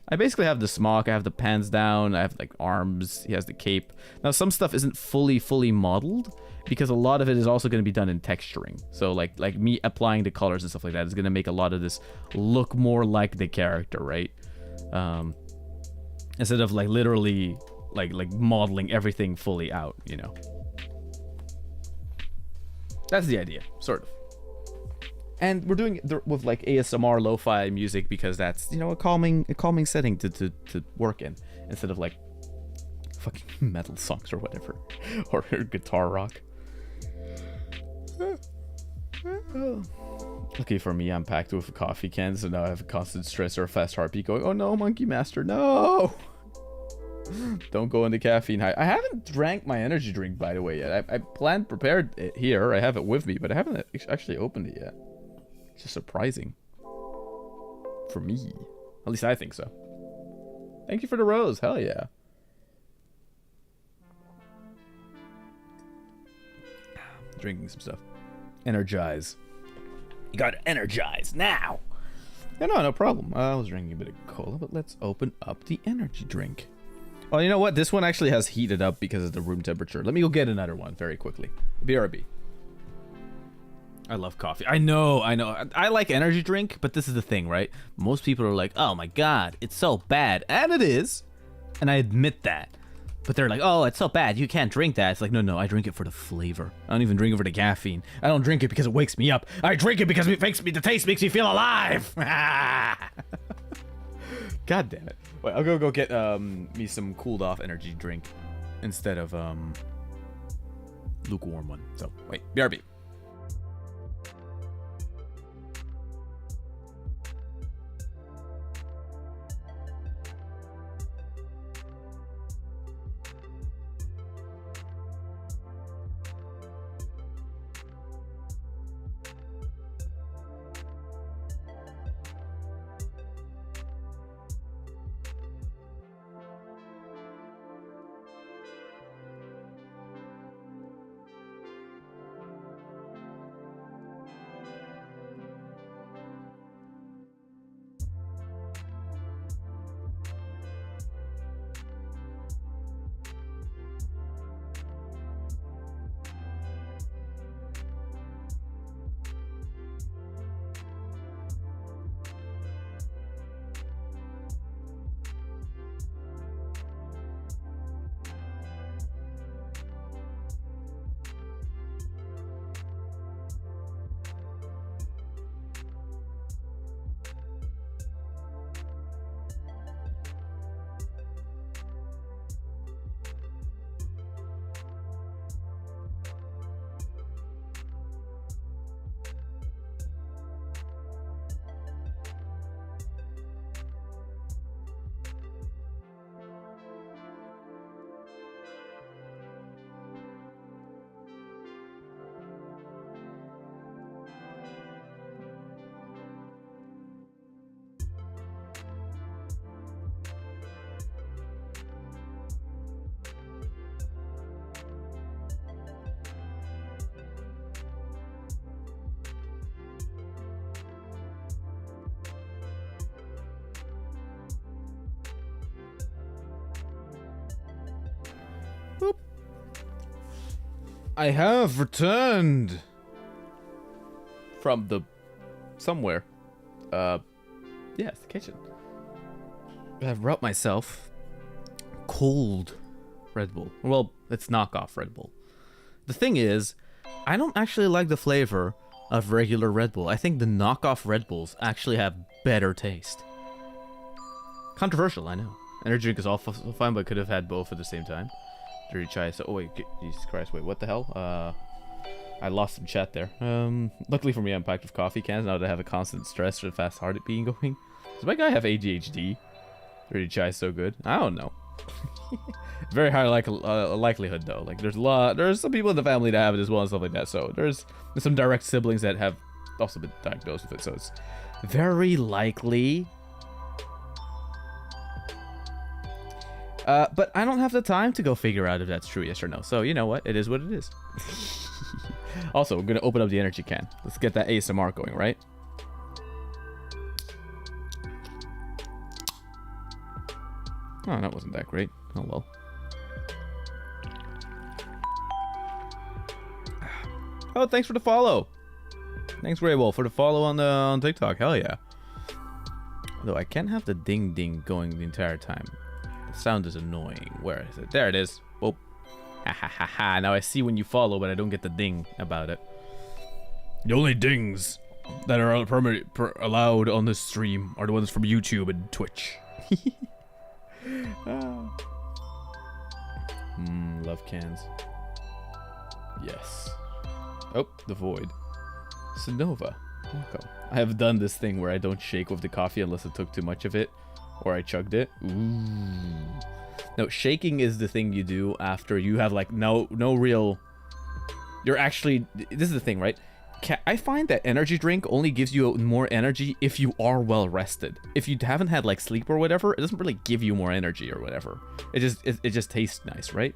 I basically have the smock, I have the pants down, I have like arms, he has the cape. Now some stuff isn't fully modeled because a lot of it is also going to be done in texturing. So like me applying the colors and stuff like that is going to make a lot of this look more like the character, right? Instead of like literally like modeling everything fully out, you know. That's the idea, sort of. And we're doing it with like ASMR lo-fi music because that's, you know, a calming setting to work in instead of like fucking metal songs or whatever, or guitar rock. Lucky for me, I'm packed with a coffee can, so now I have a constant stress or a fast heartbeat going, oh no, Monkey Master, no! Don't go into caffeine high. I haven't drank my energy drink, by the way, yet. I prepared it here. I have it with me, but I haven't actually opened it yet. It's just surprising. For me. At least I think so. Thank you for the rose. Hell yeah. Drinking some stuff. Energize. You gotta energize now. No problem. I was drinking a bit of cola, but let's open up the energy drink. Oh, you know what? This one actually has heated up because of the room temperature. Let me go get another one very quickly. BRB. I love coffee. I know. I like energy drink, but this is the thing, right? Most people are like, oh my god, it's so bad. And it is. And I admit that. But they're like, oh, it's so bad, you can't drink that. It's like, no, I drink it for the flavor. I don't even drink it for the caffeine. I don't drink it because it wakes me up. I drink it because the taste makes me feel alive. God damn it. Wait, I'll go get me some cooled off energy drink instead of lukewarm one. So, wait, BRB. I have returned from the somewhere. Yeah, it's the kitchen. I've brought myself cold Red Bull. Well, it's knockoff Red Bull. The thing is, I don't actually like the flavor of regular Red Bull. I think the knockoff Red Bulls actually have better taste. Controversial, I know. Energy drink is all fine, but could have had both at the same time. Dirty chai. So, oh wait, Jesus Christ, wait, what the hell? I lost some chat there. Luckily for me, I'm packed with coffee cans now that I have a constant stress or fast heart being going. Does my guy have ADHD? Dirty chai is so good. I don't know. Very high likelihood though. Like there's some people in the family that have it as well and stuff like that. So there's some direct siblings that have also been diagnosed with it. So it's very likely. But I don't have the time to go figure out if that's true, yes or no. So you know what? It is what it is. Also, we're gonna open up the energy can. Let's get that ASMR going, right? Oh, that wasn't that great. Oh well. Oh, thanks for the follow. Thanks, Raywolf, for the follow on TikTok. Hell yeah. Though I can't have the ding ding going the entire time. The sound is annoying. Where is it? There it is. Oh. Ha ha ha ha. Now I see when you follow, but I don't get the ding about it. The only dings that are allowed on this stream are the ones from YouTube and Twitch. Love cans. Yes. Oh, the void. Sonova, welcome. I have done this thing where I don't shake with the coffee unless it took too much of it, or I chugged it. Ooh. No, shaking is the thing you do after you have like no real. You're actually. This is the thing, right? I find that energy drink only gives you more energy if you are well rested. If you haven't had like sleep or whatever, it doesn't really give you more energy or whatever. It just tastes nice, right?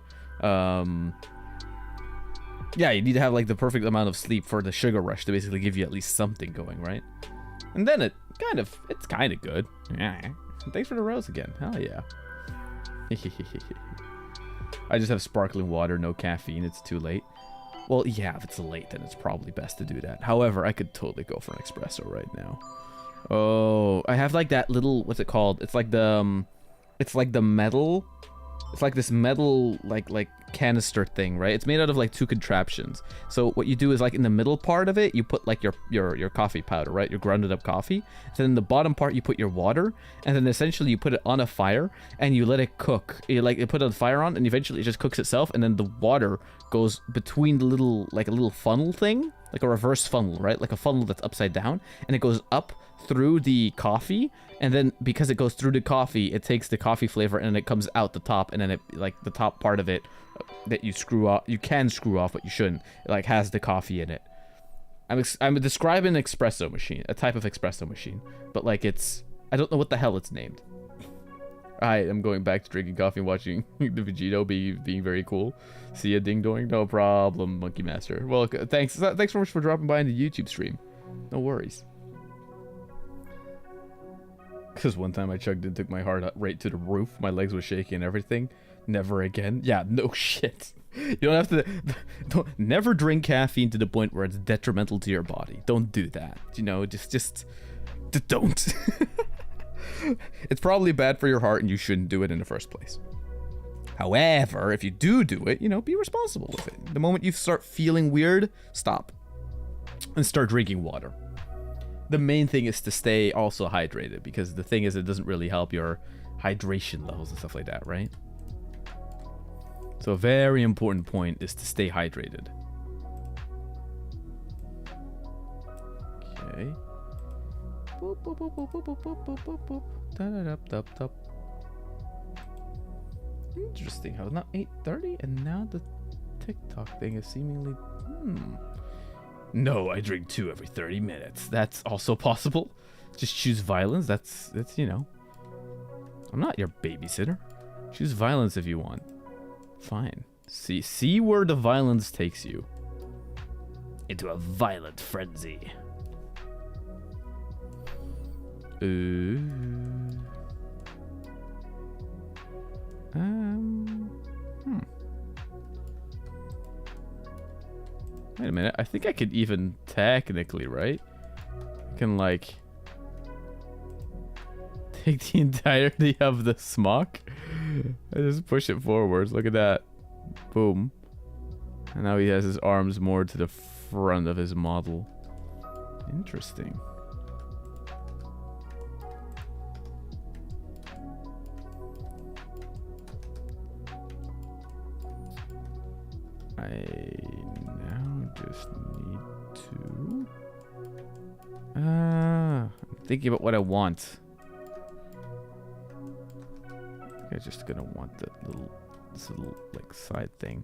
Yeah, you need to have like the perfect amount of sleep for the sugar rush to basically give you at least something going, right? And then it's kind of good. Yeah. Thanks for the rose again. Hell yeah. I just have sparkling water, no caffeine. It's too late. Well, yeah, if it's late, then it's probably best to do that. However, I could totally go for an espresso right now. Oh, I have like that little, what's it called? It's like the metal. It's like this metal, like canister thing, right? It's made out of like two contraptions. So what you do is like in the middle part of it, you put like your coffee powder, right? Your grounded up coffee. So then in the bottom part, you put your water, and then essentially you put it on a fire and you let it cook. You put a fire on, and eventually it just cooks itself, and then the water goes between the little, like a little funnel thing, like a reverse funnel, right? Like a funnel that's upside down, and it goes up through the coffee, and then because it goes through the coffee, it takes the coffee flavor and it comes out the top, and then it, like the top part of it that you screw off, you can screw off, but you shouldn't. It like has the coffee in it. I'm describing an espresso machine, a type of espresso machine, but like I don't know what the hell it's named. I am going back to drinking coffee and watching the Vegito being very cool. See ya, ding dong, no problem, Monkey Master. Well, thanks so much for dropping by in the YouTube stream. No worries. Because one time I chugged and took my heart right to the roof. My legs were shaking and everything. Never again. Yeah, no shit. You don't have to. Never drink caffeine to the point where it's detrimental to your body. Don't do that. You know, just don't. It's probably bad for your heart and you shouldn't do it in the first place. However, if you do it, you know, be responsible with it. The moment you start feeling weird, stop. And start drinking water. The main thing is to stay also hydrated, because the thing is it doesn't really help your hydration levels and stuff like that, right? So a very important point is to stay hydrated. Okay. Boop, boop, boop, boop, boop, boop, boop, boop, boop. Da-da-da-da-da. Interesting how it's not 8:30 and now the TikTok thing is seemingly No, I drink 2 every 30 minutes. That's also possible. Just choose violence. That's you know. I'm not your babysitter. Choose violence if you want. Fine. See where the violence takes you. Into a violent frenzy. Ooh. Wait a minute. I think I could even technically, right? I can like take the entirety of the smock. I just push it forwards. Look at that. Boom. And now he has his arms more to the front of his model. Interesting. I now just need to... I'm thinking about what I want. I'm just gonna want that this little like side thing.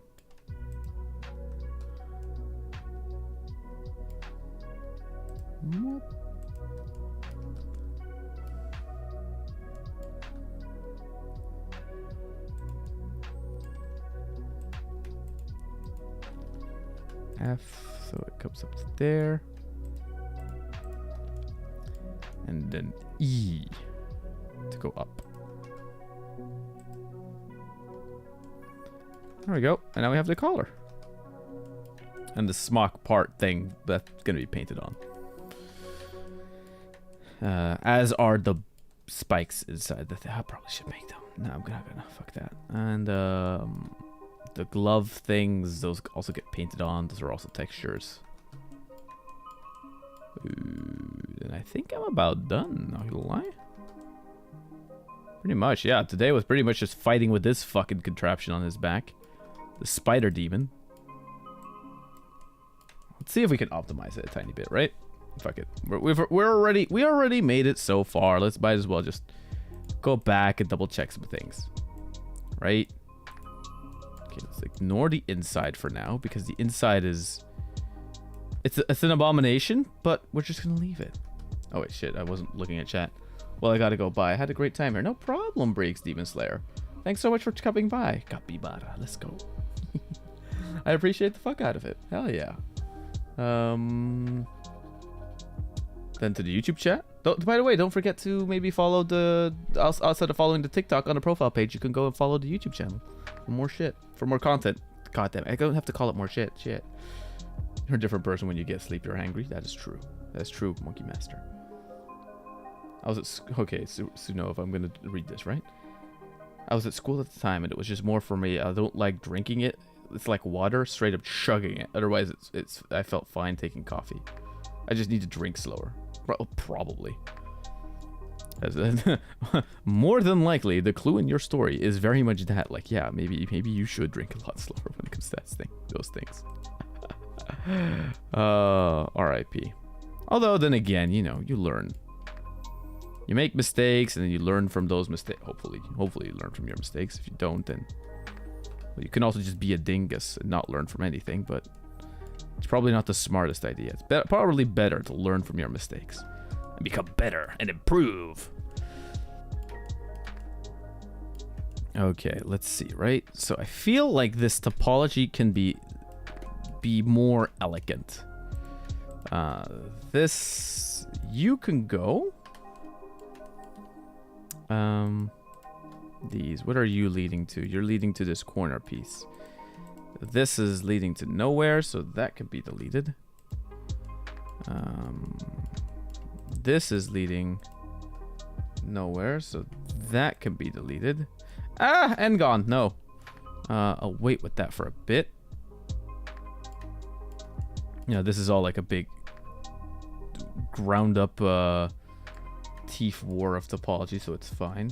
F, so it comes up to there. And then E to go up. There we go. And now we have the collar. And the smock part thing that's going to be painted on. As are the spikes inside the thing. I probably should make them. No, I'm not gonna. Fuck that. And the glove things, those also get painted on. Those are also textures. And I think I'm about done, not gonna lie. Pretty much, yeah. Today was pretty much just fighting with this fucking contraption on his back. The spider demon. Let's see if we can optimize it a tiny bit, right? Fuck it. We already made it so far. Let's might as well just go back and double check some things. Right? Okay, let's ignore the inside for now because the inside is it's an abomination, but we're just gonna leave it. Oh wait, shit, I wasn't looking at chat. Well, I gotta go by. I had a great time here. No problem, Breaks Demon Slayer. Thanks so much for coming by. Capybara, let's go. I appreciate the fuck out of it. Hell yeah. Then to the YouTube chat. By the way, don't forget to maybe follow the... Outside of following the TikTok on the profile page, you can go and follow the YouTube channel. For more shit. For more content. God damn it. I don't have to call it more shit. Shit. You're a different person when you get sleep. You're angry. That is true. That is true, Monkey Master. I was at... Okay, Suno, if I'm going to read this, right? I was at school at the time, and it was just more for me. I don't like drinking it. It's like water, straight up chugging it. Otherwise, I felt fine taking coffee. I just need to drink slower. Probably. More than likely, the clue in your story is very much that. Like, yeah, maybe you should drink a lot slower when it comes to those things. R.I.P. Although, then again, you know, you learn. You make mistakes, and then you learn from those mistakes. Hopefully you learn from your mistakes. If you don't, then... Well, you can also just be a dingus and not learn from anything, but... It's probably not the smartest idea. It's probably better to learn from your mistakes. And become better and improve. Okay, let's see, right? So I feel like this topology can be more elegant. This... You can go... These, what are you leading to? You're leading to this corner piece. This is leading to nowhere, so that can be deleted. This is leading nowhere, so that can be deleted. Ah, and gone. No. I'll wait with that for a bit. Yeah, this is all like a big ground up teeth war of topology, so it's fine.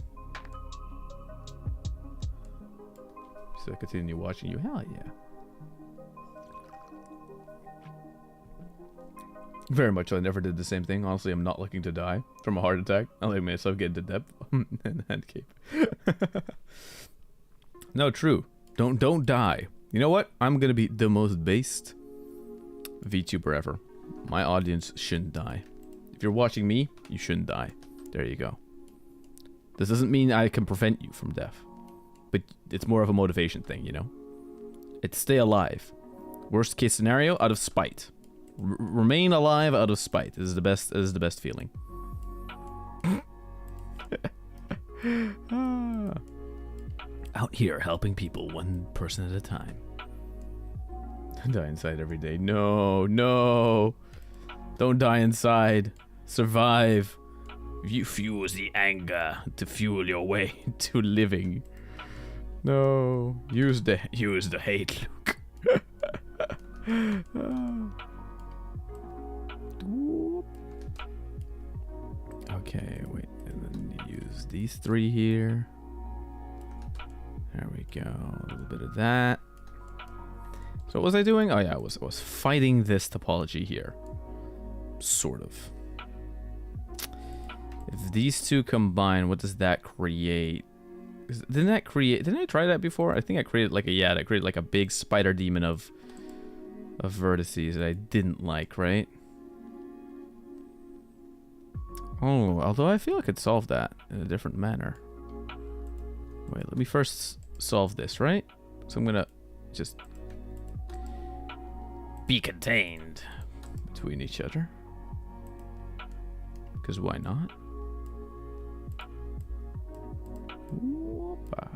So I continue watching you. Hell yeah. Very much so. I never did the same thing. Honestly, I'm not looking to die from a heart attack. I'll let myself get into depth and hand cape. No, true. Don't die. You know what? I'm gonna be the most based VTuber ever. My audience shouldn't die. If you're watching me, you shouldn't die. There you go. This doesn't mean I can prevent you from death. But it's more of a motivation thing, you know? It's stay alive. Worst case scenario, out of spite. Remain alive out of spite. This is the best feeling. Out here helping people one person at a time. Die inside every day. No, no. Don't die inside. Survive. You fuse the anger to fuel your way to living. No, use the hate, Luke. Okay, wait, and then use these 3 here. There we go. A little bit of that. So what was I doing? Oh yeah, I was fighting this topology here. Sort of. If these 2 combine, what does that create? Didn't I try that before? I think I created like I created like a big spider demon of vertices that I didn't like, right? Oh, although I feel I could solve that in a different manner. Wait, let me first solve this, right? So I'm gonna just be contained between each other. Because why not? Whoopa.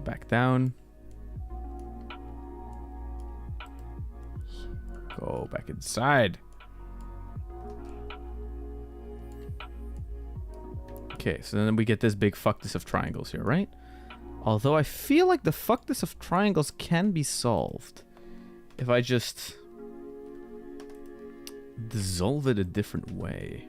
Back down. Go back inside. Okay, so then we get this big fuckness of triangles here, right? Although I feel like the fuckness of triangles can be solved if I just dissolve it a different way.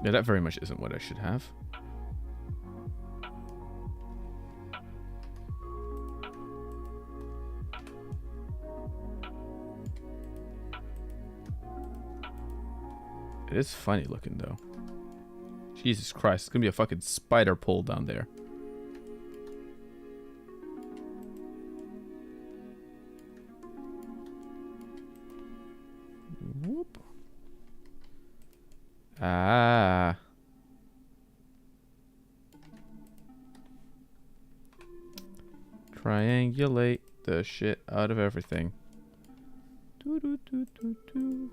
Yeah, that very much isn't what I should have. It is funny looking though. Jesus Christ, it's gonna be a fucking spider pole down there. Whoop. Ah. Triangulate the shit out of everything. Doo -doo -doo -doo -doo.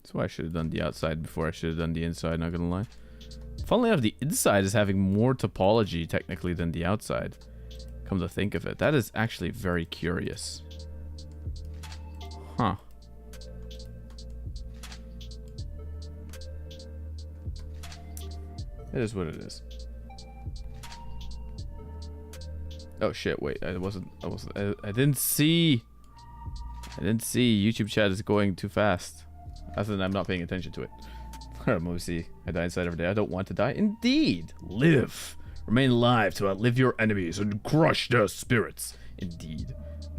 That's why I should have done the outside before I should have done the inside, not gonna lie. Funnily enough, the inside is having more topology technically than the outside. Come to think of it. That is actually very curious. Huh. It is what it is. Oh shit, wait, I didn't see. YouTube chat is going too fast. Other than I'm not paying attention to it. Alright, let me see. I die inside every day. I don't want to die. Indeed. Live. Remain alive to outlive your enemies and crush their spirits. Indeed.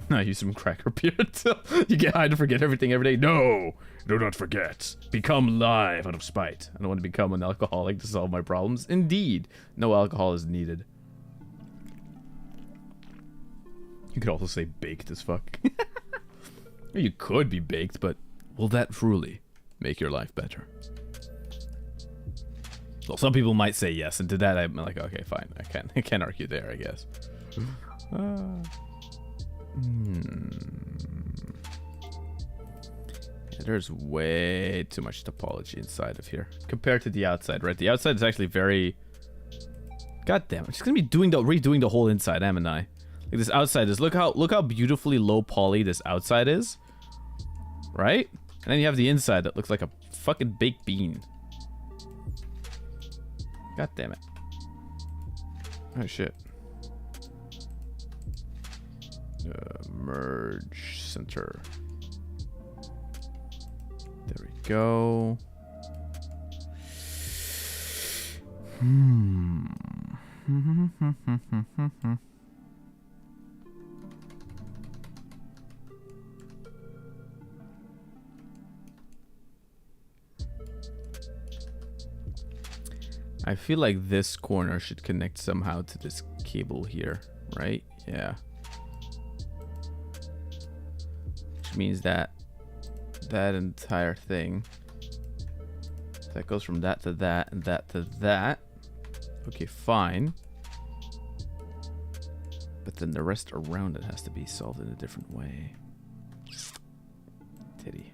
I use some cracker beer until you get high to forget everything every day. No. Do not forget. Become live out of spite. I don't want to become an alcoholic to solve my problems. Indeed. No alcohol is needed. You could also say baked as fuck. You could be baked, but will that truly make your life better? Well, some people might say yes, and to that I'm like, okay, fine. I can't argue there, I guess. Yeah, there's way too much topology inside of here compared to the outside, right? The outside is actually very... God damn, I'm just gonna be redoing the whole inside, am I? Like this outside is look how beautifully low poly this outside is, right? And then you have the inside that looks like a fucking baked bean. God damn it! Oh shit! Merge center. There we go. I feel like this corner should connect somehow to this cable here, right? Yeah. Which means that that entire thing. That goes from that to that and that to that. Okay, fine. But then the rest around it has to be solved in a different way. Titty.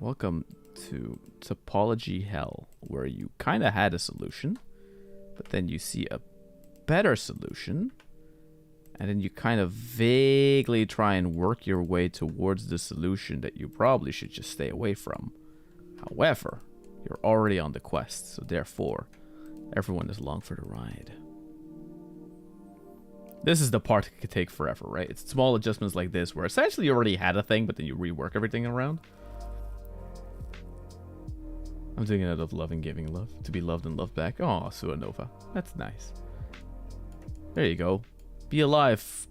Welcome to topology hell, where you kind of had a solution, but then you see a better solution, and then you kind of vaguely try and work your way towards the solution that you probably should just stay away from. However, you're already on the quest, so therefore, everyone is along for the ride. This is the part that could take forever, right? It's small adjustments like this, where essentially you already had a thing, but then you rework everything around. I'm doing it out of love and giving love. To be loved and loved back. Oh, Suanova. That's nice. There you go. Be alive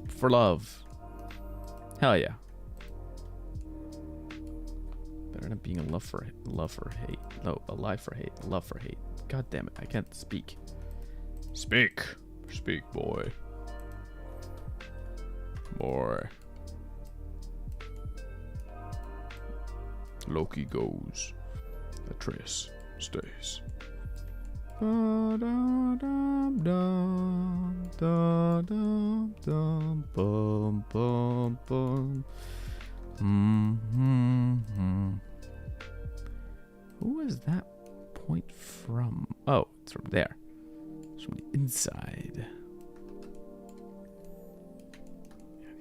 for love. Hell yeah. Better than being love for hate. No, alive for hate. Love for hate. God damn it. I can't speak. Speak. Speak, boy. Boy. Loki goes. Atreus stays. Who is that point from? Oh, it's from there. It's from the inside.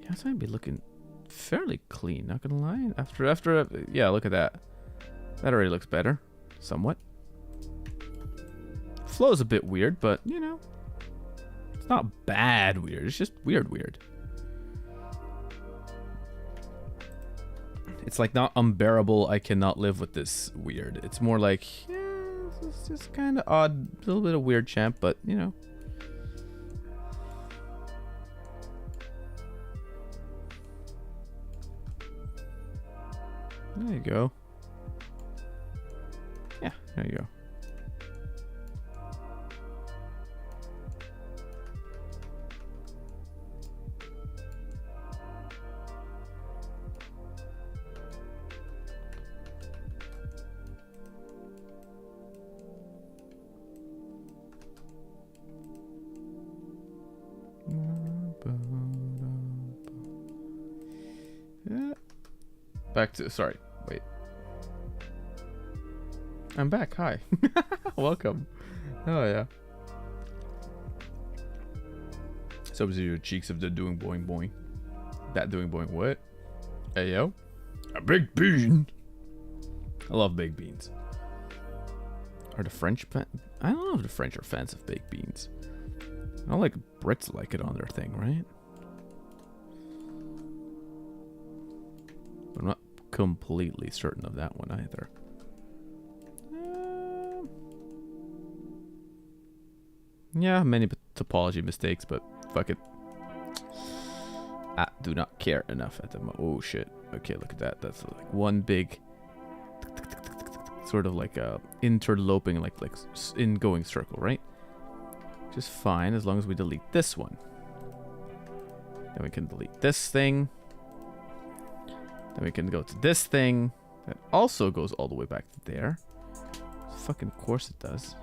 The outside would be looking fairly clean, not gonna lie. After, yeah, look at that. That already looks better, somewhat. Flow's a bit weird, but, you know, it's not bad weird. It's just weird. It's like not unbearable, I cannot live with this weird. It's more like, yeah, it's just kind of odd. A little bit of weird champ, but, you know. There you go. Yeah, there you go. Yeah. Back to, sorry, wait. I'm back, hi. Welcome. Oh yeah. So obviously your cheeks of the doing boing boing. That doing boing what? Hey yo. A big bean. I love baked beans. Are the French I don't know if the French are fans of baked beans. I don't like Brits like it on their thing, right? I'm not completely certain of that one either. Yeah, many topology mistakes, but fuck it. I do not care enough at the moment. Oh shit. Okay, look at that. That's like one big sort of like a interloping like ingoing circle, right? Just fine as long as we delete this one. Then we can delete this thing. Then we can go to this thing. That also goes all the way back to there. Fucking course it does.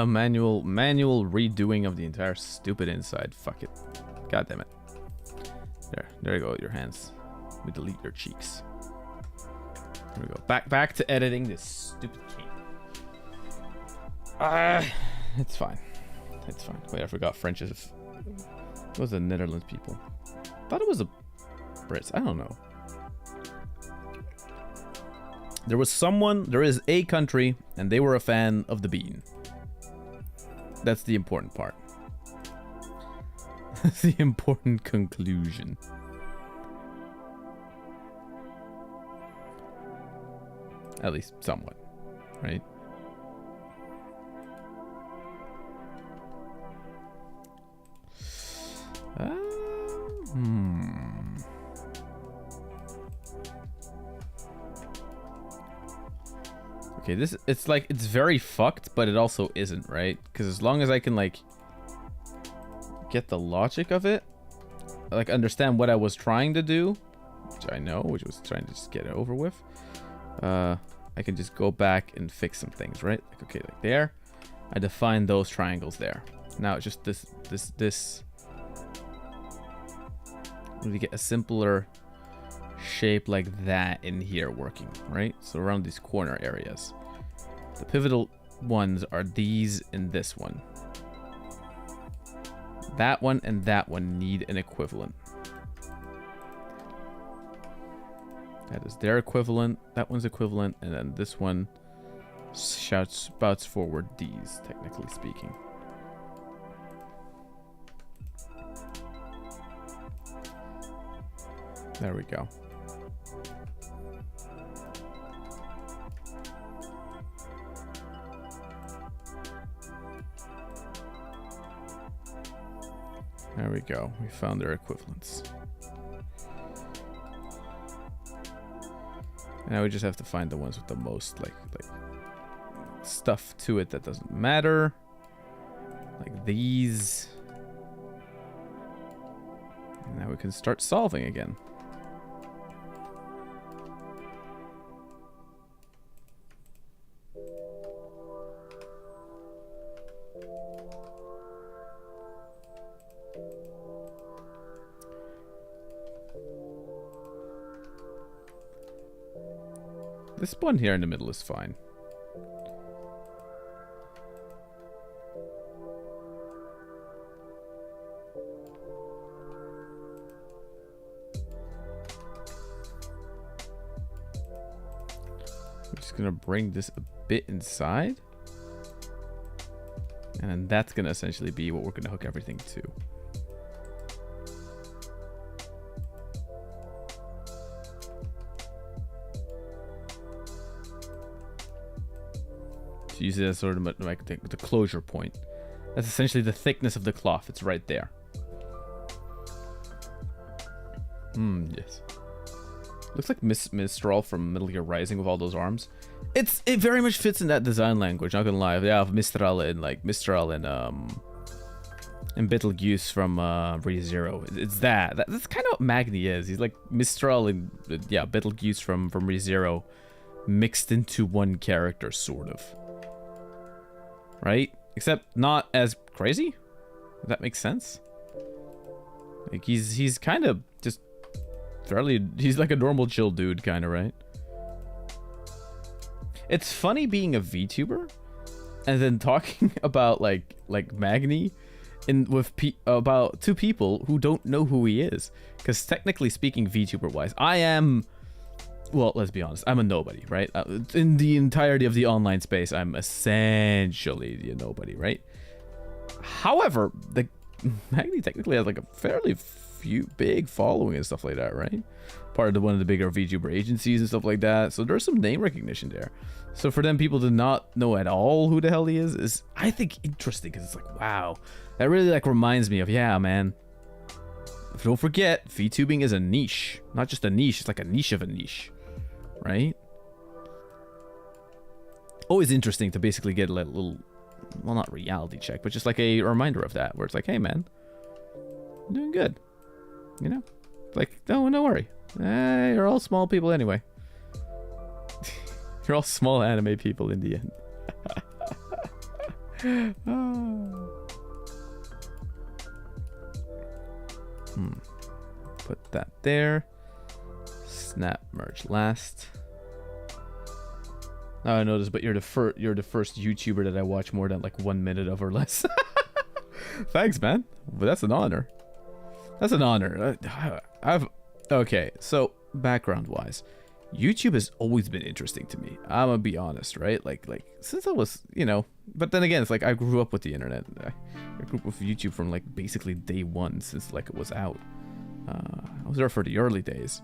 Manual redoing of the entire stupid inside. Fuck it. God damn it. There you go, your hands. We delete your cheeks. There we go. Back to editing this stupid game. It's fine. It's fine. Wait, I forgot French is. It was the Netherlands people. Thought it was the Brits. I don't know. There is a country, and they were a fan of the bean. That's the important part. That's the important conclusion. At least somewhat, right? Okay, this, it's like, it's very fucked, but it also isn't, right? Because as long as I can, like, get the logic of it, like, understand what I was trying to do, which I know, which was trying to just get it over with, I can just go back and fix some things, right? Like, okay, like there, I define those triangles there. Now it's just this. We get a simpler shape like that in here working, right? So around these corner areas. The pivotal ones are these and this one. That one and that one need an equivalent. That is their equivalent, that one's equivalent, and then this one spouts forward these, technically speaking. There we go. There we go. We found their equivalents. Now we just have to find the ones with the most like stuff to it that doesn't matter. Like these. And now we can start solving again. This one here in the middle is fine. I'm just gonna bring this a bit inside. And then that's gonna essentially be what we're gonna hook everything to. Use it as sort of like the closure point. That's essentially the thickness of the cloth. It's right there. Yes. Looks like Mistral from Metal Gear Rising with all those arms. It very much fits in that design language. Not gonna lie. Yeah, Mistral and Betelgeuse from ReZero. It's that's kind of what Magni is. He's like Mistral and Betelgeuse from ReZero mixed into one character, sort of. Right? Except not as crazy? If that makes sense? Like, he's kind of just fairly... He's like a normal chill dude, kind of, right? It's funny being a VTuber and then talking about, like Magni about two people who don't know who he is. Because technically speaking, VTuber-wise, I am... Well, let's be honest. I'm a nobody, right? In the entirety of the online space, I'm essentially a nobody, right? However, the Magni technically has like a fairly big following and stuff like that, right? Part of one of the bigger VTuber agencies and stuff like that. So there's some name recognition there. So for them, people to not know at all who the hell he is I think interesting, because it's like, wow, that really like reminds me of, yeah, man. Don't forget, VTubing is a niche, not just a niche. It's like a niche of a niche. Right? Always interesting to basically get a little, well, not reality check, but just like a reminder of that, where it's like, hey, man, I'm doing good. You know? Like, no worry. You're all small people anyway. You're all small anime people in the end. Put that there. Snap merge last. Now I noticed, but you're the first YouTuber that I watch more than like 1 minute of or less. Thanks, man. But that's an honor. That's an honor. Okay. So background wise, YouTube has always been interesting to me. I'm gonna be honest, right? Like since I was, But then again, it's like I grew up with the internet. I grew up with YouTube from like basically day one, since like it was out. I was there for the early days.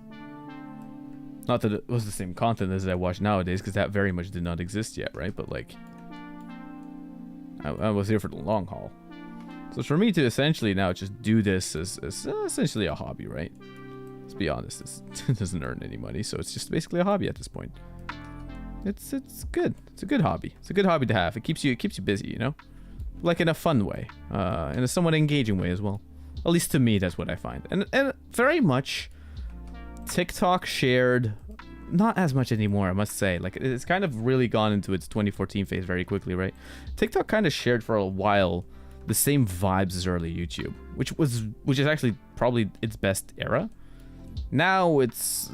Not that it was the same content as I watch nowadays, because that very much did not exist yet, right? But like, I was here for the long haul. So for me to essentially now just do this as essentially a hobby, right? Let's be honest, it doesn't earn any money, so it's just basically a hobby at this point. It's good. It's a good hobby. It's a good hobby to have. It keeps you busy, you know? Like in a fun way, in a somewhat engaging way as well. At least to me, that's what I find. And very much TikTok shared, not as much anymore, I must say. Like, it's kind of really gone into its 2014 phase very quickly, right? TikTok kind of shared for a while the same vibes as early YouTube, which is actually probably its best era. Now it's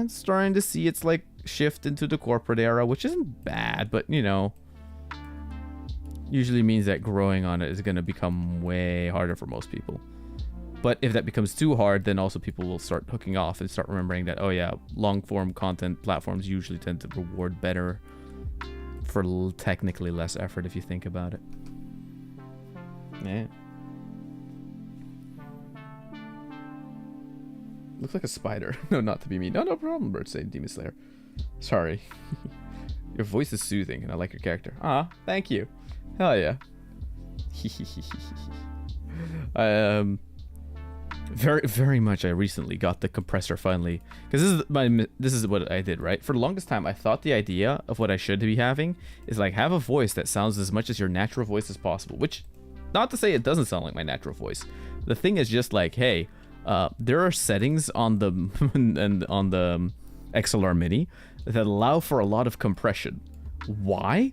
starting to see its like shift into the corporate era, which isn't bad, but you know, usually means that growing on it is going to become way harder for most people. But if that becomes too hard, then also people will start hooking off and start remembering that, oh yeah, long form content platforms usually tend to reward better for technically less effort if you think about it. Yeah. Looks like a spider. No, not to be mean. No problem, Bird say Demon Slayer. Sorry. Your voice is soothing and I like your character. Ah, thank you. Hell yeah. Very much I recently got the compressor finally, because this is what I did, right? For the longest time I thought the idea of what I should be having is like have a voice that sounds as much as your natural voice as possible, which not to say it doesn't sound like my natural voice. The thing is just like, hey, there are settings on the on the XLR Mini that allow for a lot of compression. Why?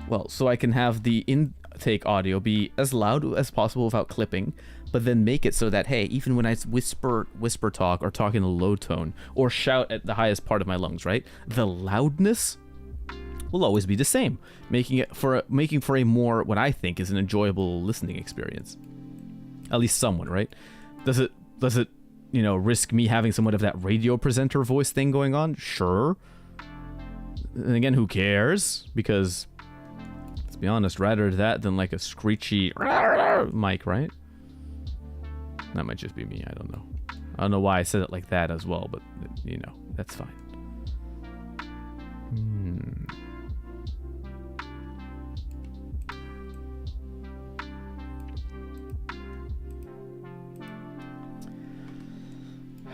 Well, so I can have the intake audio be as loud as possible without clipping, but then make it so that, hey, even when I whisper talk or talk in a low tone or shout at the highest part of my lungs, right, the loudness will always be the same, making for a more, what I think is an enjoyable listening experience. At least somewhat, right? Does it, you know, risk me having somewhat of that radio presenter voice thing going on? Sure. And again, who cares? Because, let's be honest, rather that than like a screechy mic, right? That might just be me, I don't know. I don't know why I said it like that as well, but, you know, that's fine.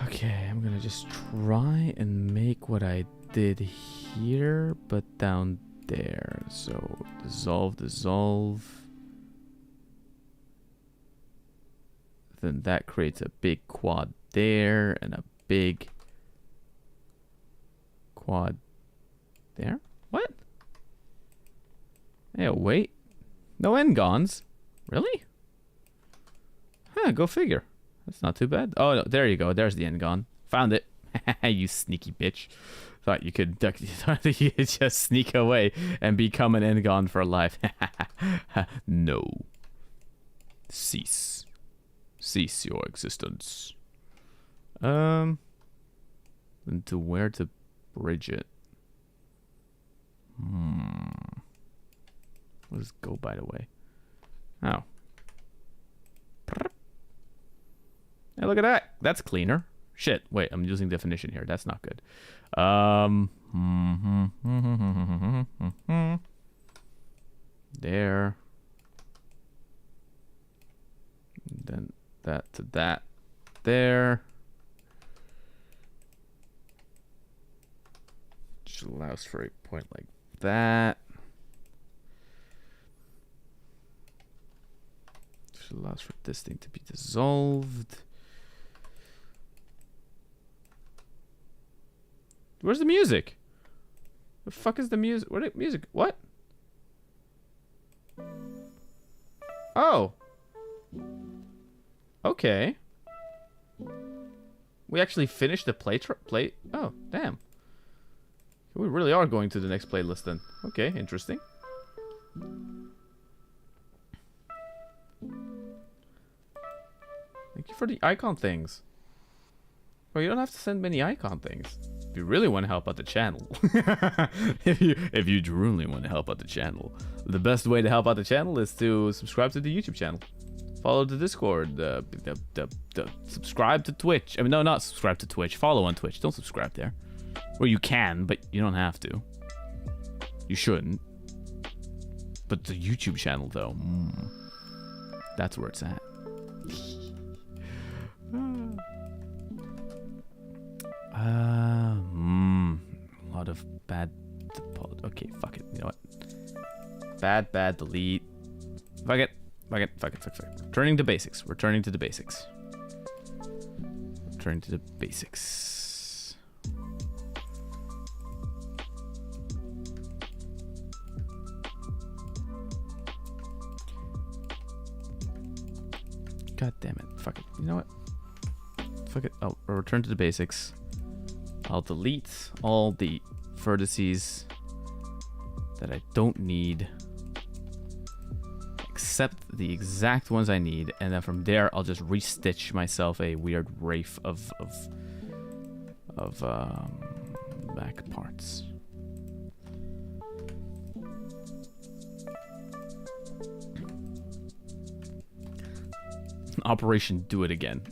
Okay, I'm gonna just try and make what I did here, but down there. So, dissolve. Then that creates a big quad there and a big quad there. What? Hey, wait. No n-gons? Really? Huh, go figure. That's not too bad. Oh, no, there you go. There's the n-gon. Found it. You sneaky bitch. Thought you could you could just sneak away and become an n-gon for life. No. Cease your existence. And to where to bridge it? Let's go, by the way. Oh. Hey, look at that. That's cleaner. Shit. Wait, I'm using definition here. That's not good. There. Then that to that. There. Which allows for a point like that. Which allows for this thing to be dissolved. Where's the music? The fuck is the music? What music? What? Oh. Okay. We actually finished the play. Oh, damn. We really are going to the next playlist then. Okay, interesting. Thank you for the icon things. Well, you don't have to send many icon things. If you really want to help out the channel. if you truly want to help out the channel. The best way to help out the channel is to subscribe to the YouTube channel. Follow the Discord. Subscribe to Twitch. I mean, no, not subscribe to Twitch. Follow on Twitch. Don't subscribe there. Well, you can, but you don't have to. You shouldn't. But the YouTube channel, though, that's where it's at. A lot of bad Okay, fuck it. You know what? Bad, delete. Fuck it. Returning to basics. Returning to the basics. God damn it. Fuck it. You know what? Fuck it. I'll return to the basics. I'll delete all the vertices that I don't need, except the exact ones I need, and then from there I'll just restitch myself a weird wraith of back parts. Operation Do It Again.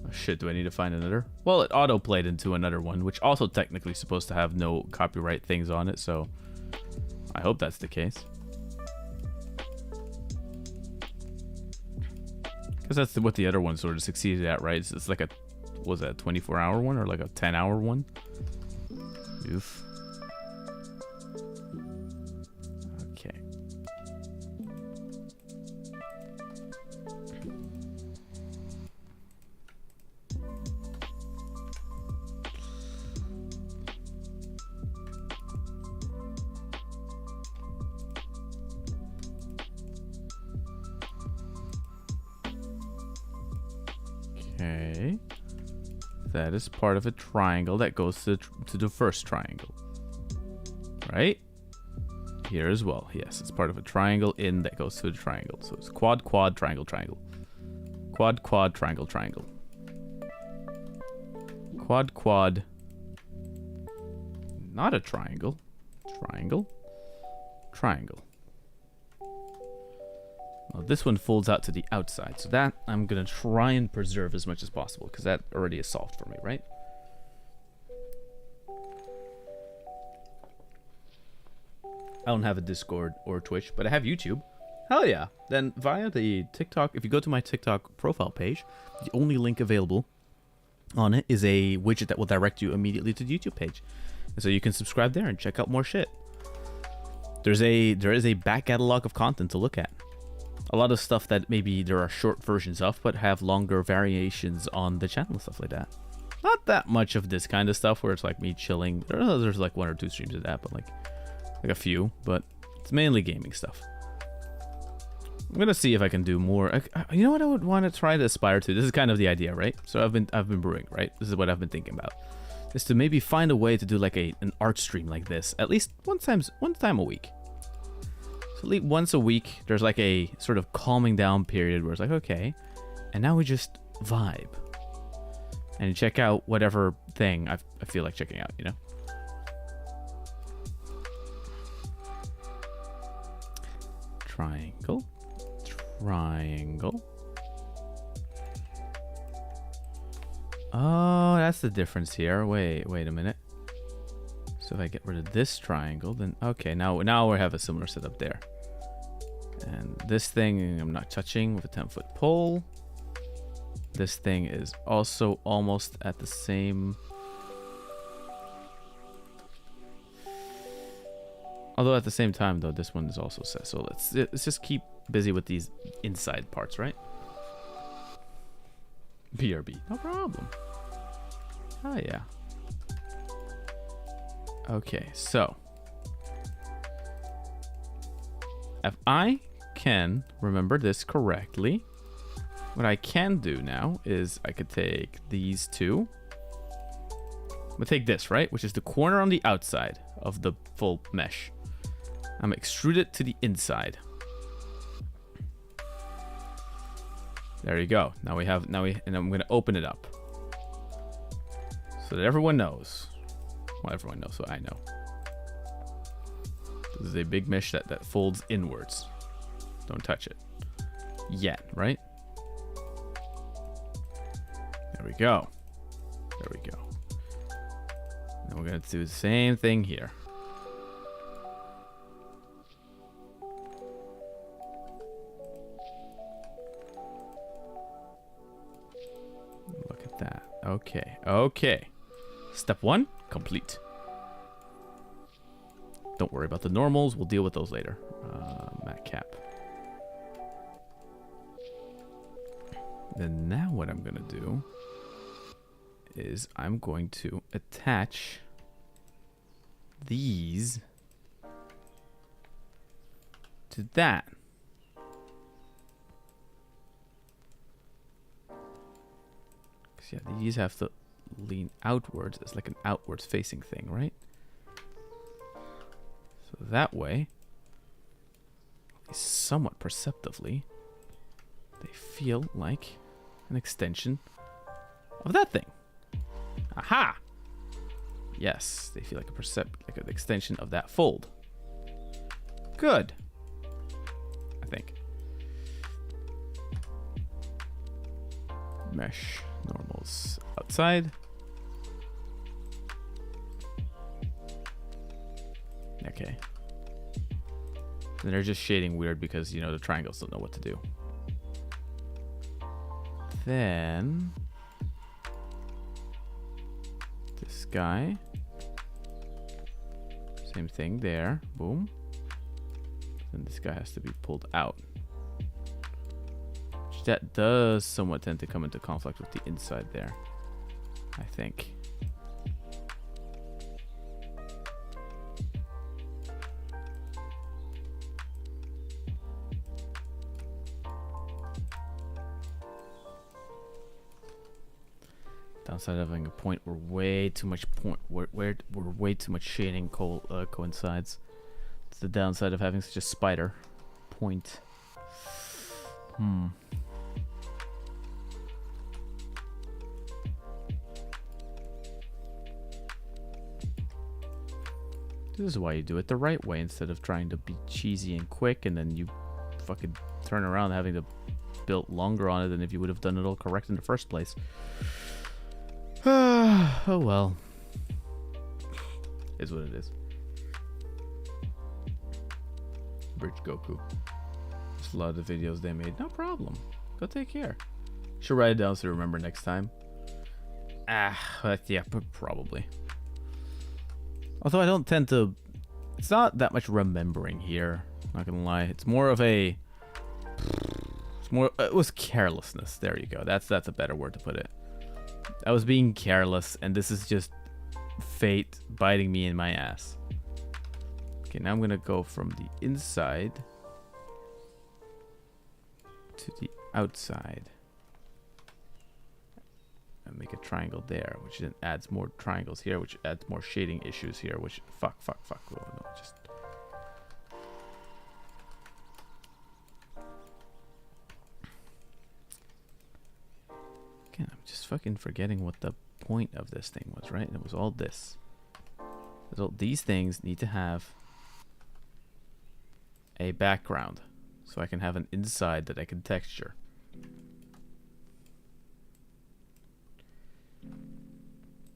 Oh shit, do I need to find another? Well, it auto-played into another one, which also technically supposed to have no copyright things on it, so I hope that's the case. Because that's what the other one sort of succeeded at, right? It's like a, was that a 24-hour one or like a 10-hour one? Oof. Okay. Okay. That is part of a triangle that goes to the first triangle. Right? Here as well. Yes, it's part of a triangle in that goes to the triangle. So it's quad, quad, triangle, triangle. Quad, quad, triangle, triangle. Quad, quad. Not a triangle. Triangle. Triangle. Well, this one folds out to the outside. So that I'm going to try and preserve as much as possible, because that already is solved for me, right? I don't have a Discord or Twitch, but I have YouTube. Hell yeah. Then via the TikTok, if you go to my TikTok profile page, the only link available on it is a widget that will direct you immediately to the YouTube page. And so you can subscribe there and check out more shit. There is a back catalog of content to look at. A lot of stuff that maybe there are short versions of, but have longer variations on the channel and stuff like that. Not that much of this kind of stuff where it's like me chilling. There's like 1 or 2 streams of that, but like a few. But it's mainly gaming stuff. I'm gonna see if I can do more. You know what I would want to try to aspire to? This is kind of the idea, right? So I've been brewing, right? This is what I've been thinking about. Is to maybe find a way to do like an art stream like this, at least one time a week. So at least once a week, there's like a sort of calming down period where it's like, okay, and now we just vibe and check out whatever thing I feel like checking out, you know? Triangle. Triangle. Oh, that's the difference here. Wait a minute. So if I get rid of this triangle, then okay, now we have a similar setup there. And this thing I'm not touching with a 10-foot pole. This thing is also almost at the same. Although at the same time though, this one is also set. So let's just keep busy with these inside parts, right? BRB, no problem. Oh yeah. Okay, so if I can remember this correctly, what I can do now is I could take these two. I'm gonna take this, right, which is the corner on the outside of the full mesh. I'm gonna extrude it to the inside. There you go. Now and I'm gonna open it up so that everyone knows. Well, everyone knows what I know. This is a big mesh that folds inwards. Don't touch it yet, right? There we go. There we go. Now we're gonna do the same thing here. Look at that. Okay. Okay. Step 1, complete. Don't worry about the normals. We'll deal with those later. Mat cap. Then now what I'm going to do is I'm going to attach these to that. Because, yeah, these have to lean outwards. It's like an outwards facing thing, right? So that way, somewhat perceptively, they feel like an extension of that thing. Aha! Yes, they feel like like an extension of that fold. Good. I think. Mesh normals outside. Okay. And they're just shading weird because, you know, the triangles don't know what to do. Then this guy, same thing there. Boom. Then this guy has to be pulled out. Which that does somewhat tend to come into conflict with the inside there, I think. Downside of having a point where way too much way too much shading coincides. It's the downside of having such a spider point. This is why you do it the right way instead of trying to be cheesy and quick and then you fucking turn around having to build longer on it than if you would have done it all correct in the first place. Oh well. Is what it is. Bridge Goku. Just a lot of the videos they made. No problem. Go take care. Should write it down so to remember next time. Yeah, probably. Although I don't tend to... It's not that much remembering here. Not gonna lie. It's more of a... It's more... It was carelessness. There you go. That's a better word to put it. I was being careless, and this is just fate biting me in my ass. Okay, now I'm gonna go from the inside to the outside and make a triangle there, which then adds more triangles here, which adds more shading issues here, which fuck. Oh, no, just I'm just fucking forgetting what the point of this thing was, right? And it was all this. So these things need to have a background so I can have an inside that I can texture.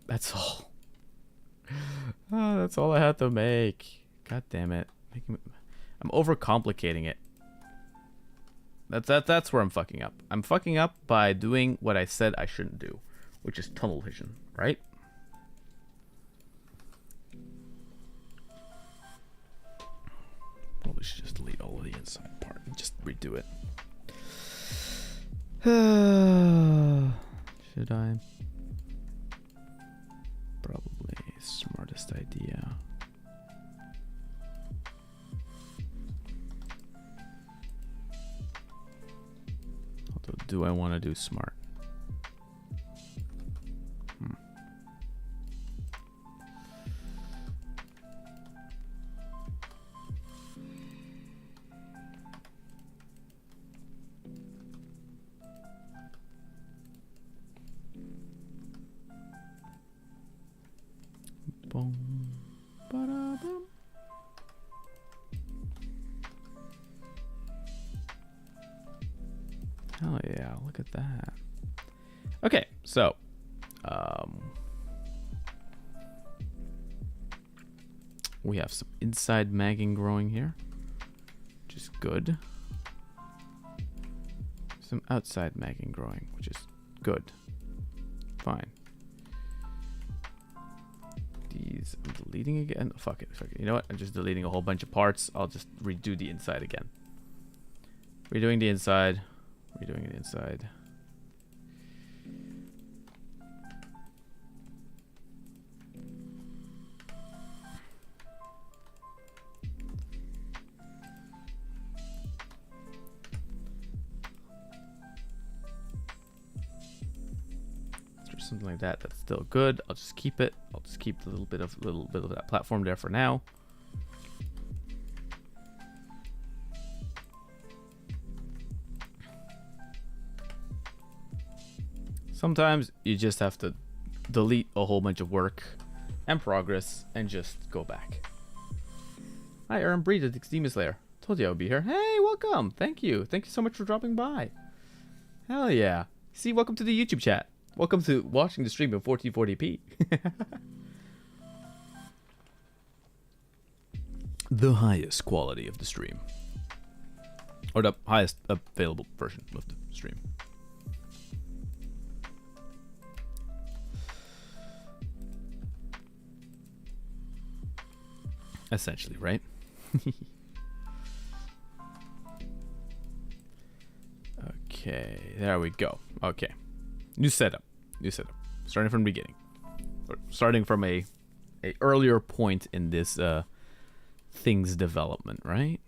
That's all. Oh, that's all I had to make. God damn it. I'm overcomplicating it. That's where I'm fucking up. I'm fucking up by doing what I said I shouldn't do, which is tunnel vision, right? Probably should just delete all of the inside part and just redo it. Should I? Probably smartest idea. Do I want to do smart? Boom. Ba-da-bum. Oh yeah, look at that. Okay, so we have some inside magging growing here, which is good. Some outside magging growing, which is good. Fine. These, I'm deleting again. Fuck it. You know what? I'm just deleting a whole bunch of parts. I'll just redo the inside again. Redoing the inside. Redoing the inside. Something like that. That's still good. I'll just keep it. I'll just keep the little bit of that platform there for now. Sometimes you just have to delete a whole bunch of work and progress and just go back. Hi, Aaron Breed at Demon Slayer. Told you I would be here. Hey, welcome. Thank you. Thank you so much for dropping by. Hell yeah. See, welcome to the YouTube chat. Welcome to watching the stream in 1440p. The highest quality of the stream. Or the highest available version of the stream. Essentially, right? Okay, there we go. Okay. New setup. Starting from the beginning. Or starting from a earlier point in this thing's development, right?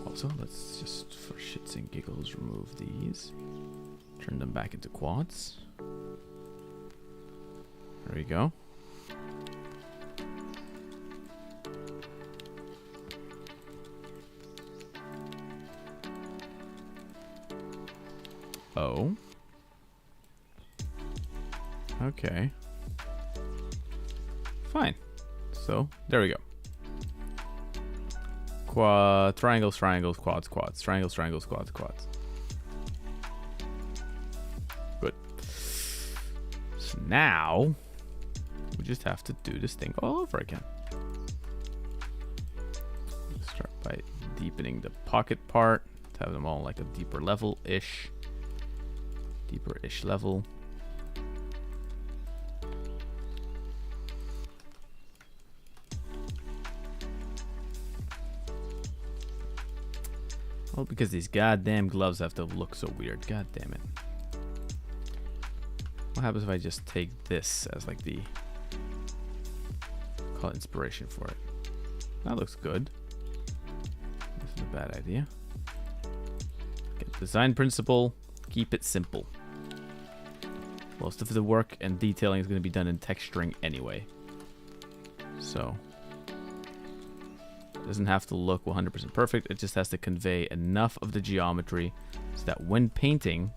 Also, let's just, for shits and giggles, remove these. Turn them back into quads. There we go. Oh. Okay. Fine. So, there we go. Triangles, quads, triangles, quads. Good. So now, we just have to do this thing all over again. Start by deepening the pocket part to have them all like a deeper level-ish. Deeper-ish level. Well, because these goddamn gloves have to look so weird. God damn it. What happens if I just take this as like the... call it inspiration for it? That looks good. This is a bad idea. Get design principle. Keep it simple. Most of the work and detailing is going to be done in texturing anyway. So... it doesn't have to look 100% perfect. It just has to convey enough of the geometry so that when painting,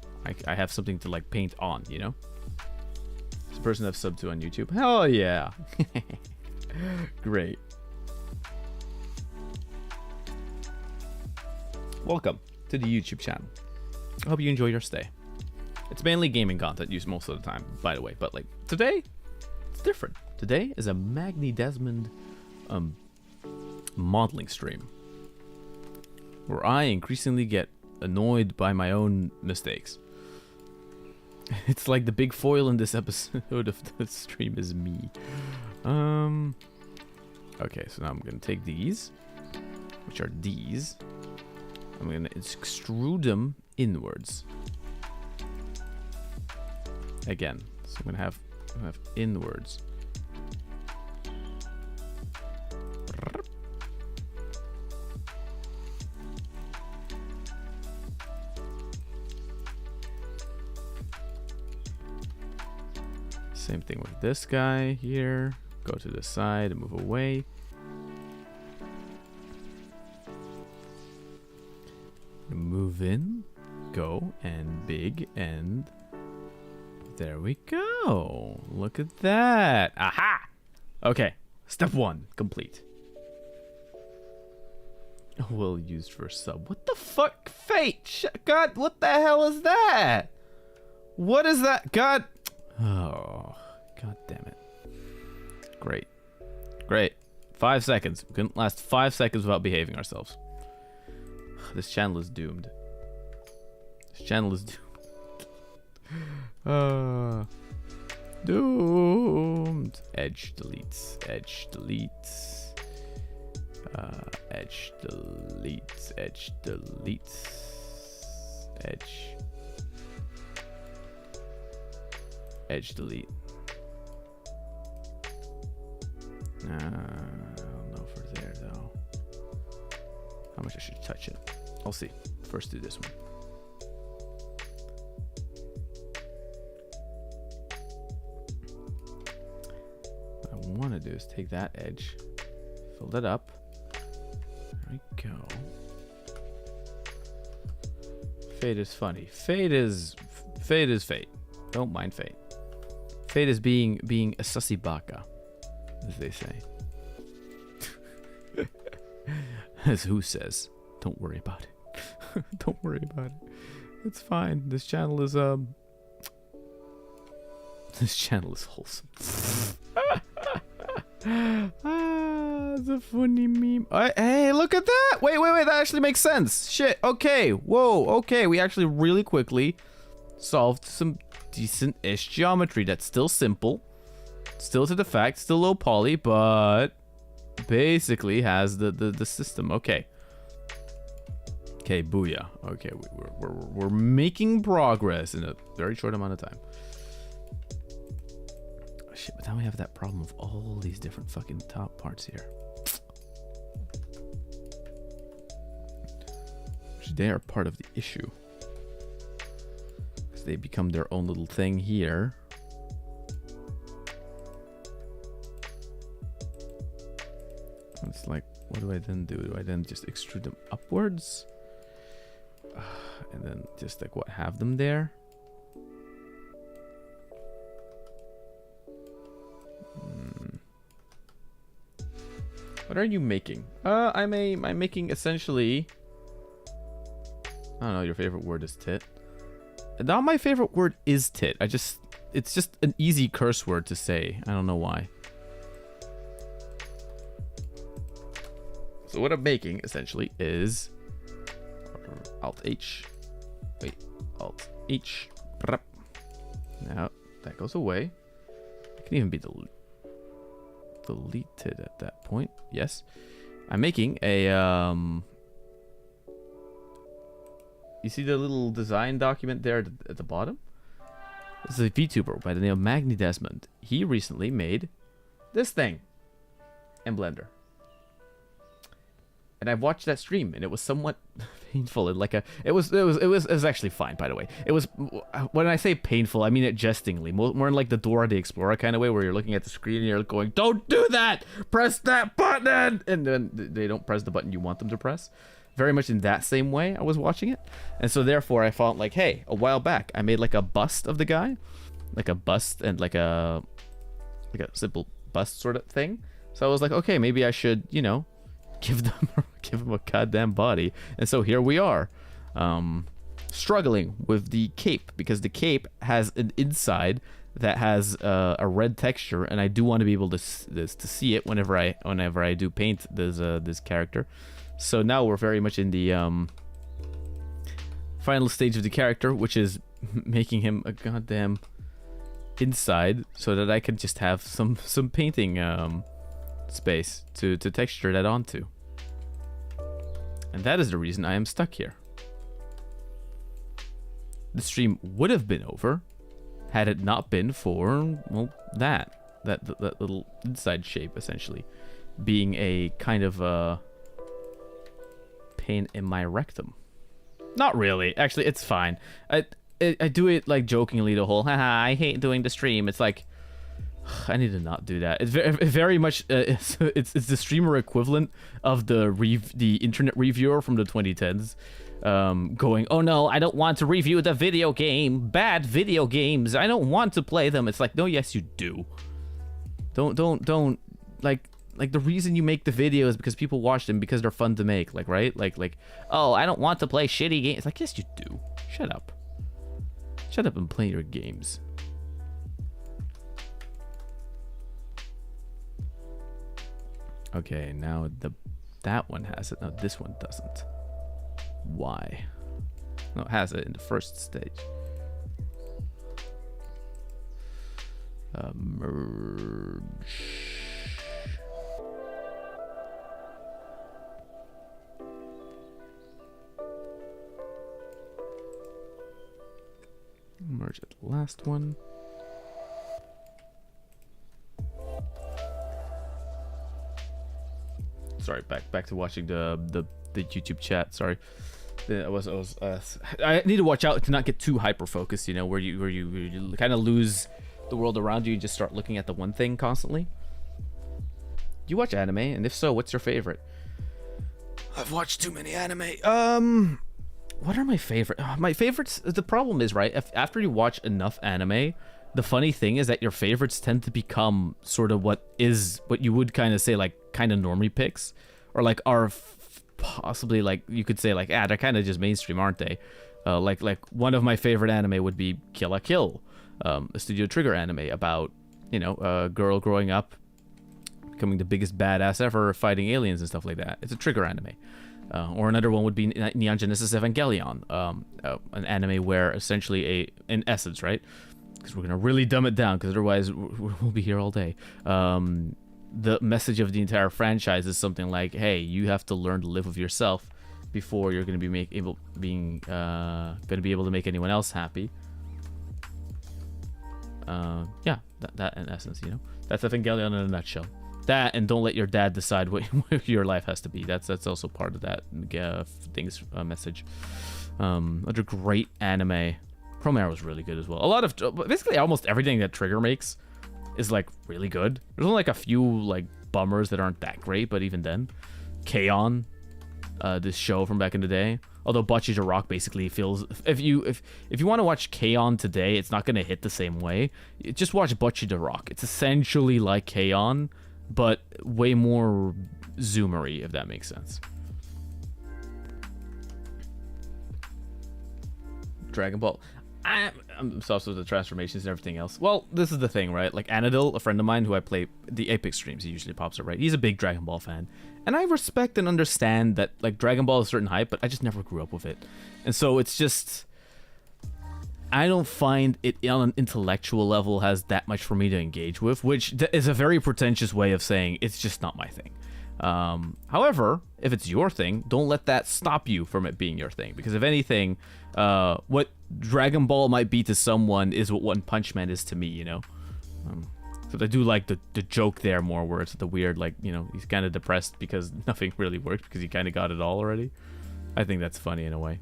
I have something to like paint on, you know? This person I've subbed to on YouTube. Hell yeah. Great. Welcome to the YouTube channel. I hope you enjoy your stay. It's mainly gaming content used most of the time, by the way. But like today, it's different. Today is a Magni Desmond modeling stream where I increasingly get annoyed by my own mistakes. It's like the big foil in this episode of the stream is me. Okay, so now I'm gonna take these, which are these. I'm gonna extrude them inwards. Again, so I'm gonna have inwards. Same thing with this guy here. Go to the side and move away. Move in, go, and big, and there we go. Look at that. Aha! Okay, step 1 complete. Well used for sub. What the fuck? Fate! God, what the hell is that? What is that? God. Oh, god damn it. Great. Great. 5 seconds. We couldn't last 5 seconds without behaving ourselves. This channel is doomed. This channel is doomed. Doomed. Edge deletes. Edge deletes. Edge deletes. Edge deletes. Edge. Edge delete. I don't know if we're there though. How much I should touch it? I'll see. First do this one. What I want to do is take that edge, fill that up. There we go. Fate is funny. Fate is fate. Don't mind fate. Fate is being a sussy baka, as they say. As who says, don't worry about it. Don't worry about it. It's fine. This channel is wholesome. It's a funny meme. Hey, look at that. Wait. That actually makes sense. Shit. Okay. Whoa. Okay. We actually really quickly solved some decent-ish geometry. That's still simple. Still to the fact. Still low poly, but basically has the system. Okay. Okay, booyah. Okay, we're making progress in a very short amount of time. Oh, shit, but now we have that problem of all these different fucking top parts here. Which they are part of the issue. Because they become their own little thing here. It's like, what do I then do? Do I then just extrude them upwards? And then just like what, have them there? What are you making? I'm making essentially, I don't know, your favorite word is tit. Now my favorite word is tit. It's just an easy curse word to say. I don't know why. So what I'm making essentially is Alt H. Wait, Alt H. Now that goes away. It can even be deleted at that point. Yes. I'm making a you see the little design document there at the bottom? This is a VTuber by the name of Magni Desmond. He recently made this thing in Blender. And I've watched that stream, and it was somewhat painful. And like it was actually fine, by the way. It was, when I say painful, I mean it jestingly, more in like the Dora the Explorer kind of way, where you're looking at the screen and you're going, "Don't do that! Press that button!" And then they don't press the button you want them to press. Very much in that same way, I was watching it, and so therefore I felt like, hey, a while back I made like a bust of the guy, like a bust and like a simple bust sort of thing. So I was like, okay, maybe I should, you know, give him a goddamn body. And so here we are, struggling with the cape, because the cape has an inside that has a red texture, and I do want to be able to see it whenever I do paint this character. So now we're very much in the final stage of the character, which is making him a goddamn inside, so that I can just have some painting space to texture that onto. And that is the reason I am stuck here. The stream would have been over had it not been for, well, that little inside shape essentially being a kind of a pain in my rectum. Not really, actually, it's fine. I do it like jokingly, the whole haha, I hate doing the stream. It's like, I need to not do that. It's very much it's the streamer equivalent of the internet reviewer from the 2010s, going, oh no, I don't want to review the video game, bad video games, I don't want to play them. It's like, no, yes you do. Don't like the reason you make the video is because people watch them because they're fun to make, like, right? Like oh, I don't want to play shitty games. It's like, yes you do. Shut up and play your games. Okay, now that one has it. Now this one doesn't. Why? No, it has it in the first stage. Merge. Merge at the last one. Sorry, back to watching the YouTube chat. Sorry, I need to watch out to not get too hyper focused. You know, where you kind of lose the world around you and just start looking at the one thing constantly. Do you watch anime? And if so, what's your favorite? I've watched too many anime. What are my favorite? My favorites. The problem is, right, after you watch enough anime, the funny thing is that your favorites tend to become sort of what you would kind of say like kind of normie picks, or like are possibly like you could say like they're kind of just mainstream, aren't they? Like one of my favorite anime would be Kill la Kill, a Studio Trigger anime about, you know, a girl growing up, becoming the biggest badass ever, fighting aliens and stuff like that. It's a Trigger anime. Or another one would be Neon Genesis Evangelion, an anime where essentially in essence, right? Because we're gonna really dumb it down, because otherwise we'll be here all day. The message of the entire franchise is something like, hey, you have to learn to live with yourself before you're gonna be able to make anyone else happy. Yeah, that in essence, you know, that's Evangelion in a nutshell. That, and don't let your dad decide what your life has to be. That's also part of that thing's message. Another great anime. Promare was really good as well. A lot of basically almost everything that Trigger makes is like really good. There's only like a few like bummers that aren't that great, but even then, K-On!, this show from back in the day. Although Bocce to Rock basically feels, if you want to watch K-On! Today, it's not gonna hit the same way. Just watch Bocce to Rock. It's essentially like K-On!, but way more zoomery, if that makes sense. Dragon Ball. I'm obsessed with the transformations and everything else. Well, this is the thing, right? Like Anadil, a friend of mine who I play the Apex streams, he usually pops up, right? He's a big Dragon Ball fan. And I respect and understand that like Dragon Ball is a certain hype, but I just never grew up with it. And so it's just, I don't find it on an intellectual level has that much for me to engage with, which is a very pretentious way of saying it's just not my thing. However, if it's your thing, don't let that stop you from it being your thing. Because if anything, what Dragon Ball might be to someone is what One Punch Man is to me, you know? So I do like the joke there more, where it's the weird, like, you know, he's kind of depressed because nothing really worked because he kind of got it all already. I think that's funny in a way.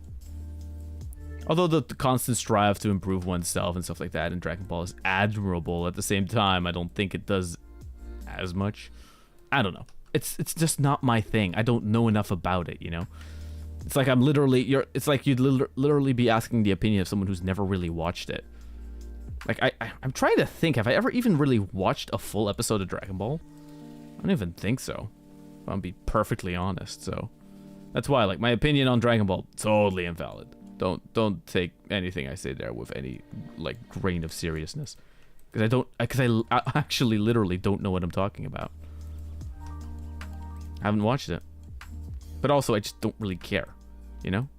Although the constant strive to improve oneself and stuff like that in Dragon Ball is admirable, at the same time, I don't think it does as much. I don't know. It's just not my thing. I don't know enough about it, you know? It's like it's like you'd literally be asking the opinion of someone who's never really watched it. Like, I'm trying to think, have I ever even really watched a full episode of Dragon Ball? I don't even think so, if I'm being perfectly honest, so. That's why, like, my opinion on Dragon Ball, totally invalid. Don't take anything I say there with any, like, grain of seriousness. Because I actually literally don't know what I'm talking about. I haven't watched it. But also, I just don't really care, you know?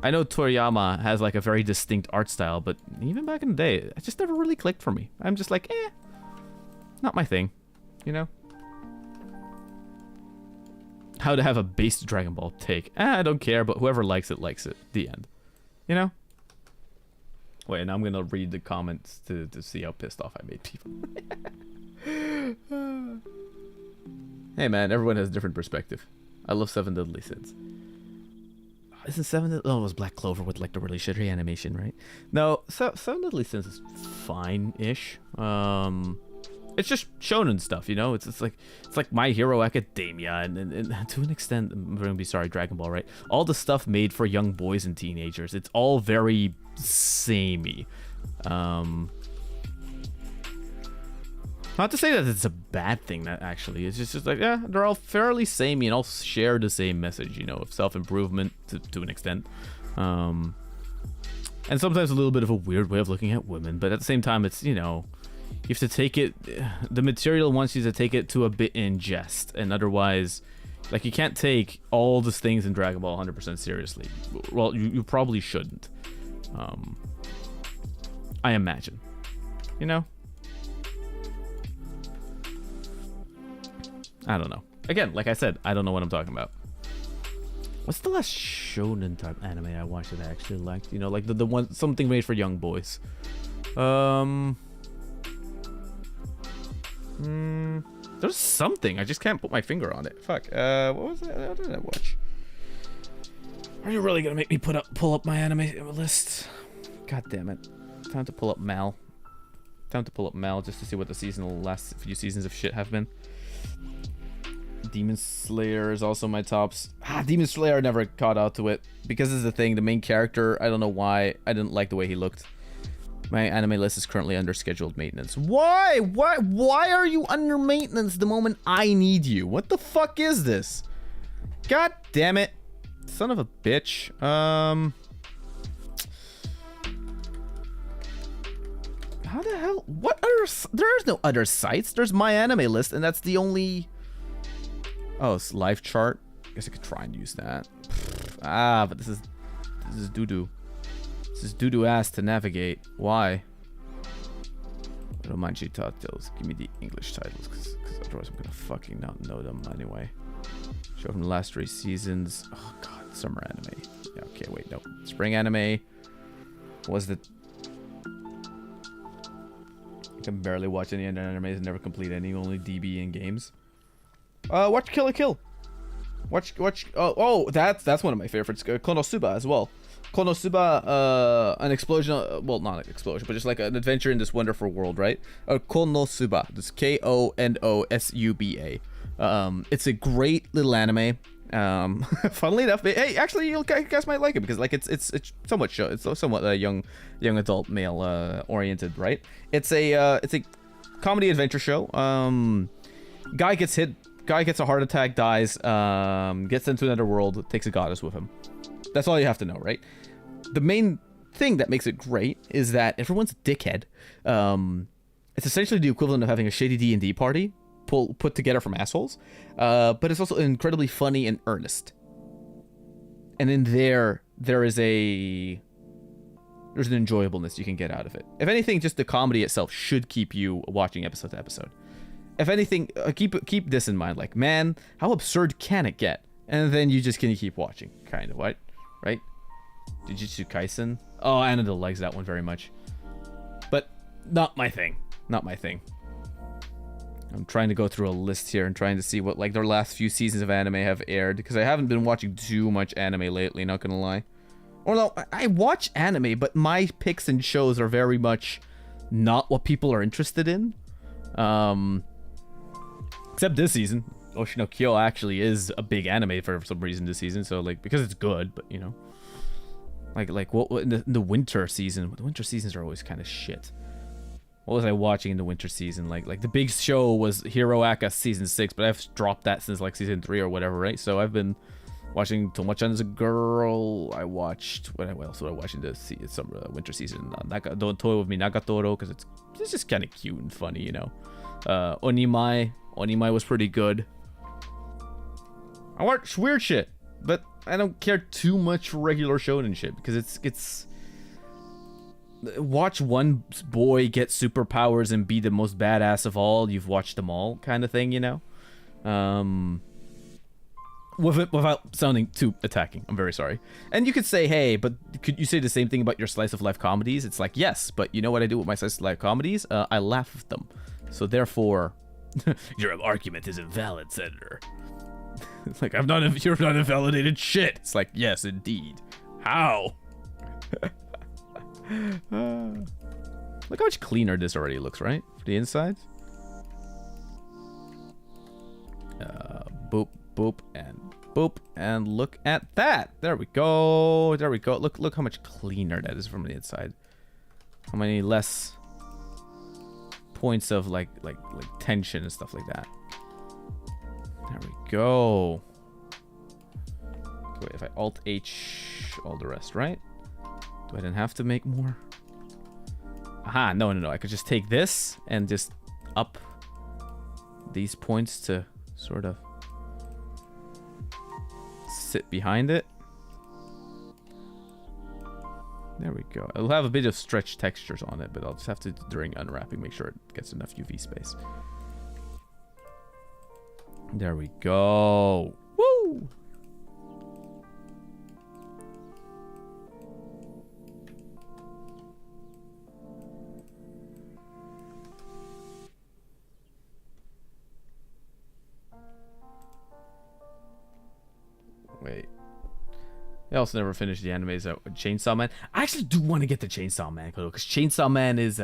I know Toriyama has, like, a very distinct art style, but even back in the day, it just never really clicked for me. I'm just like, not my thing, you know? How to have a base Dragon Ball take. I don't care, but whoever likes it, the end. You know? Wait, now I'm gonna read the comments to see how pissed off I made people. Hey man, everyone has a different perspective. I love Seven Deadly Sins. Isn't Seven Deadly... Oh, it was Black Clover with like the really shitty animation, right? No, Seven Deadly Sins is fine-ish. It's just shonen stuff, you know? It's like My Hero Academia, and to an extent, I'm gonna be sorry, Dragon Ball, right? All the stuff made for young boys and teenagers. It's all very samey. Not to say that it's a bad thing, that actually. It's just like, yeah, they're all fairly samey and all share the same message, you know, of self-improvement to an extent. And sometimes a little bit of a weird way of looking at women, but at the same time, it's, you know, you have to take it, the material wants you to take it to a bit in jest, and otherwise, like, you can't take all the things in Dragon Ball 100% seriously. Well, you probably shouldn't. I imagine. You know? I don't know. Again, like I said, I don't know what I'm talking about. What's the last shonen type anime I watched that I actually liked? You know, like the one, something made for young boys. There's something. I just can't put my finger on it. Fuck. What was that? What did I watch? Are you really gonna make me pull up my anime list? God damn it. Time to pull up Mal. Time to pull up Mal just to see what the last few seasons of shit have been. Demon Slayer is also my tops. Demon Slayer, I never caught out to it. Because this is the thing, the main character, I don't know why, I didn't like the way he looked. My anime list is currently under scheduled maintenance. Why? Why are you under maintenance the moment I need you? What the fuck is this? God damn it. Son of a bitch. How the hell? What other? There's no other sites. There's my anime list, and that's the only. Oh, it's live chart. I guess I could try and use that. But this is doo-doo. This is doo-doo ass to navigate. Why? Romanji titles. Give me the English titles, because otherwise I'm gonna fucking not know them anyway. Show from the last 3 seasons. Oh god, summer anime. Yeah, okay, wait, no. Spring anime. Was the... I can barely watch any animes and never complete any, only DB in games. Watch Kill la Kill. Watch. Oh, that's one of my favorites. Konosuba as well. Konosuba, an explosion. Well, not an explosion, but just like an adventure in this wonderful world, right? Konosuba. This Konosuba. It's a great little anime. Funnily enough, hey, actually, you guys might like it because like it's somewhat young adult male oriented, right? It's a comedy adventure show. Guy gets hit. Guy gets a heart attack, dies, gets into another world, takes a goddess with him. That's all you have to know, right? The main thing that makes it great is that everyone's a dickhead. It's essentially the equivalent of having a shady D&D party put together from assholes, but it's also incredibly funny and earnest. And in there's an enjoyableness you can get out of it. If anything, just the comedy itself should keep you watching episode to episode. If anything, keep this in mind. Like, man, how absurd can it get? And then you just can keep watching, kind of, right? Jujutsu Kaisen. Oh, Anadil likes that one very much, but not my thing. Not my thing. I'm trying to go through a list here and trying to see what like their last few seasons of anime have aired, because I haven't been watching too much anime lately. Not gonna lie. Or no, I watch anime, but my picks and shows are very much not what people are interested in. Except this season, Oshino Kyo actually is a big anime for some reason this season. So like because it's good, but you know, like what in the winter season? The winter seasons are always kind of shit. What was I watching in the winter season? Like the big show was Hero Aka season 6, but I've dropped that since like season 3 or whatever, right? So I've been watching Tomochan as a girl. I watched what else would I watch in the summer winter season? Don't Toy with Me Nagatoro, because it's just kind of cute and funny, you know. Onimai was pretty good. I watch weird shit, but I don't care too much for regular shonen shit because it's watch one boy get superpowers and be the most badass of all. You've watched them all, kind of thing, you know. Without sounding too attacking, I'm very sorry. And you could say, hey, but could you say the same thing about your slice of life comedies? It's like, yes, but you know what I do with my slice of life comedies? I laugh at them. So therefore, your argument is invalid, Senator. It's like, you're not invalidated shit. It's like, yes, indeed. How? Look how much cleaner this already looks, right? For the inside. Boop, boop, and look at that. There we go. Look how much cleaner that is from the inside. How many less points of like tension and stuff like that. There we go. Wait, if I Alt H all the rest, right? Do I then have to make more? Aha, no. I could just take this and just up these points to sort of sit behind it. There we go. It'll have a bit of stretch textures on it, but I'll just have to, during unwrapping, make sure it gets enough UV space. There we go. Woo! Wait. I also never finished the animes out with Chainsaw Man. I actually do want to get the Chainsaw Man because Chainsaw Man is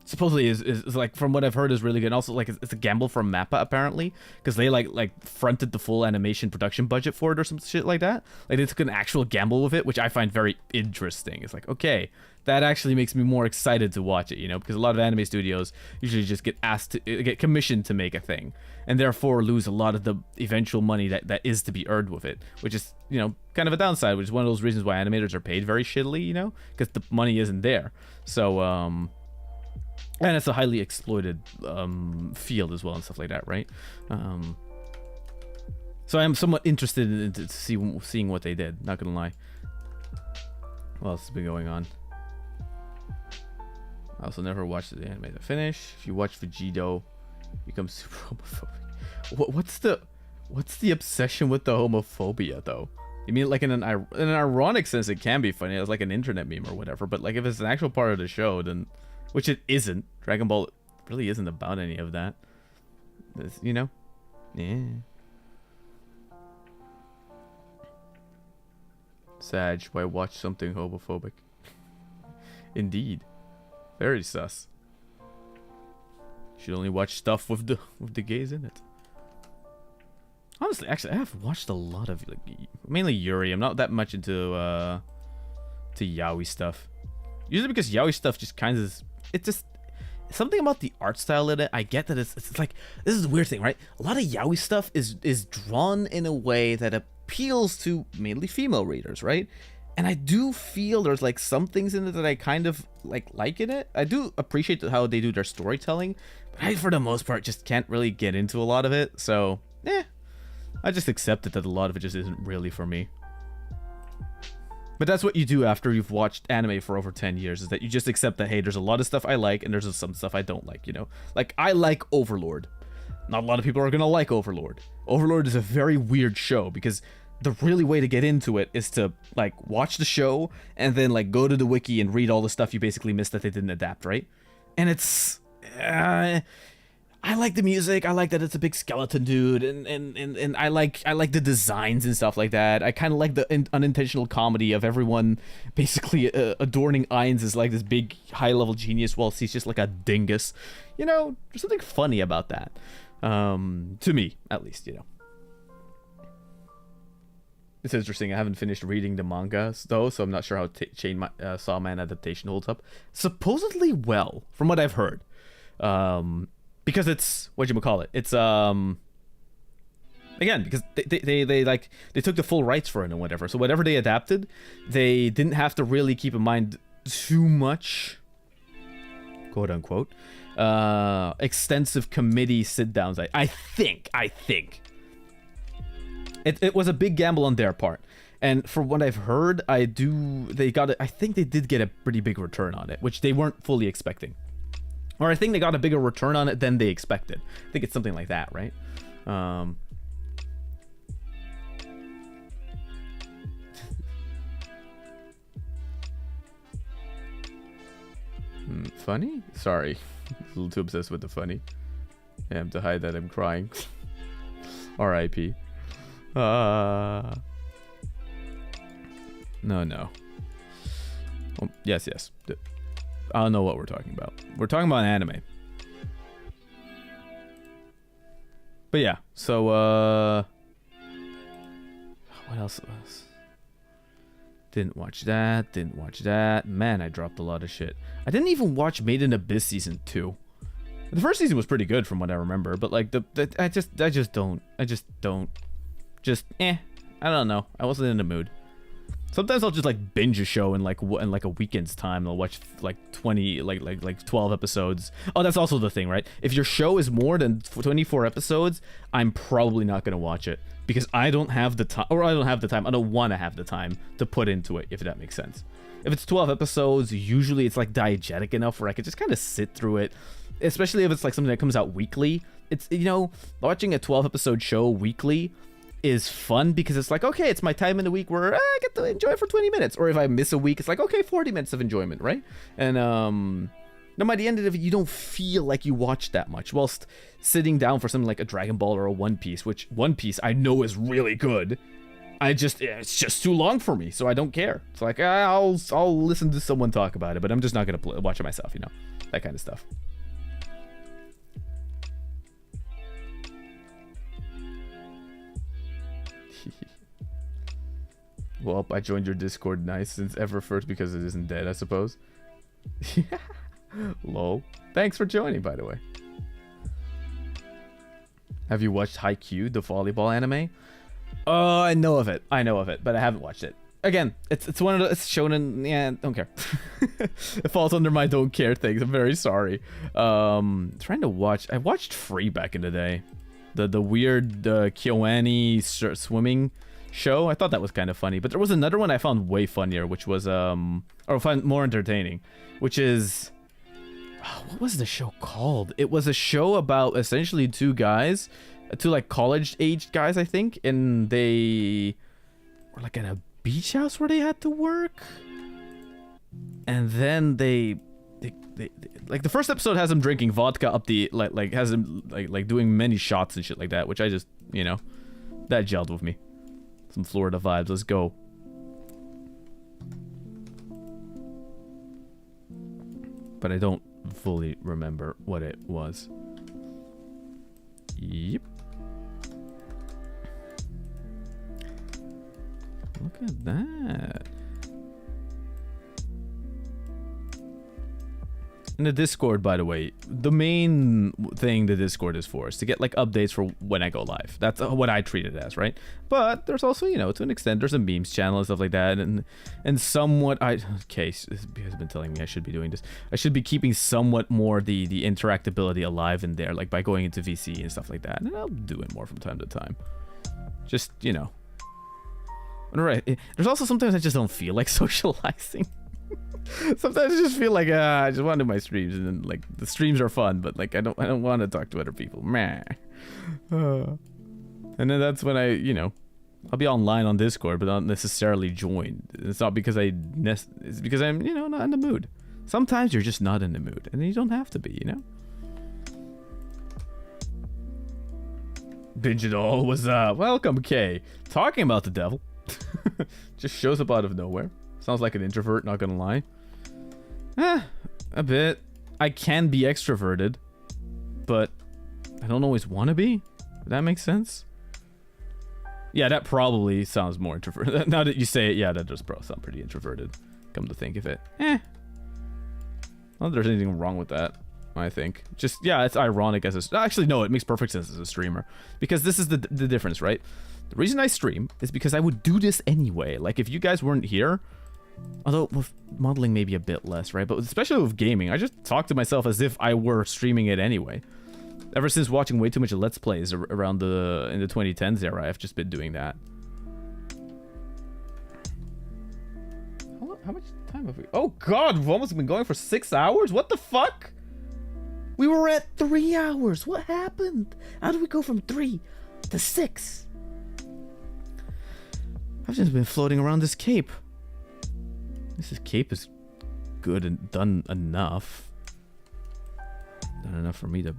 supposedly is like, from what I've heard, is really good. And also, like, it's a gamble from Mappa apparently, because they like fronted the full animation production budget for it or some shit like that. Like, they took an actual gamble with it, which I find very interesting. It's like, okay, that actually makes me more excited to watch it, you know, because a lot of anime studios usually just get asked to get commissioned to make a thing, and therefore lose a lot of the eventual money that is to be earned with it, which is, you know, kind of a downside, which is one of those reasons why animators are paid very shittily, you know, because the money isn't there. So and it's a highly exploited field as well and stuff like that, right? So I am somewhat interested in seeing what they did, not gonna lie. What else has been going on? I also never watched the anime to finish. If you watch Vegito, you become super homophobic. What's the obsession with the homophobia though? You mean like in an ironic sense it can be funny, it's like an internet meme or whatever, but like if it's an actual part of the show, then, which it isn't. Dragon Ball really isn't about any of that. It's, you know? Yeah. Sag, why watch something homophobic? Indeed. Very sus. Should only watch stuff with the gays in it. Honestly, actually, I have watched a lot of, like, mainly Yuri. I'm not that much into yaoi stuff. Usually because yaoi stuff just kind of, it's just something about the art style in it. I get that it's like, this is a weird thing, right? A lot of yaoi stuff is drawn in a way that appeals to mainly female readers, right? And I do feel there's like some things in it that I kind of like in it. I do appreciate how they do their storytelling, but I, for the most part, just can't really get into a lot of it. So, I just accepted that a lot of it just isn't really for me. But that's what you do after you've watched anime for over 10 years, is that you just accept that, hey, there's a lot of stuff I like and there's some stuff I don't like, you know? Like, I like Overlord. Not a lot of people are gonna like Overlord. Overlord is a very weird show because the really way to get into it is to like watch the show and then like go to the wiki and read all the stuff you basically missed that they didn't adapt, right? And it's I like the music. I like that it's a big skeleton dude, and I like the designs and stuff like that. I kind of like the unintentional comedy of everyone basically adorning Ainz as like this big high level genius whilst he's just like a dingus. You know, there's something funny about that. To me, at least, you know. It's interesting. I haven't finished reading the manga though, so I'm not sure how Chainsaw Man adaptation holds up. Supposedly well, from what I've heard. Because it's whatchamacallit. It's again, because they took the full rights for it and whatever. So whatever they adapted, they didn't have to really keep in mind too much, quote unquote, extensive committee sit downs. I think. It was a big gamble on their part, and from what I've heard, I think they did get a pretty big return on it, which they weren't fully expecting, or I think they got a bigger return on it than they expected. I think it's something like that, right? Funny? Sorry, a little too obsessed with the funny. I have to hide that I'm crying. R.I.P. No. Oh, yes. I don't know what we're talking about. We're talking about anime. But yeah, so what else? Didn't watch that. Man, I dropped a lot of shit. I didn't even watch Made in Abyss season 2. The first season was pretty good from what I remember, but like I just don't. I don't know. I wasn't in the mood. Sometimes I'll just like binge a show in like a weekend's time. I'll watch like 12 episodes. Oh, that's also the thing, right? If your show is more than 24 episodes, I'm probably not gonna watch it because I don't have the time, or I don't have the time. I don't want to have the time to put into it, if that makes sense. If it's 12 episodes, usually it's like diegetic enough where I could just kind of sit through it, especially if it's like something that comes out weekly. It's, you know, watching a 12 episode show weekly is fun because it's like, okay, it's my time in the week where I get to enjoy it for 20 minutes. Or if I miss a week, it's like, okay, 40 minutes of enjoyment, right? And now by the end of it, you don't feel like you watched that much. Whilst sitting down for something like a Dragon Ball or a One Piece, which One Piece I know is really good, it's just too long for me, so I don't care. It's like, I'll listen to someone talk about it, but I'm just not gonna watch it myself, you know, that kind of stuff. Well, I joined your Discord, nice, since ever first because it isn't dead, I suppose. Lol. Thanks for joining, by the way. Have you watched Haikyuu, the volleyball anime? Oh, I know of it, but I haven't watched it. Again, it's one of the, it's shonen, yeah, don't care. It falls under my don't care things, I'm very sorry. Trying to watch, I watched Free back in the day. The weird Kyoani swimming show. I thought that was kind of funny, but there was another one I found way funnier, which was or found more entertaining, which is what was the show called? It was a show about essentially two guys, two like college-aged guys, I think, and they were like at a beach house where they had to work, and then they like the first episode has them drinking vodka up the like has them like doing many shots and shit like that, which I just, you know, that gelled with me. Some Florida vibes, let's go. But I don't fully remember what it was. Yep. Look at that. In the Discord, by the way, the main thing the Discord is for is to get like updates for when I go live. That's what I treat it as, right? But there's also, you know, to an extent, there's a memes channel and stuff like that, and somewhat okay, this has been telling me I should be doing this. I should be keeping somewhat more the interactability alive in there, like by going into VC and stuff like that, and I'll do it more from time to time. Just, you know. All right. There's also sometimes I just don't feel like socializing. Sometimes I just feel like I just want to do my streams, and then like the streams are fun, but like I don't want to talk to other people. Meh. And then that's when I, you know, I'll be online on Discord, but not necessarily join. It's not because it's because I'm, you know, not in the mood. Sometimes you're just not in the mood, and you don't have to be, you know. Binge it all was welcome, Kay. Talking about the devil. Just shows up out of nowhere. Sounds like an introvert, not gonna lie. A bit. I can be extroverted, but I don't always want to be. Does that make sense? Yeah, that probably sounds more introverted. Now that you say it, yeah, that does probably sound pretty introverted. Come to think of it. Not that there's anything wrong with that, I think. Just, yeah, it's ironic as a... Actually, no, it makes perfect sense as a streamer. Because this is the difference, right? The reason I stream is because I would do this anyway. Like, if you guys weren't here... Although, with modeling maybe a bit less, right? But especially with gaming, I just talk to myself as if I were streaming it anyway. Ever since watching way too much Let's Plays around in the 2010s era, I've just been doing that. How much time have we... Oh god, we've almost been going for 6 hours? What the fuck? We were at 3 hours. What happened? How did we go from 3 to 6? I've just been floating around this cape. This cape is good and done enough. Done enough for me to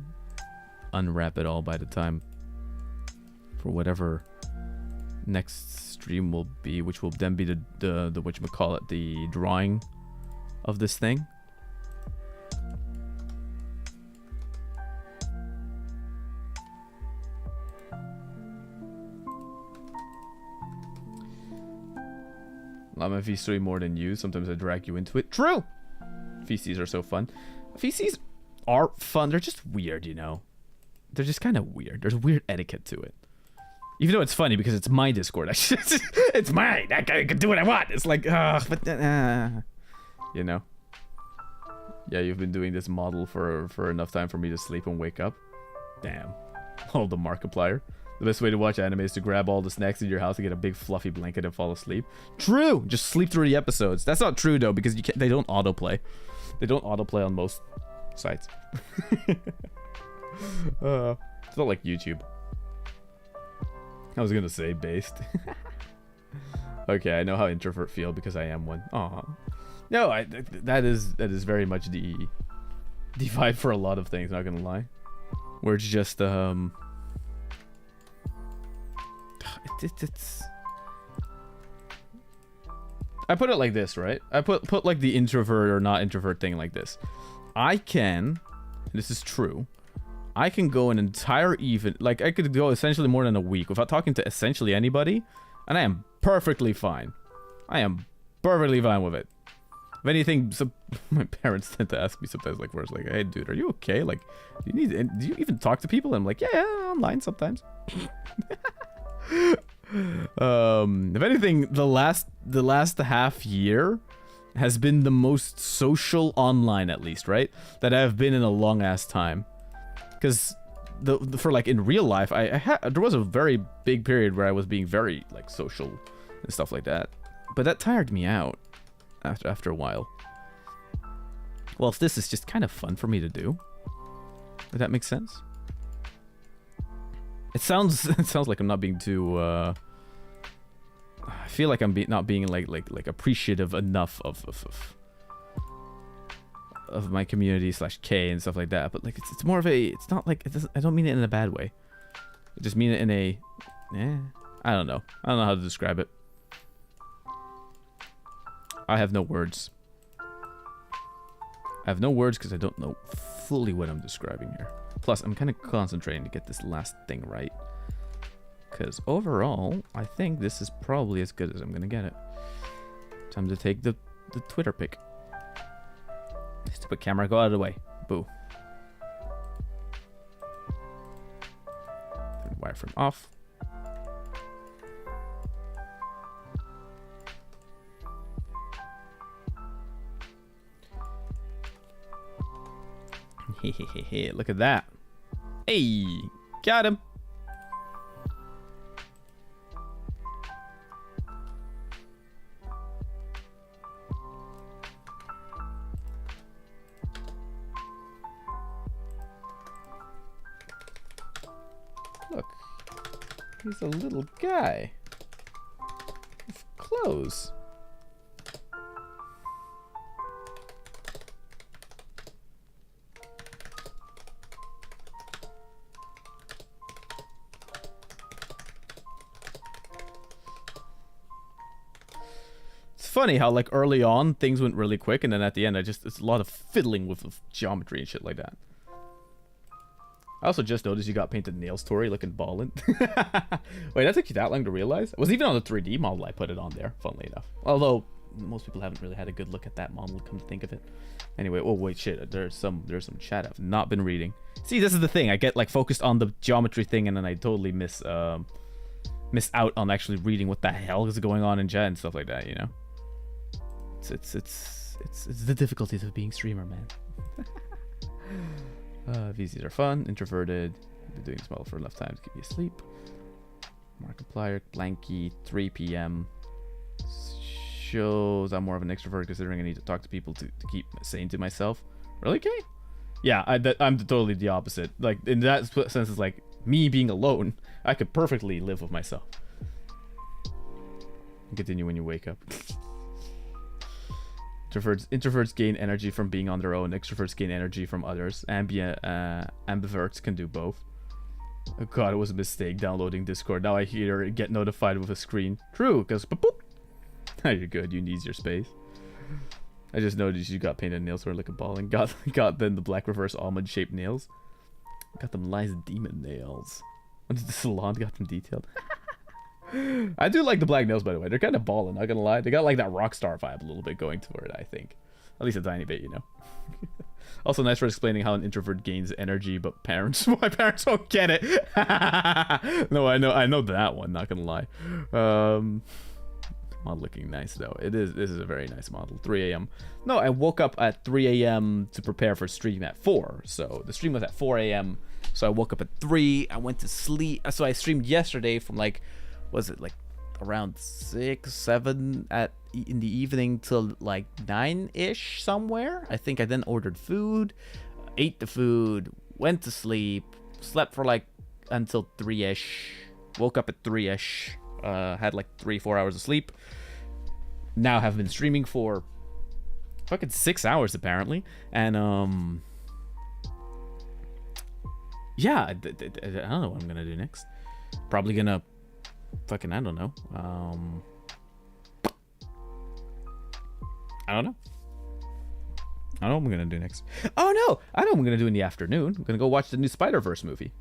unwrap it all by the time for whatever next stream will be, which will then be the whatchamacallit, the drawing of this thing. I'm a VC more than you. Sometimes I drag you into it. True! VCs are so fun. VCs are fun. They're just weird, you know. They're just kind of weird. There's weird etiquette to it. Even though it's funny because it's my Discord. It's mine. I can do what I want. It's like, but you know. Yeah, you've been doing this model for enough time for me to sleep and wake up. Damn. Hold the Markiplier. The best way to watch anime is to grab all the snacks in your house and get a big fluffy blanket and fall asleep. True! Just sleep through the episodes. That's not true, though, because they don't autoplay. They don't autoplay on most sites. It's not like YouTube. I was gonna say based. Okay, I know how introvert feel because I am one. Aw. No, that is very much the vibe for a lot of things, not gonna lie. Where it's just it's I put it like this, right? I put like the introvert or not introvert thing like this. I can, this is true, I can go an entire like I could go essentially more than a week without talking to essentially anybody, and I am perfectly fine. I am perfectly fine with it. If anything, my parents tend to ask me sometimes, like, where it's like, hey, dude, are you okay? Like, do you even talk to people? And I'm like, yeah, online sometimes. If anything, the last half year has been the most social online, at least, right? That I've been in a long ass time. Because for like in real life, there was a very big period where I was being very like social and stuff like that. But that tired me out after a while. Well, if this is just kind of fun for me to do, does that make sense? It sounds like I'm not being too. I feel like I'm not being like appreciative enough of my community / K and stuff like that. But like it's more of a. It's not like I don't mean it in a bad way. I just mean it in a. I don't know. I don't know how to describe it. I have no words. I have no words because I don't know fully what I'm describing here. Plus, I'm kind of concentrating to get this last thing right. Because overall, I think this is probably as good as I'm going to get it. Time to take the Twitter pic. Stupid camera, go out of the way. Boo. Turn wireframe off. Hehehe, look at that. Hey, got him. Look, he's a little guy with clothes. Funny how like early on things went really quick, and then at the end it's a lot of fiddling with geometry and shit like that. I also just noticed you got painted nails, Tori, looking ballin'. Wait, that took you that long to realize? It was even on the 3D model I put it on there, funnily enough. Although most people haven't really had a good look at that model, come to think of it. Anyway, oh wait, shit, there's some chat I've not been reading. See, this is the thing, I get like focused on the geometry thing, and then I totally miss out on actually reading what the hell is going on in chat and stuff like that, you know? It's the difficulties of being streamer, man. VCs are fun. Introverted. Been doing this model for enough time to keep me asleep. Markiplier, Blanky, 3 p.m. Shows I'm more of an extrovert considering I need to talk to people to keep sane to myself. Really, Kay? Yeah, I'm totally the opposite. Like, in that sense, it's like me being alone. I could perfectly live with myself. Continue when you wake up. Introverts gain energy from being on their own. Extroverts gain energy from others. Ambiverts can do both. Oh god, it was a mistake downloading Discord. Now I hear it get notified with a screen. True, because boop. You're good. You need your space. I just noticed you got painted nails were like a ball and got then the black reverse almond shaped nails. Got them nice demon nails. Went to the salon, got them detailed. I do like the black nails, by the way. They're kind of ballin', not gonna lie. They got like that Rockstar vibe a little bit going to it, I think. At least a tiny bit, you know. Also nice for explaining how an introvert gains energy, but my parents won't get it. No, I know that one, not gonna lie. Model looking nice though. This is a very nice model. 3 a.m. No, I woke up at 3 a.m. to prepare for stream at 4. So the stream was at 4 a.m. So I woke up at 3. I went to sleep. So I streamed yesterday from like, was it like around 6, 7 in the evening till like 9-ish somewhere. I think I then ordered food, ate the food, went to sleep, slept for like until 3-ish, woke up at 3-ish, had like 3-4 hours of sleep. Now have been streaming for fucking 6 hours apparently, and yeah, I don't know what I'm gonna do next. Probably gonna fucking, I don't know. I don't know. I don't know what I'm gonna do next. Oh no, I know what I'm gonna do in the afternoon. I'm gonna go watch the new Spider-Verse movie.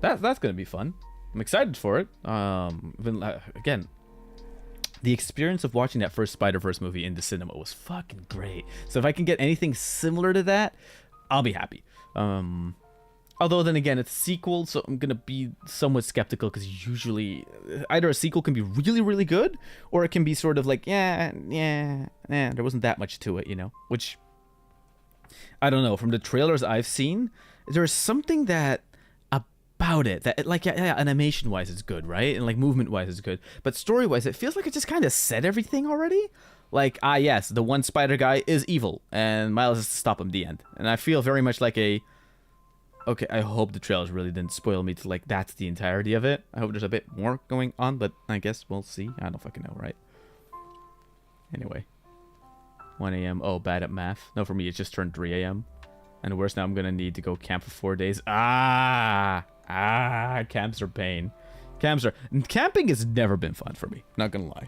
That's gonna be fun. I'm excited for it. Again, the experience of watching that first Spider-Verse movie in the cinema was fucking great. So if I can get anything similar to that, I'll be happy. Although then again, it's a sequel, so I'm gonna be somewhat skeptical, because usually either a sequel can be really, really good, or it can be sort of like, yeah, there wasn't that much to it, you know? Which, I don't know, from the trailers I've seen, there's something that about it that, like, yeah, animation-wise it's good, right? And like movement-wise it's good, but story-wise it feels like it just kind of said everything already. Like, yes, the one spider guy is evil, and Miles has to stop him at the end. And I feel very much like a... Okay, I hope the trailers really didn't spoil me to, like, that's the entirety of it. I hope there's a bit more going on, but I guess we'll see. I don't fucking know, right? Anyway. 1 a.m. Oh, bad at math. No, for me, it just turned 3 a.m. And worse, now I'm gonna need to go camp for 4 days. Camps are pain. Camping has never been fun for me, not gonna lie.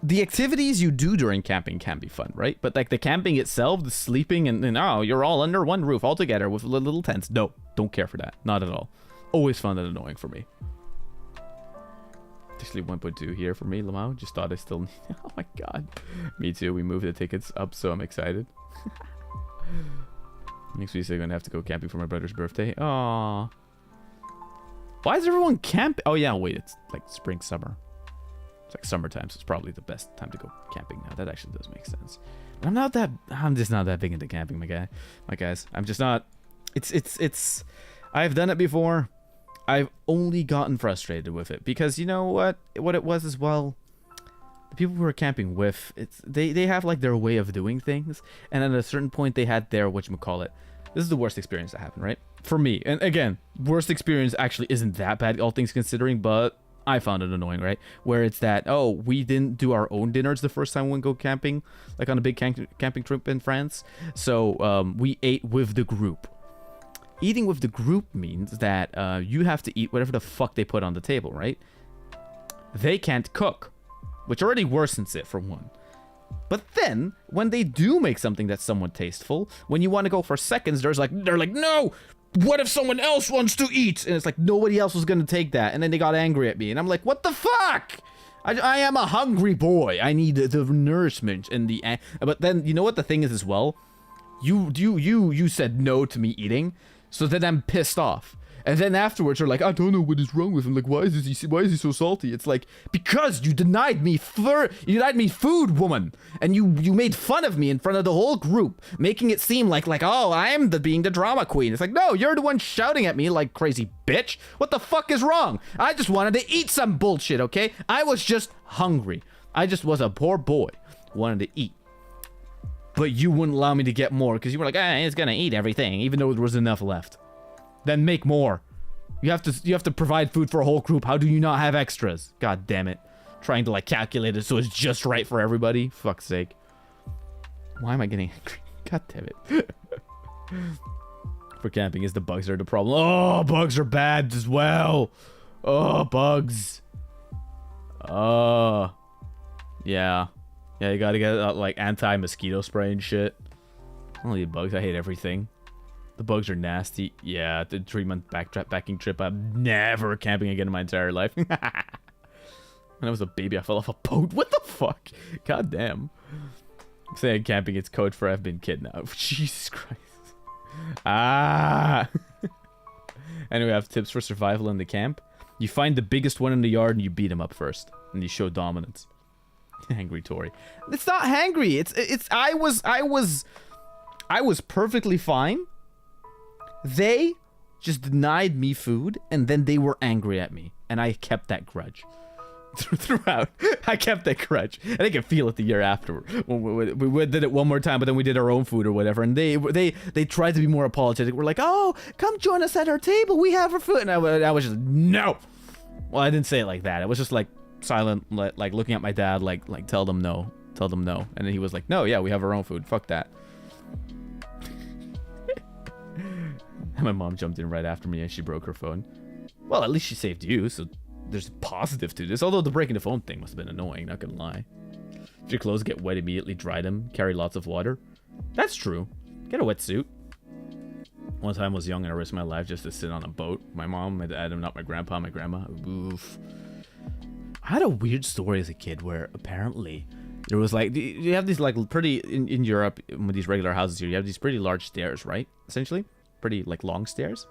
The activities you do during camping can be fun, right? But like the camping itself, the sleeping, and oh, you're all under one roof all together with little tents. No, don't care for that. Not at all. Always fun and annoying for me. Actually, 1.2 here for me, Lamau. Just thought I still need... Oh my god. Me too. We moved the tickets up, so I'm excited. Next week I'm gonna have to go camping for my brother's birthday. Aww. Why is everyone camping? Oh yeah, wait, it's like spring, summer. It's like summertime, so it's probably the best time to go camping now. That actually does make sense. But I'm just not that big into camping, my guys. I'm just not. It's. I've done it before. I've only gotten frustrated with it because you know what it was as well. The people who are camping with, they have like their way of doing things, and at a certain point they had their whatchamacallit. This is the worst experience that happened, right? For me. And again, worst experience actually isn't that bad, all things considering, but I found it annoying, right? Where it's that, oh, we didn't do our own dinners the first time we went go camping, like on a big camping trip in France. So we ate with the group. Eating with the group means that you have to eat whatever the fuck they put on the table, right? They can't cook, which already worsens it for one. But then, when they do make something that's somewhat tasteful, when you want to go for seconds, they're like, no! What if someone else wants to eat? And it's like, nobody else was going to take that. And then they got angry at me. And I'm like, what the fuck? I am a hungry boy. I need the nourishment and the... But then, you know what the thing is as well? You said no to me eating. So then I'm pissed off. And then afterwards, you're like, I don't know what is wrong with him. Like, why is he so salty? It's like, because you denied me food, woman. And you made fun of me in front of the whole group, making it seem like, oh, I'm being the drama queen. It's like, no, you're the one shouting at me like crazy bitch. What the fuck is wrong? I just wanted to eat some bullshit, okay? I was just hungry. I just was a poor boy, wanted to eat. But you wouldn't allow me to get more because you were like, he's gonna eat everything, even though there was enough left. Then make more. You have to provide food for a whole group. How do you not have extras? God damn it. Trying to like calculate it so it's just right for everybody. Fuck's sake. Why am I getting angry? God damn it. For camping is the bugs are the problem. Oh, bugs are bad as well. Oh, bugs. Oh. Yeah. Yeah, you gotta get like anti-mosquito spray and shit. Only bugs. I hate everything. The bugs are nasty. Yeah, the 3-month backpacking trip. I'm never camping again in my entire life. When I was a baby, I fell off a boat. What the fuck? God damn. Saying camping, it's code for I've been kidnapped. Jesus Christ. Anyway, I have tips for survival in the camp. You find the biggest one in the yard and you beat him up first. And you show dominance. Hangry Tori. It's not hangry. I was perfectly fine. They just denied me food, and then they were angry at me, and I kept that grudge. Throughout, I kept that grudge. I can feel it the year after. We did it one more time, but then we did our own food or whatever, and they tried to be more apologetic. We're like, oh, come join us at our table. We have our food, and I was just no. Well, I didn't say it like that. I was just like silent, like looking at my dad, like tell them no, and then he was like, no, yeah, we have our own food. Fuck that. And my mom jumped in right after me, and she broke her phone. Well, at least she saved you, so there's a positive to this. Although the breaking the phone thing must have been annoying, not gonna lie. If your clothes get wet, immediately dry them. Carry lots of water. That's true. Get a wetsuit. One time I was young and I risked my life just to sit on a boat. My mom, my dad, not my grandpa, my grandma. Oof. I had a weird story as a kid where apparently there was like, you have these like pretty, in Europe, with these regular houses here, you have these pretty large stairs, right? Essentially. Pretty like long stairs.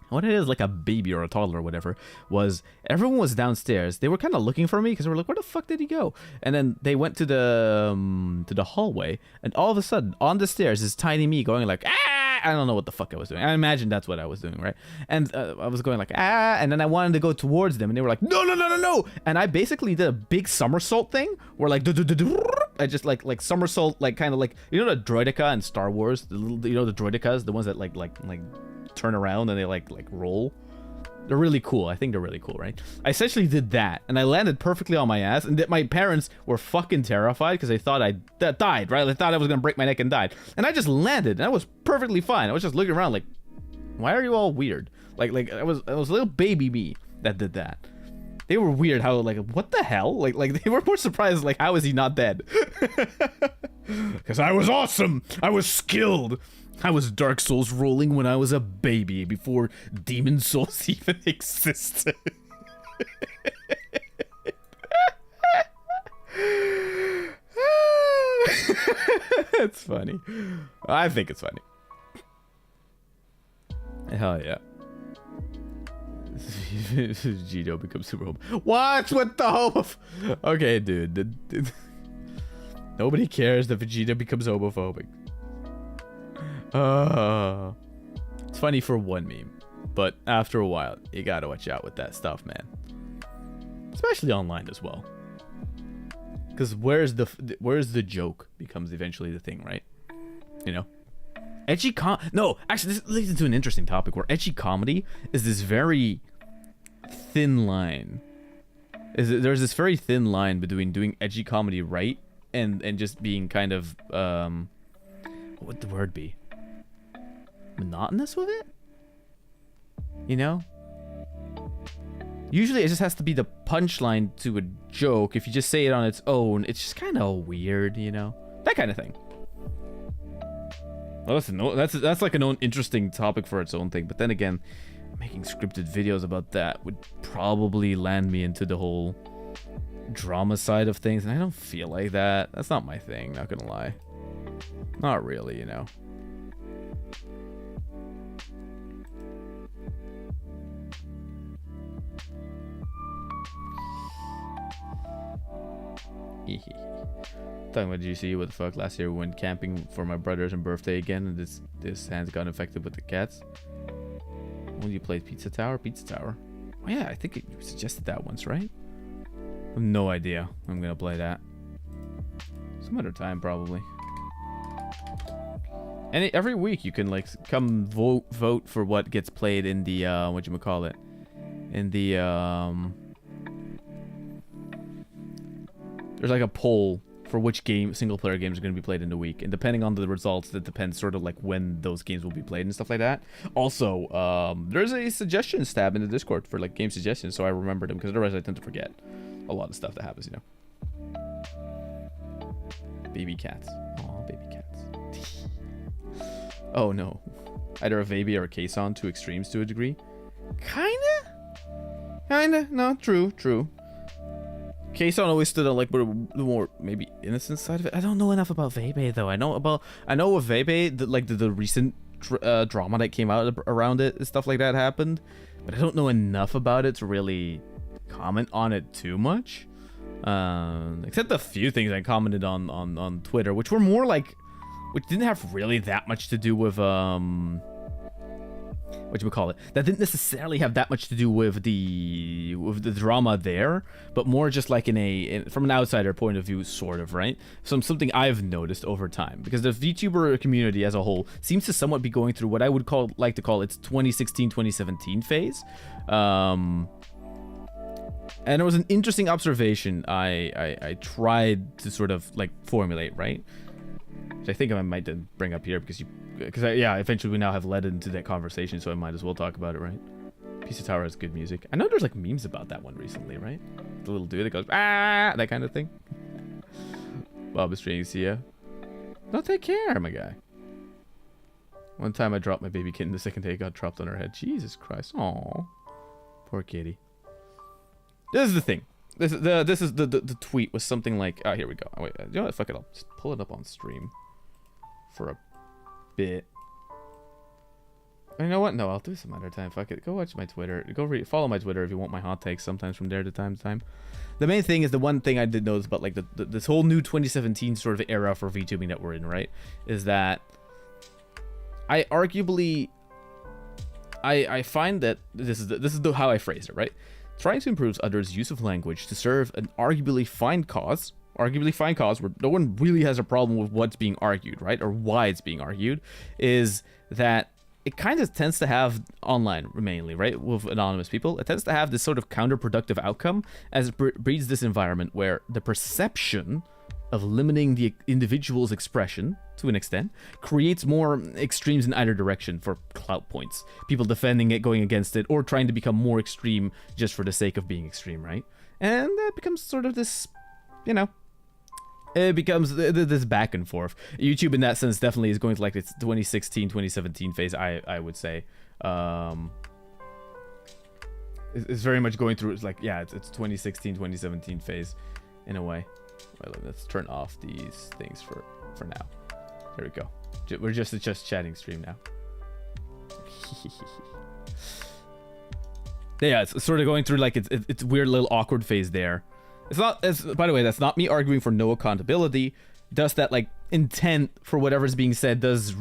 What it is, like a baby or a toddler or whatever, was everyone was downstairs. They were kind of looking for me because they were like, where the fuck did he go? And then they went to the hallway, and all of a sudden, on the stairs, is tiny me going like, ah! I don't know what the fuck I was doing. I imagine that's what I was doing, right? And I was going like, ah! And then I wanted to go towards them, and they were like, no, no, no, no, no! And I basically did a big somersault thing, where like, I just like somersault, like kind of like, you know the droideka in Star Wars? The little, you know the droidekas? The ones that like turn around and they like roll. They're really cool. I think they're really cool, right? I essentially did that, and I landed perfectly on my ass, and that my parents were fucking terrified because they thought I died, right? They thought I was gonna break my neck and died, and I just landed, and I was perfectly fine. I was just looking around like, why are you all weird? Like I was a little baby me that did that. They were weird. How like what the hell? Like they were more surprised. Like how is he not dead? Because I was awesome. I was skilled. I was Dark Souls rolling when I was a baby before Demon Souls even existed. It's funny. I think it's funny. Hell yeah. Gito becomes super homo. What's with the homo? Okay, dude. Nobody cares that Vegeta becomes homophobic. It's funny for one meme, but after a while, you gotta watch out with that stuff, man. Especially online as well. Because where's the joke becomes eventually the thing, right? You know? No, actually, this leads into an interesting topic where edgy comedy is this very thin line. There's this very thin line between doing edgy comedy right and just being kind of, what would the word be? Monotonous with it? You know? Usually it just has to be the punchline to a joke. If you just say it on its own, it's just kind of weird, you know? That kind of thing. Well, listen, that's like an own interesting topic for its own thing. But then again, making scripted videos about that would probably land me into the whole drama side of things. And I don't feel like that. That's not my thing, not gonna lie. Not really, you know? Talking about GC, what the fuck? Last year we went camping for my brother's and birthday again, and this hand got infected with the cats. When you played Pizza Tower? Pizza Tower? Oh yeah, I think you suggested that once, right? I have no idea. I'm gonna play that some other time probably. And every week you can like come vote for what gets played in the whatchamacallit, in the there's like a poll for which single player games are going to be played in the week, and depending on the results, that depends sort of like when those games will be played and stuff like that. Also, there's a suggestions tab in the Discord for like game suggestions, so I remember them, because otherwise I tend to forget a lot of stuff that happens, you know. Baby cats. Aw, baby cats. Oh no. Either a baby or a Kason, two extremes to a degree. Kinda. No, true. Kason always stood on like the more maybe innocent side of it. I don't know enough about Vebe though. I know with Vebe the recent drama that came out around it and stuff like that happened, but I don't know enough about it to really comment on it too much. Except the few things I commented on Twitter, which were more like, which didn't have really that much to do with that didn't necessarily have that much to do with the drama there, but more just like from an outsider point of view, sort of, right? Something I've noticed over time, because the VTuber community as a whole seems to somewhat be going through what I would like to call its 2016-2017 phase. And it was an interesting observation I tried to sort of like formulate, right? Which I think I might bring up here because eventually we now have led into that conversation, so I might as well talk about it, right? Pizza Tower has good music. I know there's like memes about that one recently, right? The little dude that goes that kind of thing. Bob is trying to see ya. No, take care, my guy. One time I dropped my baby kitten. The second day it got dropped on her head. Jesus Christ. Aw, poor kitty. This is the thing. This is the tweet was something like, here we go. Oh, wait, you know what? Fuck it. I'll just pull it up on stream for a bit. You know what? No, I'll do some other time. Fuck it. Go watch my Twitter. Follow my Twitter if you want my hot takes sometimes from there to time to time. The main thing is the one thing I did notice about like this whole new 2017 sort of era for VTubing that we're in, right? Is that I find that this is how I phrase it, right? Trying to improve others' use of language to serve an arguably fine cause where no one really has a problem with what's being argued, right? Or why it's being argued, is that it kind of tends to have online mainly, right? With anonymous people, it tends to have this sort of counterproductive outcome as it breeds this environment where the perception of limiting the individual's expression to an extent creates more extremes in either direction for clout points. People defending it, going against it, or trying to become more extreme just for the sake of being extreme, right? And that becomes sort of this, you know, it becomes this back and forth. YouTube in that sense definitely is going to like its 2016-2017 phase, I would say. It's very much going through, it's 2016-2017 phase in a way. Well, let's turn off these things for now. There we go. We're just chatting stream now. Yeah, it's sort of going through like it's weird little awkward phase there. It's not. By the way, that's not me arguing for no accountability. Just that like intent for whatever's being said does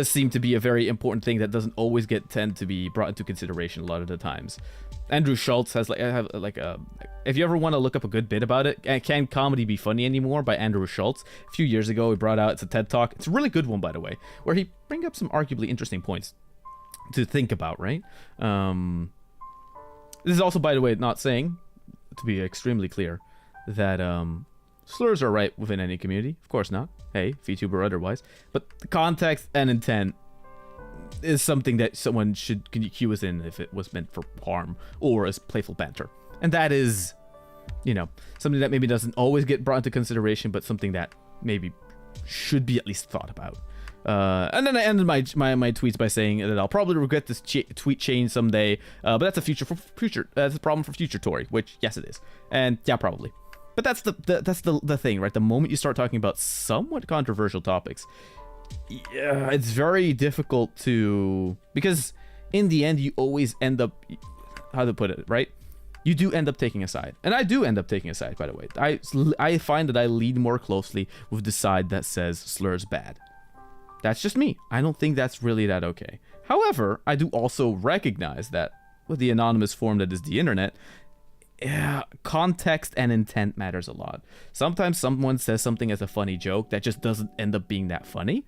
seem to be a very important thing that doesn't always tend to be brought into consideration a lot of the times. Andrew Schultz has if you ever want to look up a good bit about it, Can Comedy Be Funny Anymore by Andrew Schultz. A few years ago, he brought out, it's a TED Talk. It's a really good one, by the way, where he brings up some arguably interesting points to think about, right? This is also, by the way, not saying, to be extremely clear, that slurs are right within any community. Of course not. Hey, VTuber or otherwise. But the context and intent is something that someone should cue us in if it was meant for harm or as playful banter. And that is, you know, something that maybe doesn't always get brought into consideration, but something that maybe should be at least thought about. And then I ended my tweets by saying that I'll probably regret this tweet change someday, but that's a problem for future Tori, which yes it is, and yeah, probably. But that's the thing, right? The moment you start talking about somewhat controversial topics, yeah, it's very difficult because in the end you always end up, how to put it, right? You do end up taking a side, and I do end up taking a side. By the way, I find that I lean more closely with the side that says slurs bad. That's just me. I don't think that's really that okay. However, I do also recognize that with the anonymous form that is the internet, context and intent matters a lot. Sometimes someone says something as a funny joke that just doesn't end up being that funny,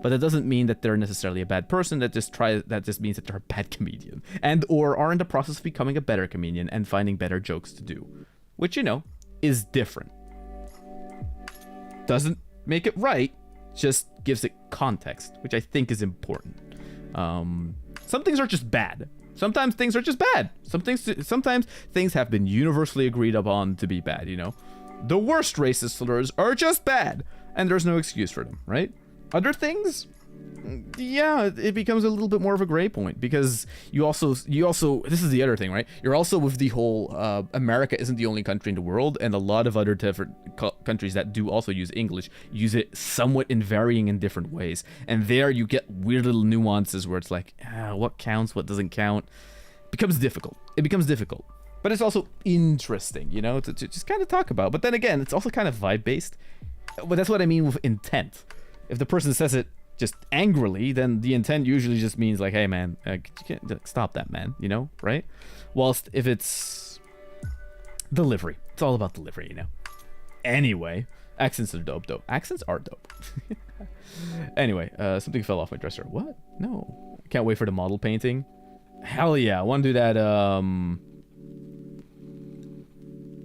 but that doesn't mean that they're necessarily a bad person. That just means that they're a bad comedian or are in the process of becoming a better comedian and finding better jokes to do, which, you know, is different. Doesn't make it right, just gives it context, which I think is important. Some things are just bad. Sometimes things are just bad. Sometimes things have been universally agreed upon to be bad, you know. The worst racist slurs are just bad, and there's no excuse for them, right? Other things, yeah, it becomes a little bit more of a gray point, because you also this is the other thing, right? You're also with the whole America isn't the only country in the world, and a lot of other different countries that do also use English use it somewhat in varying in different ways, and there you get weird little nuances where it's like, what counts, what doesn't count. It becomes difficult, but it's also interesting, you know, to just kind of talk about. But then again, it's also kind of vibe based. But that's what I mean with intent. If the person says it just angrily, then the intent usually just means like, hey man, you can't stop that, man, you know, right? Whilst if it's delivery, it's all about delivery, you know. Anyway, accents are dope. Accents are dope. Anyway, something fell off my dresser. What? No. Can't wait for the model painting. Hell yeah, I want to do that.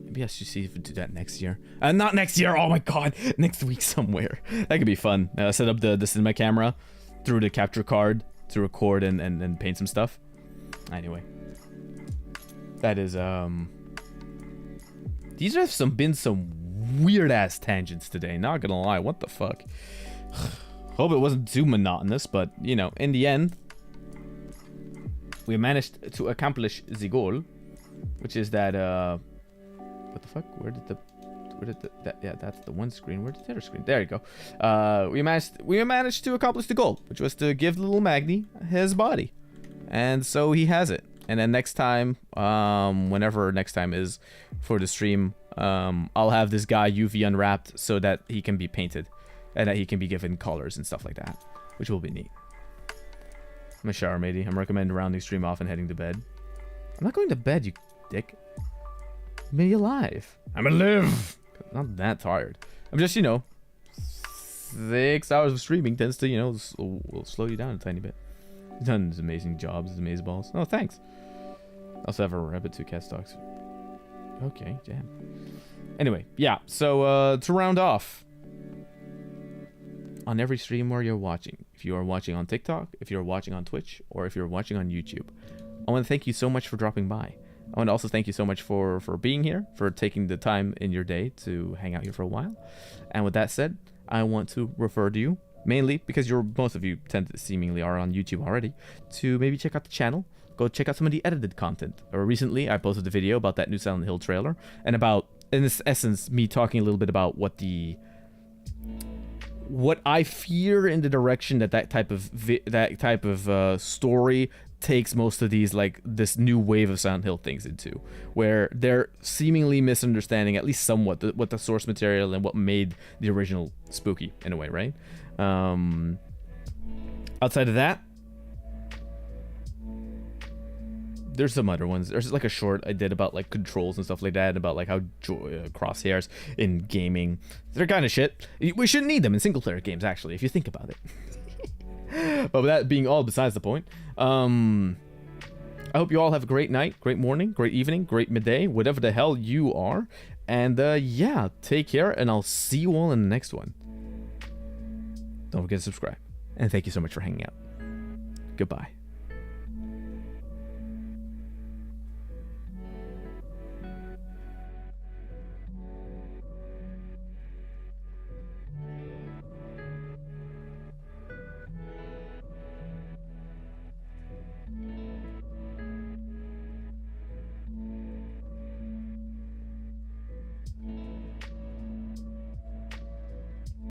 Maybe I should see if we do that next year. Not next year. Oh my god, next week somewhere. That could be fun. Set up the cinema camera through the capture card to record and paint some stuff. Anyway, that is These have been some weird ass tangents today. Not gonna lie. What the fuck? Hope it wasn't too monotonous, but you know, in the end, we managed to accomplish the goal, which is that what the fuck? Where did yeah, that's the one screen. Where did the other screen? There you go. We managed to accomplish the goal, which was to give little Magni his body, and so he has it. And then next time, whenever next time is for the stream, I'll have this guy UV unwrapped so that he can be painted, and that he can be given colors and stuff like that, which will be neat. I'm a shower, matey. I'm recommending rounding stream off and heading to bed. I'm not going to bed, you dick. I'm alive. I'm alive. Not that tired. I'm just, you know, 6 hours of streaming tends to, you know, will slow you down a tiny bit. He's done his amazing jobs, his amazeballs. Oh, thanks. I also have a rabbit, 2 cat stocks. Okay, damn. Anyway, yeah, so to round off, on every stream where you're watching, if you are watching on TikTok, if you're watching on Twitch, or if you're watching on YouTube, I want to thank you so much for dropping by. I want to also thank you so much for being here, for taking the time in your day to hang out here for a while. And with that said, I want to refer to you, mainly because most of you seemingly are on YouTube already, to maybe check out the channel. Go check out some of the edited content. Recently, I posted a video about that new Silent Hill trailer, and about, in this essence, me talking a little bit about what I fear in the direction that type of story takes most of these, like, this new wave of Silent Hill things into, where they're seemingly misunderstanding at least somewhat what the source material and what made the original spooky in a way, right? Outside of that, there's some other ones. There's like a short I did about like controls and stuff like that, about like how crosshairs in gaming, they're kind of shit. We shouldn't need them in single player games, actually, if you think about it. But with that being all besides the point, I hope you all have a great night, great morning, great evening, great midday, whatever the hell you are. And yeah, take care, and I'll see you all in the next one. Don't forget to subscribe. And thank you so much for hanging out. Goodbye.